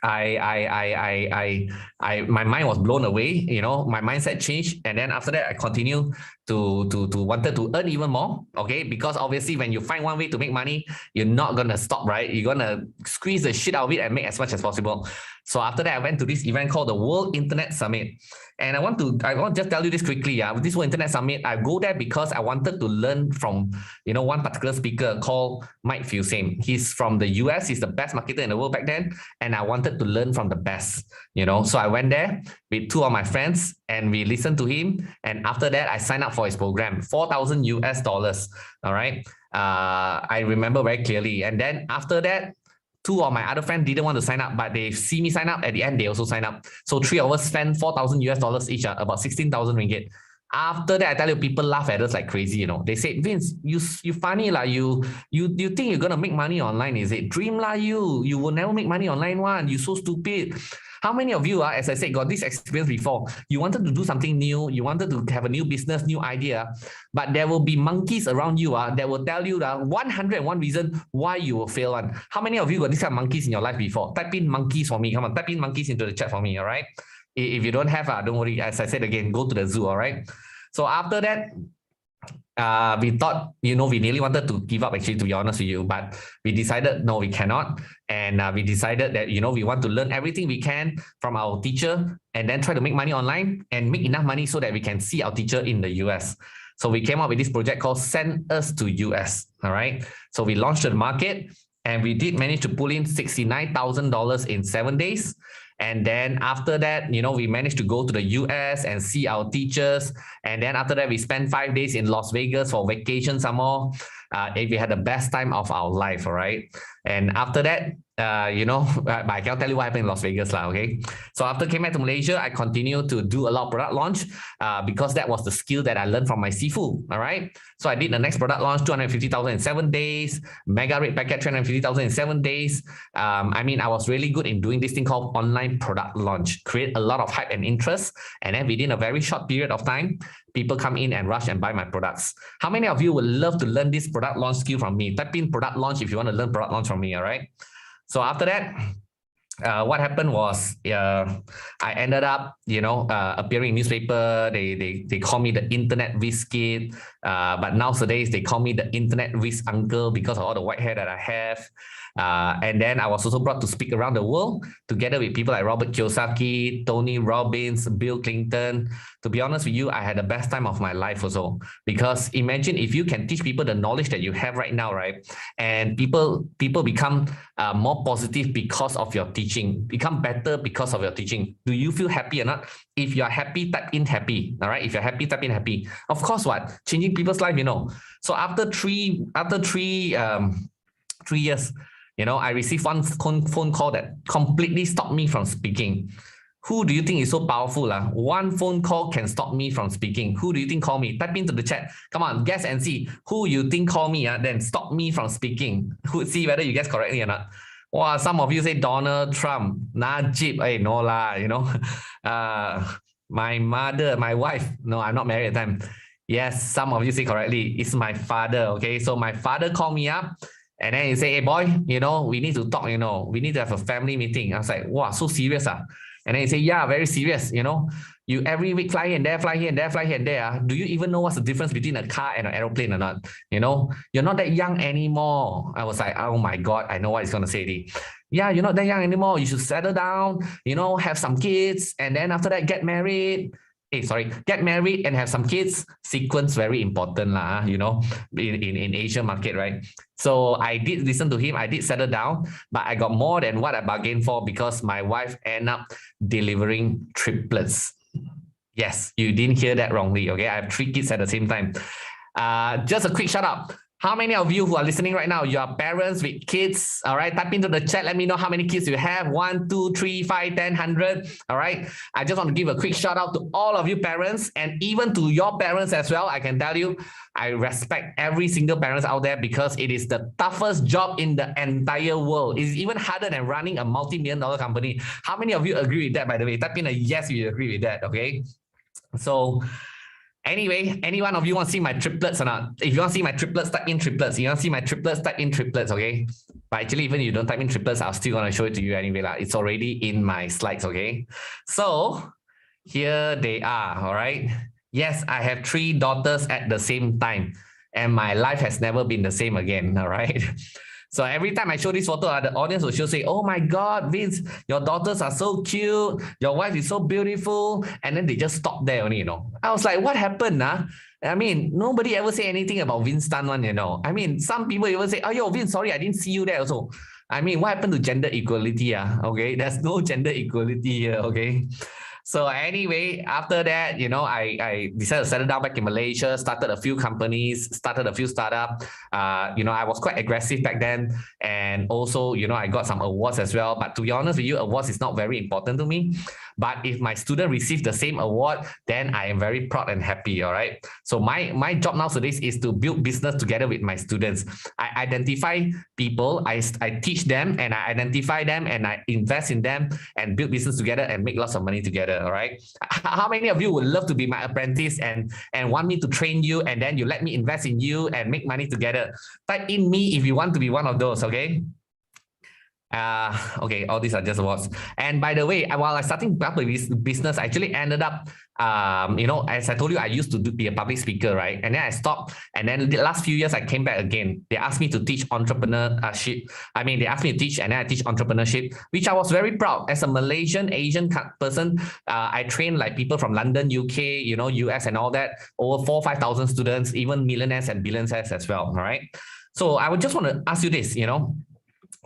my mind was blown away, you know, my mindset changed. And then after that, I continued to wanted to earn even more, okay? Because obviously when you find one way to make money, you're not going to stop, right? You're going to squeeze the shit out of it and make as much as possible. So after that, I went to this event called the World Internet Summit. And I want to just tell you this quickly. With this World Internet Summit, I go there because I wanted to learn from, you know, one particular speaker called Mike Fusame. He's from the US. He's the best marketer in the world back then. And I wanted to learn from the best, you know. So I went there with 2 of my friends and we listened to him. And after that, I signed up for his program, $4,000. All right. I remember very clearly. And then after that, 2 of my other friends didn't want to sign up, but they see me sign up. At the end, they also sign up. So 3 of us spent $4,000 each, about 16,000 ringgit. After that, I tell you, people laugh at us like crazy, you know. They say, Vince, you funny lah. You think you're gonna make money online? Is it dream lah? You will never make money online one. You so stupid. How many of you, as I said, got this experience before? You wanted to do something new. You wanted to have a new business, new idea, but there will be monkeys around you that will tell you 101 reason why you will fail. How many of you got this kind of monkeys in your life before? Type in monkeys for me. Come on, type in monkeys into the chat for me, all right? If you don't have, don't worry. As I said again, go to the zoo, all right? So after that, we thought, you know, we nearly wanted to give up, actually, to be honest with you, but we decided, no, we cannot. And we decided that, you know, we want to learn everything we can from our teacher and then try to make money online and make enough money so that we can see our teacher in the US. So we came up with this project called Send Us to US, all right? So we launched the market and we did manage to pull in $69,000 in 7 days. And then after that, you know, we managed to go to the US and see our teachers. And then after that, we spent 5 days in Las Vegas for vacation some more. We had the best time of our life, all right? And after that, but I cannot tell you what happened in Las Vegas, okay? So after came back to Malaysia, I continued to do a lot of product launch because that was the skill that I learned from my Sifu, all right? So I did the next product launch, 250,000 in 7 days, mega rate packet, 350,000 in 7 days. I mean, I was really good in doing this thing called online product launch, create a lot of hype and interest. And then within a very short period of time, people come in and rush and buy my products. How many of you would love to learn this product launch skill from me? Type in product launch if you want to learn product launch from me, all right? So after that, what happened was I ended up, appearing in newspaper. They call me the internet whiz kid, but nowadays they call me the internet whiz uncle because of all the white hair that I have. And then I was also brought to speak around the world together with people like Robert Kiyosaki, Tony Robbins, Bill Clinton. To be honest with you, I had the best time of my life also, because imagine if you can teach people the knowledge that you have right now, right? And people become more positive because of your teaching, become better because of your teaching. Do you feel happy or not? If you're happy, type in happy. All right. If you're happy, type in happy. Of course, what? Changing people's life, So after three years, I received one phone call that completely stopped me from speaking. Who do you think is so powerful? One phone call can stop me from speaking. Who do you think called me? Type into the chat. Come on, guess and see who you think called me, then stop me from speaking. See whether you guess correctly or not. Wow, some of you say Donald Trump, Najib. Hey, no lah, my mother, my wife. No, I'm not married at the time. Yes, some of you say correctly. It's my father, okay? So my father called me up. And then he say, hey boy, we need to talk, we need to have a family meeting. I was like, wow, so serious. And then he say, yeah, very serious, You every week fly here and there, fly here and there, fly here and there. Do you even know what's the difference between a car and an aeroplane or not? You're not that young anymore. I was like, oh my God, I know what he's going to say. Yeah, you're not that young anymore. You should settle down, have some kids. And then after that, get married. Get married and have some kids. Sequence very important in Asian market, right? So I did listen to him. I did settle down, but I got more than what I bargained for because my wife ended up delivering triplets. Yes, you didn't hear that wrongly, okay? I have 3 kids at the same time. Just a quick shout out. How many of you who are listening right now, you are parents with kids, all right? Type into the chat. Let me know how many kids you have. 1, 2, 3, 5, 10, 100, all right? I just want to give a quick shout out to all of you parents and even to your parents as well. I can tell you, I respect every single parent out there because it is the toughest job in the entire world. It's even harder than running a multi-million-dollar company. How many of you agree with that, by the way? Type in a yes if you agree with that, okay? So, anyway, any one of you want to see my triplets or not? If you want to see my triplets, type in triplets. You want to see my triplets, type in triplets, okay? But actually, even if you don't type in triplets, I'm still going to show it to you anyway. It's already in my slides, okay? So, here they are, all right? Yes, I have 3 daughters at the same time, and my life has never been the same again, all right? So every time I show this photo, the audience will say, oh my God, Vince, your daughters are so cute. Your wife is so beautiful. And then they just stop there only, I was like, what happened? I mean, nobody ever say anything about Vince Tan one, I mean, some people even say, oh, yo, Vince, sorry, I didn't see you there also. I mean, what happened to gender equality? Okay, there's no gender equality here, okay? So anyway, after that, I decided to settle down back in Malaysia, started a few companies, started a few startups. I was quite aggressive back then. And also, I got some awards as well. But to be honest with you, awards is not very important to me. But if my student receives the same award, then I am very proud and happy, all right? So my job nowadays is to build business together with my students. I identify people, I teach them, and I identify them, and I invest in them, and build business together and make lots of money together, all right? How many of you would love to be my apprentice and want me to train you, and then you let me invest in you and make money together? Type in me if you want to be one of those, okay? Okay, all these are just awards. And by the way, while I starting up with business, I actually ended up, as I told you, I used to be a public speaker, right? And then I stopped. And then the last few years, I came back again. They asked me to teach entrepreneurship. They asked me to teach, and then I teach entrepreneurship, which I was very proud. As a Malaysian, Asian person, I train like people from London, UK, US and all that, over 4,000-5,000 students, even millionaires and billionaires as well, all right? So I would just want to ask you this,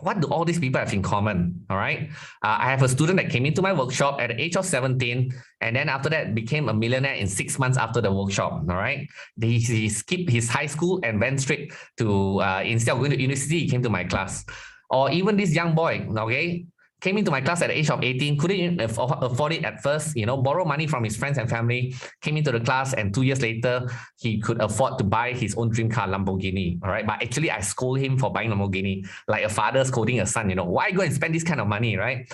what do all these people have in common? All right. I have a student that came into my workshop at the age of 17, and then after that became a millionaire in 6 months after the workshop. All right. He skipped his high school and went straight to, instead of going to university, he came to my class. Or even this young boy, okay, came into my class at the age of 18, couldn't afford it at first, borrow money from his friends and family, came into the class, and 2 years later, he could afford to buy his own dream car, Lamborghini, all right? But actually, I scold him for buying Lamborghini, like a father scolding a son, why go and spend this kind of money, right?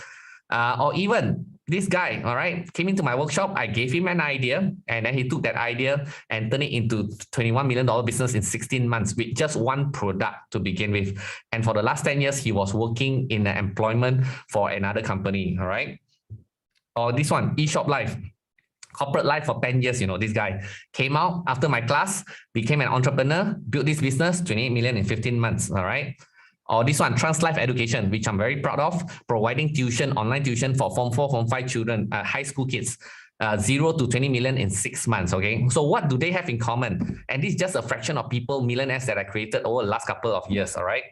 Or even this guy, all right, came into my workshop, I gave him an idea, and then he took that idea and turned it into $21 million business in 16 months with just one product to begin with. And for the last 10 years, he was working in employment for another company, all right? Or this one, eShop Life. Corporate life for 10 years, this guy came out after my class, became an entrepreneur, built this business, 28 million in 15 months, all right? Or this one, Trans-Life Education, which I'm very proud of, providing tuition, online tuition for Form 4, Form 5 children, high school kids, 0 to 20 million in 6 months, okay? So what do they have in common? And this is just a fraction of people, millionaires that I created over the last couple of years, all right?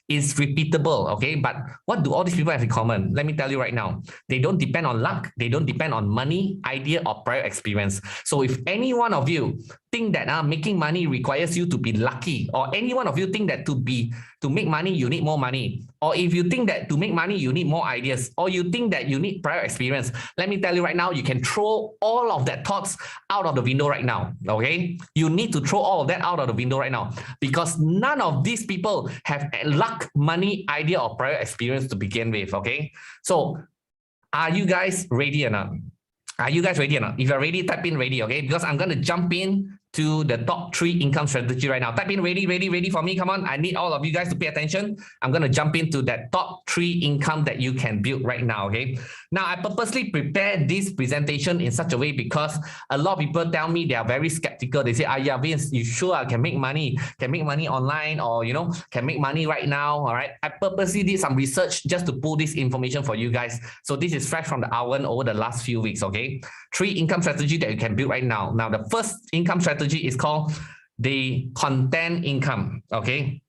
It's repeatable, okay? But what do all these people have in common? Let me tell you right now. They don't depend on luck. They don't depend on money, idea, or prior experience. So if any one of you think that making money requires you to be lucky, or any one of you think that to make money, you need more money, or if you think that to make money, you need more ideas, or you think that you need prior experience, let me tell you right now, you can throw all of that thoughts out of the window right now, okay? You need to throw all of that out of the window right now, because none of these people have luck, money, idea, or prior experience to begin with, okay? So are you guys ready or not? Are you guys ready or not? If you're ready, type in ready, okay? Because I'm going to jump in to the top 3 income strategy right now. Type in ready, ready, ready for me. Come on. I need all of you guys to pay attention. I'm going to jump into that top 3 income that you can build right now, okay? Now, I purposely prepared this presentation in such a way because a lot of people tell me they are very skeptical. They say, yeah, Vince, you sure I can make money online, or, can make money right now, all right? I purposely did some research just to pull this information for you guys. So this is fresh from the oven over the last few weeks, okay? 3 income strategy that you can build right now. Now, the first income strategy is called the content income, okay?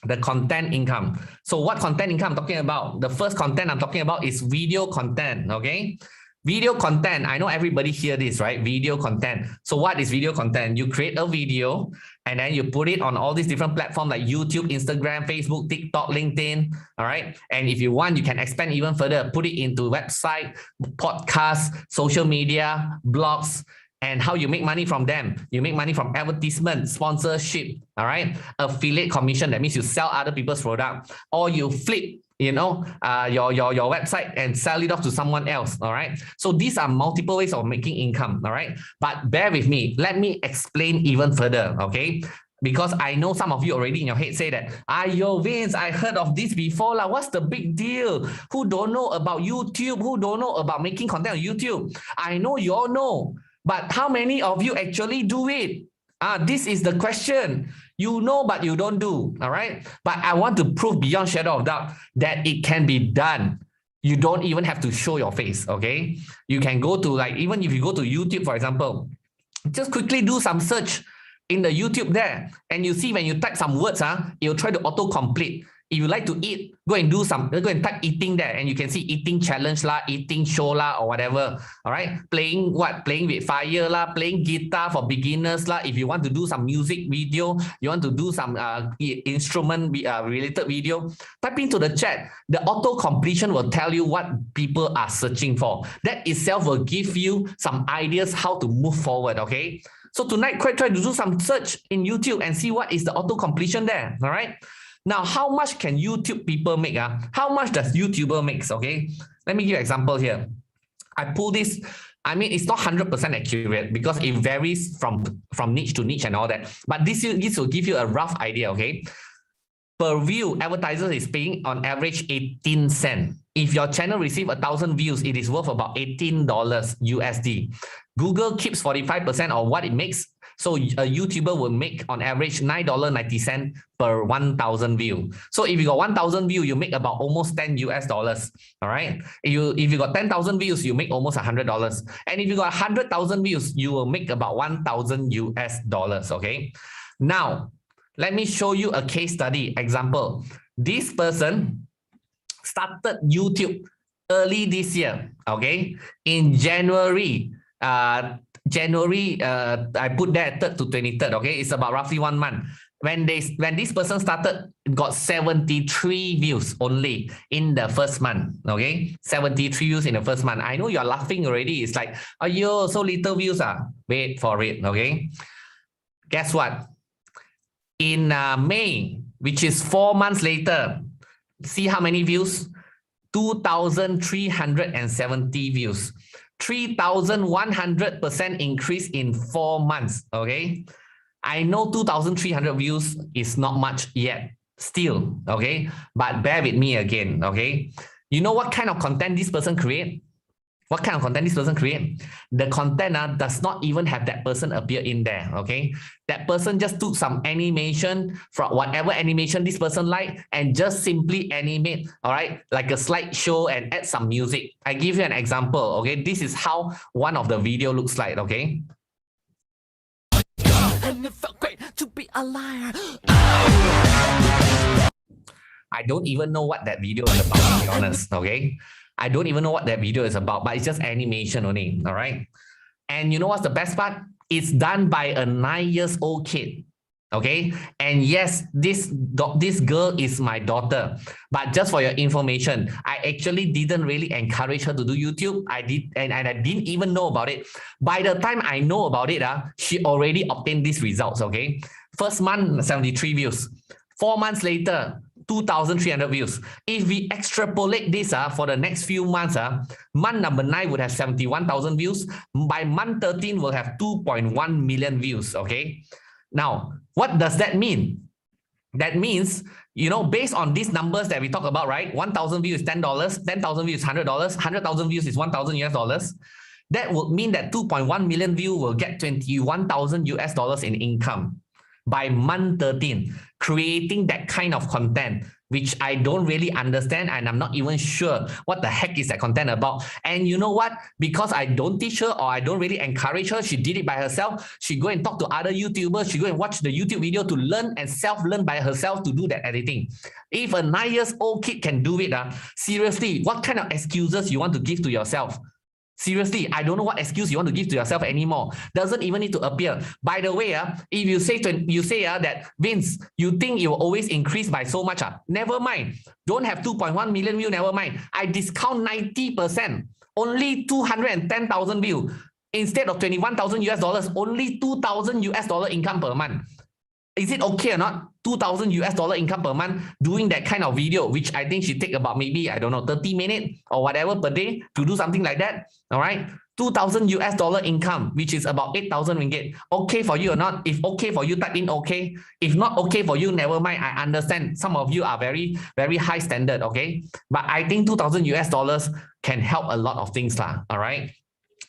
The content income. So what content income I'm talking about? The first content I'm talking about is video content, okay? Video content, I know everybody hear this, right? Video content. So what is video content? You create a video and then you put it on all these different platforms like YouTube, Instagram, Facebook, TikTok, LinkedIn, all right? And if you want, you can expand even further, put it into website, podcasts, social media, blogs, and how you make money from them. You make money from advertisement, sponsorship, all right? Affiliate commission, that means you sell other people's product, or you flip, your website and sell it off to someone else, all right? So these are multiple ways of making income, all right? But bear with me. Let me explain even further, okay? Because I know some of you already in your head say that, yo, Vince, I heard of this before. What's the big deal? Who don't know about YouTube? Who don't know about making content on YouTube? I know you all know. But how many of you actually do it? This is the question. You know, but you don't do, all right? But I want to prove beyond shadow of doubt that it can be done. You don't even have to show your face, okay? You can go to, even if you go to YouTube, for example, just quickly do some search in the YouTube there. And you see when you type some words, it will try to auto-complete. If you like to eat, go and type eating there, and you can see eating challenge eating show or whatever. All right, playing with fire playing guitar for beginners If you want to do some music video, you want to do some instrument related video, type into the chat. The auto completion will tell you what people are searching for. That itself will give you some ideas how to move forward. Okay. So tonight, try to do some search in YouTube and see what is the auto completion there. All right. Now, how much can YouTube people make? How much does YouTuber makes? Okay, let me give you an example here. I pull this. I mean, it's not 100% accurate because it varies from niche to niche and all that. But this will give you a rough idea. Okay, per view, advertisers is paying on average 18 cents. If your channel receives 1,000 views, it is worth about $18 USD. Google keeps 45% of what it makes. So a YouTuber will make on average $9.90 per 1,000 view. So if you got 1,000 views, you make about almost $10 US. All right. If you got 10,000 views, you make almost $100. And if you got 100,000 views, you will make about 1,000 US. Okay. Now, let me show you a case study example. This person started YouTube early this year. Okay. In January, I put that 3rd to 23rd, okay? It's about roughly 1 month. when this person started, got 73 views only in the first month. Okay, 73 views in the first month. I know you're laughing already. It's like, oh, yo, so little views. Wait for it. Okay, guess what? In May, which is 4 months later, see how many views? 2,370 views. 3,100% increase in 4 months. Okay. I know 2,300 views is not much yet, still, okay? But bear with me again, okay? You know what kind of content this person create? What kind of content this person create? The content does not even have that person appear in there, okay? That person just took some animation from whatever animation this person like and just simply animate, all right? Like a slideshow and add some music. I give you an example, okay? This is how one of the video looks like, okay? And it felt great to be a liar. I don't even know what that video is about, to be honest, okay? I don't even know what that video is about, but it's just animation only, all right? And you know what's the best part? It's done by a 9-year-old kid, okay? And yes, this girl is my daughter, but just for your information, I actually didn't really encourage her to do YouTube. I did, and I didn't even know about it. By the time I know about it, she already obtained these results, okay? First month, 73 views. 4 months later, 2,300 views. If we extrapolate this for the next few months, month number 9 would have 71,000 views. By month 13, we'll have 2.1 million views, okay? Now, what does that mean? That means, you know, based on these numbers that we talk about, right? 1,000 views is $10, 10,000 views is $100, 100,000 views is 1,000 US dollars. That would mean that 2.1 million views will get 21,000 US dollars in income by month 13, creating that kind of content, which I don't really understand, and I'm not even sure what the heck is that content about. And you know what? Because I don't teach her or I don't really encourage her, she did it by herself. She go and talk to other YouTubers. She go and watch the YouTube video to learn and self-learn by herself to do that editing. If a 9-year-old kid can do it, seriously, what kind of excuses you want to give to yourself? Seriously, I don't know what excuse you want to give to yourself anymore. Doesn't even need to appear. By the way, if you say that, Vince, you think it will always increase by so much, never mind. Don't have 2.1 million views, never mind. I discount 90%. Only 210,000 views. Instead of 21,000 US dollars, only 2,000 US dollar income per month. Is it okay or not? 2,000 US dollar income per month doing that kind of video, which I think should take about maybe, I don't know, 30 minutes or whatever per day to do something like that. All right. 2,000 US dollar income, which is about 8,000 ringgit. Okay for you or not? If okay for you, type in okay. If not okay for you, never mind. I understand some of you are very, very high standard. Okay. But I think 2,000 US dollars can help a lot of things. All right.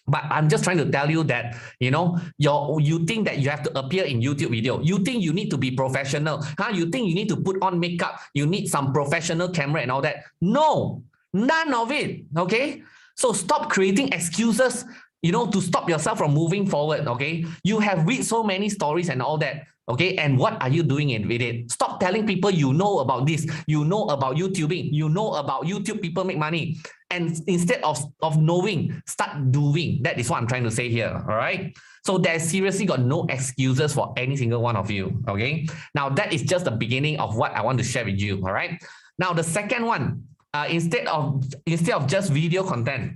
But I'm just trying to tell you that, you know, you think that you have to appear in YouTube video. You think you need to be professional. You think you need to put on makeup. You need some professional camera and all that. No, none of it. Okay. So stop creating excuses, you know, to stop yourself from moving forward. Okay. You have read so many stories and all that. Okay. And what are you doing with it? Stop telling people you know about this. You know about YouTubing. You know about YouTube people make money. And instead of knowing, start doing. That is what I'm trying to say here. All right. So there's seriously got no excuses for any single one of you. Okay. Now that is just the beginning of what I want to share with you. All right. Now the second one, instead of just video content,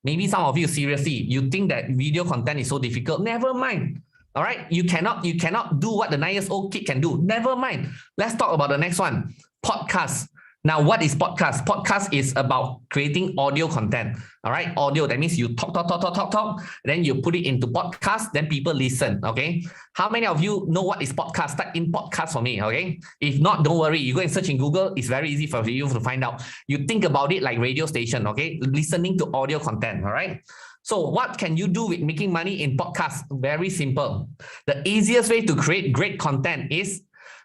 maybe some of you seriously, you think that video content is so difficult. Never mind. All right. You cannot do what the 9-year-old kid can do. Never mind. Let's talk about the next one. Podcast. Now, what is podcast? Podcast is about creating audio content. All right. Audio. That means you talk. Then you put it into podcast. Then people listen. Okay. How many of you know what is podcast? Type in podcast for me. Okay. If not, don't worry. You go and search in Google. It's very easy for you to find out. You think about it like radio station. Okay. Listening to audio content. All right. So what can you do with making money in podcasts? Very simple. The easiest way to create great content is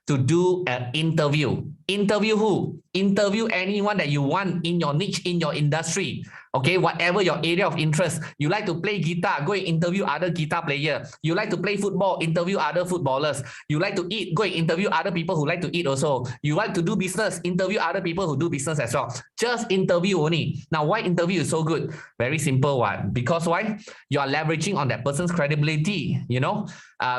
to do an interview. Interview who? Interview anyone that you want in your niche, in your industry. Okay, whatever your area of interest, you like to play guitar, go and interview other guitar players. You like to play football, interview other footballers. You like to eat, go and interview other people who like to eat also. You like to do business, interview other people who do business as well. Just interview only. Now, why interview is so good? Very simple one. Because why? You are leveraging on that person's credibility, you know?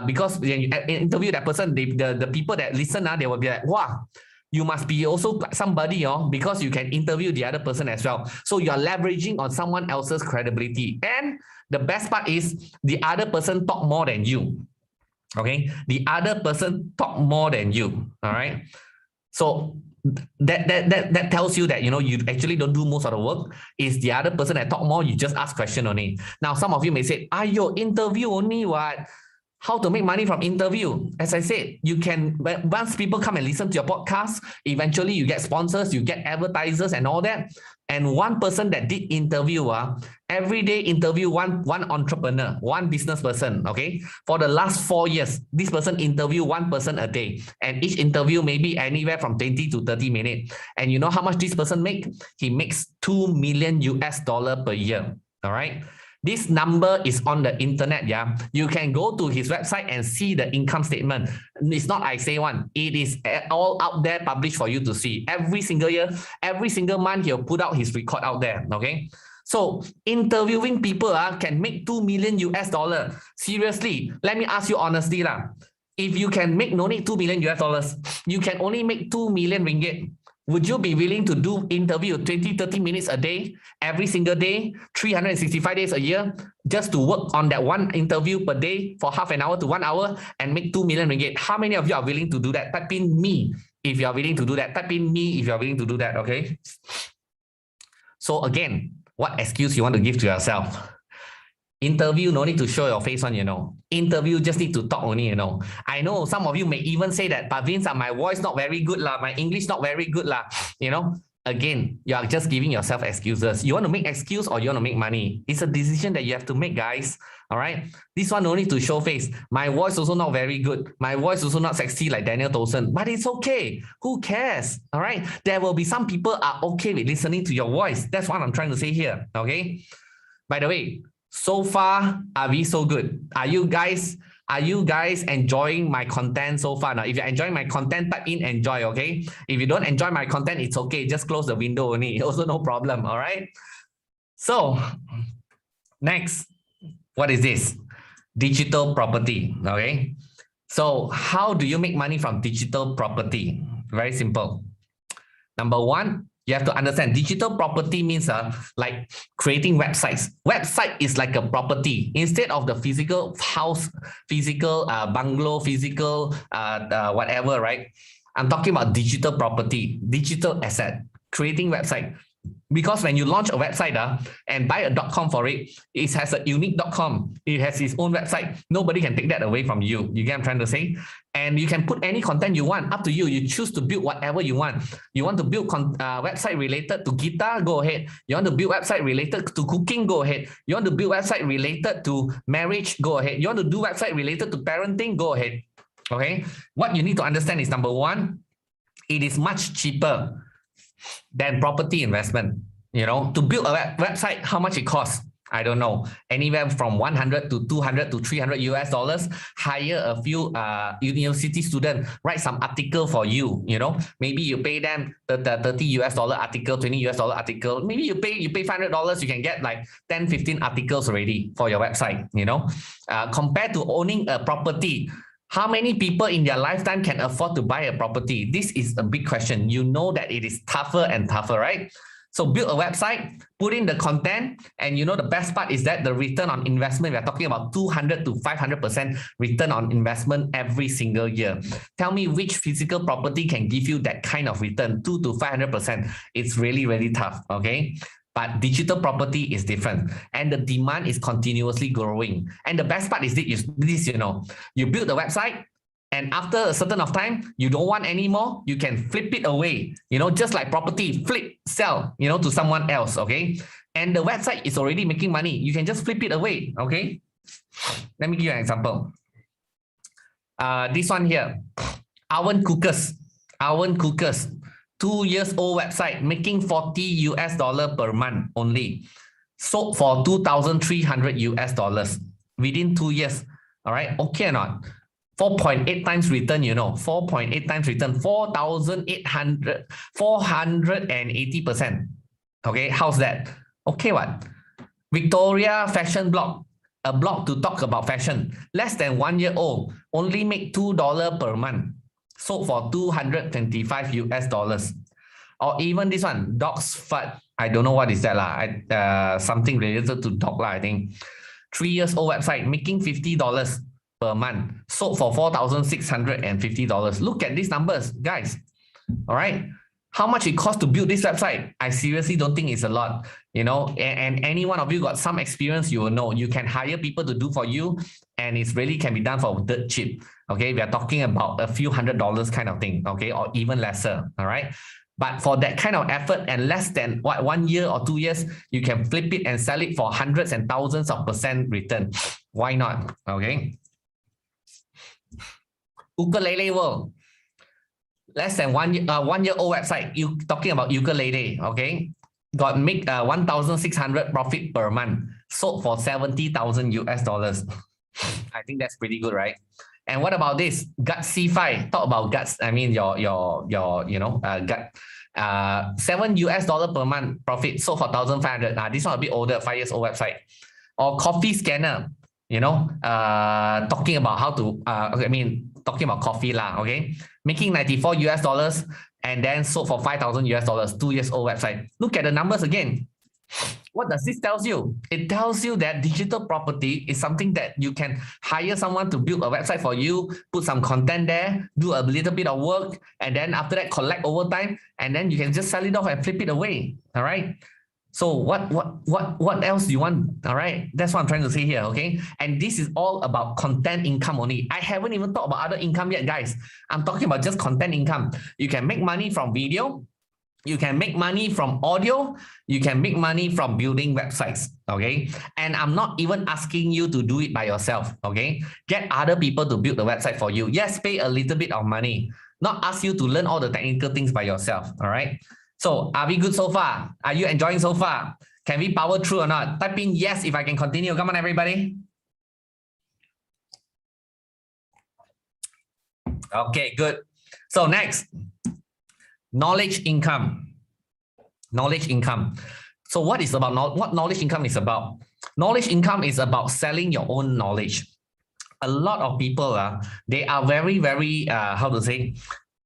Because when you interview that person, the people that listen, they will be like, wow, you must be also somebody, because you can interview the other person as well. So you're leveraging on someone else's credibility. And the best part is the other person talk more than you. Okay, the other person talk more than you. All right. So that tells you that you actually don't do most of the work. It's the other person that talk more. You just ask question only. Now some of you may say, "Ayo, interview only what? How to make money from interview?" As I said, you can, once people come and listen to your podcast, eventually you get sponsors, you get advertisers and all that. And one person that did interview, every day interview one entrepreneur, one business person, okay? For the last 4 years, this person interview one person a day. And each interview may be anywhere from 20 to 30 minutes. And you know how much this person make? He makes $2 million per year, all right? This number is on the internet, yeah. You can go to his website and see the income statement. It's not I say one. It is all out there published for you to see. Every single year, every single month, he'll put out his record out there, okay? So interviewing people can make $2 million. Seriously, let me ask you honestly, if you can make no need $2 million, you can only make 2 million ringgit. Would you be willing to do interview 20-30 minutes a day, every single day, 365 days a year, just to work on that one interview per day for half an hour to 1 hour and make 2 million ringgit? How many of you are willing to do that? Type in me if you are willing to do that. Type in me if you are willing to do that, okay? So again, what excuse you want to give to yourself? Interview, no need to show your face on, Interview, just need to talk only, I know some of you may even say that, but Vince, my voice not very good, my English not very good, Again, you are just giving yourself excuses. You want to make excuse or you want to make money? It's a decision that you have to make, guys. All right. This one no need to show face. My voice also not very good. My voice also not sexy like Daniel Tolson, but it's okay. Who cares? All right. There will be some people are okay with listening to your voice. That's what I'm trying to say here. Okay. By the way, so far, are we so good? Are you guys enjoying my content so far? Now, if you're enjoying my content, type in enjoy, okay? If you don't enjoy my content, it's okay. Just close the window only. Also no problem, all right? So, next, what is this? Digital property, okay? So, how do you make money from digital property? Very simple. Number one, you have to understand digital property means like creating websites. Website is like a property. Instead of the physical house, physical bungalow, physical whatever, right? I'm talking about digital property, digital asset, creating website. Because when you launch a website and buy a .com for it, it has a unique .com. It has its own website. Nobody can take that away from you. You get what I'm trying to say? And you can put any content you want. Up to you. You choose to build whatever you want. You want to build website related to guitar? Go ahead. You want to build website related to cooking? Go ahead. You want to build website related to marriage? Go ahead. You want to do website related to parenting? Go ahead. Okay. What you need to understand is number one, it is much cheaper than property investment. To build a website, how much it costs? I don't know. Anywhere from 100 to 200 to 300 US dollars. Hire a few university students, write some article for you. Maybe you pay them the 30 US dollar article, 20 US dollar article. Maybe you pay $500, you can get like 10, 15 articles already for your website. Compared to owning a property, how many people in their lifetime can afford to buy a property? This is a big question. You know that it is tougher and tougher, right? So build a website, put in the content, and the best part is that the return on investment, we're talking about 200 to 500% return on investment every single year. Tell me which physical property can give you that kind of return, 2 to 500%. It's really, really tough, okay? But digital property is different and the demand is continuously growing. And the best part is this, you build the website and after a certain of time, you don't want anymore, you can flip it away, just like property, flip, sell, to someone else, okay? And the website is already making money. You can just flip it away, okay? Let me give you an example. This one here, Oven Cookers. 2 years old website making $40 US per month only. sold for 2,300 US dollars within 2 years. All right, okay or not? 4.8 times return, 4.8 times return, 480%. Okay, how's that? Okay, what? Victoria Fashion Blog, a blog to talk about fashion, less than 1 year old, only make $2 per month, sold for 225 US dollars. Or even this one, Dog's Fat, I don't know what is that lah. Something related to dog lah, I think. 3 years old website, making $50 per month, sold for $4,650. Look at these numbers, guys. All right. How much it costs to build this website? I seriously don't think it's a lot, and any one of you got some experience, you will know. You can hire people to do for you, and it really can be done for dirt cheap. Okay, we are talking about a few $100s kind of thing, okay, or even lesser. All right. But for that kind of effort and less than 1 year or 2 years, you can flip it and sell it for hundreds and thousands of % return. Why not? Okay. Ukulele World. Less than 1 year old website. You talking about ukulele, okay? Got make 1,600 profit per month. Sold for 70,000 US dollars. I think that's pretty good, right? And what about this? Gut C5. Talk about guts. I mean your gut. $7 US per month profit. Sold for 1,500. This one a bit older, 5 years old website. Or Coffee Scanner. Talking about how to talking about coffee lah, okay? Making 94 US dollars and then sold for 5,000 US dollars, 2 years old website. Look at the numbers again. What does this tell you? It tells you that digital property is something that you can hire someone to build a website for you, put some content there, do a little bit of work, and then after that collect over time, and then you can just sell it off and flip it away. All right. So what else do you want? All right, that's what I'm trying to say here, okay? And this is all about content income only. I haven't even talked about other income yet, guys. I'm talking about just content income. You can make money from video. You can make money from audio. You can make money from building websites, okay? And I'm not even asking you to do it by yourself, okay? Get other people to build the website for you. Yes, pay a little bit of money. Not ask you to learn all the technical things by yourself, all right? So are we good so far? Are you enjoying so far? Can we power through or not? Type in yes if I can continue. Come on, everybody. Okay, good. So next, knowledge income. Knowledge income. So what knowledge income is about? Knowledge income is about selling your own knowledge. A lot of people, they are very, very,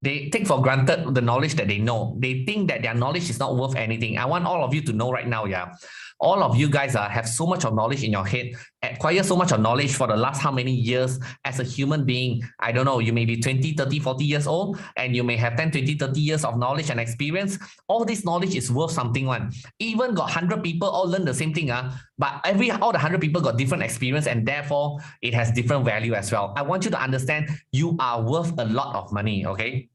they take for granted the knowledge that they know. They think that their knowledge is not worth anything. I want all of you to know right now, all of you guys have so much of knowledge in your head, acquire so much of knowledge for the last how many years as a human being. I don't know, you may be 20, 30, 40 years old, and you may have 10, 20, 30 years of knowledge and experience. All this knowledge is worth something one. Even got 100 people all learn the same thing, but all the 100 people got different experience, and therefore it has different value as well. I want you to understand you are worth a lot of money, okay?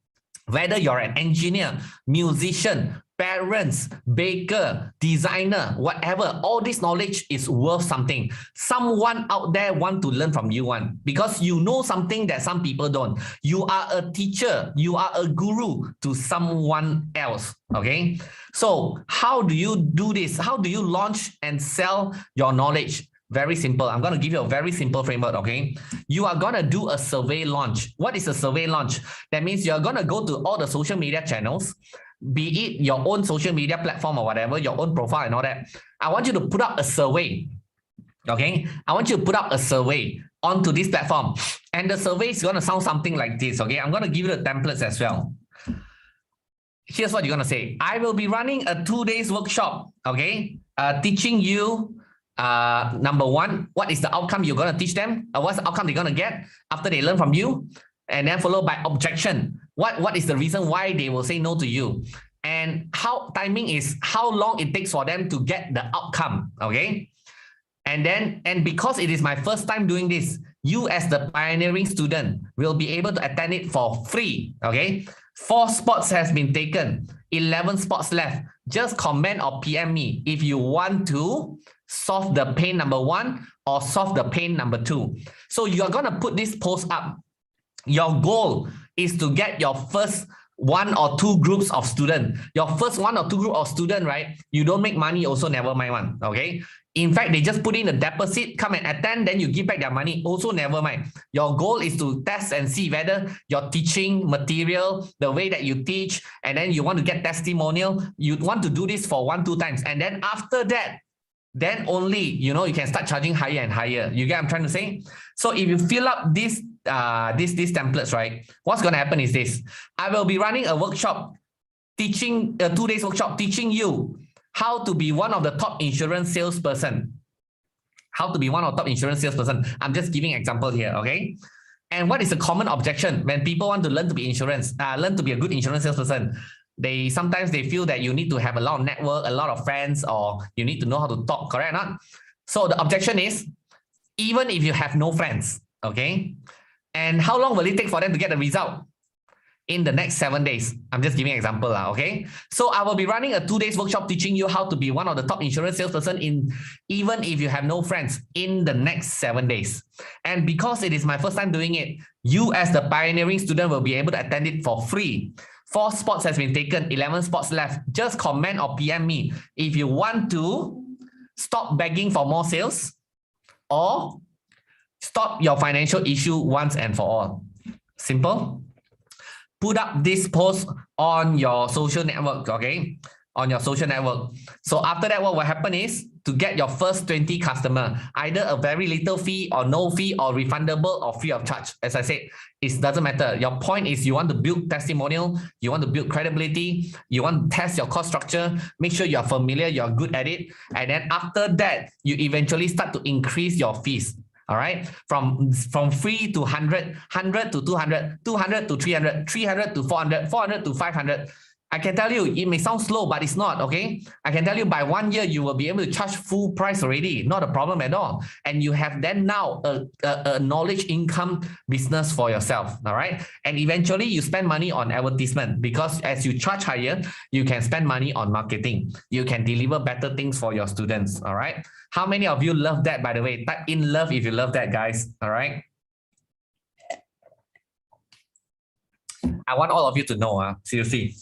Whether you're an engineer, musician, parents, baker, designer, whatever, all this knowledge is worth something. Someone out there want to learn from you because you know something that some people don't. You are a teacher, you are a guru to someone else, okay? So how do you do this? How do you launch and sell your knowledge? Very simple. I'm going to give you a very simple framework, okay? You are going to do a survey launch. What is a survey launch? That means you're going to go to all the social media channels, be it your own social media platform or whatever, your own profile and all that. I want you to put up a survey, okay? I want you to put up a survey onto this platform. And the survey is going to sound something like this, okay? I'm going to give you the templates as well. Here's what you're going to say. I will be running a 2-day workshop, okay? Teaching you number one, what is the outcome you're going to teach them? What's the outcome they're going to get after they learn from you? And then followed by objection. What is the reason why they will say no to you? And timing is how long it takes for them to get the outcome, okay? And because it is my first time doing this, you as the pioneering student will be able to attend it for free, okay? 4 spots has been taken, 11 spots left. Just comment or PM me if you want to solve the pain number 1 or solve the pain number 2. So you're going to put this post up. Your goal is to get your first one or two groups of students. Your first one or two group of students, right? You don't make money, also never mind one, okay? In fact, they just put in a deposit, come and attend, then you give back their money, also never mind. Your goal is to test and see whether your teaching material, the way that you teach, and then you want to get testimonial, you want to do this for 1-2 times. And then after that, then only, you can start charging higher and higher. You get what I'm trying to say? So if you fill up these templates, right, what's going to happen is this. I will be running a workshop, teaching a 2 days workshop, teaching you how to be one of the top insurance salesperson. How to be one of the top insurance salesperson. I'm just giving an example here, okay? And what is a common objection when people want to learn to be learn to be a good insurance salesperson? Sometimes they feel that you need to have a lot of network, a lot of friends, or you need to know how to talk, correct or not? So the objection is, even if you have no friends, okay? And how long will it take for them to get the result? In the next 7 days. I'm just giving an example, okay? So I will be running a 2 days workshop teaching you how to be one of the top insurance salesperson even if you have no friends in the next 7 days. And because it is my first time doing it, you as the pioneering student will be able to attend it for free. 4 spots has been taken, 11 spots left. Just comment or PM me if you want to stop begging for more sales or stop your financial issue once and for all. Simple. Put up this post on your social network, okay? On your social network. So after that, what will happen is to get your first 20 customer, either a very little fee or no fee or refundable or free of charge. As I said, it doesn't matter. Your point is you want to build testimonial, you want to build credibility, you want to test your cost structure, make sure you are familiar, you are good at it. And then after that, you eventually start to increase your fees. All right, from free to 100, 100 to 200, 200 to 300, 300 to 400, 400 to 500. I can tell you, it may sound slow, but it's not, okay? I can tell you by 1 year, you will be able to charge full price already. Not a problem at all. And you have then now a knowledge income business for yourself, all right? And eventually you spend money on advertisement because as you charge higher, you can spend money on marketing. You can deliver better things for your students, all right? How many of you love that, by the way? Type in love if you love that, guys, all right? I want all of you to know, seriously,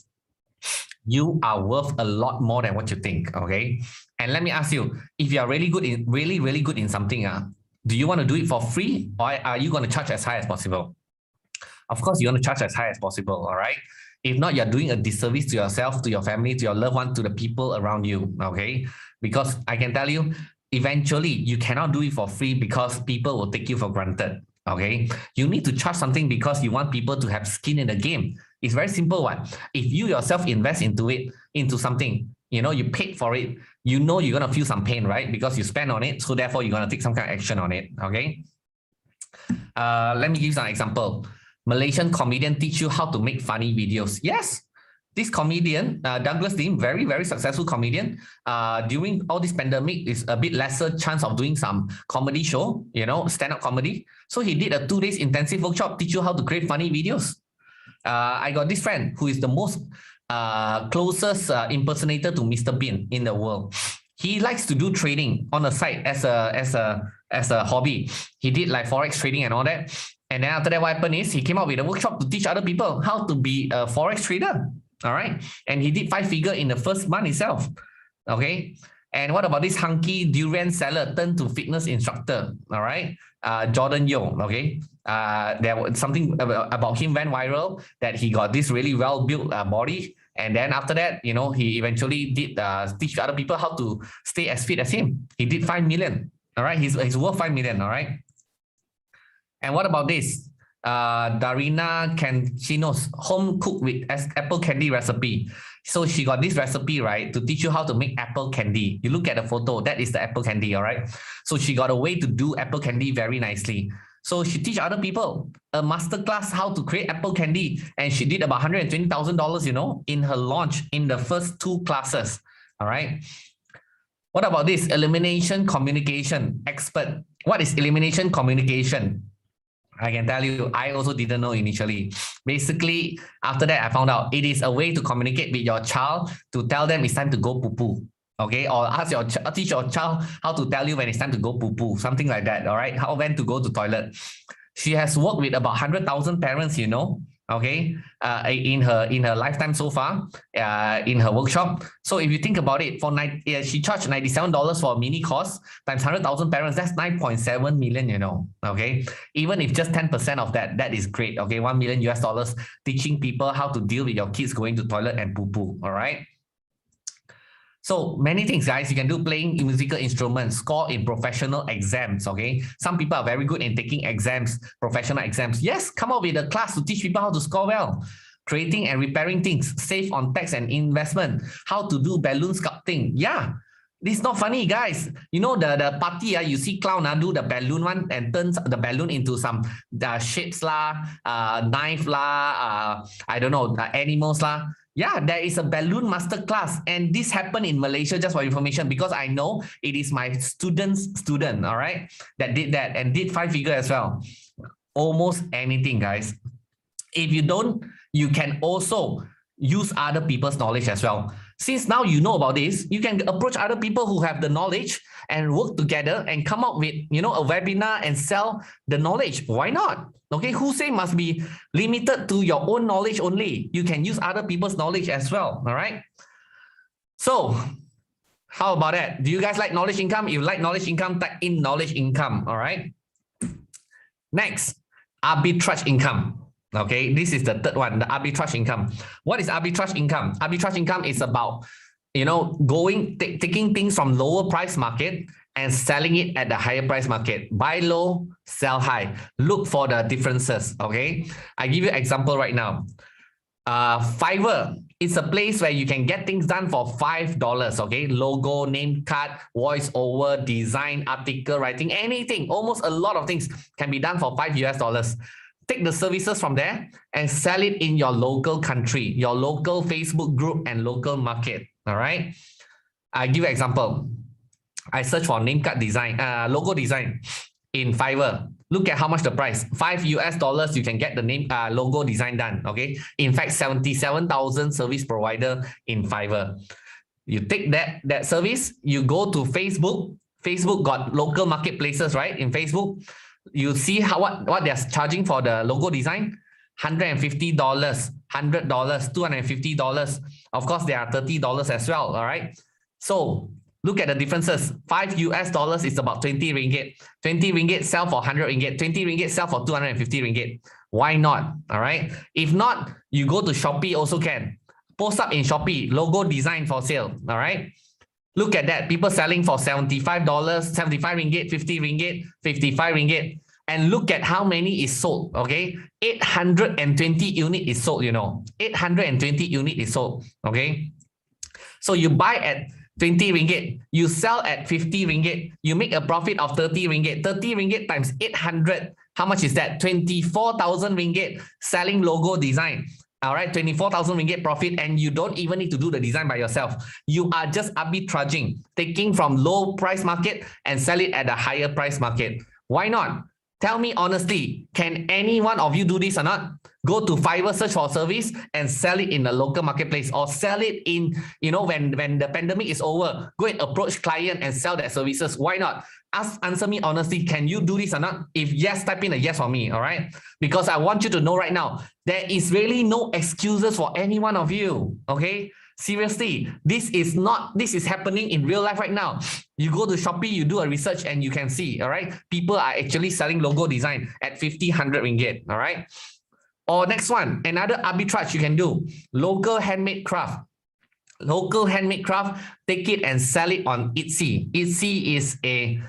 you are worth a lot more than what you think, okay? And let me ask you, if you are really good in something, do you want to do it for free or are you going to charge as high as possible? Of course, you want to charge as high as possible, all right? If not, you're doing a disservice to yourself, to your family, to your loved one, to the people around you, okay? Because I can tell you, eventually, you cannot do it for free because people will take you for granted, okay? You need to charge something because you want people to have skin in the game. It's very simple one. If you yourself invest into something, you paid for it, you're going to feel some pain, right? Because you spend on it, so therefore you're going to take some kind of action on it, okay? Let me give you some example. Malaysian comedian teach you how to make funny videos. Yes, this comedian, Douglas Lim, very, very successful comedian. During all this pandemic, is a bit lesser chance of doing some comedy show, stand-up comedy. So he did a 2 days intensive workshop, teach you how to create funny videos. I got this friend who is the most closest impersonator to Mr. Bean in the world. He likes to do trading on the side as a hobby. He did like forex trading and all that. And then after that, what happened is he came up with a workshop to teach other people how to be a forex trader. All right, and he did 5-figure in the first month itself. Okay, and what about this hunky durian seller turned to fitness instructor? All right, Jordan Yo. Okay. There was something about him went viral that he got this really well-built body, and then after that, he eventually did teach other people how to stay as fit as him. He did 5 million. All right, he's worth 5 million. All right, and what about this? Darina Cancino's home cooked with apple candy recipe. So she got this recipe, right, to teach you how to make apple candy. You look at the photo, that is the apple candy, all right? So she got a way to do apple candy very nicely. So she teach other people a masterclass how to create apple candy. And she did about $120,000, in her launch in the first 2 classes. All right. What about this? Elimination communication expert. What is elimination communication? I can tell you, I also didn't know initially. Basically, after that, I found out it is a way to communicate with your child to tell them it's time to go poo-poo. Okay, or teach your child how to tell you when it's time to go poo-poo, something like that, all right? When to go to toilet. She has worked with about 100,000 parents, okay, in her lifetime so far, in her workshop. So if you think about it, she charged $97 for a mini course times 100,000 parents. That's 9.7 million. You know, okay. Even if just 10% of that, that is great. Okay, $1 million US teaching people how to deal with your kids going to toilet and poo poo. All right. So many things, guys. You can do playing musical instruments, score in professional exams, okay? Some people are very good in taking exams, professional exams. Yes, come up with a class to teach people how to score well. Creating and repairing things, save on tax and investment, how to do balloon sculpting. Yeah, this is not funny, guys. You know the party, you see clown do the balloon one and turns the balloon into some shapes lah, knife lah, I don't know, animals lah. Yeah, there is a balloon master class, and this happened in Malaysia, just for information, because I know it is my student's student, all right, that did that and did 5-figure as well. Almost anything, guys. If you don't, you can also use other people's knowledge as well. Since now you know about this, you can approach other people who have the knowledge and work together and come up with, you know, a webinar and sell the knowledge. Why not? Okay, who say must be limited to your own knowledge only? You can use other people's knowledge as well, all right? So, how about that? Do you guys like knowledge income? If you like knowledge income, type in knowledge income, all right? Next, arbitrage income. Okay, this is the third one, the arbitrage income. What is arbitrage income? Arbitrage income is about, you know, taking things from lower price market and selling it at the higher price market. Buy low, sell high. Look for the differences, okay? I give you an example right now. Fiverr is a place where you can get things done for $5, okay? Logo, name card, voice over, design, article writing, anything. Almost a lot of things can be done for $5. Take the services from there and sell it in your local country, your local Facebook group and local market, all right? I give you an example. I search for name card design, logo design in Fiverr. Look at how much the price, $5 you can get the name logo design done, okay? In fact, 77,000 service provider in Fiverr. You take that service, you go to Facebook. Facebook got local marketplaces, right? In Facebook, you see what they're charging for the logo design. $150, $100, $250. Of course, there are $30 as well, all right? So look at the differences. $5 is about 20 ringgit. 20 ringgit sell for 100 ringgit. 20 ringgit sell for 250 ringgit. Why not? All right. If not, you go to Shopee also can. Post up in Shopee, logo design for sale. All right. Look at that. People selling for $75, 75 ringgit, 50 ringgit, 55 ringgit. And look at how many is sold. Okay. 820 unit is sold, you know. 820 unit is sold. Okay. So you buy at 20 ringgit, you sell at 50 ringgit, you make a profit of 30 ringgit. 30 ringgit times 800, how much is that? 24,000 ringgit selling logo design. All right, 24,000 ringgit profit, and you don't even need to do the design by yourself. You are just arbitraging, taking from low price market and sell it at a higher price market. Why not? Tell me honestly, can any one of you do this or not? Go to Fiverr, search for service and sell it in a local marketplace, or sell it in, you know, when the pandemic is over, go and approach client and sell their services. Why not? Answer me honestly, can you do this or not? If yes, type in a yes for me, all right? Because I want you to know right now, there is really no excuses for any one of you, okay? Seriously, this is happening in real life right now. You go to Shopee, you do a research and you can see, all right? People are actually selling logo design at 50, 100 ringgit, all right? Or next one, another arbitrage you can do, local handmade craft. Local handmade craft, take it and sell it on Etsy. Etsy is a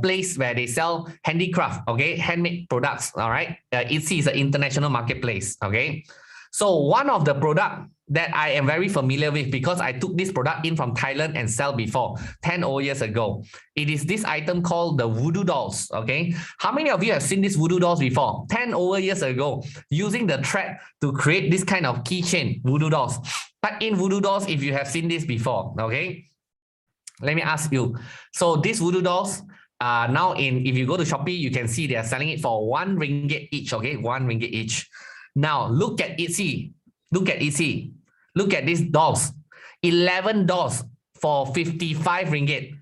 place where they sell handicraft, okay? Handmade products, all right? Etsy is an international marketplace, okay? So one of the product that I am very familiar with, because I took this product in from Thailand and sell before 10 years ago. It is this item called the voodoo dolls, okay? How many of you have seen these voodoo dolls before? 10 years ago, using the thread to create this kind of keychain, voodoo dolls. Type in voodoo dolls if you have seen this before, okay? Let me ask you. So these voodoo dolls, now if you go to Shopee, you can see they are selling it for 1 ringgit each, okay? 1 ringgit each. Now look at Etsy. Look at Etsy. Look at these dolls. 11 dolls for 55 ringgit.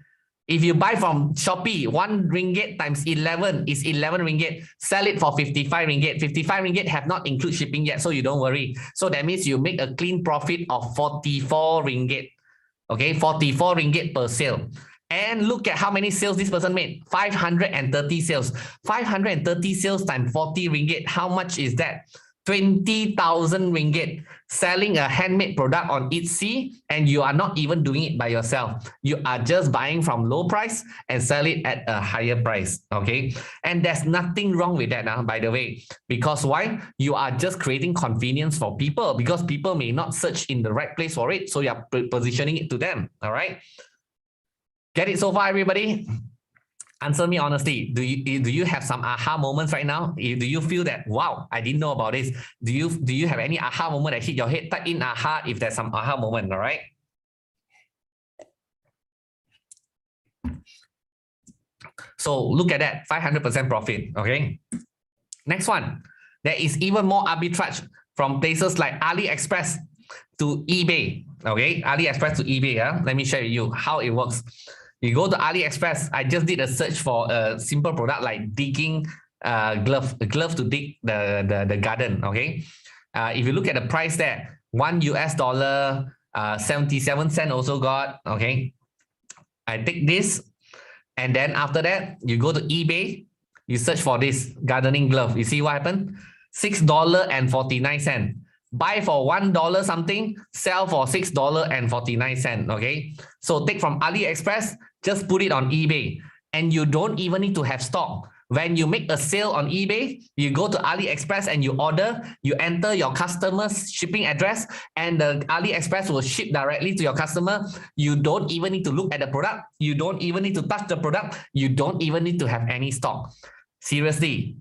If you buy from Shopee, 1 ringgit times 11 is 11 ringgit. Sell it for 55 ringgit. 55 ringgit have not included shipping yet, so you don't worry. So that means you make a clean profit of 44 ringgit. Okay, 44 ringgit per sale. And look at how many sales this person made. 530 sales. 530 sales times 40 ringgit. How much is that? 20,000 ringgit. Selling a handmade product on Etsy, and you are not even doing it by yourself. You are just buying from low price and sell it at a higher price. Okay, and there's nothing wrong with that now, by the way, because why? You are just creating convenience for people, because people may not search in the right place for it, so you are positioning it to them. All right, get it so far, everybody? Answer me honestly. Do you have some aha moments right now? Do you feel that, wow, I didn't know about this? Do you have any aha moment that hit your head? Type in aha if there's some aha moment, all right? So look at that, 500% profit, okay? Next one, there is even more arbitrage from places like AliExpress to eBay, okay? AliExpress to eBay, let me show you how it works. You go to AliExpress. I just did a search for a simple product like digging glove to dig the garden. Okay, if you look at the price there, $1 77 cents also got. Okay, I take this, and then after that you go to eBay. You search for this gardening glove. You see what happened? $6.49. Buy for $1 something, sell for $6.49. Okay, so take from AliExpress, just put it on eBay, and you don't even need to have stock. When you make a sale on eBay, you go to AliExpress and you order, you enter your customer's shipping address, and the AliExpress will ship directly to your customer. You don't even need to look at the product. You don't even need to touch the product. You don't even need to have any stock. Seriously,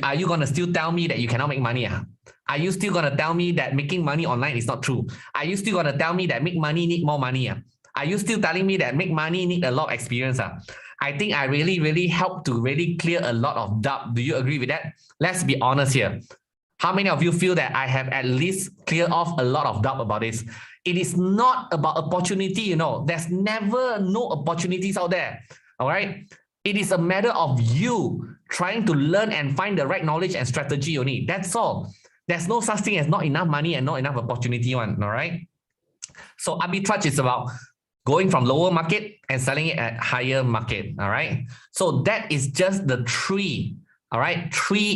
are you going to still tell me that you cannot make money? Are you still going to tell me that making money online is not true? Are you still going to tell me that make money need more money? Are you still telling me that make money need a lot of experience? I think I really helped to really clear a lot of doubt. Do you agree with that? Let's be honest here. How many of you feel that I have at least cleared off a lot of doubt about this? It is not about opportunity, you know. There's never no opportunities out there. All right. It is a matter of you trying to learn and find the right knowledge and strategy only. That's all. There's no such thing as not enough money and not enough opportunity one. All right. So arbitrage is about going from lower market and selling it at higher market. All right. So that is just the three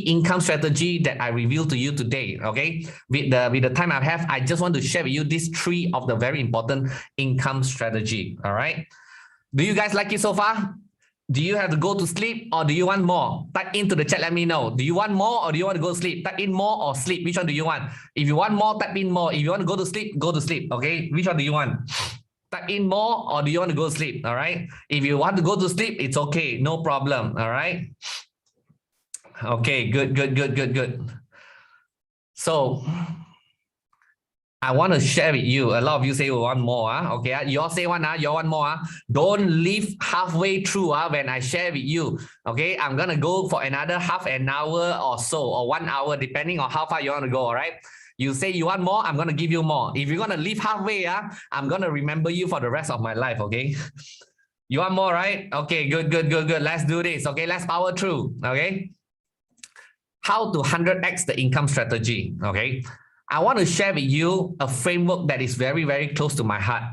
income strategy that I revealed to you today. Okay. With the time I have, I just want to share with you these three of the very important income strategy. All right. Do you guys like it so far? Do you have to go to sleep or do you want more? Type into the chat, let me know. Do you want more or do you want to go to sleep? Type in more or sleep. Which one do you want? If you want more, type in more. If you want to go to sleep, go to sleep. Okay. Which one do you want? Type in more or do you want to go to sleep? All right. If you want to go to sleep, it's okay. No problem. All right. Okay. Good. So I want to share with you. A lot of you say we want more. Okay, you all say one. You all want more. Don't leave halfway through when I share with you. Okay, I'm gonna go for another half an hour or so, or 1 hour, depending on how far you want to go. All right. You say you want more, I'm gonna give you more. If you're gonna leave halfway, I'm gonna remember you for the rest of my life. Okay. You want more, right? Okay, good. Let's do this. Okay, let's power through. Okay. How to 100x the income strategy. Okay. I want to share with you a framework that is very, very close to my heart.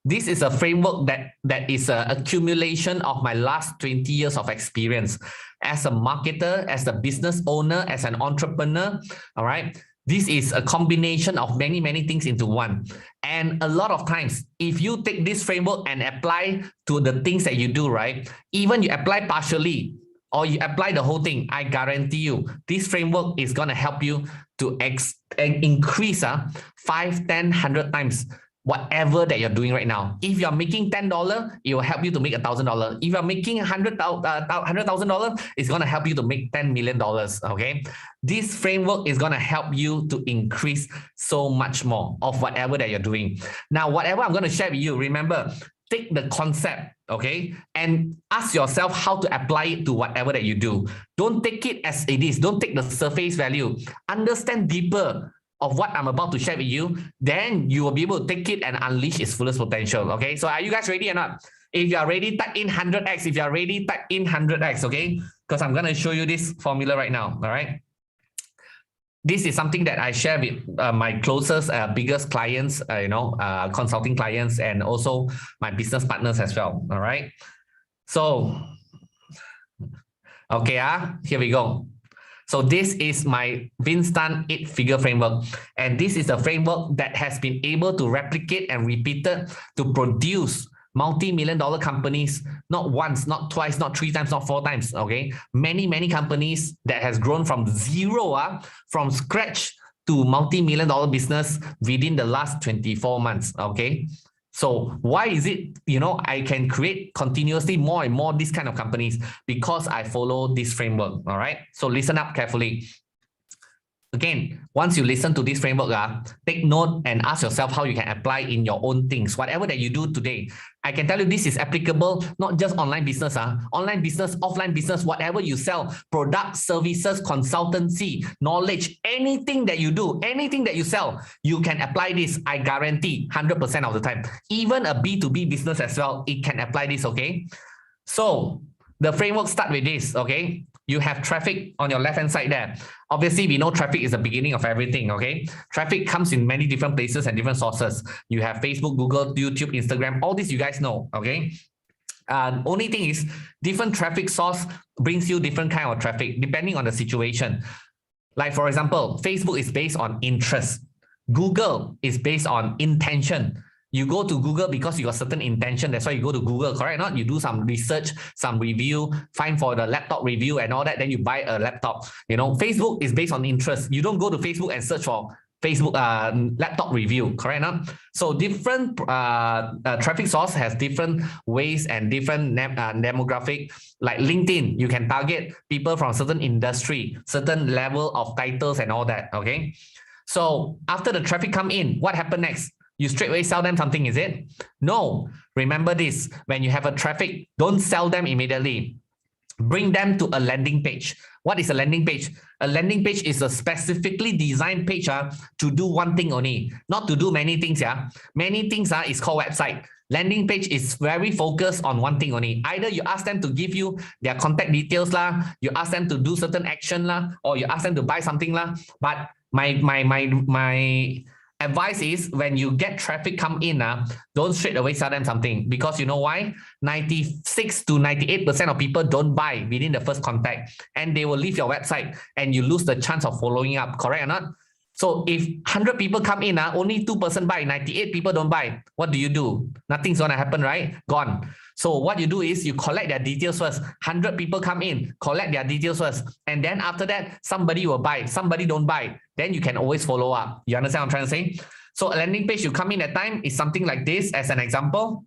This is a framework that is an accumulation of my last 20 years of experience as a marketer, as a business owner, as an entrepreneur. All right. This is a combination of many, many things into one. And a lot of times, if you take this framework and apply to the things that you do, right? Even you apply partially, or you apply the whole thing, I guarantee you, this framework is going to help you to increase 5, 10, 100 times whatever that you're doing right now. If you're making $10, it will help you to make $1,000. If you're making $100,000, it's going to help you to make $10 million. Okay. This framework is going to help you to increase so much more of whatever that you're doing. Now, whatever I'm going to share with you, remember, take the concept, okay, and ask yourself how to apply it to whatever that you do. Don't take it as it is. Don't take the surface value. Understand deeper of what I'm about to share with you. Then you will be able to take it and unleash its fullest potential. Okay, so are you guys ready or not? If you are ready, type in 100x. If you are ready, type in 100x, okay? Because I'm going to show you this formula right now, all right? This is something that I share with my closest, biggest clients, consulting clients, and also my business partners as well, all right? So, okay, here we go. So this is my Vince Tan 8-figure framework. And this is a framework that has been able to replicate and repeated to produce multi-million-dollar companies, not once, not twice, not 3 times, not 4 times, okay? Many companies that has grown from zero, from scratch to multi-million-dollar business within the last 24 months, okay? So why is it, I can create continuously more and more these kind of companies? Because I follow this framework, all right? So listen up carefully. Again, once you listen to this framework, take note and ask yourself how you can apply in your own things. Whatever that you do today, I can tell you this is applicable, not just online business, online business, offline business, whatever you sell, products, services, consultancy, knowledge, anything that you do, anything that you sell, you can apply this. I guarantee 100% of the time. Even a B2B business as well, it can apply this, okay? So the framework starts with this, okay? You have traffic on your left-hand side there. Obviously, we know traffic is the beginning of everything, okay? Traffic comes in many different places and different sources. You have Facebook, Google, YouTube, Instagram, all this you guys know, okay? Only thing is, different traffic source brings you different kind of traffic, depending on the situation. Like, for example, Facebook is based on interest. Google is based on intention. You go to Google because you got certain intention. That's why you go to Google, correct or not? You do some research, some review, find for the laptop review and all that. Then you buy a laptop. Facebook is based on interest. You don't go to Facebook and search for Facebook laptop review, correct or not? So different traffic source has different ways and different demographic. Like LinkedIn, you can target people from certain industry, certain level of titles and all that, okay? So after the traffic come in, what happened next? You straight away sell them something, is it? No. Remember this, when you have a traffic, don't sell them immediately. Bring them to a landing page. What is a landing page? A landing page is a specifically designed page to do one thing only, not to do many things. Many things is called website. Landing page is very focused on one thing only. Either you ask them to give you their contact details, you ask them to do certain action, or you ask them to buy something. But my advice is when you get traffic come in, don't straight away sell them something, because you know why? 96 to 98% of people don't buy within the first contact, and they will leave your website and you lose the chance of following up, correct or not? So if 100 people come in, only 2% buy, 98 people don't buy, what do? Nothing's gonna happen, right? Gone. So what you do is you collect their details first. 100 people come in, collect their details first. And then after that, somebody will buy, somebody don't buy. Then you can always follow up. You understand what I'm trying to say? So a landing page you come in at time is something like this as an example.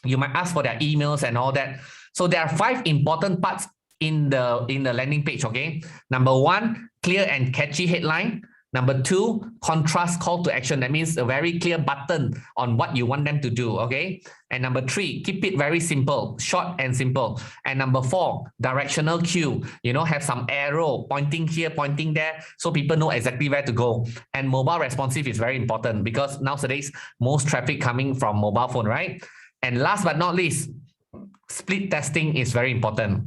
You might ask for their emails and all that. So there are 5 important parts in the landing page, okay? Number 1, clear and catchy headline. Number 2, contrast call to action. That means a very clear button on what you want them to do, okay? And number 3, keep it very simple, short and simple. And number 4, directional cue. Have some arrow pointing here, pointing there, so people know exactly where to go. And mobile responsive is very important, because nowadays, most traffic coming from mobile phone, right? And last but not least, split testing is very important.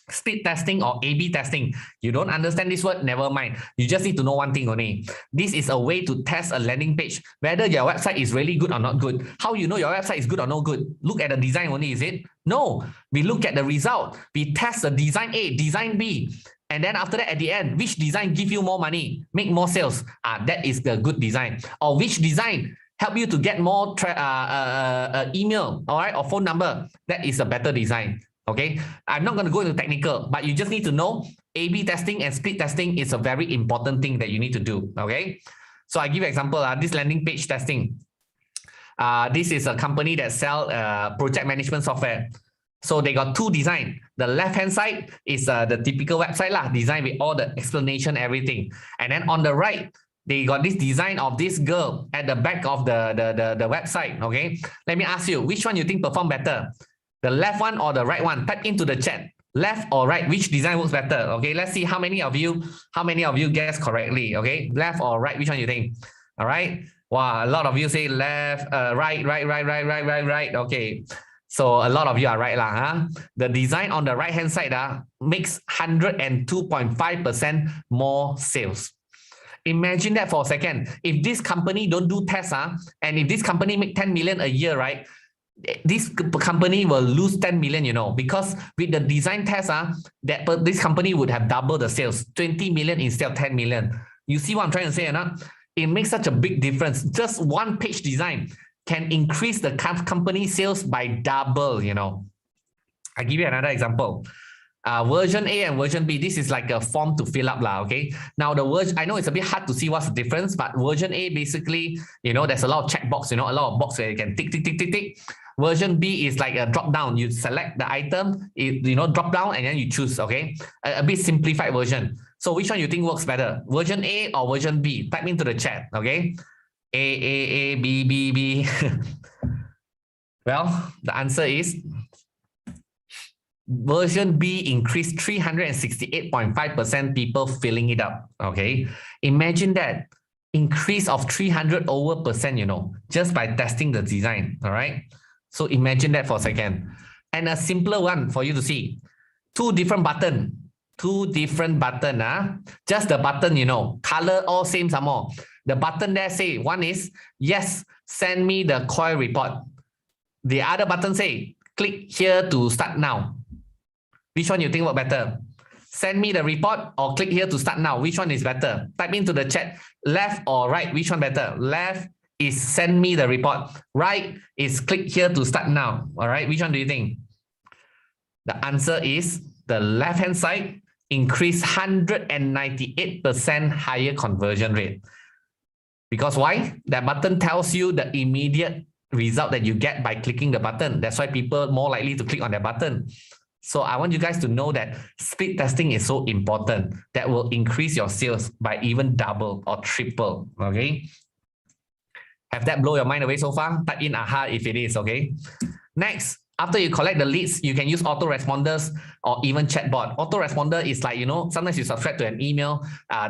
Split testing or A/B testing. You don't understand this word? Never mind. You just need to know one thing only. This is a way to test a landing page, whether your website is really good or not good. How you know your website is good or not good? Look at the design only, is it? No. We look at the result. We test the design A, design B. And then after that, at the end, which design give you more money, make more sales? That is the good design. Or which design help you to get more email, all right, or phone number? That is a better design. Okay, I'm not going to go into technical, but you just need to know A/B testing and split testing is a very important thing that you need to do. Okay, so I give you an example. This landing page testing. This is a company that sell project management software. So they got 2 design. The left-hand side is the typical website design with all the explanation, everything. And then on the right, they got this design of this girl at the back of the website. Okay, let me ask you, which one you think perform better? The left one or the right one? Type into the chat. Left or right? Which design works better? Okay, let's see how many of you guess correctly. Okay, left or right? Which one you think? All right. Wow, a lot of you say left, right. Okay. So a lot of you are right lah, huh? The design on the right-hand side makes 102.5% more sales. Imagine that for a second. If this company don't do tests, and if this company make 10 million a year, right? This company will lose 10 million, because with the design test, this company would have doubled the sales, 20 million instead of 10 million. You see what I'm trying to say, or not? It makes such a big difference. Just one page design can increase the company sales by double, I give you another example. Version A and version B, this is like a form to fill up, okay? Now the version, I know it's a bit hard to see what's the difference, but version A basically, there's a lot of checkbox, a lot of box where you can tick, tick, tick, tick, tick. Version B is like a drop down. You select the item, drop down, and then you choose, okay? A bit simplified version. So which one you think works better? Version A or version B? Type into the chat, okay? A, B, B, B. Well, the answer is version B increased 368.5% people filling it up, okay? Imagine that. Increase of 300 over percent, just by testing the design, all right? So imagine that for a second. And a simpler one for you to see. Two different button. Just the button, color all same some more. The button there say, one is, yes, send me the COI report. The other button say, click here to start now. Which one you think work better? Send me the report or click here to start now. Which one is better? Type into the chat, left or right, which one better? Left is send me the report. Right is click here to start now. All right, which one do you think? The answer is the left-hand side increase 198% higher conversion rate. Because why? That button tells you the immediate result that you get by clicking the button. That's why people are more likely to click on that button. So I want you guys to know that speed testing is so important. That will increase your sales by even double or triple, okay? Have that blow your mind away so far? Type in aha if it is, okay? Next, after you collect the leads, you can use autoresponders or even chatbot. Autoresponder is like, sometimes you subscribe to an email,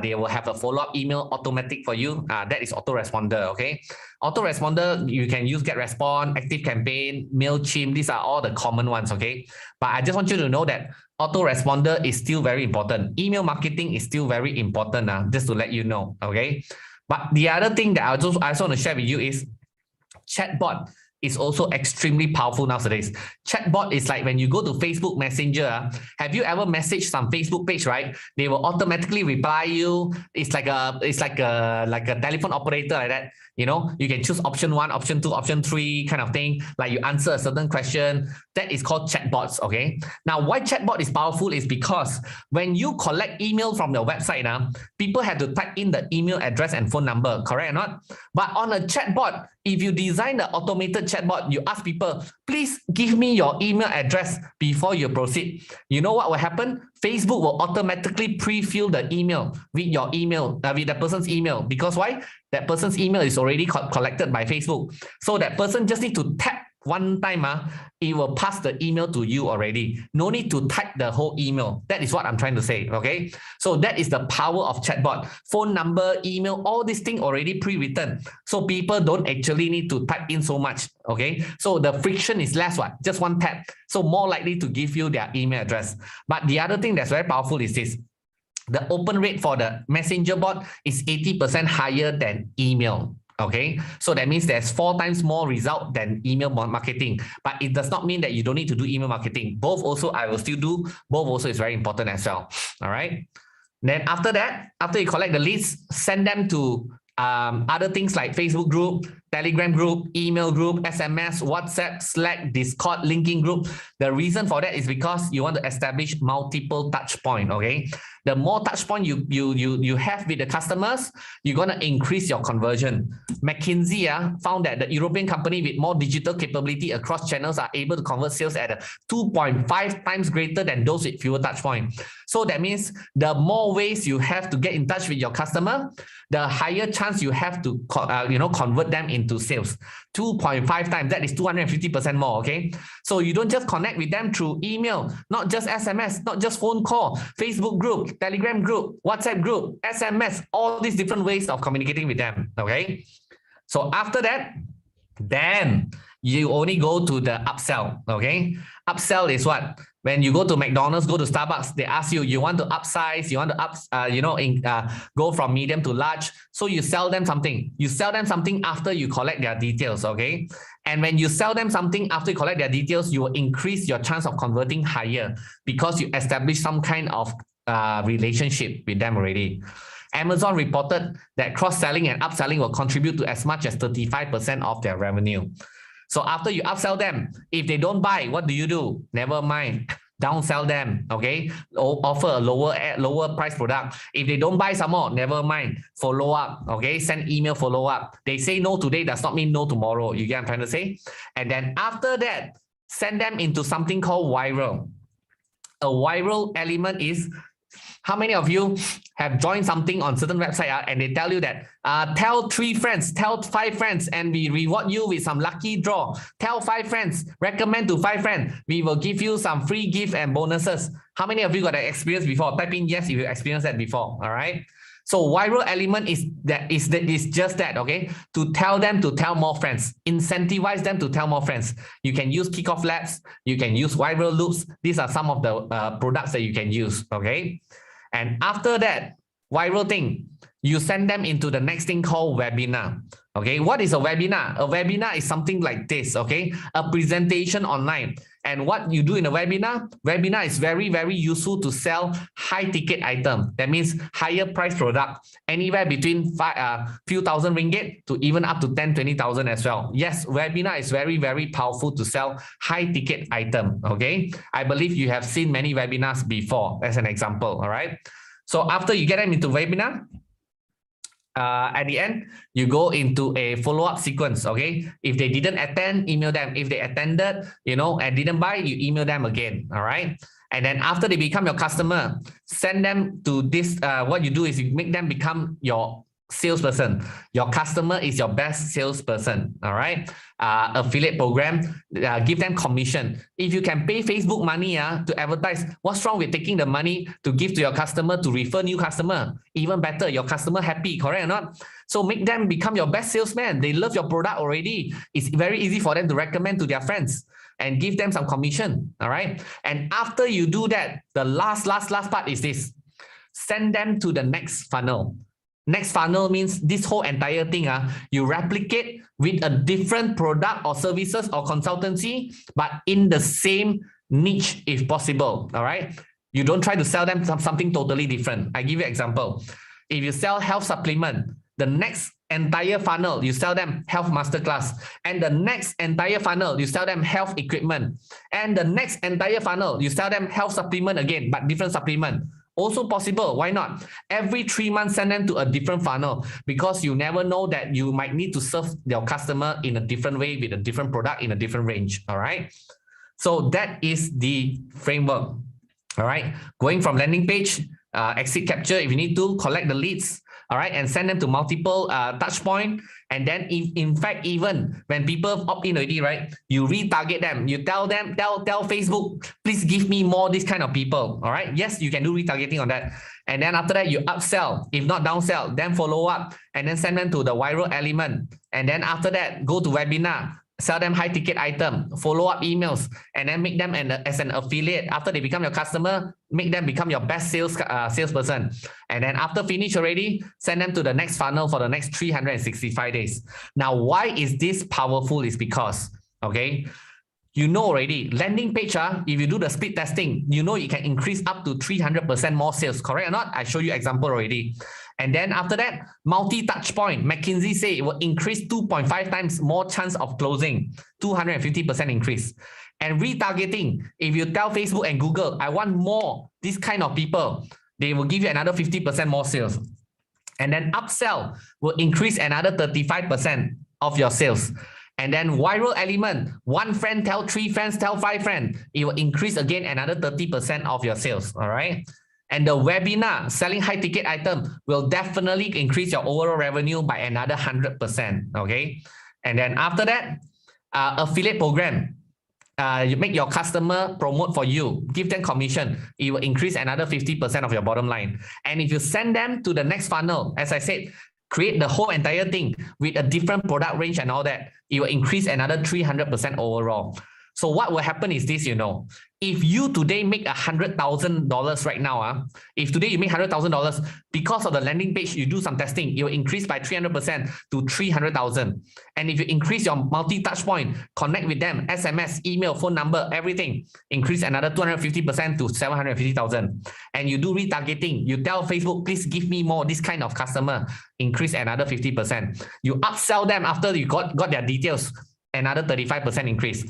they will have a follow-up email automatic for you. That is autoresponder, okay? Autoresponder, you can use GetResponse, ActiveCampaign, MailChimp. These are all the common ones, okay? But I just want you to know that autoresponder is still very important. Email marketing is still very important, just to let you know, okay? But the other thing that I also want to share with you is chatbot is also extremely powerful nowadays. Chatbot is like when you go to Facebook Messenger, have you ever messaged some Facebook page, right? They will automatically reply you. It's like a telephone operator like that. You can choose option 1, option 2, option 3 kind of thing. Like you answer a certain question. That is called chatbots, okay? Now, why chatbot is powerful is because when you collect email from the website, people have to type in the email address and phone number, correct or not? But on a chatbot, if you design the automated chatbot, you ask people, please give me your email address before you proceed. You know what will happen? Facebook will automatically pre-fill the email with your email, with the person's email. Because why? That person's email is already collected by Facebook. So that person just need to tap one time, it will pass the email to you already. No need to type the whole email. That is what I'm trying to say, okay? So that is the power of chatbot. Phone number, email, all these things already pre-written. So people don't actually need to type in so much, okay? So the friction is less, just one tap. So more likely to give you their email address. But the other thing that's very powerful is this. The open rate for the messenger bot is 80% higher than email. Okay, so that means there's 4 times more result than email marketing, but it does not mean that you don't need to do email marketing. Both also I will still do. Both also is very important as well. All right. Then after that, after you collect the leads, send them to other things like Facebook group, Telegram group, email group, SMS, WhatsApp, Slack, Discord, linking group. The reason for that is because you want to establish multiple touch points. Okay, the more touch point you have with the customers, you're gonna increase your conversion. McKinsey found that the European company with more digital capability across channels are able to convert sales at a 2.5 times greater than those with fewer touch points. So that means the more ways you have to get in touch with your customer, the higher chance you have to convert them into sales. 2.5 times, that is 250% more, okay? So you don't just connect with them through email, not just SMS, not just phone call, Facebook group, Telegram group, WhatsApp group, SMS, all these different ways of communicating with them, okay? So after that, then you only go to the upsell, okay? Upsell is what? When you go to McDonald's, go to Starbucks, they ask you, you want to upsize, you want to go from medium to large. So you sell them something. You sell them something after you collect their details, okay? And when you sell them something after you collect their details, you will increase your chance of converting higher because you establish some kind of relationship with them already. Amazon reported that cross-selling and upselling will contribute to as much as 35% of their revenue. So after you upsell them, if they don't buy, what do? Never mind, downsell them, okay? Offer a lower price product. If they don't buy some more, never mind, follow up, okay? Send email follow up. They say no today does not mean no tomorrow. You get what I'm trying to say? And then after that, send them into something called viral. A viral element is, how many of you have joined something on certain website and they tell you that tell 3 friends, tell 5 friends, and we reward you with some lucky draw. Tell 5 friends, recommend to 5 friends. We will give you some free gift and bonuses. How many of you got that experience before? Type in yes if you experienced that before. All right. So viral element is just that, okay? To tell them to tell more friends, incentivize them to tell more friends. You can use kickoff labs, you can use viral loops. These are some of the products that you can use, okay? And after that, viral thing, you send them into the next thing called webinar. Okay, what is a webinar? A webinar is something like this, okay? A presentation online. And what you do in a webinar is very, very useful to sell high ticket item. That means higher price product, anywhere between few thousand ringgit to even up to 10, 20,000 as well. Yes, webinar is very, very powerful to sell high ticket item, okay? I believe you have seen many webinars before as an example, all right? So after you get them into webinar, at the end, you go into a follow-up sequence, okay? If they didn't attend, email them. If they attended, and didn't buy, you email them again, all right? And then after they become your customer, send them to this, what you do is you make them become your salesperson. Your customer is your best salesperson, all right? Affiliate program, give them commission. If you can pay Facebook money to advertise, what's wrong with taking the money to give to your customer to refer new customer? Even better, your customer happy, correct or not? So make them become your best salesman. They love your product already. It's very easy for them to recommend to their friends and give them some commission, all right? And after you do that, the last part is this. Send them to the next funnel. Next funnel means this whole entire thing, you replicate with a different product or services or consultancy, but in the same niche if possible, all right? You don't try to sell them something totally different. I give you an example. If you sell health supplement, the next entire funnel, you sell them health masterclass. And the next entire funnel, you sell them health equipment. And the next entire funnel, you sell them health supplement again, but different supplement. Also possible, why not? Every 3 months, send them to a different funnel because you never know that you might need to serve your customer in a different way with a different product in a different range, all right? So that is the framework, all right? Going from landing page, exit capture if you need to, collect the leads, all right, and send them to multiple touch point. And then in fact, even when people opt in already, right, you retarget them. You tell them, tell Facebook, please give me more this kind of people. All right. Yes, you can do retargeting on that. And then after that, you upsell, if not downsell, then follow up and then send them to the viral element. And then after that, go to webinar. Sell them high ticket item, follow up emails, and then make them as an affiliate. After they become your customer, make them become your best salesperson. And then after finish already, send them to the next funnel for the next 365 days. Now, why is this powerful? Is because, okay, you know already, landing page, if you do the speed testing, you know you can increase up to 300% more sales, correct or not? I show you example already. And then after that, multi-touch point, McKinsey say it will increase 2.5 times more chance of closing, 250% increase. And retargeting, if you tell Facebook and Google, I want more, this kind of people, they will give you another 50% more sales. And then upsell will increase another 35% of your sales. And then viral element, 1 friend tell 3 friends, tell 5 friends, it will increase again another 30% of your sales, all right? And the webinar, selling high ticket item, will definitely increase your overall revenue by another 100%, okay? And then after that, affiliate program, you make your customer promote for you, give them commission, it will increase another 50% of your bottom line. And if you send them to the next funnel, as I said, create the whole entire thing with a different product range and all that, it will increase another 300% overall. So what will happen is this, if you today make $100,000 right now, if today you make $100,000, because of the landing page, you do some testing, it will increase by 300% to 300,000. And if you increase your multi-touch point, connect with them, SMS, email, phone number, everything, increase another 250% to 750,000. And you do retargeting, you tell Facebook, please give me more this kind of customer, increase another 50%. You upsell them after you got their details, another 35% increase.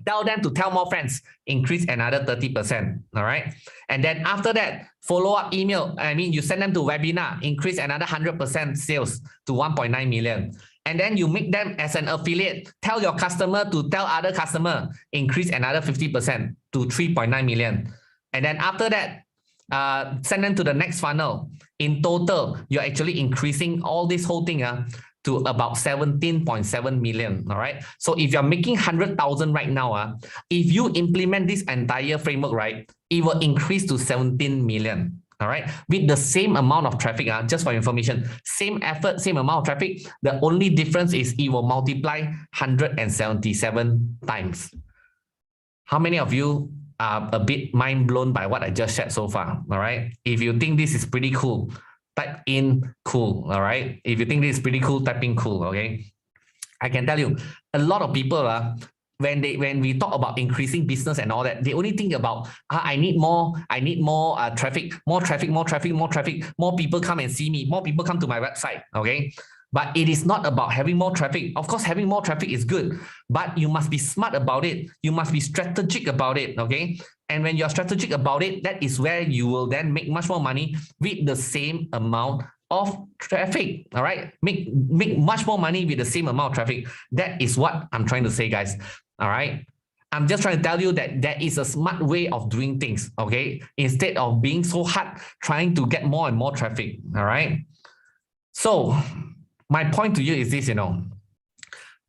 Tell them to tell more friends, increase another 30%, all right? And then after that, follow-up email, you send them to webinar, increase another 100% sales to 1.9 million. And then you make them as an affiliate, tell your customer to tell other customer, increase another 50% to 3.9 million. And then after that, send them to the next funnel. In total, you're actually increasing all this whole thing to about 17.7 million, all right? So if you're making 100,000 right now, if you implement this entire framework, right, it will increase to 17 million, all right? With the same amount of traffic, just for information, same effort, same amount of traffic, the only difference is it will multiply 177 times. How many of you are a bit mind blown by what I just shared so far, all right? If you think this is pretty cool, type in cool, all right? If you think this is pretty cool, type in cool, okay? I can tell you, a lot of people, when we talk about increasing business and all that, they only think about, I need more traffic, more people come and see me, more people come to my website, okay? But it is not about having more traffic. Of course, having more traffic is good, but you must be smart about it. You must be strategic about it, okay? And when you're strategic about it, that is where you will then make much more money with the same amount of traffic, all right? Make much more money with the same amount of traffic. That is what I'm trying to say, guys, all right? I'm just trying to tell you that there is a smart way of doing things, okay? Instead of being so hard, trying to get more and more traffic, all right? So my point to you is this,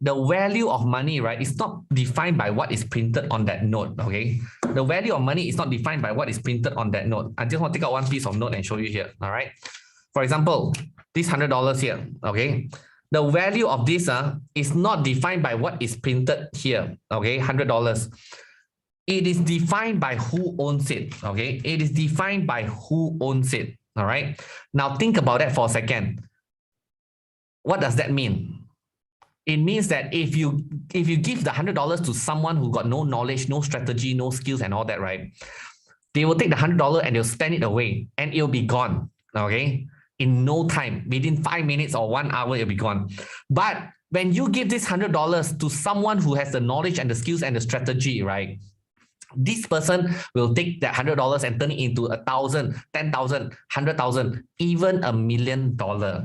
the value of money, right, is not defined by what is printed on that note, okay? The value of money is not defined by what is printed on that note. I just want to take out one piece of note and show you here, all right? For example, this $100 here, okay? The value of this is not defined by what is printed here, okay? $100. It is defined by who owns it, okay? It is defined by who owns it, all right? Now think about that for a second. What does that mean? It means that if you give the $100 to someone who got no knowledge, no strategy, no skills and all that, right? They will take the $100 and they'll spend it away and it'll be gone, okay? In no time, within 5 minutes or 1 hour, it'll be gone. But when you give this $100 to someone who has the knowledge and the skills and the strategy, right? This person will take that $100 and turn it into 1,000, 10,000, 100,000, even $1 million.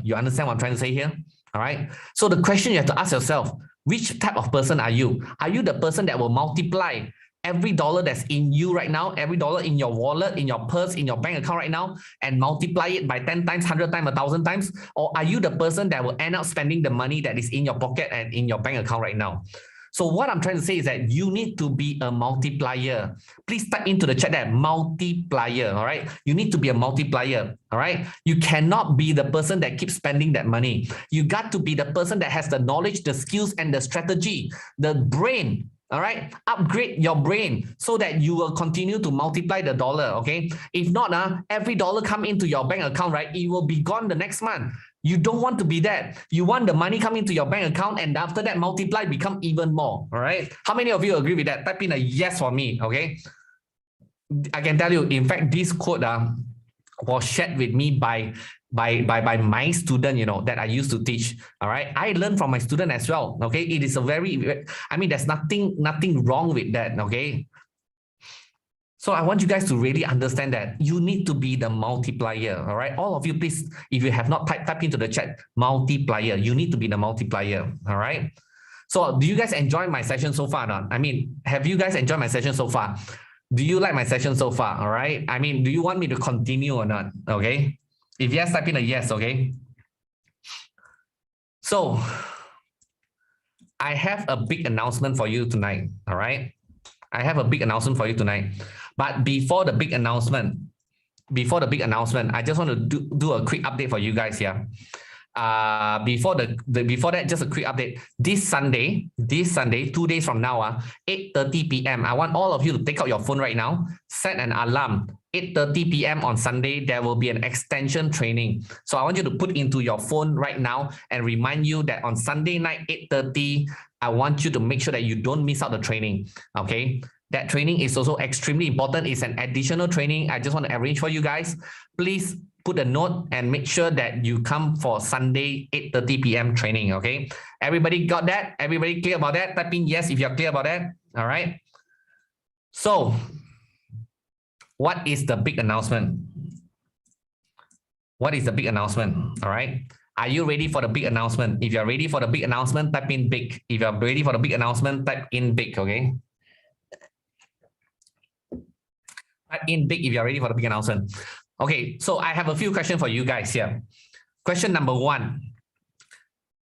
You understand what I'm trying to say here? All right. So the question you have to ask yourself, which type of person are you? Are you the person that will multiply every dollar that's in you right now, every dollar in your wallet, in your purse, in your bank account right now, and multiply it by 10 times, 100 times, 1,000 times? Or are you the person that will end up spending the money that is in your pocket and in your bank account right now? So what I'm trying to say is that you need to be a multiplier. Please type into the chat that multiplier, all right? You need to be a multiplier, all right? You cannot be the person that keeps spending that money. You got to be the person that has the knowledge, the skills, and the strategy, the brain, all right? Upgrade your brain so that you will continue to multiply the dollar, okay? If not, every dollar come into your bank account, right? It will be gone the next month. You don't want to be that. You want the money come into your bank account and after that multiply become even more, all right? How many of you agree with that? Type in a yes for me, okay? I can tell you, in fact, this quote was shared with me by my student, that I used to teach, all right? I learned from my student as well, okay? It is a there's nothing wrong with that, okay? So I want you guys to really understand that you need to be the multiplier, all right? All of you, please, if you have not type into the chat, multiplier. You need to be the multiplier, all right? So do you guys enjoy my session so far or not? Have you guys enjoyed my session so far? Do you like my session so far, all right? Do you want me to continue or not, okay? If yes, type in a yes, okay? So I have a big announcement for you tonight, all right? I have a big announcement for you tonight. But before the big announcement, I just want to do a quick update for you guys here. before that, just a quick update. This Sunday, 2 days from now, 8:30 p.m. I want all of you to take out your phone right now, set an alarm. 8:30 p.m. on Sunday, there will be an extension training. So I want you to put into your phone right now and remind you that on Sunday night, 8:30, I want you to make sure that you don't miss out the training. Okay. That training is also extremely important. It's an additional training. I just want to arrange for you guys. Please put a note and make sure that you come for Sunday 8:30 p.m. training. Okay. Everybody got that? Everybody clear about that? Type in yes if you're clear about that. All right. So what is the big announcement? What is the big announcement? All right. Are you ready for the big announcement? If you're ready for the big announcement, type in big. If you're ready for the big announcement, type in big. Okay. Type in big if you're ready for the big announcement. Okay, so I have a few questions for you guys here. Question number 1.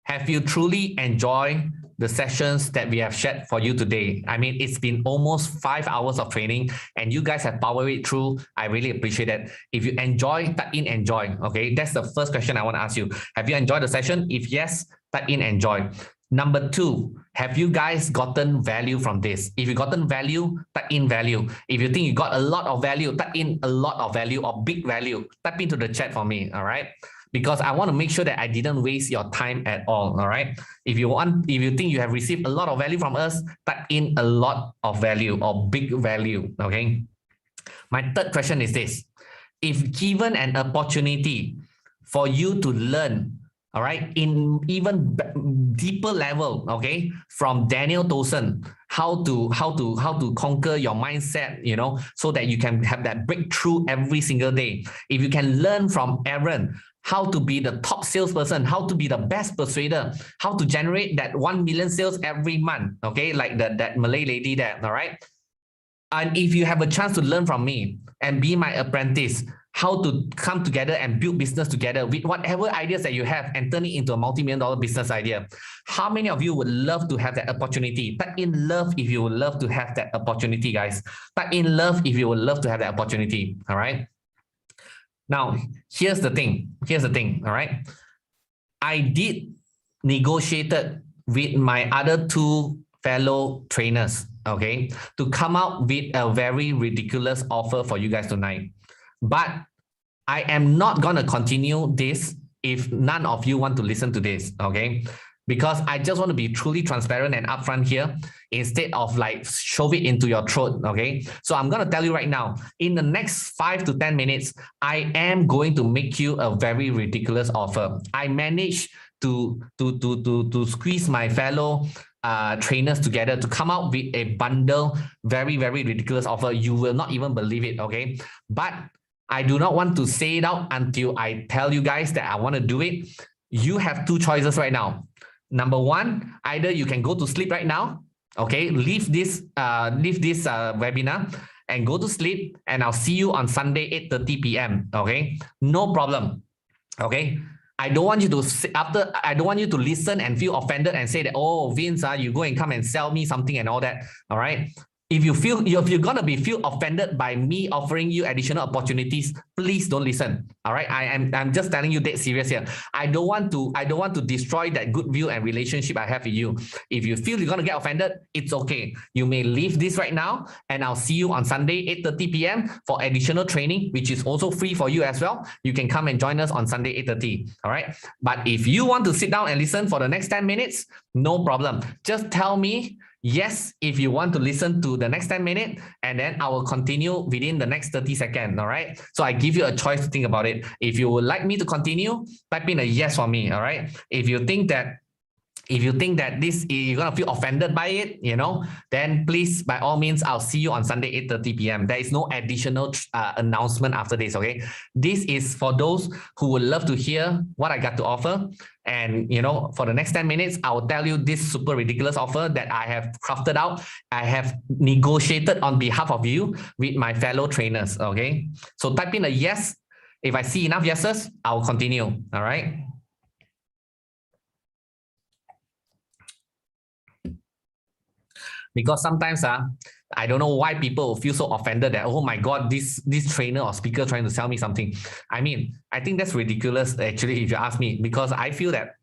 Have you truly enjoyed the sessions that we have shared for you today? I mean, it's been almost 5 hours of training and you guys have powered it through. I really appreciate it. If you enjoy, type in enjoy. Okay, that's the first question I want to ask you. Have you enjoyed the session? If yes, type in enjoy. Number 2, have you guys gotten value from this? If you gotten value, type in value. If you think you got a lot of value, type in a lot of value or big value. Type into the chat for me, all right? Because I want to make sure that I didn't waste your time at all right? If you think you have received a lot of value from us, type in a lot of value or big value, okay? My third question is this. If given an opportunity for you to learn, all right, in even deeper level, okay, from Daniel Towson, how to conquer your mindset, you know, so that you can have that breakthrough every single day. If you can learn from Aaron, how to be the top salesperson, how to be the best persuader, how to generate that 1 million sales every month, okay, like that Malay lady there, all right? And if you have a chance to learn from me and be my apprentice, how to come together and build business together with whatever ideas that you have and turn it into a multi-million-dollar business idea. How many of you would love to have that opportunity? Type in love if you would love to have that opportunity, guys. Type in love if you would love to have that opportunity, all right? Now, here's the thing, all right? I did negotiated with my other 2 fellow trainers, okay, to come out with a very ridiculous offer for you guys tonight. But I am not going to continue this if none of you want to listen to this, okay? Because I just want to be truly transparent and upfront here instead of like shove it into your throat, okay? So I'm going to tell you right now, in the next 5 to 10 minutes, I am going to make you a very ridiculous offer. I managed to squeeze my fellow trainers together to come out with a bundle, very, very ridiculous offer. You will not even believe it, okay? But I do not want to say it out until I tell you guys that I want to do it. You have 2 choices right now. Number 1, either you can go to sleep right now, okay? Leave this webinar and go to sleep, and I'll see you on Sunday 8:30 p.m. Okay, no problem. Okay. I don't want you to I don't want you to listen and feel offended and say that, oh, Vince, you go and come and sell me something and all that. All right. If you're gonna feel offended by me offering you additional opportunities, please don't listen. All right, I'm just telling you that serious here. I don't want to destroy that good view and relationship I have with you. If you feel you're gonna get offended, it's okay. You may leave this right now, and I'll see you on Sunday 8:30 p.m. for additional training, which is also free for you as well. You can come and join us on Sunday 8:30. All right. But if you want to sit down and listen for the next 10 minutes, no problem. Just tell me yes if you want to listen to the next 10 minutes, and then I will continue within the next 30 seconds, all right? So I give you a choice to think about it. If you would like me to continue, type in a yes for me, all right? If you think that this you're gonna feel offended by it, you know, then please, by all means, I'll see you on Sunday 8:30 p.m. There is no additional announcement after this, okay? This is for those who would love to hear what I got to offer. And, you know, for the next 10 minutes, I will tell you this super ridiculous offer that I have crafted out. I have negotiated on behalf of you with my fellow trainers, okay? So type in a yes. If I see enough yeses, I'll continue, all right? Because sometimes I don't know why people feel so offended that, oh my God, this trainer or speaker trying to sell me something. I mean, I think that's ridiculous actually, if you ask me, because I feel that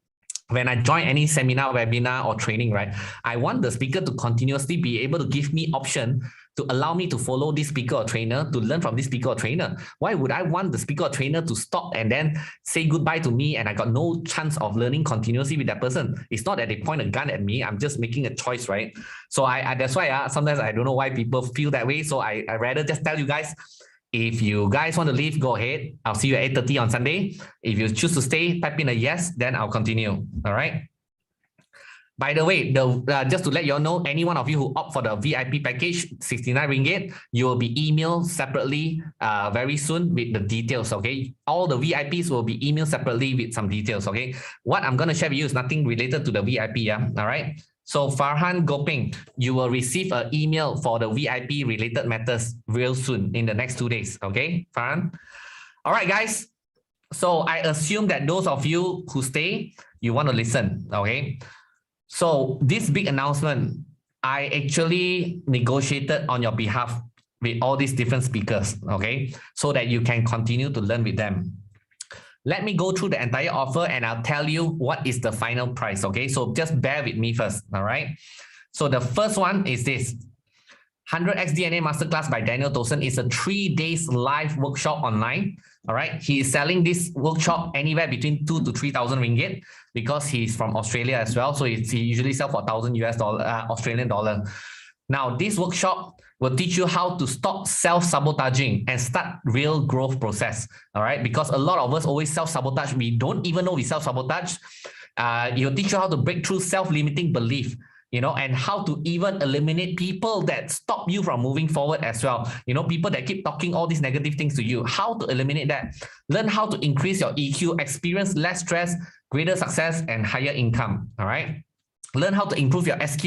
when I join any seminar, webinar, or training, right, I want the speaker to continuously be able to give me option to allow me to follow this speaker or trainer, to learn from this speaker or trainer. Why would I want the speaker or trainer to stop and then say goodbye to me and I got no chance of learning continuously with that person? It's not that they point a gun at me. I'm just making a choice, right? So I that's why sometimes I don't know why people feel that way. So I rather just tell you guys, if you guys want to leave, go ahead. I'll see you at 8:30 on Sunday. If you choose to stay, type in a yes, then I'll continue. All right. By the way, just to let you all know, any one of you who opt for the VIP package, 69 ringgit, you will be emailed separately very soon with the details, okay? All the VIPs will be emailed separately with some details, okay? What I'm going to share with you is nothing related to the VIP, yeah? All right? So Farhan Goping, you will receive an email for the VIP related matters real soon in the next 2 days, okay, Farhan? All right, guys. So I assume that those of you who stay, you want to listen, okay? So this big announcement, I actually negotiated on your behalf with all these different speakers, okay? So that you can continue to learn with them. Let me go through the entire offer and I'll tell you what is the final price, okay? So just bear with me first, all right? So the first one is this. 100x DNA Masterclass by Daniel Towson is a 3 days live workshop online. All right. He is selling this workshop anywhere between 2,000 to 3,000 ringgit because he's from Australia as well. So he usually sells for 1,000 US dollar, Australian dollar. Now, this workshop will teach you how to stop self-sabotaging and start real growth process. All right. Because a lot of us always self-sabotage. We don't even know we self-sabotage. It'll teach you how to break through self-limiting belief, you know, and how to even eliminate people that stop you from moving forward as well. You know, people that keep talking all these negative things to you, how to eliminate that. Learn how to increase your EQ, experience less stress, greater success, and higher income. All right. Learn how to improve your SQ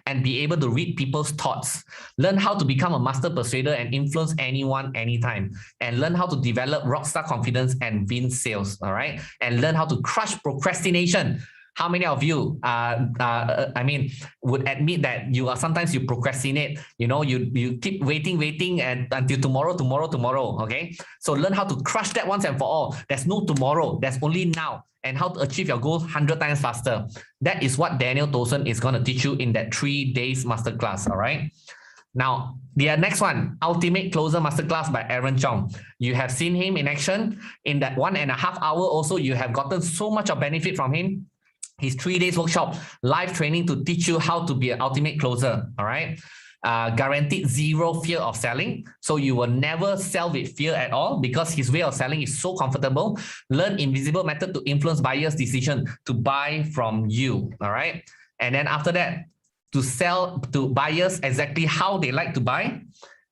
and be able to read people's thoughts. Learn how to become a master persuader and influence anyone, anytime. And learn how to develop rockstar confidence and win sales. All right. And learn how to crush procrastination. How many of you, would admit that sometimes you procrastinate, you know, you keep waiting and until tomorrow, okay? So learn how to crush that once and for all. There's no tomorrow, there's only now, and how to achieve your goals 100 times faster. That is what Daniel Towson is going to teach you in that 3 days masterclass, all right? Now, the next one, Ultimate Closer Masterclass by Aaron Chong. You have seen him in action. In that 1.5 hours also, you have gotten so much of benefit from him. His 3 days workshop, live training to teach you how to be an ultimate closer, all right? Guaranteed zero fear of selling. So you will never sell with fear at all because his way of selling is so comfortable. Learn invisible method to influence buyers' decision to buy from you, all right? And then after that, to sell to buyers exactly how they like to buy.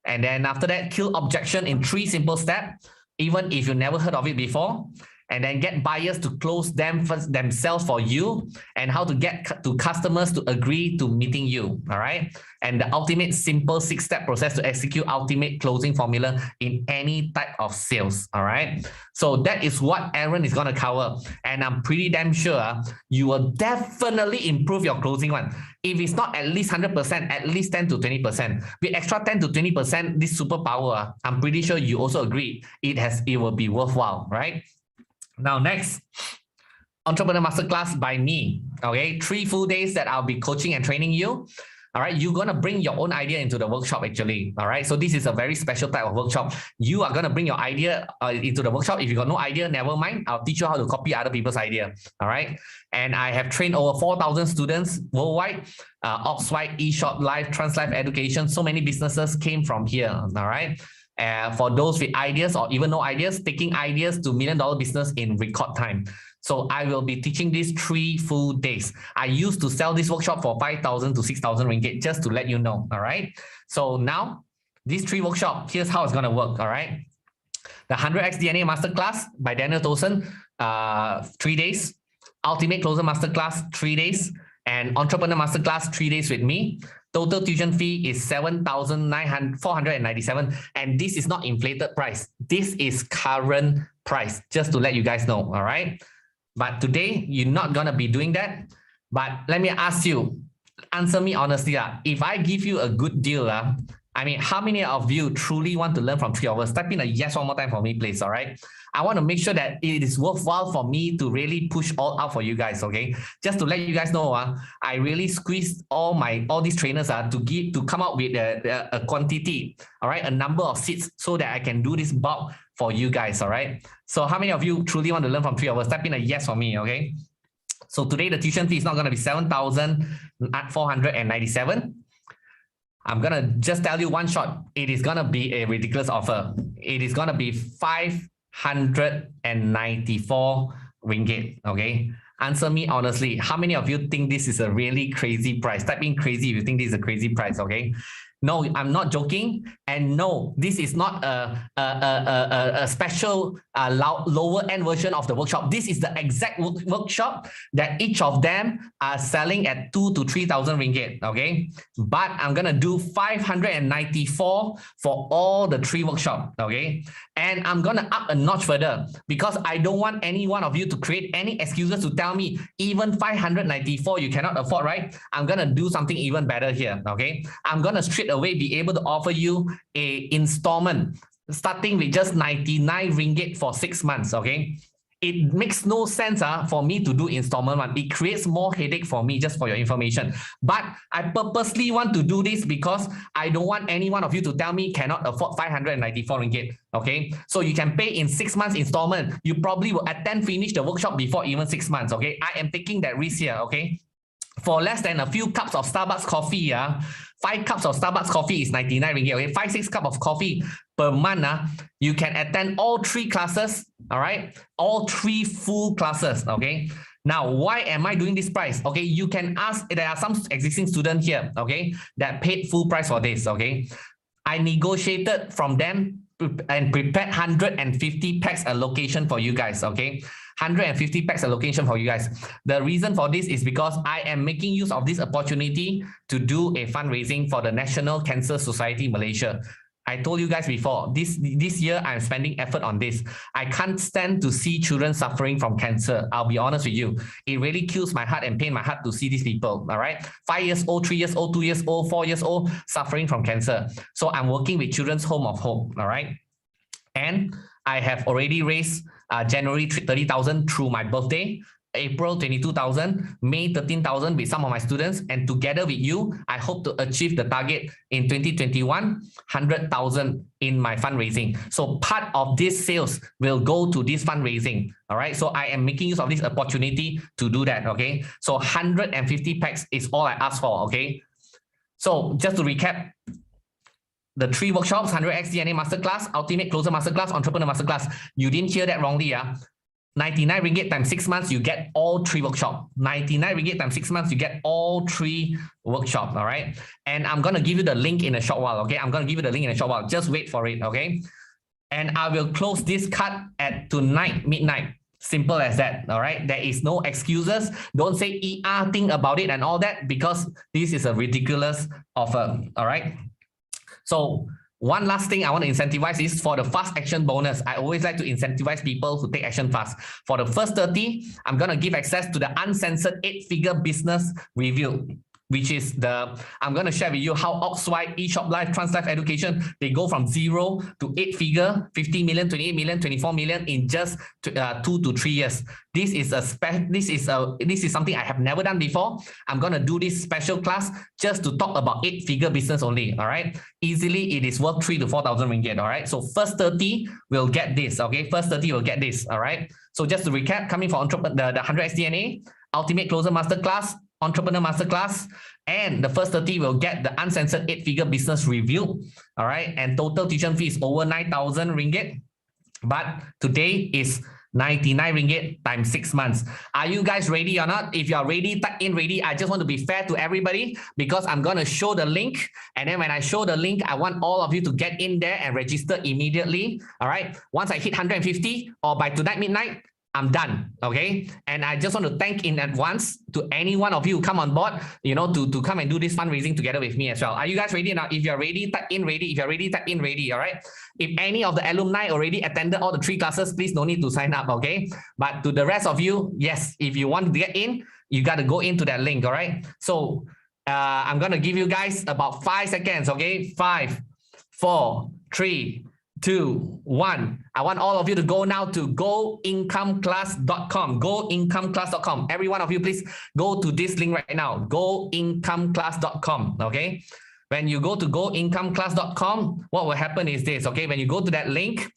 And then after that, kill objection in 3 simple steps, even if you never heard of it before. And then get buyers to close themselves for you, and how to get to customers to agree to meeting you, all right? And the ultimate simple 6-step process to execute ultimate closing formula in any type of sales, all right? So that is what Aaron is going to cover. And I'm pretty damn sure you will definitely improve your closing one. If it's not at least 100%, at least 10 to 20%. With extra 10 to 20%, this superpower, I'm pretty sure you also agree it will be worthwhile, right? Now, next, Entrepreneur Masterclass by me, okay? 3 full days that I'll be coaching and training you, all right? You're going to bring your own idea into the workshop, actually, all right? So this is a very special type of workshop. You are going to bring your idea into the workshop. If you got no idea, never mind. I'll teach you how to copy other people's idea, all right? And I have trained over 4,000 students worldwide, Oxwide, eShop Live, TransLife Education. So many businesses came from here, all right? For those with ideas or even no ideas, taking ideas to $1 million business in record time. So I will be teaching these 3 full days. I used to sell this workshop for 5,000 to 6,000 ringgit, just to let you know, all right? So now, these 3 workshops, here's how it's going to work, all right? The 100x DNA Masterclass by Daniel Towson, 3 days. Ultimate Closer Masterclass, 3 days. And Entrepreneur Masterclass, 3 days with me. Total tuition fee is 7,497, and this is not inflated price. This is current price, just to let you guys know, all right? But today, you're not going to be doing that. But let me ask you, answer me honestly. If I give you a good deal, I mean, how many of you truly want to learn from 3 hours? Type in a yes one more time for me, please. All right. I want to make sure that it is worthwhile for me to really push all out for you guys. Okay. Just to let you guys know, I really squeezed all these trainers to come up with a quantity. All right. A number of seats so that I can do this bulk for you guys. All right. So how many of you truly want to learn from 3 hours? Type in a yes for me. Okay. So today the tuition fee is not going to be 7,497. I'm going to just tell you one shot. It is going to be a ridiculous offer. It is going to be 594 ringgit. Okay. Answer me honestly. How many of you think this is a really crazy price? Type in crazy if you think this is a crazy price. Okay. No, I'm not joking. And no, this is not a special lower end version of the workshop. This is the exact workshop that each of them are selling at 2,000 to 3,000 ringgit. Okay. But I'm going to do 594 for all the 3 workshops. Okay. And I'm going to up a notch further because I don't want any one of you to create any excuses to tell me even 594 you cannot afford, right? I'm going to do something even better here. Okay. I'm going to straight away be able to offer you a installment starting with just 99 ringgit for 6 months. Okay. It makes no sense for me to do installment one. It creates more headache for me, just for your information. But I purposely want to do this because I don't want any one of you to tell me cannot afford 594 ringgit. Okay, so you can pay in 6 months installment. You probably will finish the workshop before even 6 months. Okay, I am taking that risk here. Okay, for less than a few cups of Starbucks coffee, 5 cups of Starbucks coffee is 99 ringgit. Okay, 5-6 cups of coffee per month, you can attend all 3 classes. All right, all 3 full classes. Okay. Now, why am I doing this price? Okay, you can ask. There are some existing students here. Okay, that paid full price for this. Okay, I negotiated from them and prepared 150 packs allocation for you guys. Okay. 150 packs allocation for you guys. The reason for this is because I am making use of this opportunity to do a fundraising for the National Cancer Society Malaysia. I told you guys before, this year I'm spending effort on this. I can't stand to see children suffering from cancer. I'll be honest with you. It really kills my heart and pain my heart to see these people, all right? 5 years old, 3 years old, 2 years old, 4 years old, suffering from cancer. So I'm working with Children's Home of Hope, all right? And I have already raised January 30,000 through my birthday, April 22,000, May 13,000 with some of my students, and together with you, I hope to achieve the target in 2021, 100,000 in my fundraising. So part of this sales will go to this fundraising. All right. So I am making use of this opportunity to do that. Okay. So 150 packs is all I ask for. Okay. So just to recap, the 3 workshops, 100x DNA Masterclass, Ultimate Closer Masterclass, Entrepreneur Masterclass. You didn't hear that wrongly. 99 ringgit times 6 months, you get all 3 workshops. 99 ringgit times 6 months, you get all 3 workshops. All right. And I'm going to give you the link in a short while. Okay. I'm going to give you the link in a short while. Just wait for it. Okay. And I will close this cut at tonight, midnight. Simple as that. All right. There is no excuses. Don't say ER thing about it and all that, because this is a ridiculous offer. All right. So one last thing I want to incentivize is for the fast action bonus. I always like to incentivize people to take action fast. For the first 30, I'm going to give access to the uncensored 8-figure business review, which is I'm going to share with you how Oxwide, eShop Life, Translife Education, they go from 0 to 8-figure, 50 million, 28 million, 24 million in just 2 to 3 years. This is something I have never done before. I'm going to do this special class just to talk about 8-figure business only. All right. Easily, it is worth 3,000 to 4,000 ringgit. All right. So first 30 will get this. Okay. First 30 will get this. All right. So just to recap, coming from the 100x DNA, Ultimate Closer Masterclass, Entrepreneur Masterclass, and the first 30 will get the uncensored 8-figure business review. All right. And total tuition fee is over 9,000 ringgit. But today is 99 ringgit times 6 months. Are you guys ready or not? If you are ready, type in ready. I just want to be fair to everybody because I'm going to show the link. And then when I show the link, I want all of you to get in there and register immediately. All right. Once I hit 150 or by tonight midnight, I'm done. Okay. And I just want to thank in advance to any one of you come on board, to come and do this fundraising together with me as well. Are you guys ready now? If you're ready, type in ready. If you're ready, type in ready. All right. If any of the alumni already attended all the 3 classes, please no need to sign up. Okay. But to the rest of you, yes, if you want to get in, you got to go into that link. All right. So I'm gonna give you guys about 5 seconds, okay? 5, 4, 3, 2, 1. I want all of you to go now to goincomeclass.com. Goincomeclass.com. Every one of you, please go to this link right now. Goincomeclass.com. Okay. When you go to goincomeclass.com, what will happen is this. Okay. When you go to that link,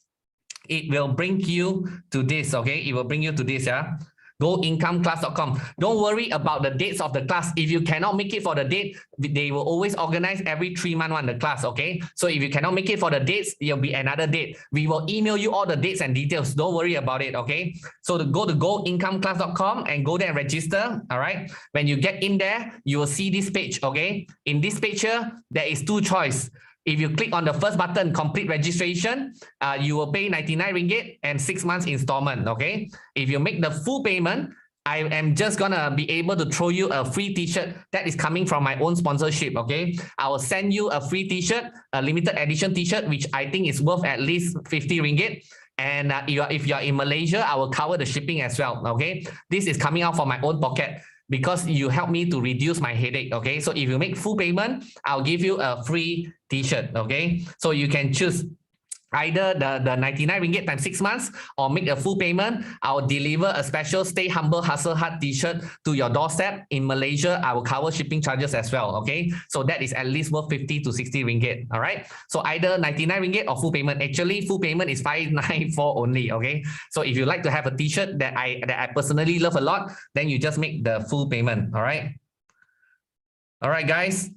it will bring you to this. Okay. It will bring you to this. Yeah. Goincomeclass.com. Don't worry about the dates of the class. If you cannot make it for the date, they will always organize every 3 months on the class, okay? So if you cannot make it for the dates, there'll be another date. We will email you all the dates and details. Don't worry about it, okay? So go to goincomeclass.com and go there and register, all right? When you get in there, you will see this page, okay? In this page here, there is 2 choices. If you click on the first button, complete registration, you will pay 99 ringgit and 6 months installment, okay? If you make the full payment, I am just gonna be able to throw you a free t-shirt that is coming from my own sponsorship, okay? I will send you a free t-shirt, a limited edition t-shirt, which I think is worth at least 50 ringgit. And if you're in Malaysia, I will cover the shipping as well, okay? This is coming out from my own pocket, because you help me to reduce my headache, okay? So if you make full payment, I'll give you a free t-shirt, okay? So you can choose either the 99 ringgit times 6 months or make a full payment. I'll deliver a special Stay Humble Hustle Hard t-shirt to your doorstep. In Malaysia, I will cover shipping charges as well, okay? So that is at least worth 50 to 60 ringgit, all right? So either 99 ringgit or full payment. Actually, full payment is 594 only, okay? So if you like to have a t-shirt that I personally love a lot, then you just make the full payment, all right? All right, guys.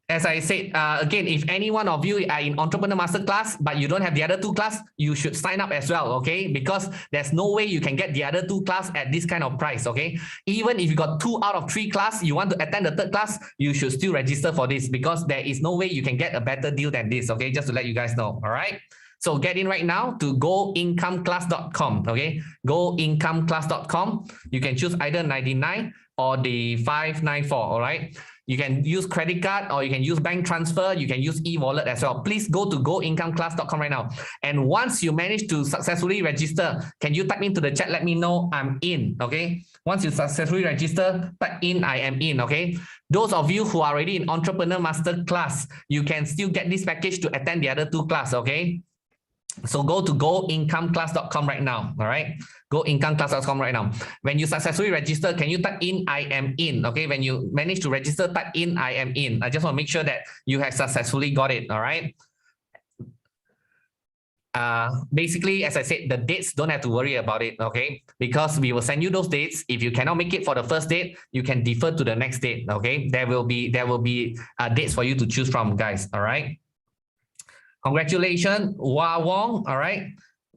As I said, again, if any one of you are in Entrepreneur Masterclass, but you don't have the other 2 class, you should sign up as well, okay? Because there's no way you can get the other 2 class at this kind of price, okay? Even if you got 2 out of 3 class, you want to attend the 3rd class, you should still register for this, because there is no way you can get a better deal than this, okay? Just to let you guys know, all right? So get in right now to goincomeclass.com, okay? Goincomeclass.com. You can choose either 99 or the 594, all right? You can use credit card or you can use bank transfer. You can use e-wallet as well. Please go to goincomeclass.com right now. And once you manage to successfully register, can you type into the chat, let me know I'm in, okay? Once you successfully register, type in I am in, okay? Those of you who are already in Entrepreneur Masterclass, you can still get this package to attend the other 2 class, okay? So go to goincomeclass.com right now, all right? Goincomeclass.com right now. When you successfully register, can you type in I am in, okay? When you manage to register, type in I am in. I just want to make sure that you have successfully got it, all right? Basically, as I said, the dates, don't have to worry about it, okay? Because we will send you those dates. If you cannot make it for the first date, you can defer to the next date, okay? There will be dates for you to choose from, guys, all right? Congratulations, Wah Wong, all right?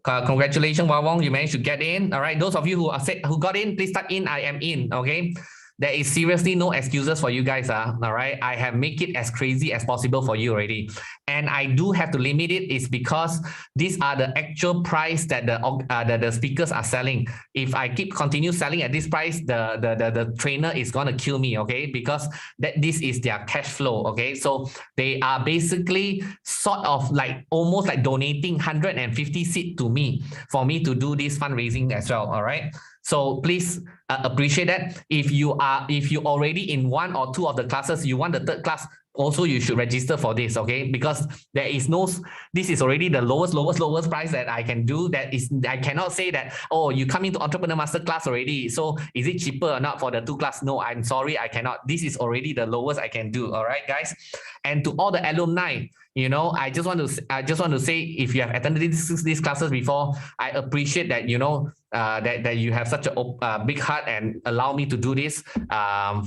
Congratulations, Wah Wong, you managed to get in, all right? Those of you who got in, please type in I am in, okay? There is seriously no excuses for you guys, all right? I have made it as crazy as possible for you already. And I do have to limit it is because these are the actual price that the speakers are selling. If I continue selling at this price, the trainer is going to kill me, okay? Because this is their cash flow, okay? So they are basically sort of like almost like donating 150 seats to me for me to do this fundraising as well, all right? So please appreciate that. If you already in 1 or 2 of the classes, you want the 3rd class, also you should register for this, okay? Because there is this is already the lowest price that I can do. I cannot say that, oh, you come into Entrepreneur Masterclass already, so is it cheaper or not for the 2 class? No, I'm sorry, I cannot. This is already the lowest I can do, all right, guys? And to all the alumni, you know, I just want to say, if you have attended these classes before, I appreciate that, you know, that you have such a big heart and allow me to do this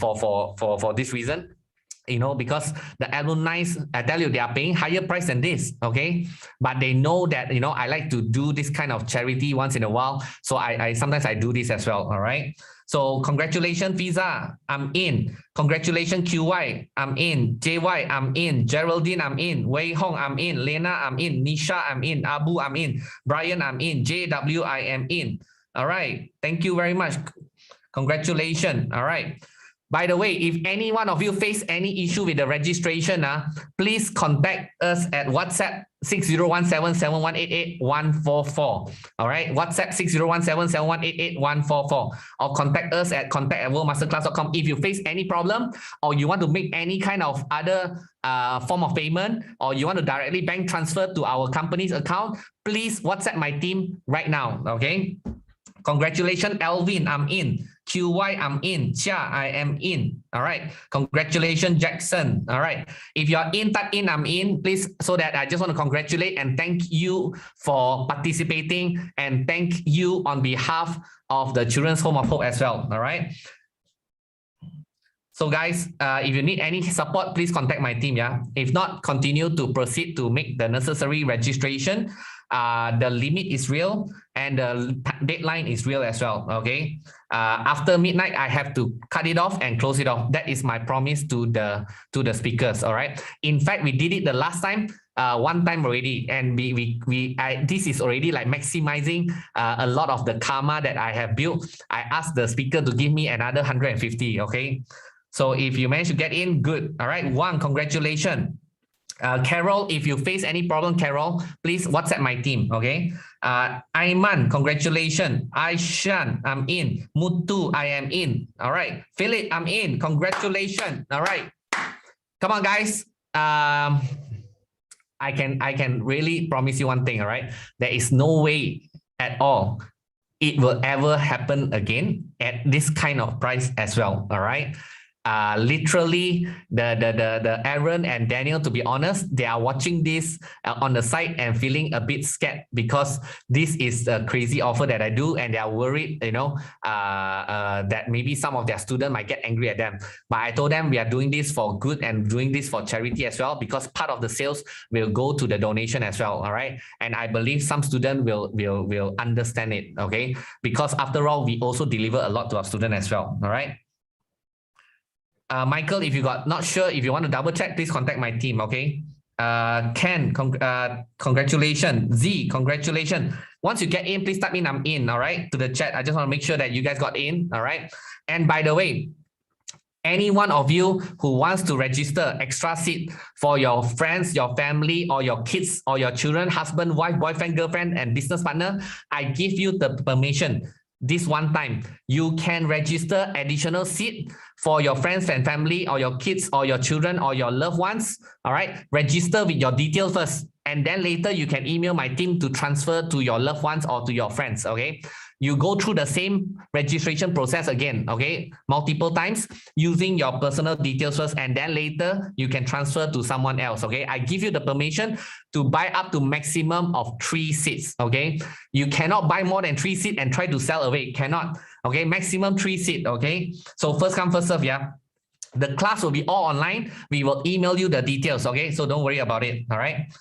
for this reason. You know, because the alumni, I tell you, they are paying higher price than this, okay? But they know that, you know, I like to do this kind of charity once in a while. So I sometimes I do this as well, all right? So congratulations, Visa, I'm in. Congratulations, QY, I'm in. JY, I'm in. Geraldine, I'm in. Wei Hong, I'm in. Lena, I'm in. Nisha, I'm in. Abu, I'm in. Brian, I'm in. JW, I am in. All right, thank you very much. Congratulations, all right. By the way, if any one of you face any issue with the registration, please contact us at WhatsApp 60177188-144. All right, WhatsApp 60177188-144, or contact us at contact@worldmasterclass.com if you face any problem, or you want to make any kind of other form of payment, or you want to directly bank transfer to our company's account. Please WhatsApp my team right now. Okay. Congratulations, Alvin, I'm in. QY, I'm in. Chia, I am in. All right. Congratulations, Jackson. All right. If you're in, type in, I'm in, please, so that I just want to congratulate and thank you for participating, and thank you on behalf of the Children's Home of Hope as well. All right. So guys, if you need any support, please contact my team. Yeah. If not, continue to proceed to make the necessary registration. The limit is real and the deadline is real as well. Okay. After midnight, I have to cut it off and close it off. That is my promise to the speakers. All right. In fact, we did it the last time, one time already, and this is already like maximizing a lot of the karma that I have built. I asked the speaker to give me another 150. Okay. So if you manage to get in, good. All right. Congratulations. Carol, if you face any problem, Carol, please WhatsApp my team, okay? Aiman, congratulations. Aishan, I'm in. Mutu, I am in. All right. Philip, I'm in. Congratulations. All right. Come on, guys. I can really promise you one thing, all right? There is no way at all it will ever happen again at this kind of price as well, all right? Literally, the Aaron and Daniel, to be honest, they are watching this on the side and feeling a bit scared, because this is a crazy offer that I do, and they are worried, you know, that maybe some of their students might get angry at them. But I told them we are doing this for good and doing this for charity as well, because part of the sales will go to the donation as well. All right, and I believe some students will understand it. Okay, because after all, we also deliver a lot to our students as well. All right. Michael, if you got not sure, if you want to double check, please contact my team, okay? Ken, congratulations. Z, congratulations. Once you get in, please type in, I'm in, all right? To the chat. I just want to make sure that you guys got in, all right? And by the way, any one of you who wants to register extra seat for your friends, your family, or your kids, or your children, husband, wife, boyfriend, girlfriend, and business partner, I give you the permission. This one time, you can register additional seat for your friends and family, or your kids, or your children, or your loved ones. All right, register with your details first, and then later you can email my team to transfer to your loved ones or to your friends. Okay, you go through the same registration process again, okay, multiple times, using your personal details first, and then later you can transfer to someone else. Okay, I give you the permission to buy up to maximum of 3 seats. Okay, you cannot buy more than 3 seats and try to sell away. Cannot. Okay, maximum 3 seats. Okay, so first come, first serve. Yeah, the class will be all online. We will email you the details. Okay, so don't worry about it. All right.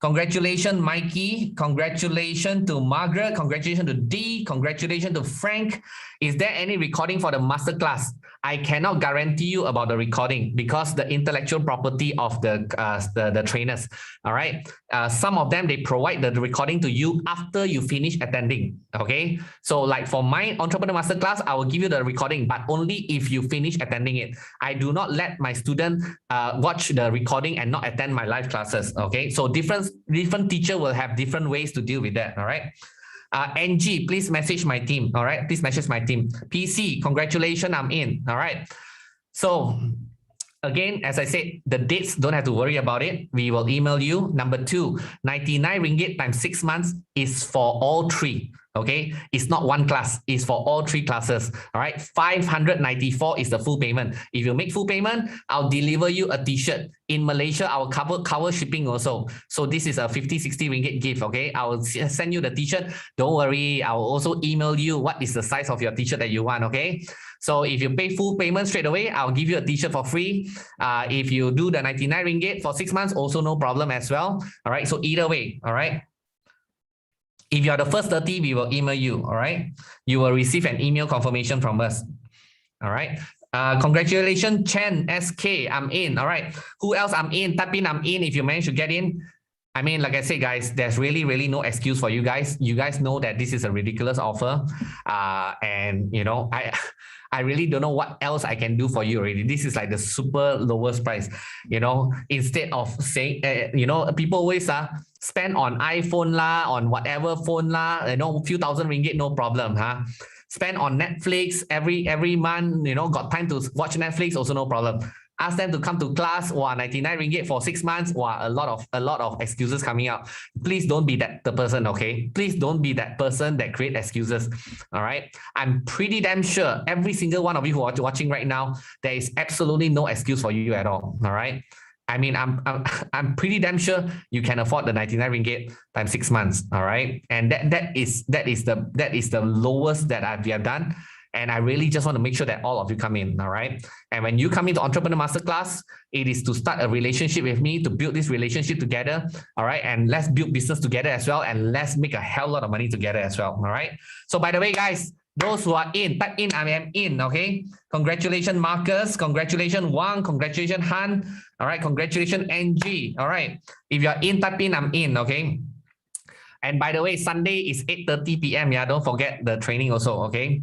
Congratulations, Mikey. Congratulations to Margaret. Congratulations to D. Congratulations to Frank. Is there any recording for the masterclass? I cannot guarantee you about the recording, because the intellectual property of the trainers. All right. Some of them, they provide the recording to you after you finish attending. Okay. So like for my entrepreneur masterclass, I will give you the recording, but only if you finish attending it. I do not let my student watch the recording and not attend my live classes. Okay. So different teacher will have different ways to deal with that. All right. NG, please message my team. All right, please message my team. PC, congratulations, I'm in. All right. So again, as I said, the dates, don't have to worry about it. We will email you. Number 2, 99 ringgit times 6 months is for all 3. Okay, it's not one class, it's for all 3 classes. All right, 594 is the full payment. If you make full payment, I'll deliver you a t-shirt. In Malaysia, I will cover shipping also. So this is a 50-60 ringgit gift. Okay, I will send you the t-shirt. Don't worry, I will also email you what is the size of your t-shirt that you want. Okay, so if you pay full payment straight away, I'll give you a t-shirt for free. If you do the 99 ringgit for 6 months, also no problem as well. All right, so either way. All right. If you are the first 30, we will email you. All right. You will receive an email confirmation from us. All right. Congratulations, Chen SK. I'm in. All right. Who else? I'm in. Type in, I'm in if you manage to get in. I mean, like I said, guys, there's really no excuse for you guys. You guys know that this is a ridiculous offer. And, you know, I really don't know what else I can do for you already. This is like the super lowest price, you know, instead of saying, you know, people always spend on iPhone lah, on whatever phone lah, you know, few thousand ringgit, no problem, spend on Netflix every month, you know, got time to watch Netflix, also no problem. Ask them to come to class, 99 ringgit for 6 months, a lot of excuses coming out. Please don't be the person, okay? Please don't be that person that create excuses, all right? I'm pretty damn sure every single one of you who are watching right now, there is absolutely no excuse for you at all right? I mean, I'm pretty damn sure you can afford the 99 ringgit times 6 months, all right? And that is the lowest that we have done. And I really just want to make sure that all of you come in, all right? And when you come into Entrepreneur Masterclass, it is to start a relationship with me, to build this relationship together, all right? And let's build business together as well, and let's make a hell lot of money together as well, all right? So by the way, guys, those who are in, type in, I am in, okay? Congratulations, Marcus. Congratulations, Wang. Congratulations, Han. All right, congratulations, NG. All right, if you're in, type in, I'm in, okay? And by the way, Sunday is 8:30 p.m. Yeah, don't forget the training also, okay?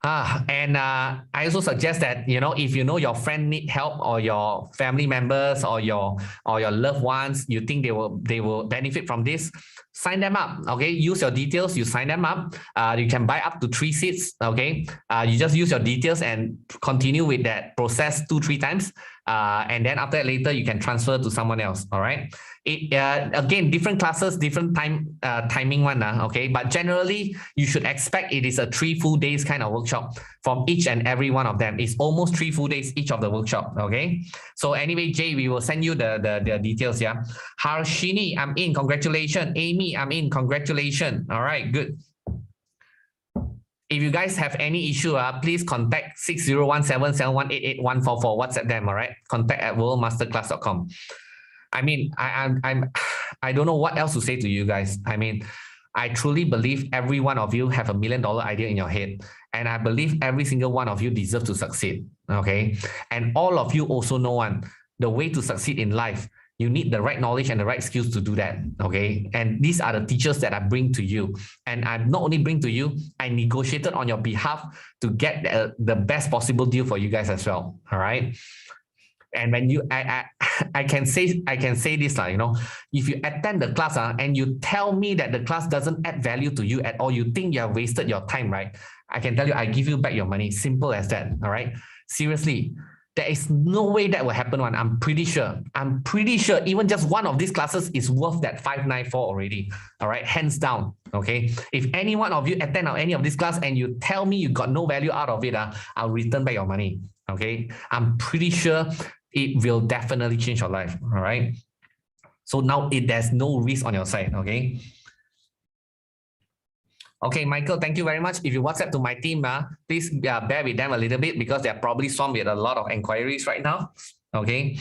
And I also suggest that, you know, if you know your friend need help, or your family members, or your loved ones, you think they will benefit from this, sign them up, okay? Use your details, you sign them up. You can buy up to 3 seats, okay? You just use your details and continue with that process 2-3 times. And then after that, later you can transfer to someone else, all right? Again, different classes, different timing one, okay? But generally, you should expect it is a 3 full days kind of workshop from each and every one of them. It's almost 3 full days each of the workshop, okay? So anyway, Jay, we will send you the details, yeah? Harshini, I'm in, congratulations. Amy, I'm in, congratulations. All right, good. If you guys have any issue, please contact 601771888144, WhatsApp them, all right? contact@worldmasterclass.com. I mean, I don't know what else to say to you guys. I mean, I truly believe every one of you have $1 million idea in your head. And I believe every single one of you deserve to succeed, okay? And all of you also know the way to succeed in life, you need the right knowledge and the right skills to do that, okay? And these are the teachers that I bring to you. And I not only bring to you, I negotiated on your behalf to get the best possible deal for you guys as well, all right? And when you, I can say this, you know, if you attend the class and you tell me that the class doesn't add value to you at all, you think you have wasted your time, right? I can tell you, I give you back your money. Simple as that, all right? Seriously, there is no way that will happen. I'm pretty sure. Even just one of these classes is worth that 594 already, all right? Hands down, okay? If any one of you attend any of this class and you tell me you got no value out of it, I'll return back your money, okay? I'm pretty sure it will definitely change your life, all right? So now there's no risk on your side, okay? Okay, Michael, thank you very much. If you WhatsApp to my team, please bear with them a little bit because they're probably swamped with a lot of inquiries right now, okay?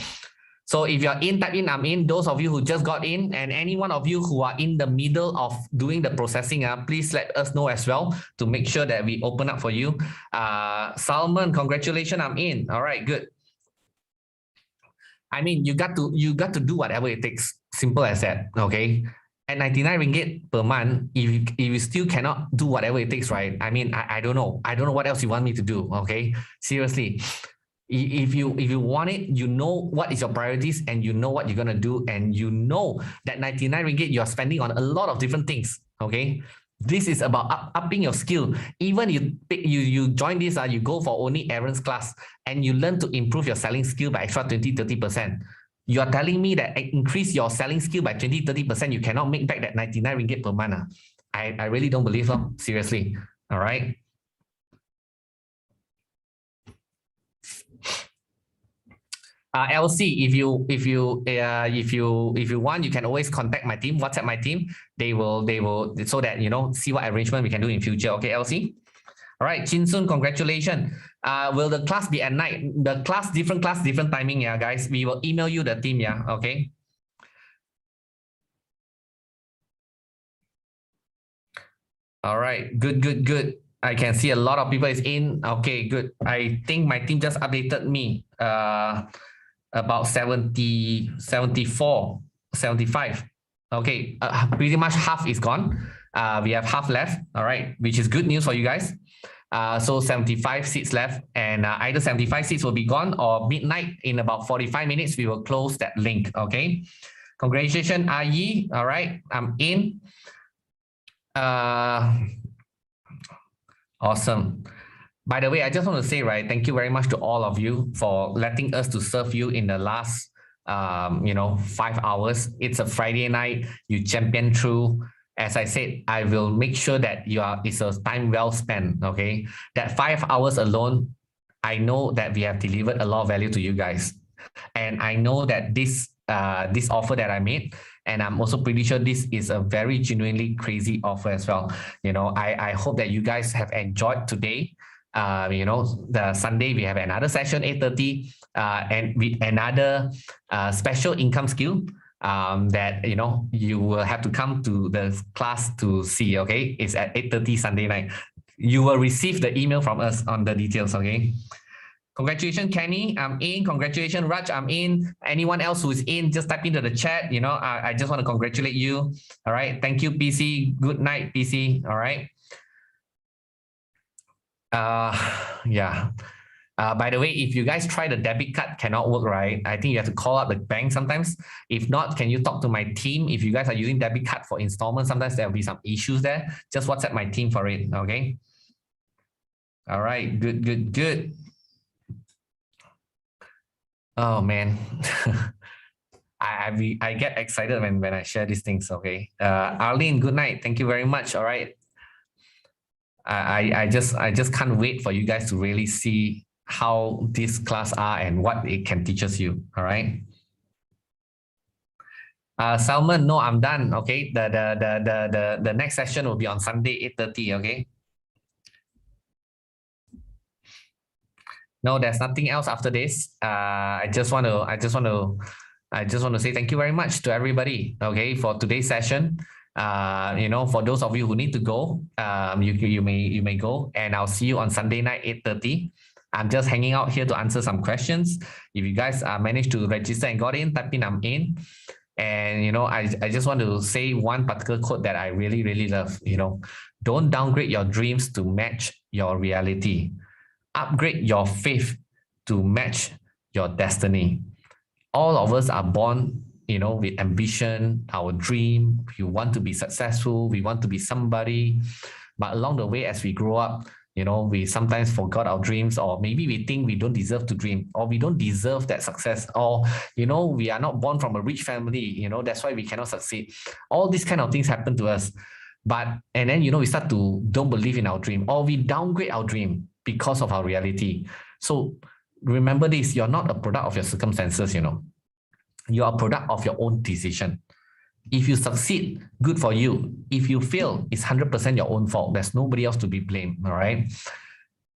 So if you're in, type in, I'm in. Those of you who just got in, and any one of you who are in the middle of doing the processing, please let us know as well to make sure that we open up for you. Salman, congratulations, I'm in. All right, good. I mean, you got to do whatever it takes. Simple as that, okay? At 99 ringgit per month, if you still cannot do whatever it takes, right? I mean, I don't know. I don't know what else you want me to do, okay? Seriously. If you want it, you know what is your priorities and you know what you're going to do, and you know that 99 ringgit you're spending on a lot of different things, okay? This is about upping your skill. Even you join this, you go for only Aaron's class and you learn to improve your selling skill by extra 20-30%. You are telling me that increase your selling skill by 20-30%, you cannot make back that 99 ringgit per month. I really don't believe so. Seriously. All right. LC, if you want, you can always contact my team, WhatsApp my team. They will so that see what arrangement we can do in future. Okay, LC. All right, Chin-Sun, congratulations. Will the class be at night? The class, different timing, yeah, guys. We will email you the team, yeah. Okay. All right, good. I can see a lot of people is in. Okay, good. I think my team just updated me. About 70, 74, 75. Okay, pretty much half is gone. We have half left. All right, which is good news for you guys. So 75 seats left, and either 75 seats will be gone or midnight in about 45 minutes, we will close that link, okay? Congratulations, Ayi. All right, I'm in. Awesome. By the way, I just want to say, right, thank you very much to all of you for letting us to serve you in the last, 5 hours. It's a Friday night. You champion through. As I said, I will make sure that it's a time well spent, okay? That 5 hours alone, I know that we have delivered a lot of value to you guys. And I know that this offer that I made, and I'm also pretty sure this is a very genuinely crazy offer as well. I hope that you guys have enjoyed today. The Sunday we have another session 8:30, and with another special income skill that you will have to come to the class to see. Okay, it's at 8:30 Sunday night. You will receive the email from us on the details. Okay. Congratulations, Kenny. I'm in. Congratulations, Raj. I'm in. Anyone else who's in, just type into the chat. I just want to congratulate you. All right. Thank you, PC. Good night, PC. All right. Yeah. By the way, if you guys try the debit card cannot work, right? I think you have to call up the bank sometimes. If not, can you talk to my team? If you guys are using debit card for installment, sometimes there will be some issues there. Just WhatsApp my team for it. Okay. All right. Good, good, good. Oh man. I get excited when I share these things. Okay. Arlene, good night. Thank you very much. All right. I just can't wait for you guys to really see how this class are and what it can teach us you. All right. Salman, no, I'm done. Okay. The next session will be on Sunday 8:30. Okay. No, there's nothing else after this. I just want to say thank you very much to everybody. Okay, for today's session. For those of you who need to go, you may go, and I'll see you on Sunday night 8:30. I'm just hanging out here to answer some questions. If you guys managed to register and got in, type in I'm in. And I just want to say one particular quote that I really, really love. Don't downgrade your dreams to match your reality. Upgrade your faith to match your destiny. All of us are born, with ambition, our dream. We want to be successful. We want to be somebody. But along the way, as we grow up, we sometimes forgot our dreams, or maybe we think we don't deserve to dream, or we don't deserve that success, or, we are not born from a rich family, that's why we cannot succeed. All these kind of things happen to us. And then, we start to don't believe in our dream, or we downgrade our dream because of our reality. So remember this, you're not a product of your circumstances, You are a product of your own decision. If you succeed, good for you. If you fail, it's 100% your own fault. There's nobody else to be blamed, all right?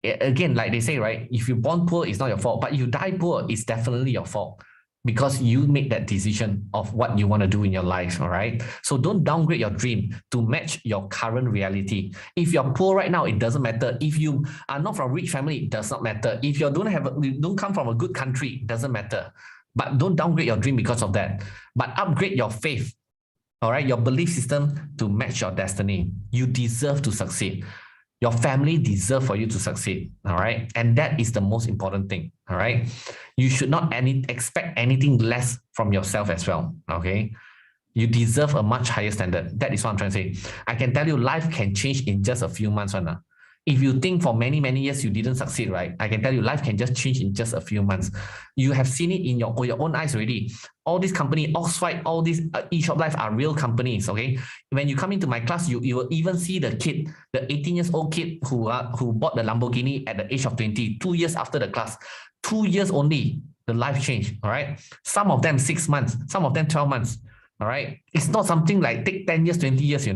Again, like they say, right? If you're born poor, it's not your fault. But you die poor, it's definitely your fault, because you make that decision of what you want to do in your life, all right? So don't downgrade your dream to match your current reality. If you're poor right now, it doesn't matter. If you are not from a rich family, it does not matter. If you don't come from a good country, it doesn't matter. But don't downgrade your dream because of that. But upgrade your faith, all right? Your belief system to match your destiny. You deserve to succeed. Your family deserves for you to succeed, all right? And that is the most important thing, all right? You should not expect anything less from yourself as well, okay? You deserve a much higher standard. That is what I'm trying to say. I can tell you, life can change in just a few months. If you think for many, many years you didn't succeed, right? I can tell you, life can just change in just a few months. You have seen it in your own eyes already. All these companies, Oxford, all these eShop Life are real companies, okay? When you come into my class, you will even see the kid, the 18-year-old kid who bought the Lamborghini at the age of 20, 2 years after the class. 2 years only, the life changed, all right? Some of them 6 months, some of them 12 months, all right? It's not something like take 10 years, 20 years,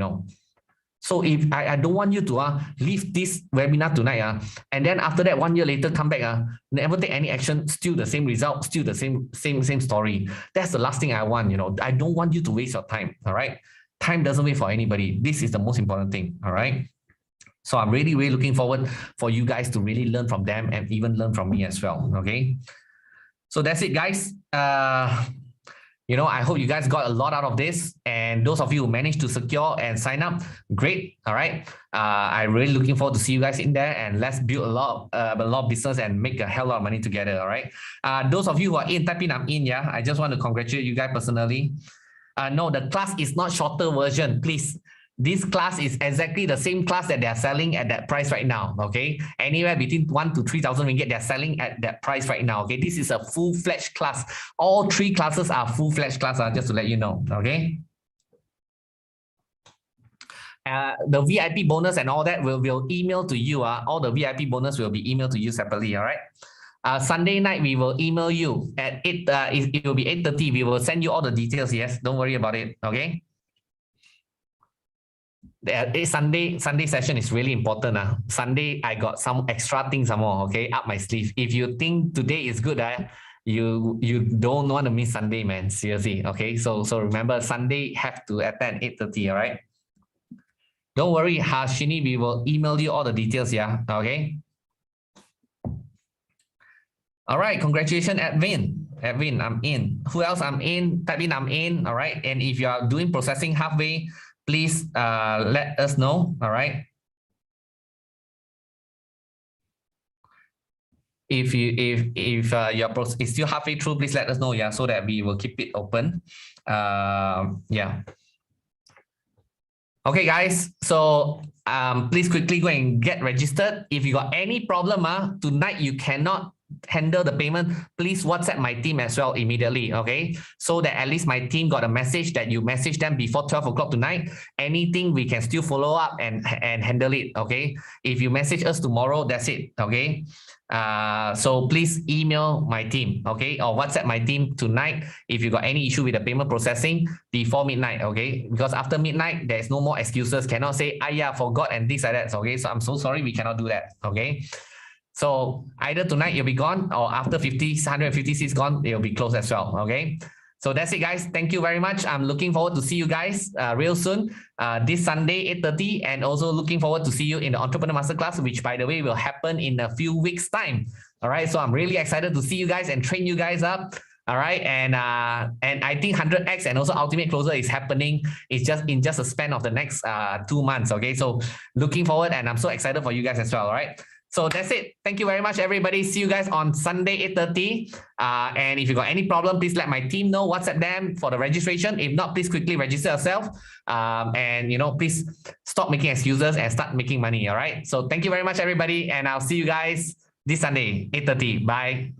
So if I don't want you to leave this webinar tonight, and then after that 1 year later come back, never take any action, still the same result, still the same story. That's the last thing I want. I don't want you to waste your time. All right, time doesn't wait for anybody. This is the most important thing. All right. So I'm really, really looking forward for you guys to really learn from them and even learn from me as well. Okay. So that's it, guys. I hope you guys got a lot out of this. And And those of you who managed to secure and sign up, great. All right. I'm really looking forward to see you guys in there, and let's build a lot of business and make a hell lot of money together. All right. Those of you who are in, type in I'm in. Yeah. I just want to congratulate you guys personally. No, the class is not shorter version, please. This class is exactly the same class that they're selling at that price right now, okay? Anywhere between 1,000 to 3,000 ringgit, they're selling at that price right now, okay? This is a full-fledged class. All 3 classes are full-fledged class, just to let you know, okay? The VIP bonus and all that will email to you. All the VIP bonus will be emailed to you separately, all right? Sunday night, we will email you at 8, it will be 8:30. We will send you all the details, yes? Don't worry about it, okay? The Sunday session is really important. Sunday, I got some extra things some more, okay, up my sleeve. If you think today is good, you don't want to miss Sunday, man. Seriously, okay? So remember, Sunday have to attend 8:30, all right? Don't worry, Harshini, we will email you all the details, yeah, okay? All right, congratulations, Edwin. Edwin, I'm in. Who else? I'm in. Type in I'm in, all right? And if you are doing processing halfway, please let us know, all right? If your process is still halfway through, please let us know, yeah, so that we will keep it open. Yeah. Okay, guys. So please quickly go and get registered. If you got any problem, tonight you cannot handle the payment, please WhatsApp my team as well immediately, okay? So that at least my team got a message that you message them before 12 o'clock tonight. Anything we can still follow up and handle it, okay? If you message us tomorrow, that's it, okay? So please email my team, okay? Or WhatsApp my team tonight if you got any issue with the payment processing before midnight, okay? Because after midnight, there's no more excuses. Cannot say, yeah, forgot and things like that, okay? So I'm so sorry, we cannot do that, okay? So either tonight you'll be gone, or after 150 seats gone, it'll be closed as well, okay? So that's it, guys. Thank you very much. I'm looking forward to see you guys real soon, this Sunday, 8:30, and also looking forward to see you in the Entrepreneur Masterclass, which, by the way, will happen in a few weeks' time. All right, so I'm really excited to see you guys and train you guys up. All right, and I think 100x and also Ultimate Closer is happening. It's just in a span of the next 2 months, okay? So looking forward, and I'm so excited for you guys as well, all right? So that's it. Thank you very much, everybody. See you guys on Sunday, 8:30. And if you got any problem, please let my team know. WhatsApp them for the registration. If not, please quickly register yourself. And please stop making excuses and start making money. All right. So thank you very much, everybody. And I'll see you guys this Sunday, 8:30. Bye.